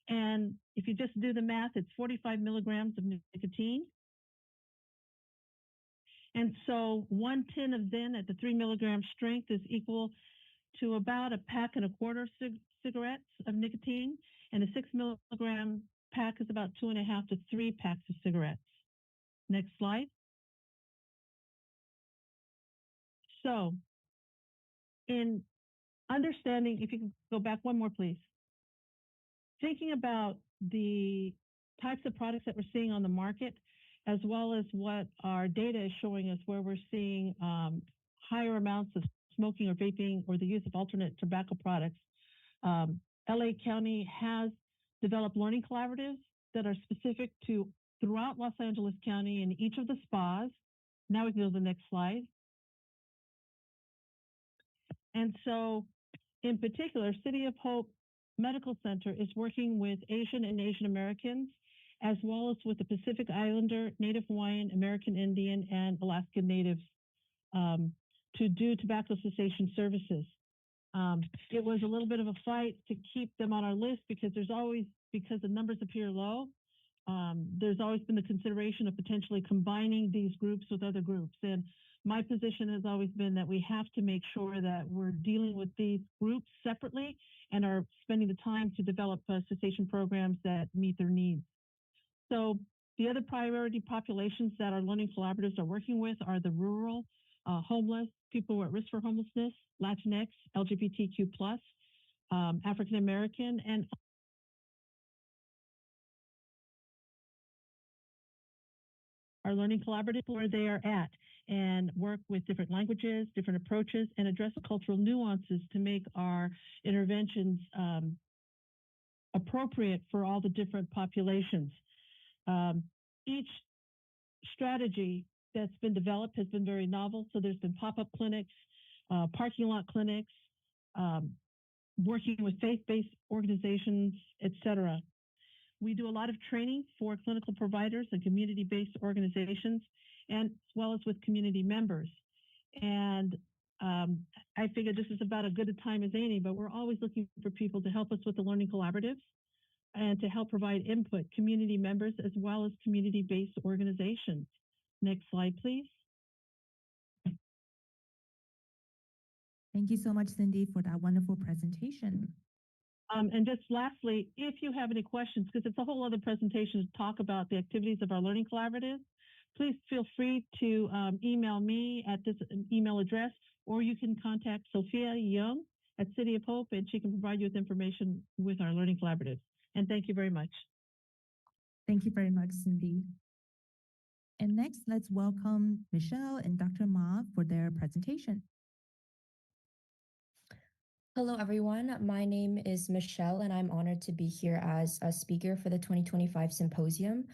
And if you just do the math, it's 45 milligrams of nicotine. And so 1 tin of Zyn at the 3 milligram strength is equal to about a pack and a quarter of cigarettes of nicotine. And a 6 milligram pack is about 2.5 to 3 packs of cigarettes. Next slide. So in understanding, if you can go back one more, please. Thinking about the types of products that we're seeing on the market, as well as what our data is showing us, where we're seeing higher amounts of smoking or vaping or the use of alternate tobacco products. LA County has developed learning collaboratives that are specific to throughout Los Angeles County in each of the spas. Now we can go to the next slide. And so in particular, City of Hope Medical Center is working with Asian and Asian Americans, as well as with the Pacific Islander, Native Hawaiian, American Indian, and Alaskan Natives to do tobacco cessation services. It was a little bit of a fight to keep them on our list because the numbers appear low. there's always been the consideration of potentially combining these groups with other groups. And my position has always been that we have to make sure that we're dealing with these groups separately and are spending the time to develop cessation programs that meet their needs. So the other priority populations that our learning collaboratives are working with are the rural, homeless, people who are at risk for homelessness, Latinx, LGBTQ+, African American, and our learning collaborative where they are at and work with different languages, different approaches, and address the cultural nuances to make our interventions appropriate for all the different populations. Each strategy that's been developed has been very novel. So there's been pop-up clinics, parking lot clinics, working with faith-based organizations, etc. We do a lot of training for clinical providers and community-based organizations, and as well as with community members. And I figured this is about as good a time as any, but we're always looking for people to help us with the learning collaboratives and to help provide input, community members, as well as community-based organizations. Next slide, please. Thank you so much, Cindy, for that wonderful presentation. And just lastly, if you have any questions, because it's a whole other presentation to talk about the activities of our learning collaborative, please feel free to email me at this email address, or you can contact Sophia Young at City of Hope, and she can provide you with information with our learning collaborative. And thank you very much. Thank you very much, Cindy. And next, let's welcome Michelle and Dr. Ma for their presentation. Hello, everyone. My name is Michelle, and I'm honored to be here as a speaker for the 2025 Symposium.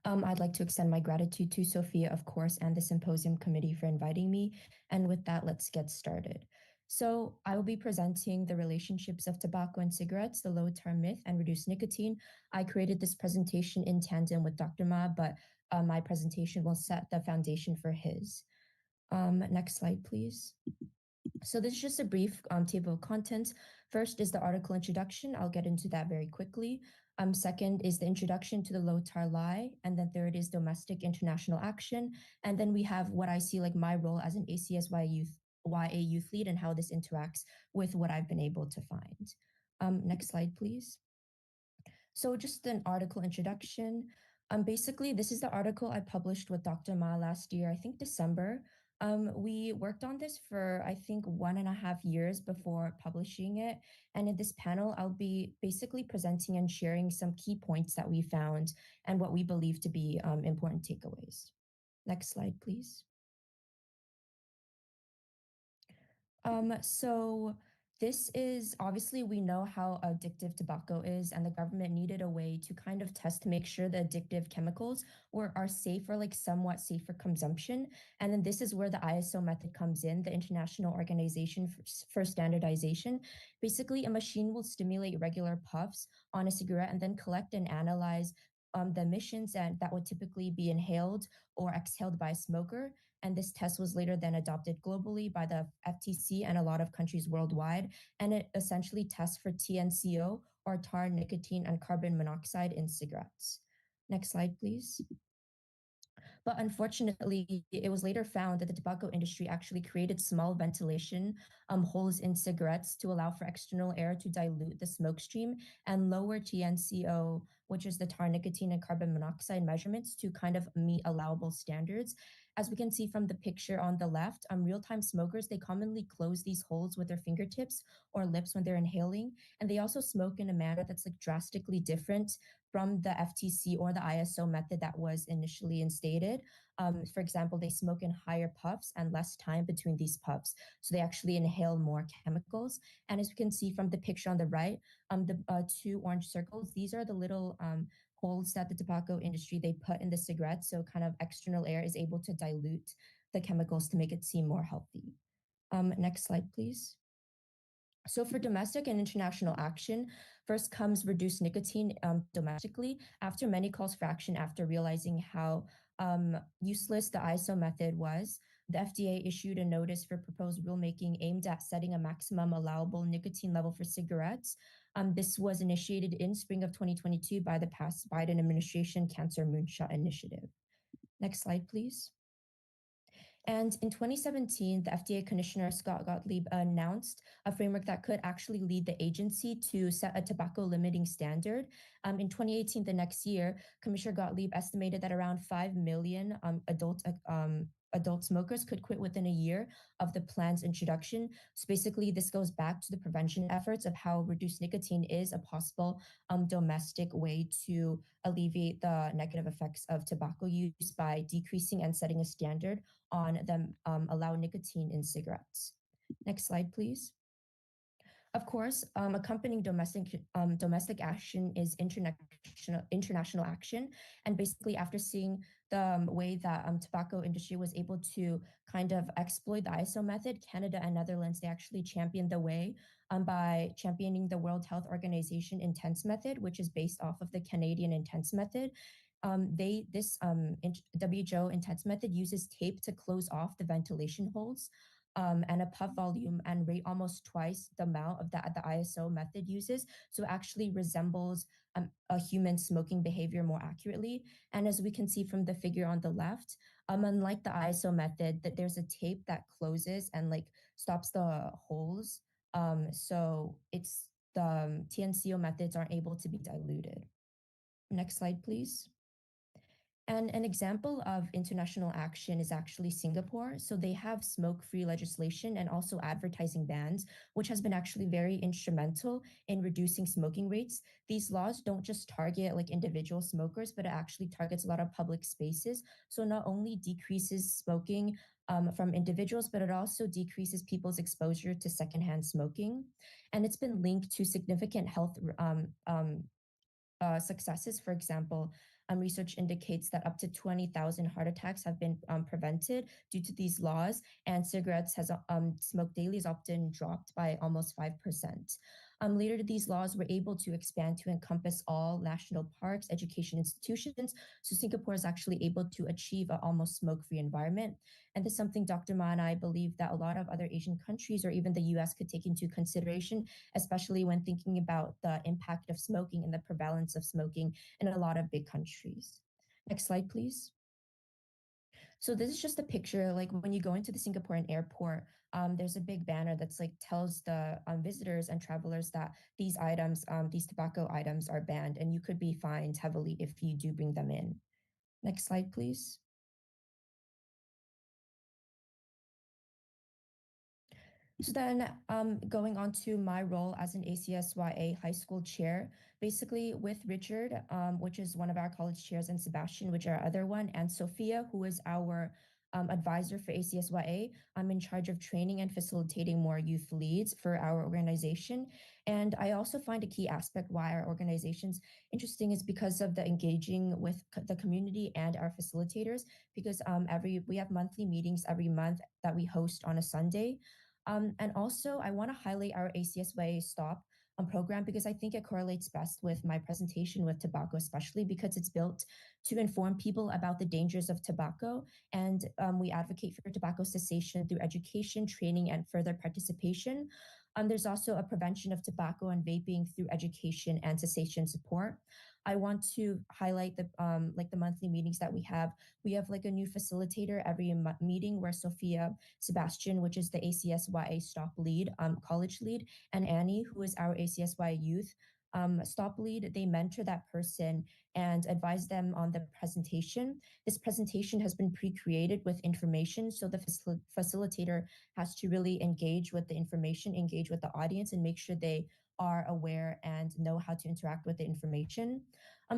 I'd like to extend my gratitude to Sophia, of course, and the Symposium Committee for inviting me. And with that, let's get started. So I will be presenting the relationships of tobacco and cigarettes, the low-term myth, and reduced nicotine. I created this presentation in tandem with Dr. Ma, but my presentation will set the foundation for his. Next slide, please. So this is just a brief table of contents. First is the article introduction. I'll get into that very quickly. Second is the introduction to the low-tar lie. And then third is domestic international action. And then we have what I see like my role as an ACS-YA youth lead and how this interacts with what I've been able to find. Next slide, please. So just an article introduction. Basically, this is the article I published with Dr. Ma last year, I think December. We worked on this for, I think, 1.5 years before publishing it. And in this panel, I'll be basically presenting and sharing some key points that we found and what we believe to be important takeaways. Next slide, please. So this is obviously we know how addictive tobacco is, and the government needed a way to kind of test to make sure the addictive chemicals are safe or like somewhat safe for consumption. And then this is where the ISO method comes in, the International Organization for Standardization. Basically, a machine will stimulate regular puffs on a cigarette and then collect and analyze the emissions that would typically be inhaled or exhaled by a smoker. And this test was later then adopted globally by the FTC and a lot of countries worldwide. And it essentially tests for TNCO, or tar, nicotine, and carbon monoxide in cigarettes. Next slide, please. But unfortunately, it was later found that the tobacco industry actually created small ventilation holes in cigarettes to allow for external air to dilute the smoke stream and lower TNCO, which is the tar, nicotine, and carbon monoxide measurements to kind of meet allowable standards. As we can see from the picture on the left, real-time smokers, they commonly close these holes with their fingertips or lips when they're inhaling. And they also smoke in a manner that's like drastically different from the FTC or the ISO method that was initially instated. For example, they smoke in higher puffs and less time between these puffs. So they actually inhale more chemicals. And as we can see from the picture on the right, the 2 orange circles, these are the little holes that the tobacco industry, they put in the cigarette. So kind of external air is able to dilute the chemicals to make it seem more healthy. Next slide, please. So for domestic and international action, first comes reduced nicotine domestically. After many calls for action, after realizing how useless the ISO method was, the FDA issued a notice for proposed rulemaking aimed at setting a maximum allowable nicotine level for cigarettes. This was initiated in spring of 2022 by the past Biden administration Cancer Moonshot Initiative. Next slide, please. And in 2017, the FDA Commissioner Scott Gottlieb announced a framework that could actually lead the agency to set a tobacco limiting standard. In 2018, the next year, Commissioner Gottlieb estimated that around 5 million adult smokers could quit within a year of the plan's introduction. So basically, this goes back to the prevention efforts of how reduced nicotine is a possible domestic way to alleviate the negative effects of tobacco use by decreasing and setting a standard on them allow nicotine in cigarettes. Next slide, please. Of course, accompanying domestic action is international action. And basically, after seeing the way that tobacco industry was able to kind of exploit the ISO method, Canada and Netherlands, they actually championed the way by championing the World Health Organization intense method, which is based off of the Canadian intense method. WHO intense method uses tape to close off the ventilation holes and a puff volume and rate almost twice the amount of that the ISO method uses. So it actually resembles a human smoking behavior more accurately. And as we can see from the figure on the left, unlike the ISO method, that there's a tape that closes and like stops the holes. So it's the TNCO methods aren't able to be diluted. Next slide, please. And an example of international action is actually Singapore. So they have smoke-free legislation and also advertising bans, which has been actually very instrumental in reducing smoking rates. These laws don't just target like individual smokers, but it actually targets a lot of public spaces. So not only decreases smoking from individuals, but it also decreases people's exposure to secondhand smoking. And it's been linked to significant health successes. For example, research indicates that up to 20,000 heart attacks have been prevented due to these laws, and cigarettes has smoked daily is often dropped by almost 5%. Later, these laws were able to expand to encompass all national parks, education institutions. So Singapore is actually able to achieve an almost smoke-free environment. And this is something Dr. Ma and I believe that a lot of other Asian countries or even the US could take into consideration, especially when thinking about the impact of smoking and the prevalence of smoking in a lot of big countries. Next slide, please. So this is just a picture, like when you go into the Singaporean airport, there's a big banner that's like tells the visitors and travelers that these items, these tobacco items are banned, and you could be fined heavily if you do bring them in. Next slide, please. So then going on to my role as an ACS-YA high school chair, basically with Richard, which is one of our college chairs, and Sebastian, which are our other one, and Sophia, who is our advisor for ACS-YA. I'm in charge of training and facilitating more youth leads for our organization. And I also find a key aspect why our organization's interesting is because of the engaging with the community and our facilitators, because we have monthly meetings every month that we host on a Sunday. And also, I want to highlight our ACS-YA Stop program because I think it correlates best with my presentation with tobacco, especially because it's built to inform people about the dangers of tobacco. And we advocate for tobacco cessation through education, training, and further participation. There's also a prevention of tobacco and vaping through education and cessation support. I want to highlight the like the monthly meetings that we have. We have like a new facilitator every meeting where Sophia, Sebastian, which is the ACS-YA Stop lead, college lead, and Annie, who is our ACS-YA youth Stop lead, they mentor that person and advise them on the presentation. This presentation has been pre-created with information, so the facilitator has to really engage with the information, engage with the audience, and make sure they are aware and know how to interact with the information.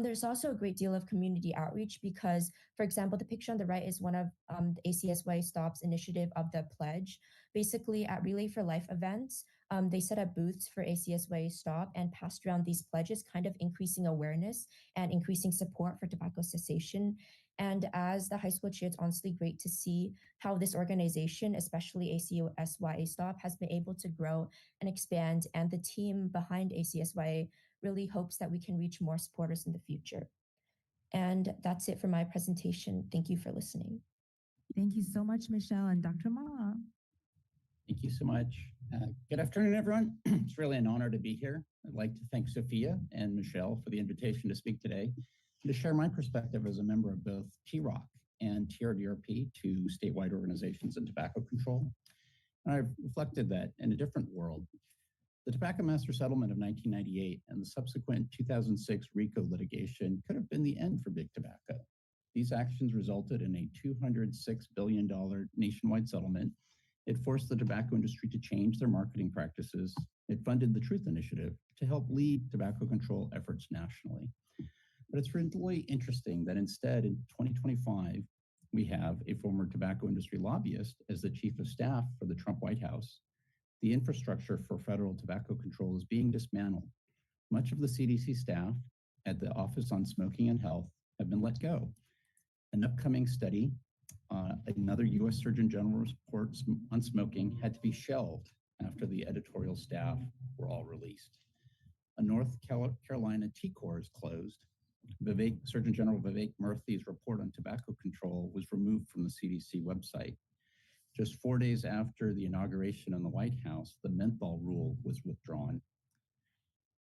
There's also a great deal of community outreach because, for example, the picture on the right is one of the ACS-YA Stop's initiative of the pledge. Basically, at Relay for Life events, they set up booths for ACS-YA Stop and passed around these pledges, kind of increasing awareness and increasing support for tobacco cessation. And as the high school chair, it's honestly great to see how this organization, especially ACS-YA Stop, has been able to grow and expand. And the team behind ACS-YA really hopes that we can reach more supporters in the future. And that's it for my presentation. Thank you for listening. Thank you so much, Michelle and Dr. Ma. Thank you so much. Good afternoon, everyone. It's really an honor to be here. I'd like to thank Sophia and Michelle for the invitation to speak today and to share my perspective as a member of both TROC and TRDRP, two statewide organizations in tobacco control. And I've reflected that in a different world, the Tobacco Master Settlement of 1998 and the subsequent 2006 RICO litigation could have been the end for big tobacco. These actions resulted in a $206 billion nationwide settlement. It forced the tobacco industry to change their marketing practices. It funded the Truth Initiative to help lead tobacco control efforts nationally. But it's really interesting that instead in 2025, we have a former tobacco industry lobbyist as the chief of staff for the Trump White House. The infrastructure for federal tobacco control is being dismantled. Much of the CDC staff at the Office on Smoking and Health have been let go. An upcoming study, another U.S. Surgeon General report on smoking had to be shelved after the editorial staff were all released. A North Carolina T-Corps is closed. Surgeon General Vivek Murthy's report on tobacco control was removed from the CDC website. Just 4 days after the inauguration in the White House, the menthol rule was withdrawn.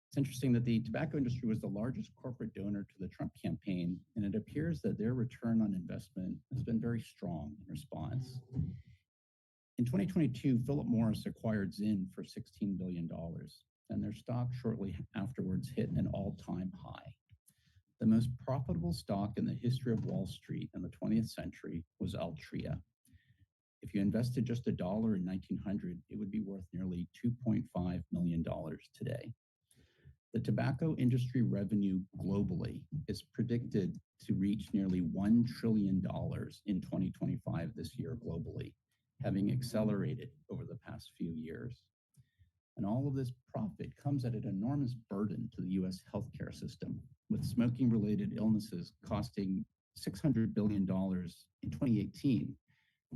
It's interesting that the tobacco industry was the largest corporate donor to the Trump campaign, and it appears that their return on investment has been very strong in response. In 2022, Philip Morris acquired Zyn for $16 billion, and their stock shortly afterwards hit an all-time high. The most profitable stock in the history of Wall Street in the 20th century was Altria. If you invested just $1 in 1900, it would be worth nearly $2.5 million today. The tobacco industry revenue globally is predicted to reach nearly $1 trillion in 2025 this year globally, having accelerated over the past few years. And all of this profit comes at an enormous burden to the U.S. healthcare system, with smoking-related illnesses costing $600 billion in 2018,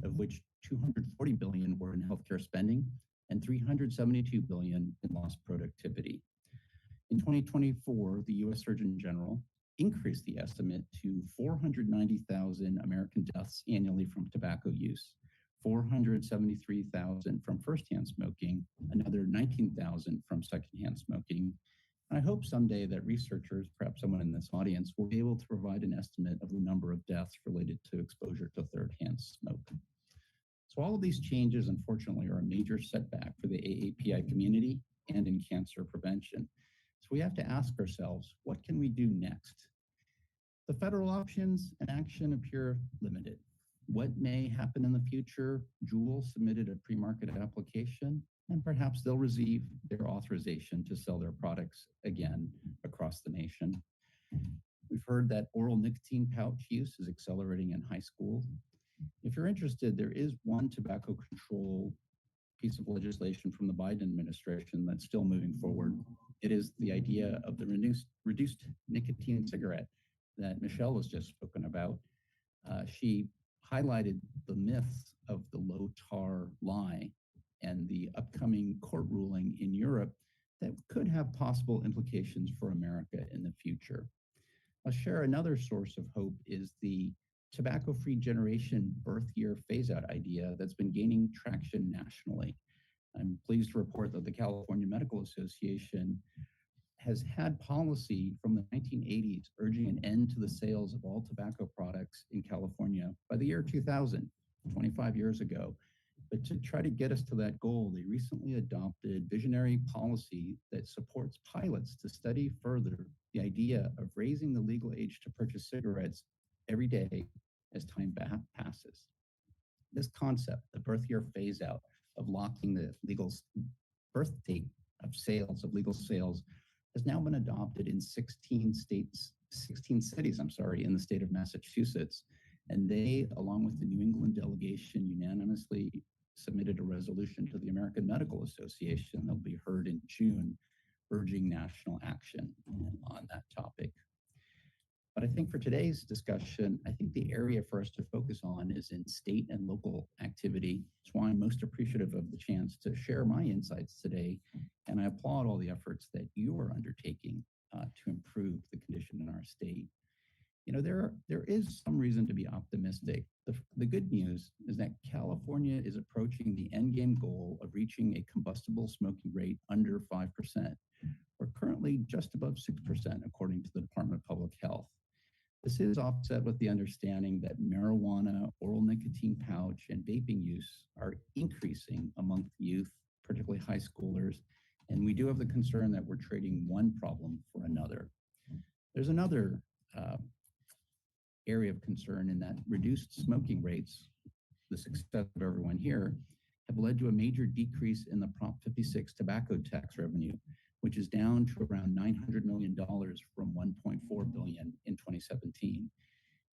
of which $240 billion were in healthcare spending and $372 billion in lost productivity. In 2024, the U.S. Surgeon General increased the estimate to 490,000 American deaths annually from tobacco use, 473,000 from firsthand smoking, another 19,000 from secondhand smoking. And I hope someday that researchers, perhaps someone in this audience, will be able to provide an estimate of the number of deaths related to exposure to third-hand smoke. So all of these changes, unfortunately, are a major setback for the AAPI community and in cancer prevention. So we have to ask ourselves, what can we do next? The federal options and action appear limited. What may happen in the future? Juul submitted a pre-market application, and perhaps they'll receive their authorization to sell their products again across the nation. We've heard that oral nicotine pouch use is accelerating in high school. If you're interested, there is one tobacco control piece of legislation from the Biden administration that's still moving forward. It is the idea of the reduced nicotine cigarette that Michelle has just spoken about. She highlighted the myths of the low tar lie and the upcoming court ruling in Europe that could have possible implications for America in the future. I'll share another source of hope is the tobacco-free generation birth year phase-out idea that's been gaining traction nationally. I'm pleased to report that the California Medical Association has had policy from the 1980s urging an end to the sales of all tobacco products in California by the year 2000, 25 years ago. But to try to get us to that goal, they recently adopted visionary policy that supports pilots to study further the idea of raising the legal age to purchase cigarettes every day as time passes. This concept, the birth year phase out of locking the legal birth date of sales, of legal sales, has now been adopted in 16 cities, in the state of Massachusetts. And they, along with the New England delegation, unanimously submitted a resolution to the American Medical Association that'll be heard in June, urging national action on that topic. But I think for today's discussion, I think the area for us to focus on is in state and local activity. That's why I'm most appreciative of the chance to share my insights today. And I applaud all the efforts that you are undertaking to improve the condition in our state. There is some reason to be optimistic. The good news is that California is approaching the end game goal of reaching a combustible smoking rate under 5%. We're currently just above 6%, according to the Department of Public Health. This is offset with the understanding that marijuana, oral nicotine pouch, and vaping use are increasing among youth, particularly high schoolers, and we do have the concern that we're trading one problem for another. There's another area of concern in that reduced smoking rates, the success of everyone here, have led to a major decrease in the Prop 56 tobacco tax revenue, which is down to around $900 million from $1.4 billion in 2017.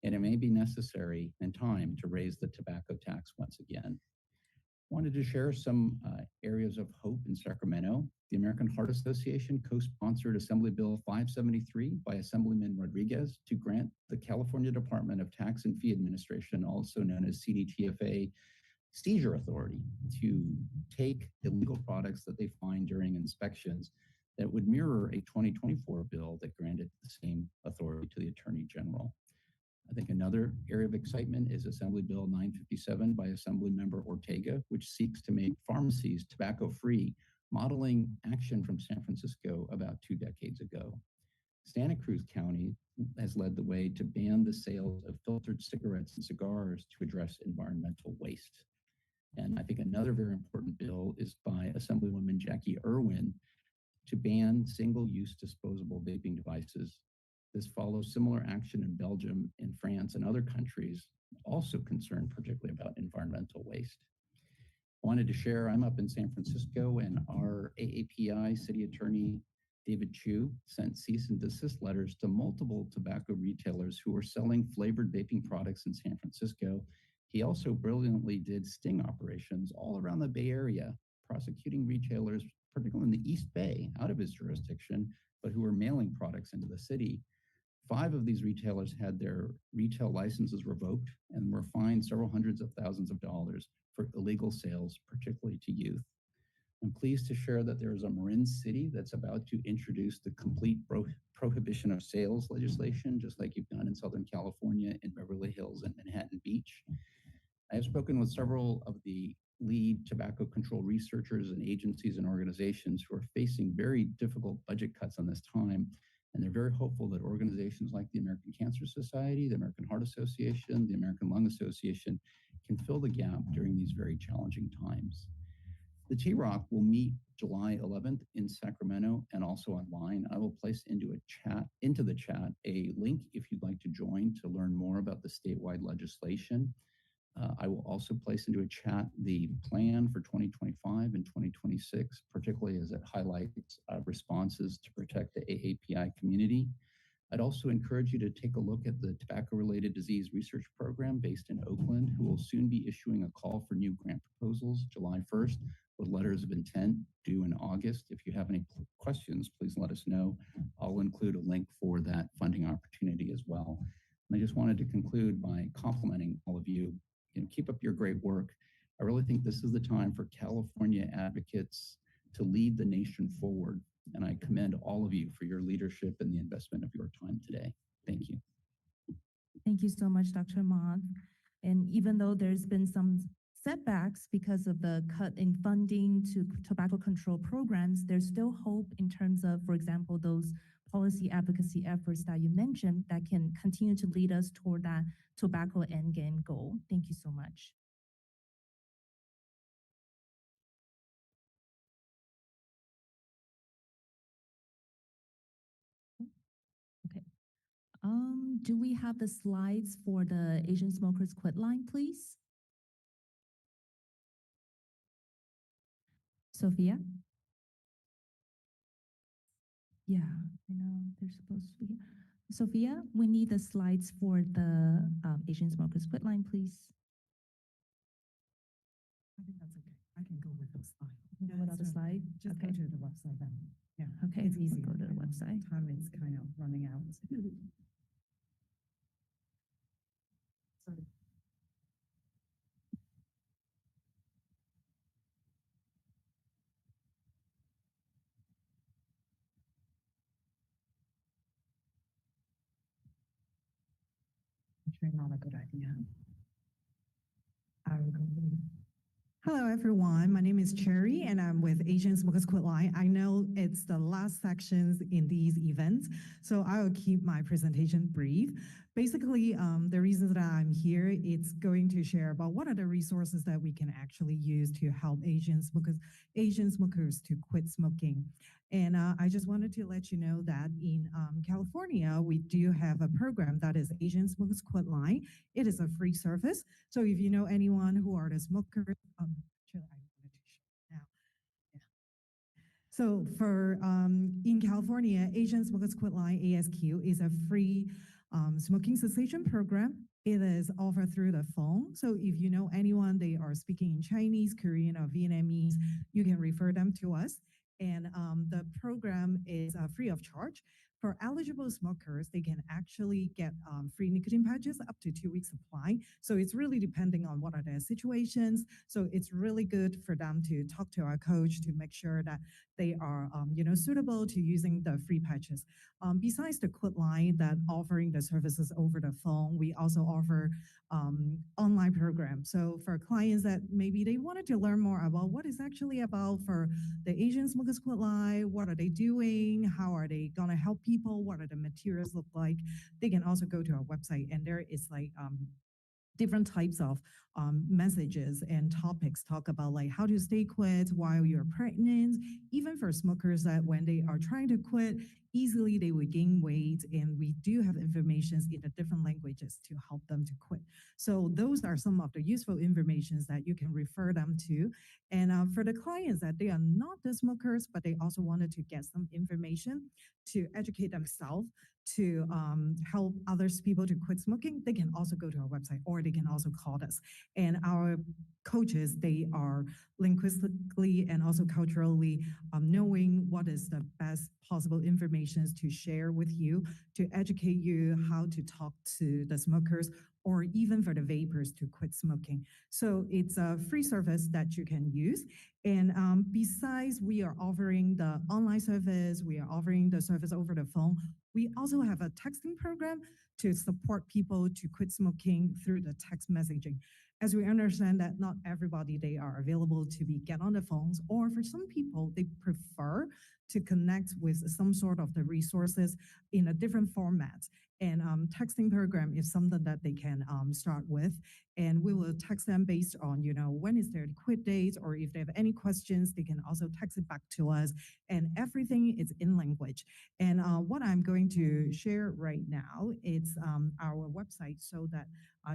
And it may be necessary and time to raise the tobacco tax once again. Wanted to share some areas of hope in Sacramento. The American Heart Association co-sponsored Assembly Bill 573 by Assemblyman Rodriguez to grant the California Department of Tax and Fee Administration, also known as CDTFA, seizure authority to take illegal products that they find during inspections that would mirror a 2024 bill that granted the same authority to the Attorney General. I think another area of excitement is Assembly Bill 957 by Assemblymember Ortega, which seeks to make pharmacies tobacco-free, modeling action from San Francisco about 2 decades ago. Santa Cruz County has led the way to ban the sales of filtered cigarettes and cigars to address environmental waste. And I think another very important bill is by Assemblywoman Jackie Irwin to ban single-use disposable vaping devices. This follows similar action in Belgium, in France, and other countries also concerned particularly about environmental waste. Wanted to share, I'm up in San Francisco, and our AAPI City Attorney David Chu sent cease and desist letters to multiple tobacco retailers who were selling flavored vaping products in San Francisco. He also brilliantly did sting operations all around the Bay Area, prosecuting retailers, particularly in the East Bay, out of his jurisdiction, but who were mailing products into the city. 5 of these retailers had their retail licenses revoked and were fined several hundreds of thousands of dollars for illegal sales, particularly to youth. I'm pleased to share that there is a Marin City that's about to introduce the complete prohibition of sales legislation, just like you've done in Southern California, in Beverly Hills, and Manhattan Beach. I have spoken with several of the lead tobacco control researchers and agencies and organizations who are facing very difficult budget cuts on this time. And they're very hopeful that organizations like the American Cancer Society, the American Heart Association, the American Lung Association can fill the gap during these very challenging times. The T-Rock will meet July 11th in Sacramento and also online. I will place into the chat a link if you'd like to join to learn more about the statewide legislation. I will also place into a chat the plan for 2025 and 2026, particularly as it highlights responses to protect the AAPI community. I'd also encourage you to take a look at the tobacco-related disease research program based in Oakland, who will soon be issuing a call for new grant proposals July 1st with letters of intent due in August. If you have any questions, please let us know. I'll include a link for that funding opportunity as well. And I just wanted to conclude by complimenting all of you. Keep up your great work. I really think this is the time for California advocates to lead the nation forward. And I commend all of you for your leadership and the investment of your time today. Thank you. Thank you so much, Dr. Ahmad. And even though there's been some setbacks because of the cut in funding to tobacco control programs, there's still hope in terms of, for example, those policy advocacy efforts that you mentioned that can continue to lead us toward that tobacco endgame goal. Thank you so much. Okay. Do we have the slides for the Asian Smokers Quit line, please? Sophia? Yeah, I know they're supposed to be. Sophia, we need the slides for the Asian Smokers Quit line, please. I think that's okay. I can go with the slide. You can go without the slide? Just Okay. go to the website then. Yeah. Okay, It's easy. go to the website. Time is kind of running out. Sorry. actually not a good idea. I will go leave. Hello, everyone. My name is Cherry, and I'm with Asian Smokers Quit Line. I know it's the last sections in these events, so I will keep my presentation brief. Basically, the reasons that I'm here, it's going to share about what are the resources that we can actually use to help Asian smokers to quit smoking. And I just wanted to let you know that in California, we do have a program that is Asian Smokers Quit Line. It is a free service. So if you know anyone who are the smokers, actually, I wanted to show now. Yeah. So for in California, Asian Smokers Quit Line ASQ is a free smoking cessation program. It is offered through the phone. So if you know anyone, they are speaking in Chinese, Korean, or Vietnamese, you can refer them to us. And the program is free of charge. For eligible smokers, they can actually get free nicotine patches up to 2 weeks supply. So it's really depending on what are their situations. So it's really good for them to talk to our coach to make sure that they are suitable to using the free patches. Besides the quit line that offering the services over the phone, we also offer online programs. So for clients that maybe they wanted to learn more about what is actually about for the Asian Smokers Quit Line, what are they doing, how are they gonna help people, what are the materials look like, they can also go to our website, and there is like different types of messages and topics talk about like how to stay quit while you're pregnant, even for smokers that when they are trying to quit, easily they would gain weight, and we do have informations in the different languages to help them to quit. So those are some of the useful informations that you can refer them to. And for the clients that they are not the smokers, but they also wanted to get some information to educate themselves, to help others people to quit smoking, they can also go to our website, or they can also call us. And our coaches, they are linguistically and also culturally knowing what is the best possible information to share with you, to educate you how to talk to the smokers, or even for the vapors to quit smoking. So it's a free service that you can use. And besides, we are offering the online service, we are offering the service over the phone. We also have a texting program to support people to quit smoking through the text messaging. As we understand that not everybody, they are available to get on the phones, or for some people, they prefer to connect with some sort of the resources in a different format. And texting program is something that they can start with. And we will text them based on, when is their quit date, or if they have any questions, they can also text it back to us. And everything is in language. And what I'm going to share right now is our website, so that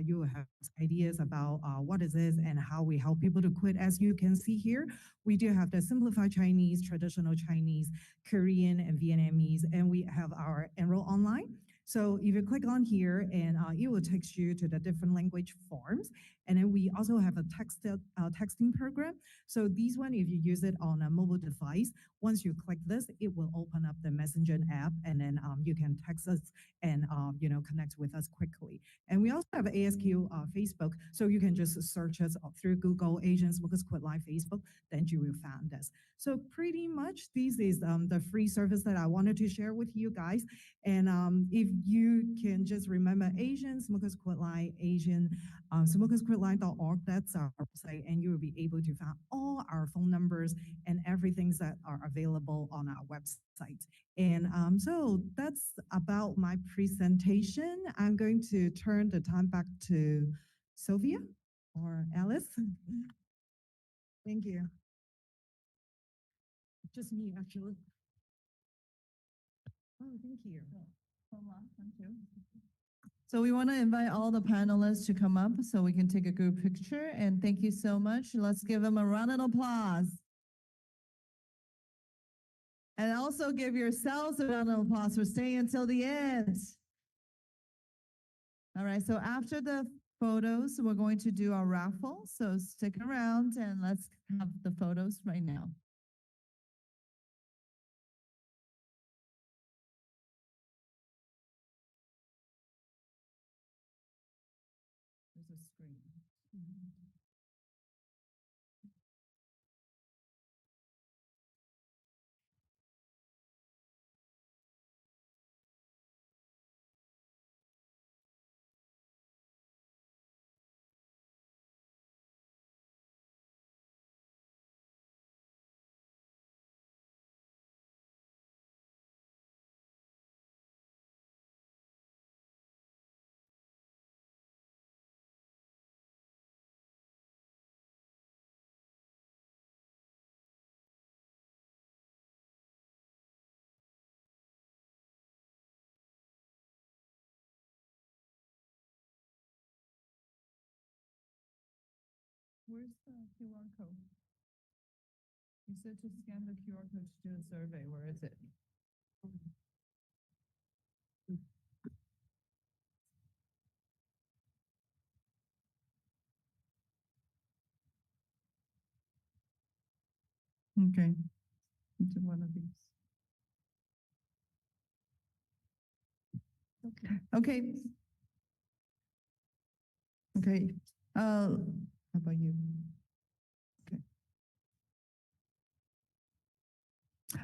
you will have ideas about what it is and how we help people to quit. As you can see here, we do have the simplified Chinese, traditional Chinese, Korean, and Vietnamese, and we have our Enroll Online. So if you click on here, and it will take you to the different language forms. And then we also have a texting program. So these one, if you use it on a mobile device, once you click this, it will open up the Messenger app, and then you can text us and connect with us quickly. And we also have ASQ Facebook, so you can just search us through Google Asian Smokers Quit Line Facebook, then you will find us. So pretty much this is the free service that I wanted to share with you guys. And if you can just remember Asian Smokers Quit Line, Asian smokersquitline.org, that's our website, and you will be able to find all our phone numbers and everything that are available on our website. And so that's about my presentation. I'm going to turn the time back to Sylvia or Alice. Thank you. Just me, actually. Oh, thank you. Thank you. So we want to invite all the panelists to come up so we can take a group picture. And thank you so much. Let's give them a round of applause. And also give yourselves a round of applause for staying until the end. All right, so after the photos, we're going to do our raffle. So stick around and let's have the photos right now. There's a screen. Where's the QR code? You said to scan the QR code to do a survey. Where is it? Okay. Into one of these. Okay. Okay. How about you? Okay.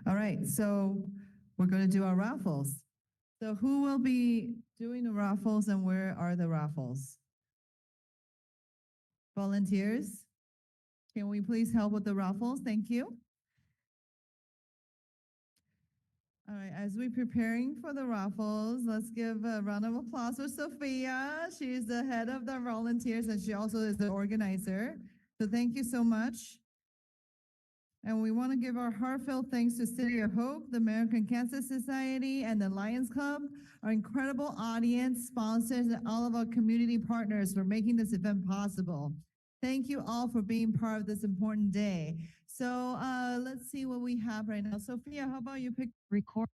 All right. So we're going to do our raffles. So who will be doing the raffles and where are the raffles? Volunteers? Can we please help with the raffles? Thank you. All right, as we're preparing for the raffles, let's give a round of applause for Sophia. She's the head of the volunteers and she also is the organizer. So thank you so much. And we want to give our heartfelt thanks to City of Hope, the American Cancer Society, and the Lions Club, our incredible audience, sponsors, and all of our community partners for making this event possible. Thank you all for being part of this important day. So let's see what we have right now. Sophia, how about you pick record?